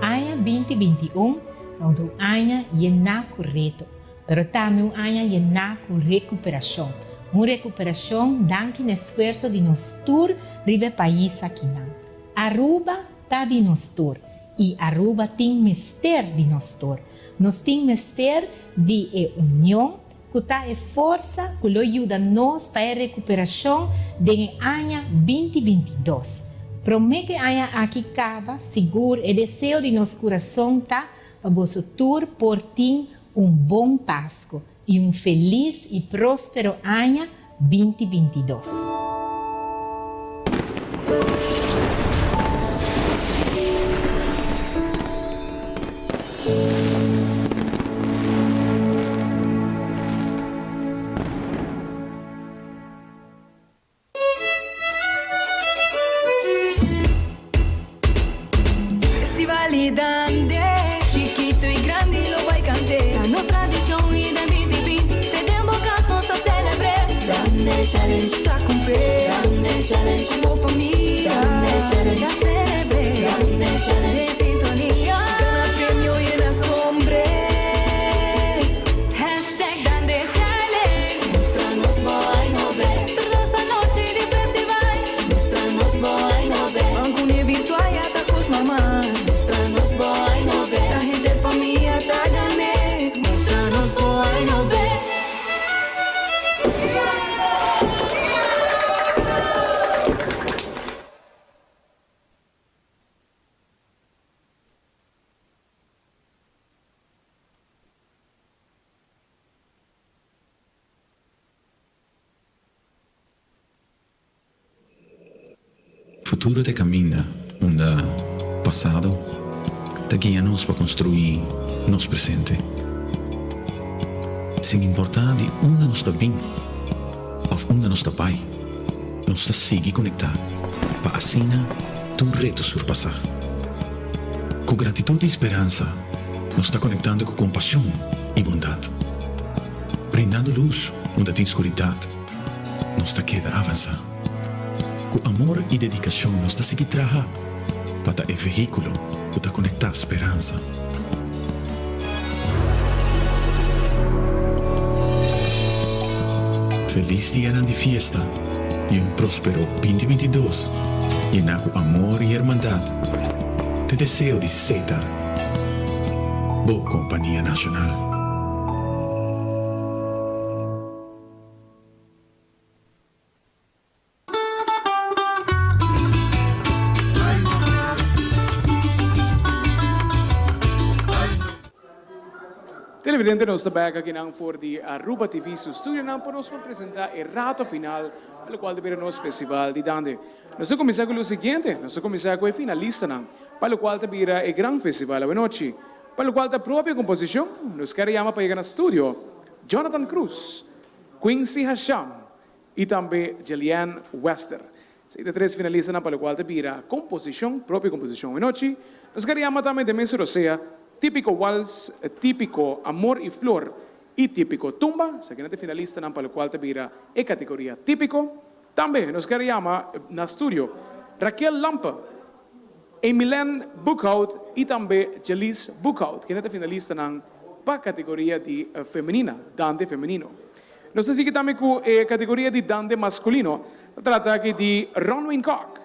Año 2021 é um ano lleno correto, pero também um ano lleno com recuperação. Uma recuperação dando o esforço de nós tour ribe país aqui. Aruba está de nós tour e Aruba tem mister de nós tour. Nós tem mister de união, que está força que ajuda nós para a recuperação do ano 2022. Promete que ano aqui acaba, seguro e desejo de nosso coração tá para vosso tour por ti bom Páscoa e feliz e próspero ano 2022. Validante, chiquito y grande lo vai cantar. La nuestra tradición y de BTV, tenemos casmos a celebrar. Grande challenge, sa cumplir. Grande challenge, como familia. Grande challenge, a celebrar. Grande challenge, de sintonía. Gana premio y en la sombra. Hashtag grande challenge. Mostrarnos voy no ver. Toda esta noche de festival. Mostrarnos voy no ver. Aunque virtual ya está con mamá. Boy, no ve. La gente familia está gané. Mostrarnos boy, no ve. Futuro te camina, onda passado te guia-nos para construir nosso presente. Sem importar de onde nós está vindo, ou onde nós está pai, nós está seguir conectar para assim tu reto surpassar. Com gratidão e esperança, nós está conectando com compaixão e bondade. Brindando luz onde tem escuridão, nós está queda avançar. Com amor e dedicação, nós está seguir trabalhar para o veículo para conectar esperança. Feliz dia de fiesta e próspero 2022, lleno com amor e irmandade. Te desejo de Cedar, boa Companhia Nacional. Televidente, nós estamos aqui for de Aruba TV, seu estúdio, para nos apresentar o rato final, pelo qual deveremos festival de Dande. Nós vamos começar com o seguinte, nós vamos começar com a finalista, pelo qual deverá o grande festival da noite, pelo qual a própria composição, nos quer chamar para chegar no estúdio, Jonathan Cruz, Quincy Hasham e também Jillian Wester. São três finalistas, pelo qual deverá composição, própria composição da noite. Nos quer chamar também de Menso Rosea, típico Waltz, típico Amor y Flor y típico Tumba. Seguinte finalista para el cual te vira en categoría típico. También nos queremos en el estudio Raquel Lampa, Emilen Boekhout e também Jalice Boekhout, que é finalista na categoria de feminina, dande feminino. Nós temos aqui também com a categoria de dande masculino, trata aqui de Ron Wincock,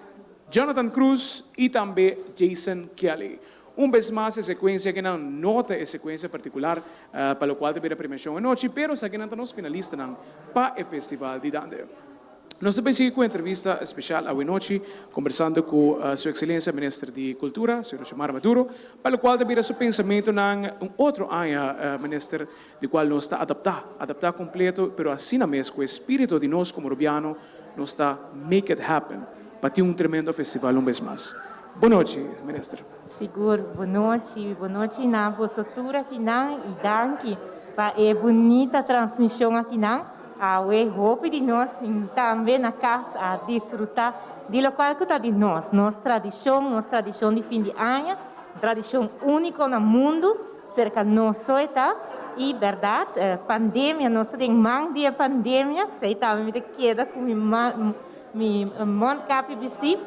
Jonathan Cruz e também Jason Kelly. Vez mais, a sequência que não nota a sequência particular para o qual teve a premiação noite, pero sa que não estamos finalistas para o Festival de Dande. Nós também seguimos com a entrevista especial hoje noite, conversando com Sua Excelência Ministro de Cultura, Sr. Xiomara Maduro, para o qual teve seu pensamento em outro ano, Ministro, de qual nós está adaptar completo, pero assim mesmo, com o espírito de nós como rubiano, nós está make it happen, para ter tremendo festival vez mais. Boa noite, Ministro. Seguro, boa noite na vossa aqui não e danke para a bonita transmissão aqui não. Eu hope de nós também na casa a desfrutar de local que está de nós, nossa tradição de fim de ano, tradição única no mundo, cerca de nós tá e verdade, pandemia, nós temos mão de pandemia, sei também me queda com mi capi vesti.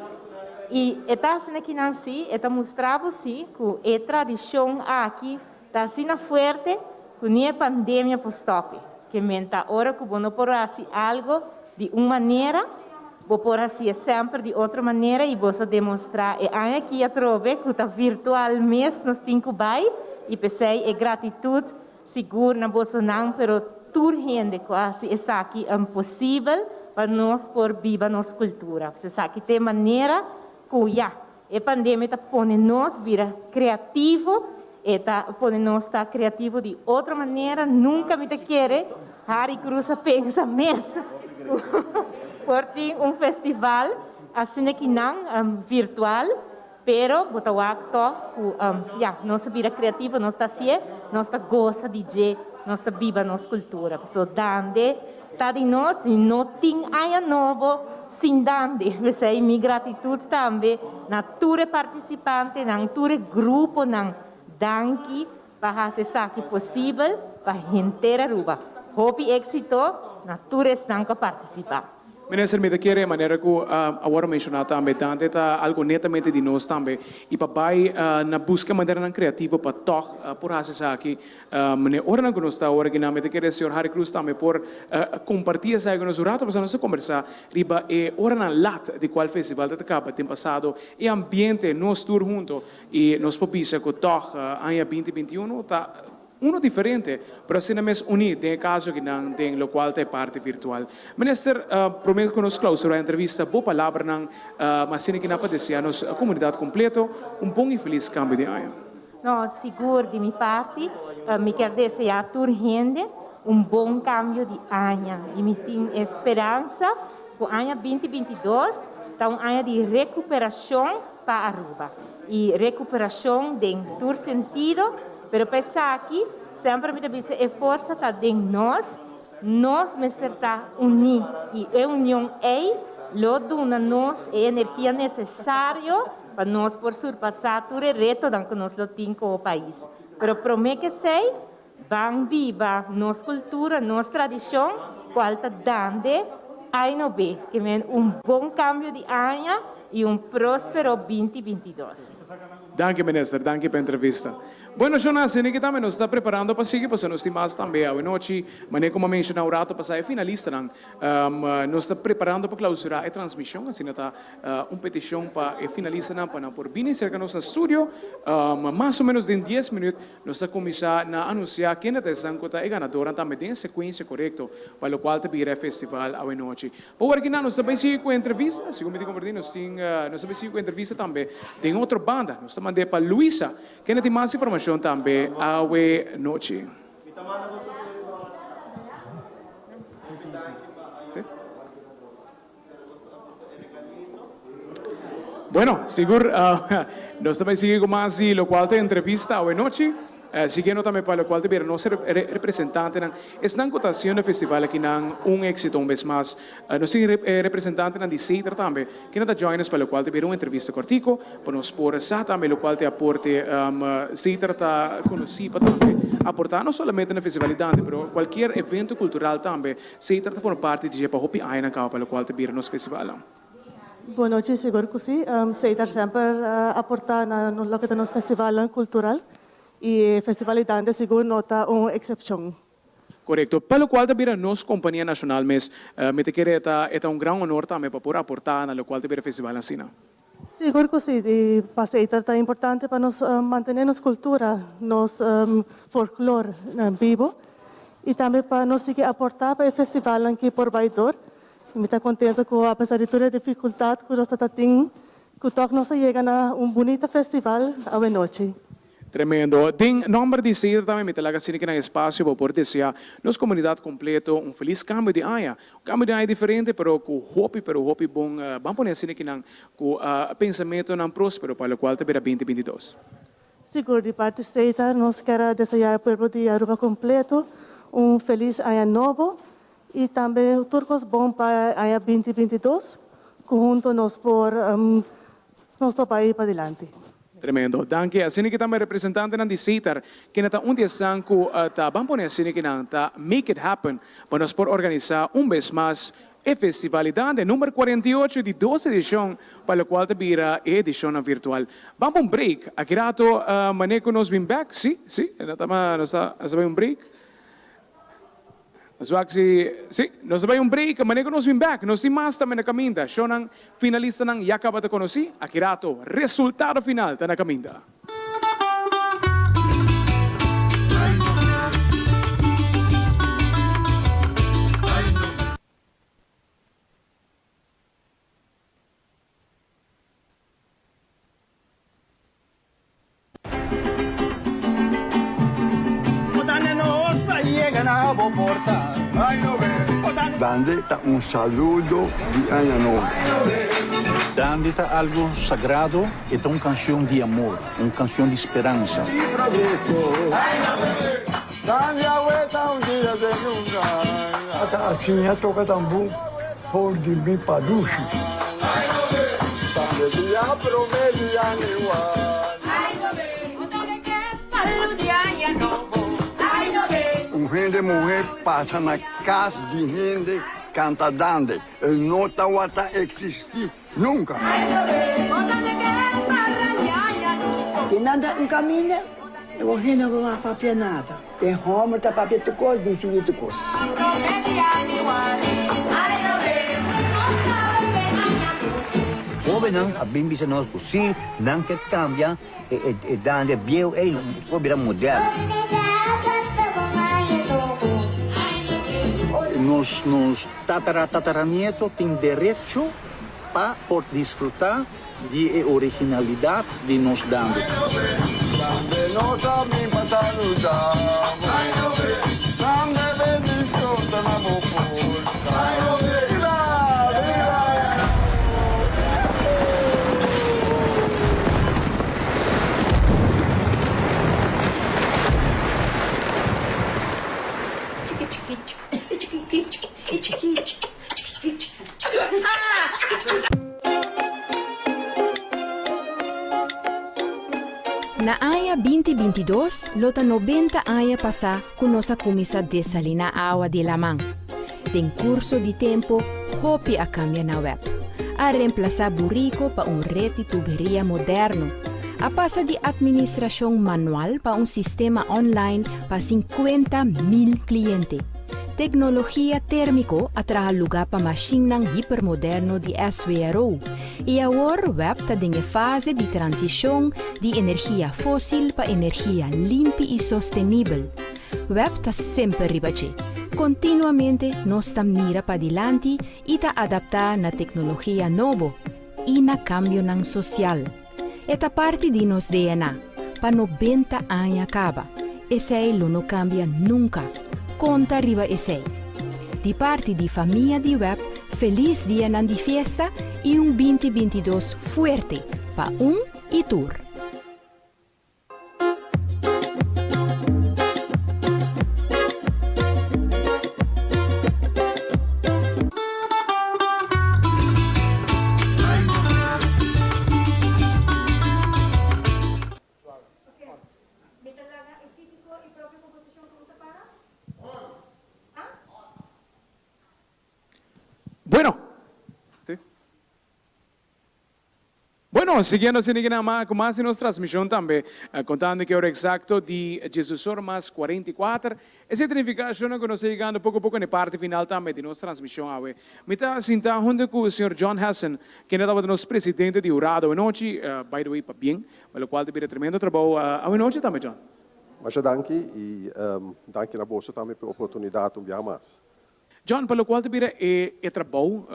E está assim aqui não se, está mostrando sim que a tradição aqui está assim forte, que a pandemia por stop. Que menta ora que não por assim algo de uma maneira, vou por assim sempre de outra maneira e vou demonstrar. E aqui a trove que está virtual mesmo nós temos que vai e pensei é gratitude seguro na vossa não, pero tur gente quase é aqui impossível para nós por viva nossa cultura. Você sabe que tem maneira que a pandemia está pondo nós vira criativo, está pondo nós estar criativo de outra maneira, nunca me quer. Harry Cruz pensa mesmo por ter festival assim que não virtual, pero botar o acto nós vira criativo, nós está assim, nós está gosta de DJ, nós está viva nossa cultura, so dande tá de nós e não tem aia novo sem dande, você minha gratitude também na ture participante, na ture grupo, na danke para fazer isso possível para a gente Aruba. Hope êxito na ture estanca participar. Ministro, me quer maneira que agora mencionar também, Dante está algo netamente de nós também e papai na busca maneira criativa para tocar por fazer isso aqui, ora não nós está ora que não me quer o senhor Harry Cruz também por compartilhar isso com nós rato para nós conversar riba e ora na lat de qual festival da acaba tem passado e ambiente nós tour junto e nós popisa que toca ano 2021 tá diferente, pero assim mesmo unido, tem caso que não tem local tem parte virtual. Ministro, prometo que nós clausura a entrevista, boa palavra não, mas assim que não pode ser a nossa comunidade completa, bom e feliz câmbio de ano. Não, seguro de minha parte, me quero desejar a toda gente bom câmbio de ano e me tenho esperança que o ano 2022 está ano de recuperação para Aruba e recuperação em todo sentido. Pero pensar aqui, sempre me diz a força está dentro de nós mesmos está unidos e a união é lo dona nós a energia necessária para nós por surpassar todo o reto que nós temos como país. Pero prometo que sei, vão viva nossa cultura, nossa tradição, qual está dando ano B, que é bom câmbio de ano e próspero 2022. Danke, Ministro, danke pela entrevista. Bueno, Jonas, assim que também nos está preparando para seguir, para nós temos também a noite, mas como mencionei o rato, para ser finalista, nos está preparando para clausurar a transmissão, assim está petição para a finalista, para por vir cerca do nosso estúdio, mais ou menos em 10 minutos, nós está começar a anunciar quem é a ganadora, também tem a sequência correta, para o qual te virá o festival a noite. Por aqui, nós também seguimos com a entrevista, segundo me converti, nós também seguimos com a entrevista também, tem outra banda, nós mandei para Luisa, que tem mais informação também a noite. ¿Sí? Bueno, seguro, nós também seguimos com mais lo qual tem entrevista a noite. Siguiendo também para o qual deveria nosso representante esta cotação do festival aqui não êxito vez mais nosso representante de Seiter também que nos join para o qual deveria uma entrevista cortico para nos por essa também o qual te aporte Seiter está conhecido também aportar não somente na festivalidade mas qualquer evento cultural também Seiter está forma parte de para hopi aina para o qual deveria nos festival. Boa noite, seguro que sim. Seitar sempre aportar no lo que temos festival cultural e festivalidade seguro nota uma exceção. Correcto. Pelo qual também nós, Companhia Nacional, mas me te quer é um grande honor também para poder aportar na qual também festival assim. Seguro que sim. E para Seitar é importante para nós manter nossa cultura, nosso folclore vivo e também para nós seguir aportar para o festival aqui por Baidor. Me está contente com apesar de toda a dificuldade que nós estamos tendo, que todos nós chegamos a bonito festival à noite. Tremendo. Tem número de ser também, me talaga assim que na espaço para poder desejar nossa comunidade completa feliz cambio de ano. Cambio de ano diferente, pero com hope bom, vamos pôr assim que não com pensamento não próspero para o qual te verá 2022. Seguro de parte Seitar, nós queremos desejar ao povo de Aruba completo feliz ano novo e também turcos bom para o ano 2022, junto nós por país para adiante. Tremendo. Danke. Assim que também representante de Seitar, que nata dia sanco tá vamos pôr assim que não tá make it happen para nós por organizar vez mais a festivalidade número 48 de 12 edição, para a qual te vira a edição virtual. Vamos um break. Aqui rato maneco nos bem back, sim, nós vai break. Nós vai break, maneco nos bem back. Nós sim mais também na caminda. Show ng finalista ng Yakaba te conheci. Aqui rato, resultado final tá na caminda. Dande un saludo di Año Nuevo. Dande algo sagrado e uma canção de amor, uma canção de esperança. Dande a vuelta un día de nunca. Assim é toca também por de mi padushi. Dande dia promedia igual. Gente mulher passa na casa de gente, canta dande. Ele não está existir nunca. Quem anda em caminho, eu não vou papia nada. Tem Roma, tá papia de coisa, de cima de coisa. Ove não, a bimbi se nós così, não que cambia, e dande bio e não virar moderno. Nos tataranietos têm direito para desfrutar de originalidade de nos dando. Na aya 2022, lota 90 aya passa com nossa comissa desalina awa de lamang. Tem curso de tempo, hopi a cambia na web. A reemplaçar burrico para rede de tuberia moderno. A passa de administração manual para sistema online para 50,000 clientes. Tecnologia térmico atraha lugar para machine hipermoderno de SWRO. E agora web está em fase de transição de energia fóssil para energia limpa e sustentável. Web está sempre ribache. Continuamente nós estamos mira para adiante e está adaptar na tecnologia nova e na cambio ng social. Esta parte de nos DNA para 90 anos acaba. Esse não cambia nunca. Conta arriba esse. De parte de família de web, feliz dia de festa e 2022 fuerte para e tour. Bueno, ¿sí? Bueno, siguiendo con más de nuestra transmisión también, contando que hora exacto de Jesus más 44, esa significación que nos está llegando poco a poco en la parte final también de nuestra transmisión. Me está sentando junto con el señor John Hassan, que era nuestro presidente de jurado anoche, by the way, para bien, para lo cual te pide tremendo trabajo anoche también, John. Mas danke e danke na bolsa também pela oportunidade de mais. John, para lo cual te pide trabajo,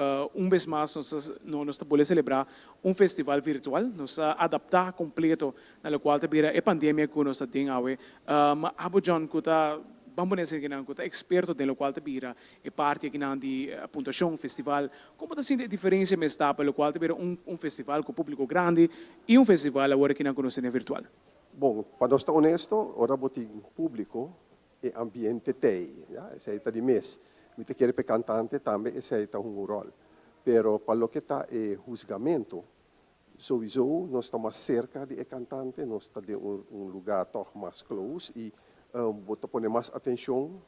vez más nos podemos celebrar un festival virtual, nos adaptar completo, na lo cual te pide pandemia que nos tem ahora. Abo John, que está vamos dizer que não, que está experto no qual te pide parte que não de pontuação festival. Como está sendo a diferença me está para o qual te pide festival com público grande e festival agora que não conhece virtual? Bom, para estar honesto, ora botem público e ambiente tem, esse aí está de mês. Me te quer para cantante também, esse aí está rol. Pero para lo que está julgamento, sowieso nós estamos cerca de cantante, nós está de lugar toch mais close e bota poner mais atenção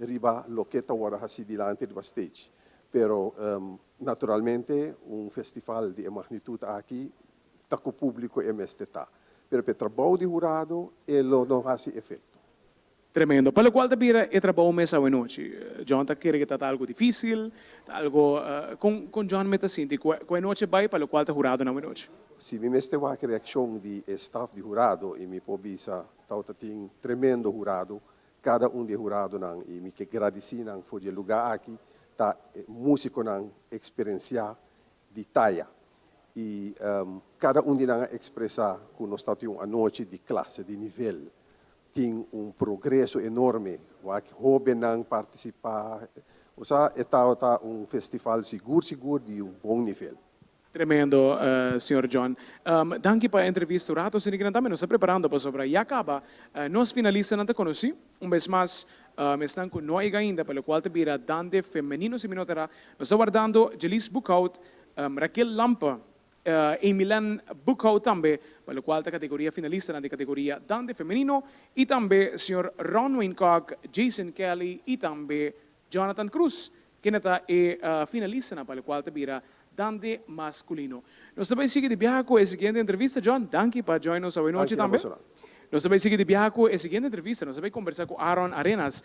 riba lo que está agora assim diante do stage. Pero naturalmente festival de magnitude aqui está com o público e mestre tá. Pero para trabalho de jurado ele não faz efeito. Tremendo. Para lo cual te pide trabalho mês à noite. John está querendo que está algo difícil, algo com John me está sentindo que a noite vai para lo qual está jurado na noite. Se me mestre vai a reação de staff de jurado e me pobisa tá tem tremendo jurado, cada de jurado não e me que agradeci não foi o lugar aqui tá músico não experienciar de talla e cada de não expressar que nós tá a noite de classe de nível tem progresso enorme, que jovem não participar, ou seja, está festival seguro de bom nível. Tremendo, senhor John. Danke para a entrevista. O rato se também nos está preparando para sobre. E acaba, nós finalistas não te conheci. Vez mais, me estão com nós ainda, pelo qual te vira dande feminino se minotera. Nós estamos guardando Jelis Bukout, Raquel Lampa, Emilan Bukout também, pelo qual a categoria finalista na categoria dande feminino. E também, senhor Ron Wincock, Jason Kelly e também Jonathan Cruz, que está finalista na pelo qual te vira dande masculino. Nós também seguimos de viaje com a seguinte entrevista, John. Danke para join nos hoje noite também. Nós também seguimos de viaje com a seguinte entrevista. Nós também conversar com Aaron Arenas.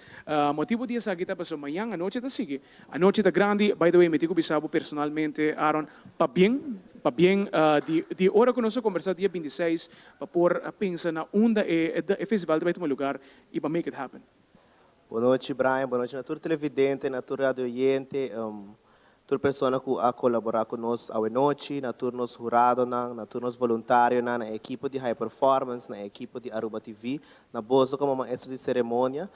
Motivo de essa guita para amanhã a noite da sigue. A noite da grande, by the way, me digo bisabo personalmente, Aaron, para bem de hora que nós conversar dia 26 para por pensar na onda e festival de tomar lugar e para make it happen. Boa noite, Brian. Boa noite, natura televidente, natura radio oyente. Toda pessoa que a colaborar conosco à noite, na turnos jurado, na turnos voluntário, na equipe de high performance, na equipe de Aruba TV, na bolsa como maestro de cerimônia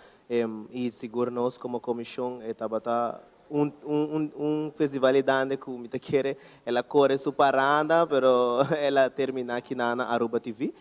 e seguro nós como comissão estava festival grande que me quer ela corre superada, pero ela termina aqui na Aruba TV.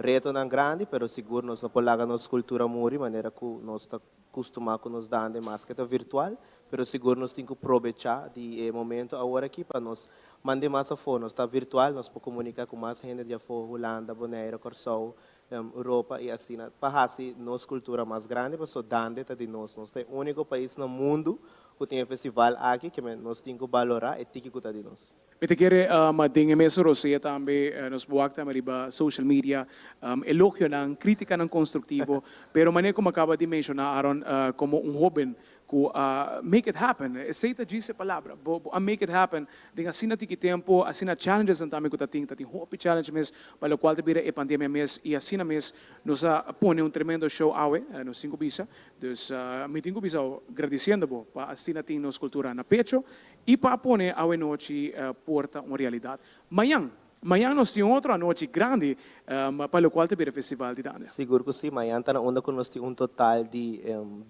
Reto não grande, pero seguro nós não podemos nossa cultura muri, maneira que nós está acostumado com nos dando mais que virtual, pero seguro nós temos que aproveitar de momento agora aqui para nós mandar mais a fora, nós está virtual, nós podemos comunicar com mais gente de fora, Holanda, Bonaire, Corsou, Europa e assim, para assim nossa cultura mais grande, para só dando de nós é o único país no mundo que tem festival aqui que nós temos que valorar e tem que de nós. Me te quere mading meso Rosia também nos buak também riba social media elogio ng crítica ng constructivo pero maneira como acaba de mencionar Aaron como joven que make it happen aceita dice palavra make it happen dengan assim na tiki tempo assim na challenges ang também que tating hope challenge mes para o qual te vira a pandemia mes e assim na mes nos pone tremendo show awe nos 5 bisa dus me tenho bisa agradecendo para assim na ting nos cultura na pecho e para pone awe noite porta uma realidade. Amanhã nós temos outra noite grande para o qual teve o festival de dança. Seguro que sim, amanhã está onde nós temos total de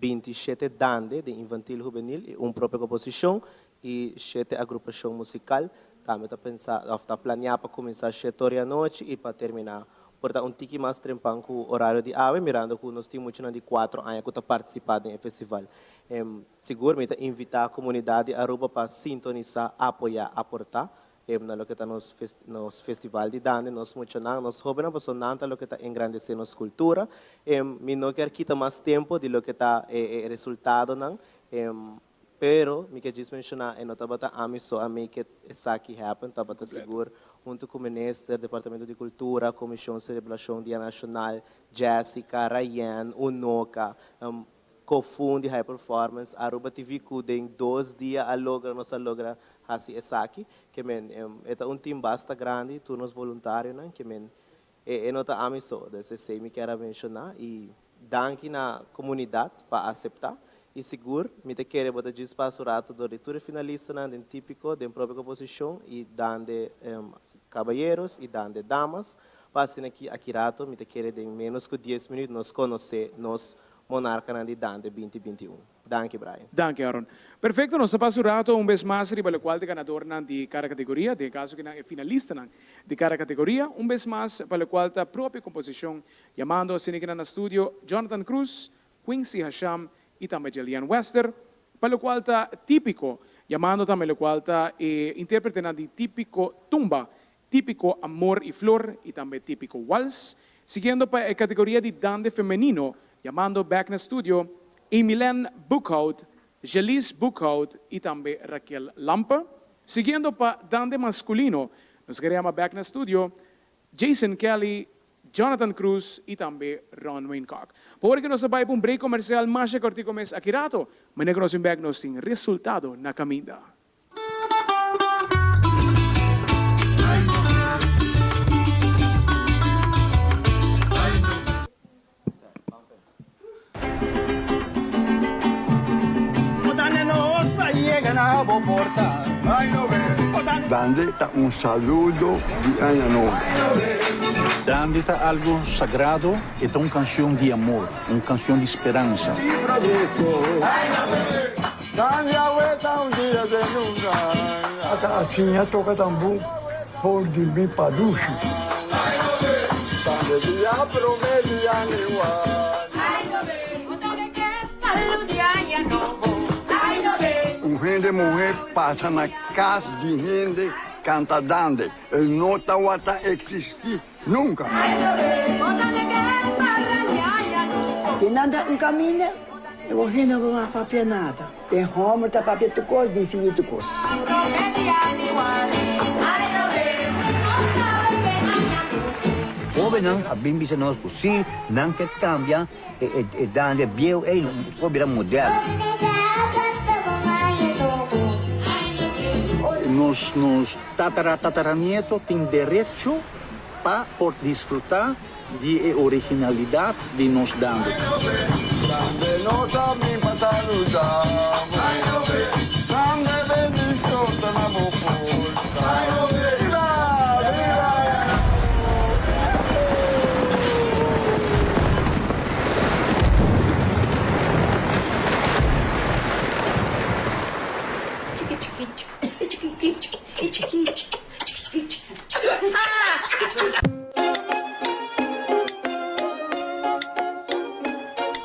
27 danças de infantil juvenil, própria composição e 7 agrupação musical. Também está planeado para começar às 7 horas da noite e para terminar. Portanto, tique mais trempão com o horário de ave, mirando que nós temos de 4 anos que está participando no festival. Seguramente invitar a comunidade Aruba para sintonizar, apoiar, aportar. Na lo que está nos festival de dança, nós mencionamos, nós jovens personalmente lo que está engrandecendo nossa cultura. Me não quero quitar mais tempo de lo que está resultado não. Pero, me quer mencionar, não estava a missão a make isso aqui happen, estava seguro, junto com o Ministério, Departamento de Cultura, Comissão de Celebração Dia Nacional, Jessica, Ryan, Unoca, co-fundo High Performance, Aruba TV Kudem, 2 dias a logra, nós a logra assim isso aqui, que men, é time basta grande, turnos voluntários, né, que men, não está a missão, desse sei me quer mencionar e danke na comunidade para aceitar. E seguro, me te quer botar de espaço rato do leitura finalista na den típico da própria composição e dande caballeros e dande damas. Passem aqui rato, me te quer de menos que 10 minutos nos conhecer nos monarca de dande 2021. Danke, Brian. Danke, Aaron. Perfecto, nos ha pasado un vez más para lo cual de ganador de cada categoría, de caso que es finalista de cada categoría, un vez más para lo cual la propia composición, llamando a Cine en estudio Jonathan Cruz, Quincy Hasham y también Jillian Wester, para lo cual está típico, llamando también lo cual está intérprete de típico tumba, típico amor y flor y también típico waltz, siguiendo para la categoría de dande femenino, llamando back en studio Emilien Boekhout, Jelise Boekhout y también Raquel Lampa, siguiendo para dande masculino, nos queremos back en studio Jason Kelly, Jonathan Cruz y también Ron Waynecock. Por que nos vai para un break comercial más cortico mes aqui rato, mas nos back nos tem resultado na caminda. Dande un saludo di Año Nuevo. Dande algo sagrado e uma canção de amor, uma canção de esperança. Dande a vuelta un día de nunca. Assim toca também por de mim paducho. Dande dia promete aniwan. Gente mulher passa na casa de gente, canta dande. Ele não está existir nunca. Quem anda em caminho, eu vou não vou papel nada. Tem homem tá papel tu coisa, de seguir tu coisa. Ove não, a bimbi se nós possível, não que cambia, e dande bio e não virar moderno. Nos tataranietos têm direito para desfrutar de originalidade de nos dando.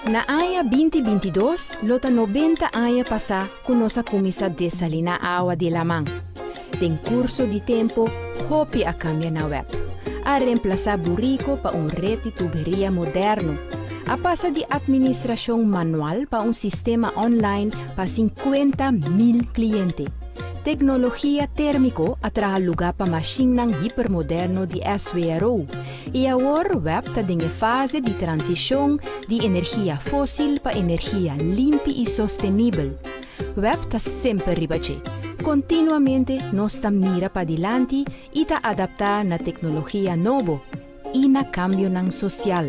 Na aya 2022, lota 90 aya passa com nossa comissa desalina awa de lamang. Tem curso de tempo, hopi a cambia na web. A reemplaçar burrico para rede de tuberia moderno. A passa de administração manual para sistema online para 50,000 clientes. Tecnologia térmico atraha lugar para machine hipermoderno de SWRO. E agora o web está em fase de transição de energia fóssil para energia limpa e sustentável. O web está sempre ribache. Continuamente nós estamos mira para diante e está adaptar na tecnologia nova e na cambio social.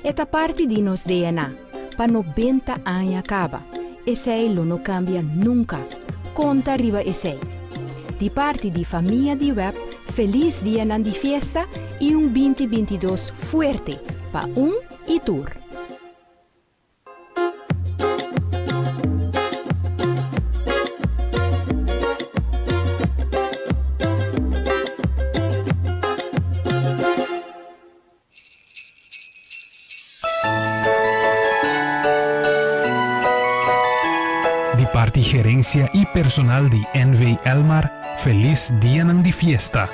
Esta parte de nos DNA para 90 anos acaba. Esse não cambia nunca. Conta riba esse. De parte de família de web, feliz dia de festa e 2022 fuerte para e tour. parte gerencia y personal de NV Elmar, feliz día de fiesta.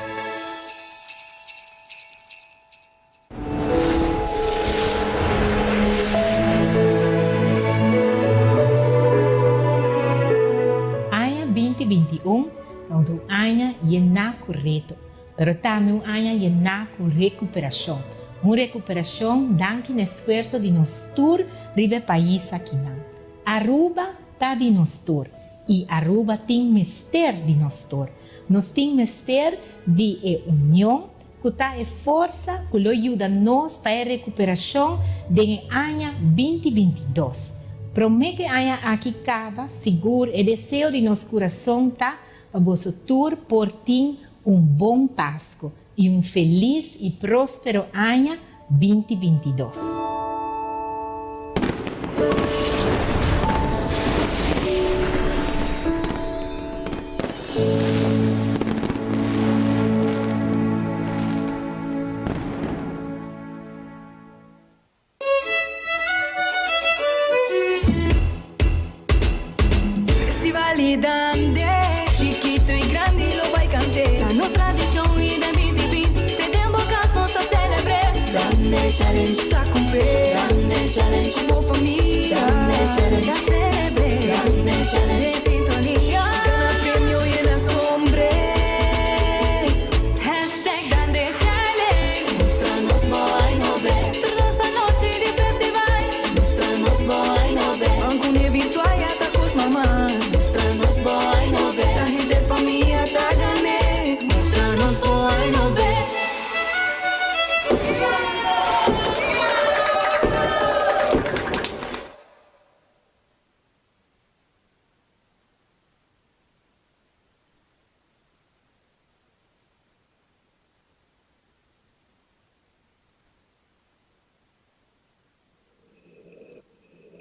2021 então um ano llena correto, pero também um ano llena com recuperação. Uma recuperação danke no esforço de nós tour ribe país aqui não. Aruba tá de nós tour e Aruba tem mister de nós tour. Nós tem mister de união, que tá força que lo ajuda nós para a recuperação de ano 2022. Promete que ano aqui acaba seguro e desejo de nosso coração tá para vosso tour por ti bom Páscoa e feliz e próspero ano 2022. Festivalidade, chiquito e grande lo vai cantar. No tradição e da BTV, te tempo que possa celebrar. Grande challenge, sa cumprir. Grande challenge, como família. Grande challenge, a celebrar. Grande challenge, de sintonia. Gana prêmio e na sombra. Hashtag grande challenge. Mostra-nos boa e nove. Toda essa noite de festival. Mostra-nos boa e nove. Ancune virtual e atacos mamãe. Mostra-nos boa e nove. A gente família tá ganhando. Mostra-nos boa e nove.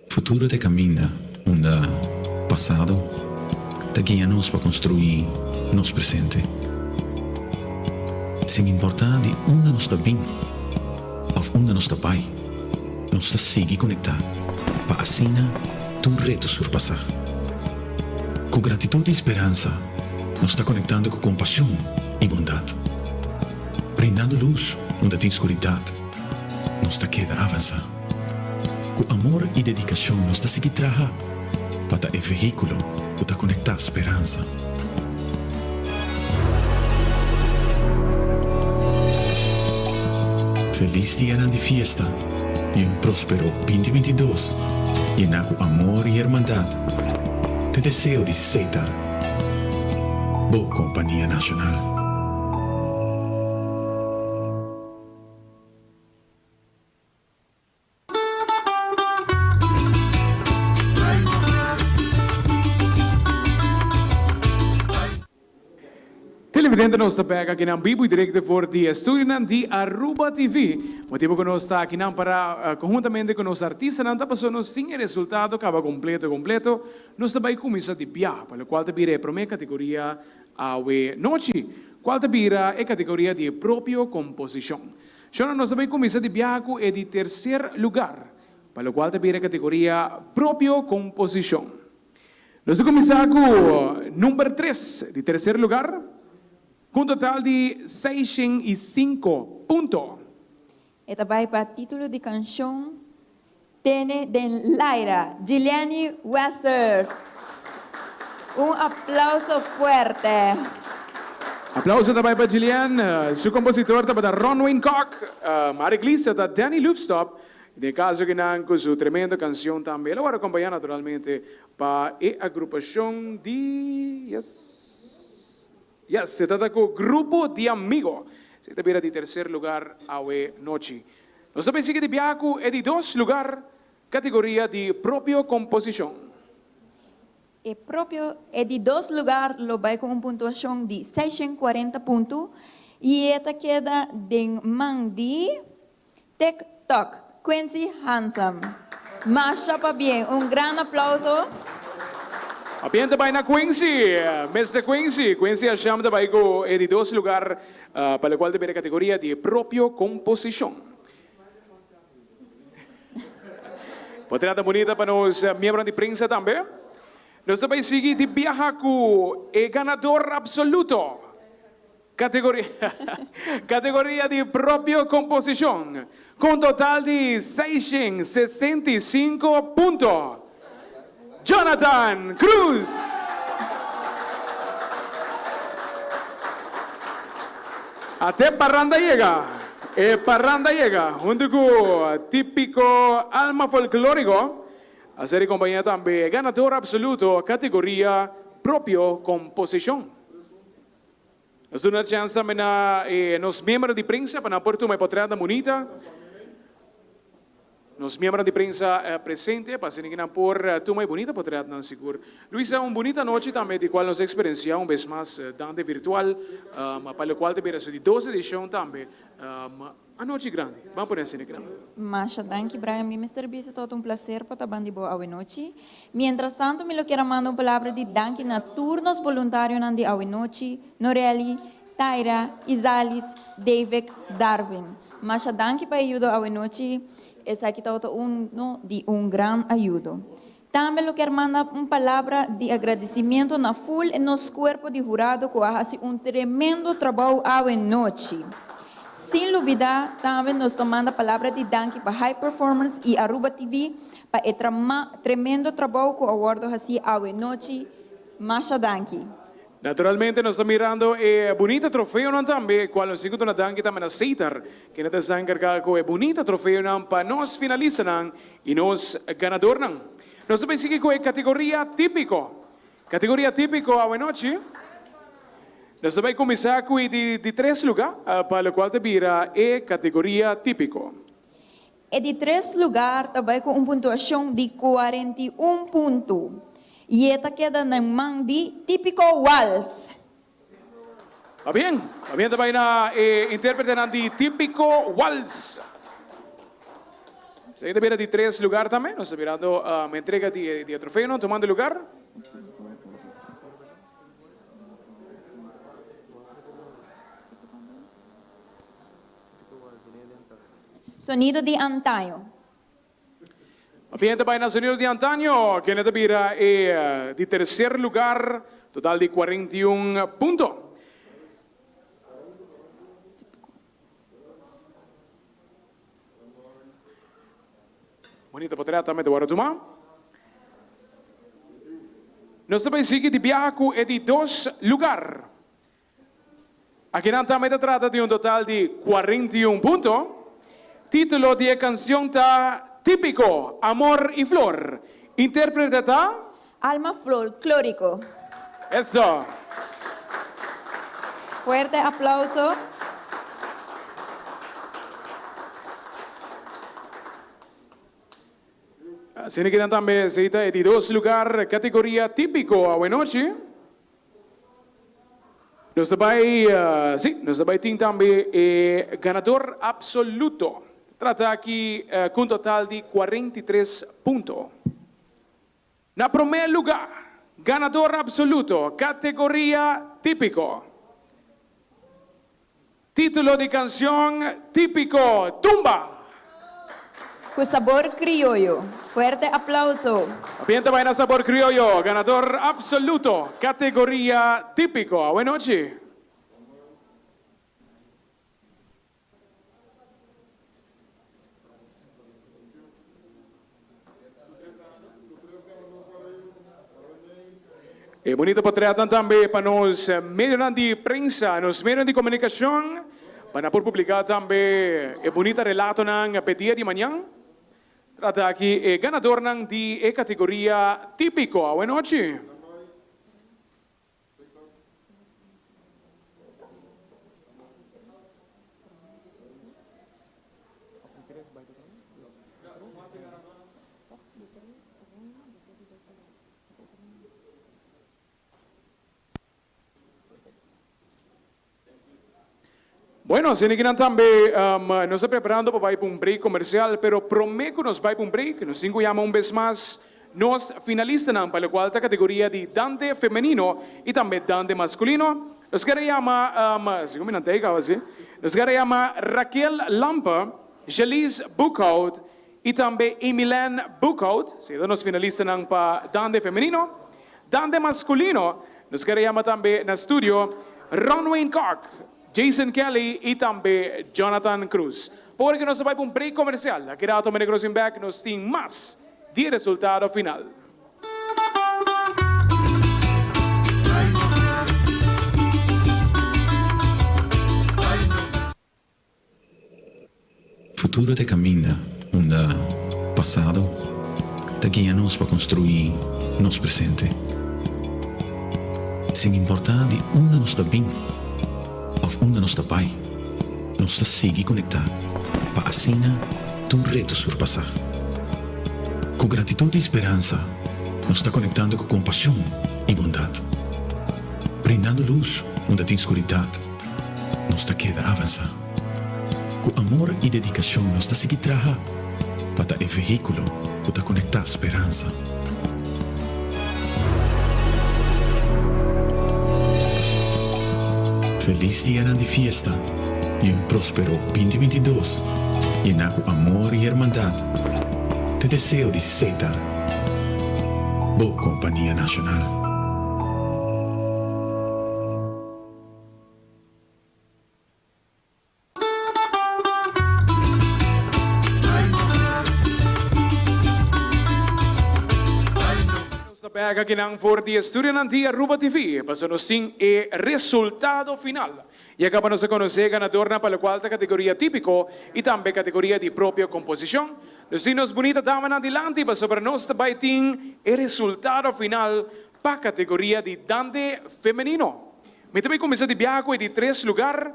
Futuro te cammina, onda passado te guia-nos para construir nos presente. Sem importar de onde nós está bem, ou onde nós está pai, nós está seguir conectar, para assim tu reto surpassar. Com gratitude e esperança, nós está conectando com compaixão e bondade. Brindando luz onde tem escuridade, nós está queda avançar. Com amor e dedicação, nós está seguir trabalhar para o veículo para conectar a esperança. Feliz dia de fiesta e próspero 2022, lleno com amor e irmandade. Te desejo de aceitar. Boa Companhia Nacional. Televidente nos pega aqui na Bibo direto por di estúdio de Aruba TV. Motivo que nós está aqui para conjuntamente com os artistas não está passando sem resultado acaba completo. Nós também começa de piar, para o qual te vira a categoria a noite, qual te vira a categoria de próprio composição. Então nós também começa de piar é de terceiro lugar, para o qual te vira a categoria próprio composição. Nós começamos com número 3 de terceiro lugar. Com total de 605 pontos. Esta vai para título de canção Tene de Laira, Giliani Wester. Aplauso fuerte. Aplauso também para Gillian, seu compositor também da Ron Wincock, Mari Glissa da Danny Loofstop, no caso que não com sua tremenda canção também. Ela vai acompanhar naturalmente para a agrupação de... se trata com grupo de amigos. Se te vira de terceiro lugar a noite. Nós também sigue de Biaco é de 2 lugar, categoria de próprio composição. E próprio é de 2 lugar, lo vai com pontuação de 640 pontos. E esta queda de man de TikTok, Quincy Handsome. Masha para bem, grande aplauso. Apiente vai na Quincy, Mr. Quincy achamos também que é de 2 lugar, para o qual deve a categoria de próprio composição. Potrada bonita para os membros de prensa também. Nós também seguimos de Biahaku, é ganador absoluto. Categoria de próprio composição, com total de 665 pontos. Jonathan Cruz. Até parranda llega. Parranda llega. Junto con típico alma folclórico. A ser compañía también ganador absoluto categoría propio composición. Es una chance también a los miembros de prensa para Puerto Mepotrada Bonita. Nos miembros de prensa presentes para seguir por tu muy bonita portrait nan seguro. Luisa, una bonita noche también de cual nos experiencia un vez más dando virtual, para lo cual te verás de 12 edición también. A noche grande, vamos por essa grande. Masha, danke Brian, mi serviço todo um prazer para estar bandi boa a noite. Mientras tanto, me lo quero mandar uma palavra de danke na turnos voluntários na de a noite, Noreli, Taira, Isalis, David, Darwin. Masha, danke para ajuda a noite. Essa aqui está de grande ajuda. Também eu quero mandar uma palavra de agradecimento na full e nos corpo de jurado que faz tremendo trabalho a noite. Sem dúvida, também nos manda a palavra de danke para High Performance e Aruba TV para o tremendo trabalho que o aguardo assim a noite. Masha danke. Naturalmente, nós estamos mirando bonita troféu também, qual nós seguimos na danke também a aceitar, que nós estamos encarregados com bonita troféu para nós finalistas e nós ganador. Nós também seguimos com a categoria típico. Categoria típico a noite. Nós vamos começar com de 3 lugares, para o qual te vira a categoria típico. E de 3 lugares, também com uma pontuação de 41 pontos. E esta queda na mão de típico Waltz. Va bien também na intérprete de típico Waltz. Se te vira de 3 lugares também, nós estamos virando uma entrega de troféu, tomando lugar. Sonido de antaño. Bien, também na sonido de antaño, que neta vira de 3º lugar, total de 41 puntos. Bonita portrait também de Guaratumá. Nós também seguimos de Biaco e de 2 lugares. Aqui não também trata de total de 41 puntos. Título de canción está típico, Amor y Flor. Intérprete está Alma Folclórico. Eso. Fuerte aplauso. Así que también se está en 2 lugares, categoría típico a noche. Nos vai, nos vai ter também ganador absoluto. Trata aqui com um total de 43 pontos. Na primeiro lugar, ganador absoluto, categoria típico. Título de canção típico, Tumba. Com sabor criollo. Fuerte aplauso. Bien, também na sabor criollo, ganador absoluto, categoria típico. Boa noite. E bonito portrait também para nos meios de prensa, nos meios de comunicação, para por publicar também e bonita relato na pedia de manhã. Trata aqui ganador de categoria típico. Boa noite. Bueno, se ninguém também nos está preparando para ir para um break comercial, pero prometo que nos vai para um break, nos incluímos vez mais, nos finalistas para a qual categoria de dante feminino e também dante masculino. Nos queremos nos queremos Raquel Lampa, Jalice Buchhout e também Emiliane Buchhout, sendo nos finalistas para dante feminino. Dante masculino, nos queremos também no estúdio Ron Wayne Clark, Jason Kelly e também Jonathan Cruz. Porque nós vamos para um break comercial. Aqui na Tomé Crossing Back nós temos mais de resultado final. Ay, futuro te camina, onda passado te guia-nos para construir nos presente. Sem importar de onde nós está bem, ou onde nós está pai, nós está seguir conectar, para assim tu reto surpassar. Com gratitude e esperança, nós está conectando com compaixão e bondade. Brindando luz onde tem escuridade, nós está queda avançar. Com amor e dedicação, nós está seguir trabalhar, para o veículo para conectar esperança. Feliz dia de fiesta e próspero 2022, llena com amor e irmandade. Te deseo de aceitar. Boa Companhia Nacional. Pega aqui ng for the Estudiantes Aruba TV, pasando sin e resultado final. E acabamos de conhecer ganador na pela qual categoria típico e também categoria de própria composição. Lucinos bonita dama na dilante, mas sobre nós também tem e resultado final para categoria de dande feminino. Me também começou de viaje e de 3 lugares,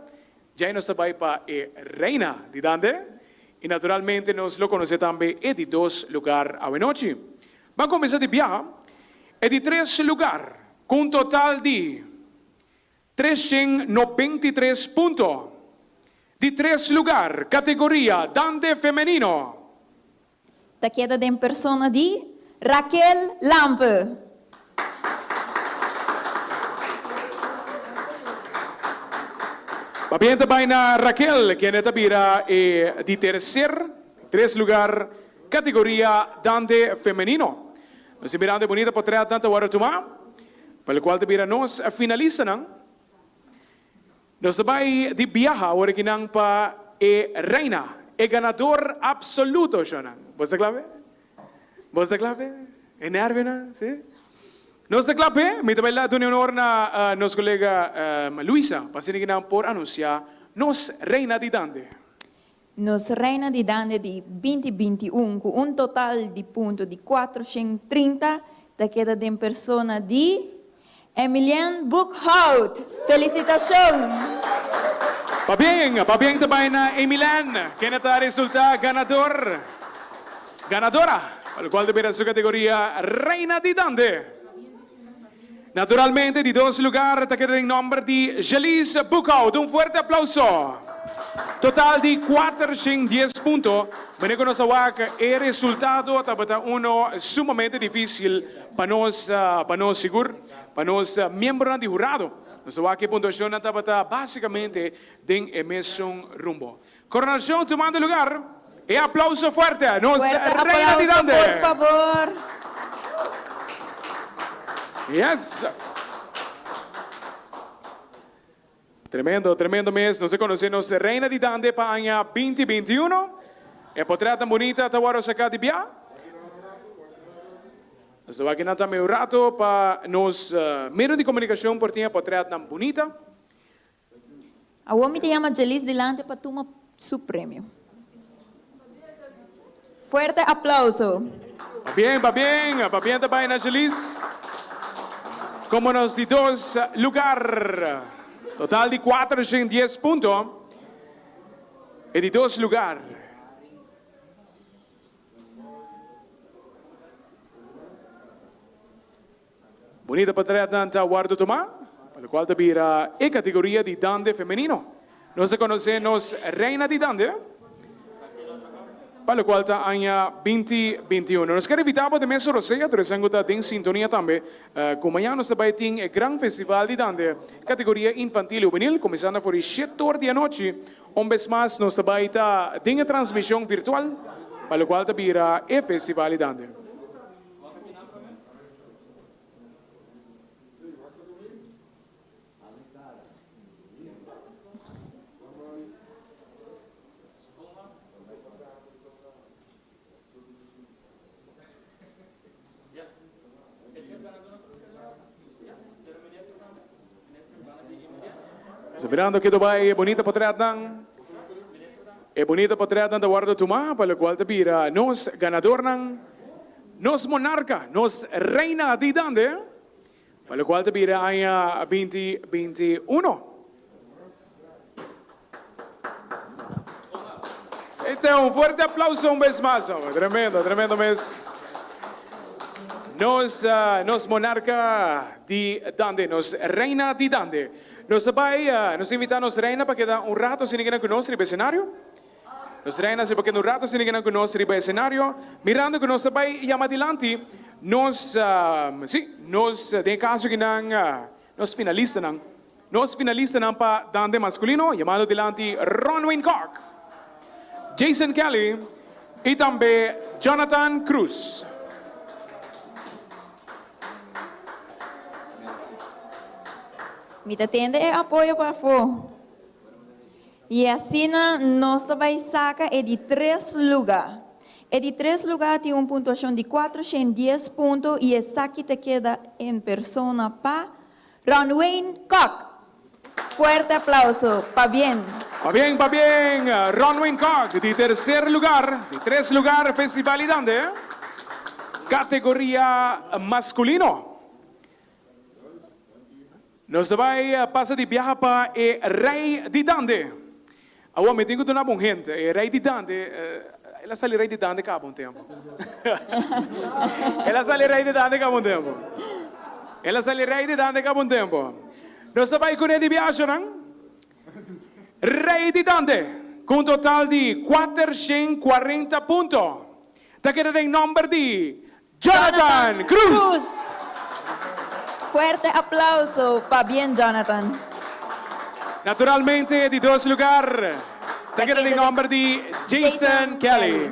já nós também para reina de dande, e naturalmente nós lo conhecemos também e de 2 lugares a noite. Vamos começar de viaje. E di 3 lugar, con un total di 393 puntos. Di 3 lugar, categoria Dande Femenino. Da chieda in persona di Raquel Lampe. Va bien também na Raquel, que é tabira di 3 lugar, categoria Dande Femenino. Nós mirando bonita para trazer tanta hora tomar, pelo qual também nós finaliza não. Nós vai de viaja agora que não para reina, ganador absoluto já não. Você clave? Você clave? É nervo não? Sim? Nós clave, me também lá do honor na nossa colega Luisa, para ser que não por anunciar nós reina de Dande. Nos reina di Dande di 2021 con un total di punti di 430 da chieda in persona di Emilian Buchhout. Felicitazioni! Va bien também na Emilian, que está resulta ganadora, al cual deberá su categoria reina di Dande. Naturalmente di 2 lugares está queda en nombre di Jelis Buchhout. Un fuerte aplauso. Total di 410 puntos. Bene con nosotros el resultado está uno sumamente difícil para nos seguro, para nos miembros de jurado. Nosotros que puntuación está básicamente en el mismo rumbo. Coronación tomando lugar. Y aplauso fuerte. Nos reina de Dande. Por favor. Yes. Tremendo mês. Nós conhecemos Reina de Dande para o ano 2021. É portrait tão bonita, tá agora sacar de bia. Nós vamos aqui também um rato para nos meios de comunicação por ter portrait tão bonita. A homem te chama Jelis Dilante para tomar seu prêmio. Fuerte aplauso. Va bien também na Jelis. Como nos de 2 lugares. Total de 410 puntos. E de 2 lugares. Bonita para tratar Guardo Tomás, para o qual tabira a categoria de Dande feminino. Nós conhecemos Reina de Dande, para o qual está ano 2021. Nós queremos evitar de mês de Roseia, nós estamos em sintonia também. Como amanhã nós também temos o grande festival de Dande, categoria infantil e juvenil, começando por 7 horas da noite. Vez mais, nós também temos a transmissão virtual, para o qual tabira o festival de Dande. Esperando que Dubai bonita potreatan. E bonita portrait ng Eduardo Tuma, para lo cual te pira nos ganador ng nos monarca, nos reina di dande, para lo cual te pira ay 2021. Un fuerte aplauso un vez más. Tremendo, tremendo mes. Nos monarca di dande, nos reina di dande. Nos invita a nos reina para quedar un rato sin que conocer el escenario. Nos reina se porque un rato sin que conocer el escenario. Mirando que nos vai llama adelante, nos de caso que nos finalistas para dande masculino, llamado adelante Ron Wayne Clark, Jason Kelly y también Jonathan Cruz. Me atende e apoio para fo. E assim nós também saca de 3 lugares. E de 3 lugares tem pontuação de 410 pontos e essa aqui te queda em persona para Ron Wayne Koch. Fuerte aplauso, pa bien. Pa bien, Ron Wayne Koch, de tercer lugar, de 3 lugares, Festival Dande, categoría masculino. Nos vai passar de viaje para o rei de Dande. Agora me tenho de uma boa gente, o rei de Dande, ela sai rei de Dande cá bom tempo. Ela sai rei de Dande cá bom tempo. Ela sai rei de Dande cá bom tempo. Nós vai com ele de viagem, não? Rei de Dande, com um total de 440 pontos. Está querendo em nome de Jonathan Cruz. Fuerte aplauso para bien, Jonathan. Naturalmente, de 2 lugares, está querendo em nome de Jason Kelly.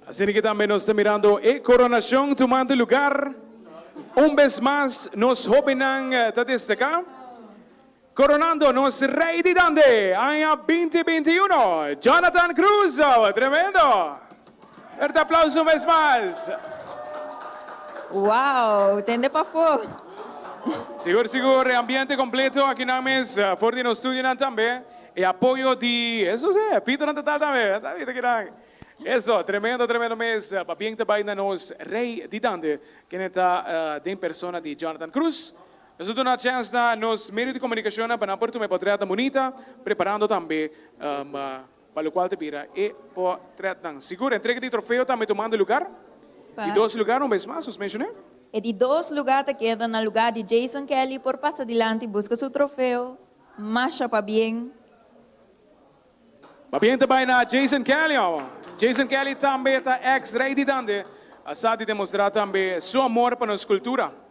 Así que también nos está mirando a coronación tomando lugar. Un vez más, nos jóvenes de destacar. Coronando nos rey de Dande, año 2021, Jonathan Cruz. Tremendo. Fuerte aplauso un vez más. Wow, tende para fo. Seguro, ambiente completo aquí en mes, fuerte en estudio también. Y apoyo de, eso sí, Peter también. Eso, tremendo mes. Bien te vaina nos rey de Dande, que está de persona de Jonathan Cruz. Nosotros una chance na nos medios de comunicación para por tu me portrait bonita, preparando también para lo cual te pira e portrait tan seguro entrega de trofeo también tomando lugar. Y 2 lugares un vez más, os mencioné. E de 2 lugares te queda no lugar de Jason Kelly por passar adelante, busca seu troféu, marcha para bien. Va bien te vaina Jason Kelly. Jason Kelly também está ex-rei de Dande, a de demonstrar também seu amor para nossa cultura.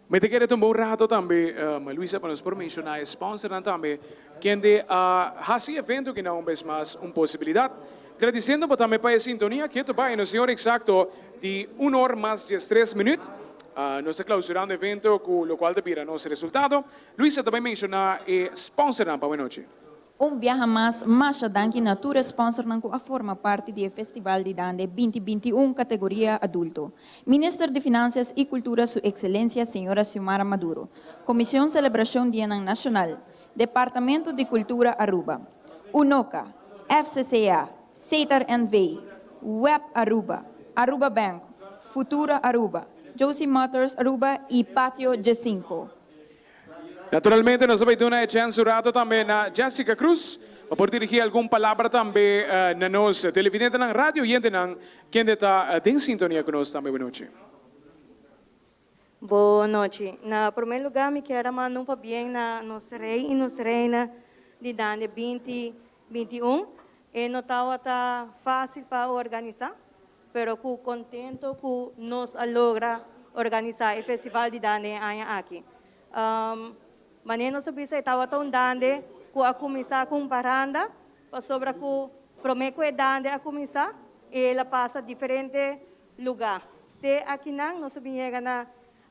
Me te quero tomar rato também, Luisa, para nos mencionar, sponsor também, quem de esse evento que não é mais uma possibilidade. Agradecendo também para a sintonia que tu vai no senhor exacto de 1 hora mais de 3 minutos. Nós clausurando o evento com o qual te pira nosso resultado. Luisa também menciona sponsor para boa noite. Viaje mais, Masha Danki Natura sponsor nanku a forma parte do Festival de Dande 2021 categoria adulto. Ministro de Finanças e Cultura, Sua Excelência Senhora Xiomara Maduro. Comissão Celebração Dia Nacional. Departamento de Cultura Aruba. UNOCA, FCCA, Setar NV, Web Aruba, Aruba Bank, Futura Aruba, Josie Motors Aruba e Patio G5. Naturalmente, nós vamos ter uma chance também na Jessica Cruz, para dirigir alguma palavra também na nossa televidente na rádio e quem está em sintonia conosco também. Boa noite. Boa noite. Na primeiro lugar, me quero mandar para bem na nossa rei e nossa reina de Dande 2021. E não está fácil para organizar, mas contento que nós logra organizar o Festival de Dande aqui. Maneno subisa estava tão Dande que a começar com paranda, para sobre que prometo é Dande a começar, ela passa diferente lugar. Te aqui não, nós viemos na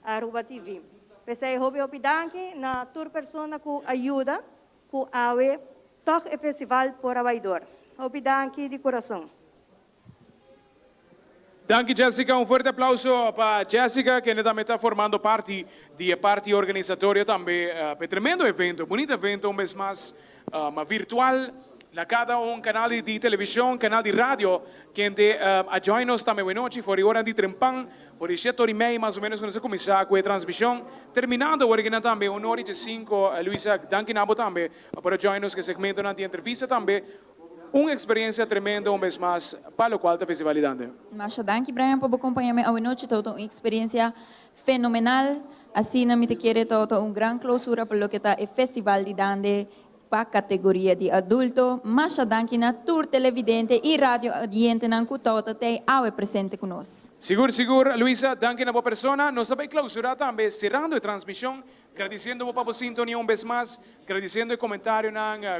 Aruba TV. Pensei, hobi danke na tur persona que ajuda, que awe, toch e festival por abaidor. Hobi danke de coração. Danke Jessica, un fuerte aplauso para Jessica que também está formando parte da parte organizatória também, para tremendo evento, bonito evento, vez mais virtual, na cada canal de televisão, canal de rádio, que ajoina-nos também boa noite, fora hora de trempang, por 7h30 mais ou menos, nós começar com a transmissão, terminando o também, 1h05, Luisa, danke nabo também, para ajoina-nos que segmento na entrevista também, uma experiência tremenda, vez mais, para o qual está festivalidade. Masha, danke Brian por acompanhar-me a noite, toda uma experiência fenomenal, assim não me te quero toda uma grande clausura para o que está o festival de Dande para a categoria de adulto. Masha, danke na tour televidente e rádio audiente na toda te ao presente conosco. Seguro, Luisa, danke na boa persona. Nós também clausurar também, cerrando a transmissão, agradecendo para a sintonia vez mais, agradecendo o comentário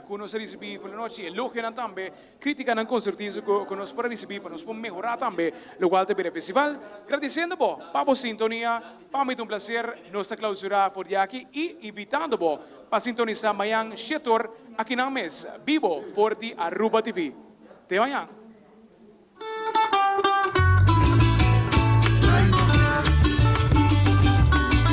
que nós recebemos pela noite, elogio também, crítica construtiva que nós podemos receber, para nós melhorar também, o qual também é festival. Agradecendo para a sintonia, para mim é um prazer nós clausurar por aqui e invitando para sintonizar amanhã, setor aqui na mesa, vivo, for de Aruba TV. Te amanhã.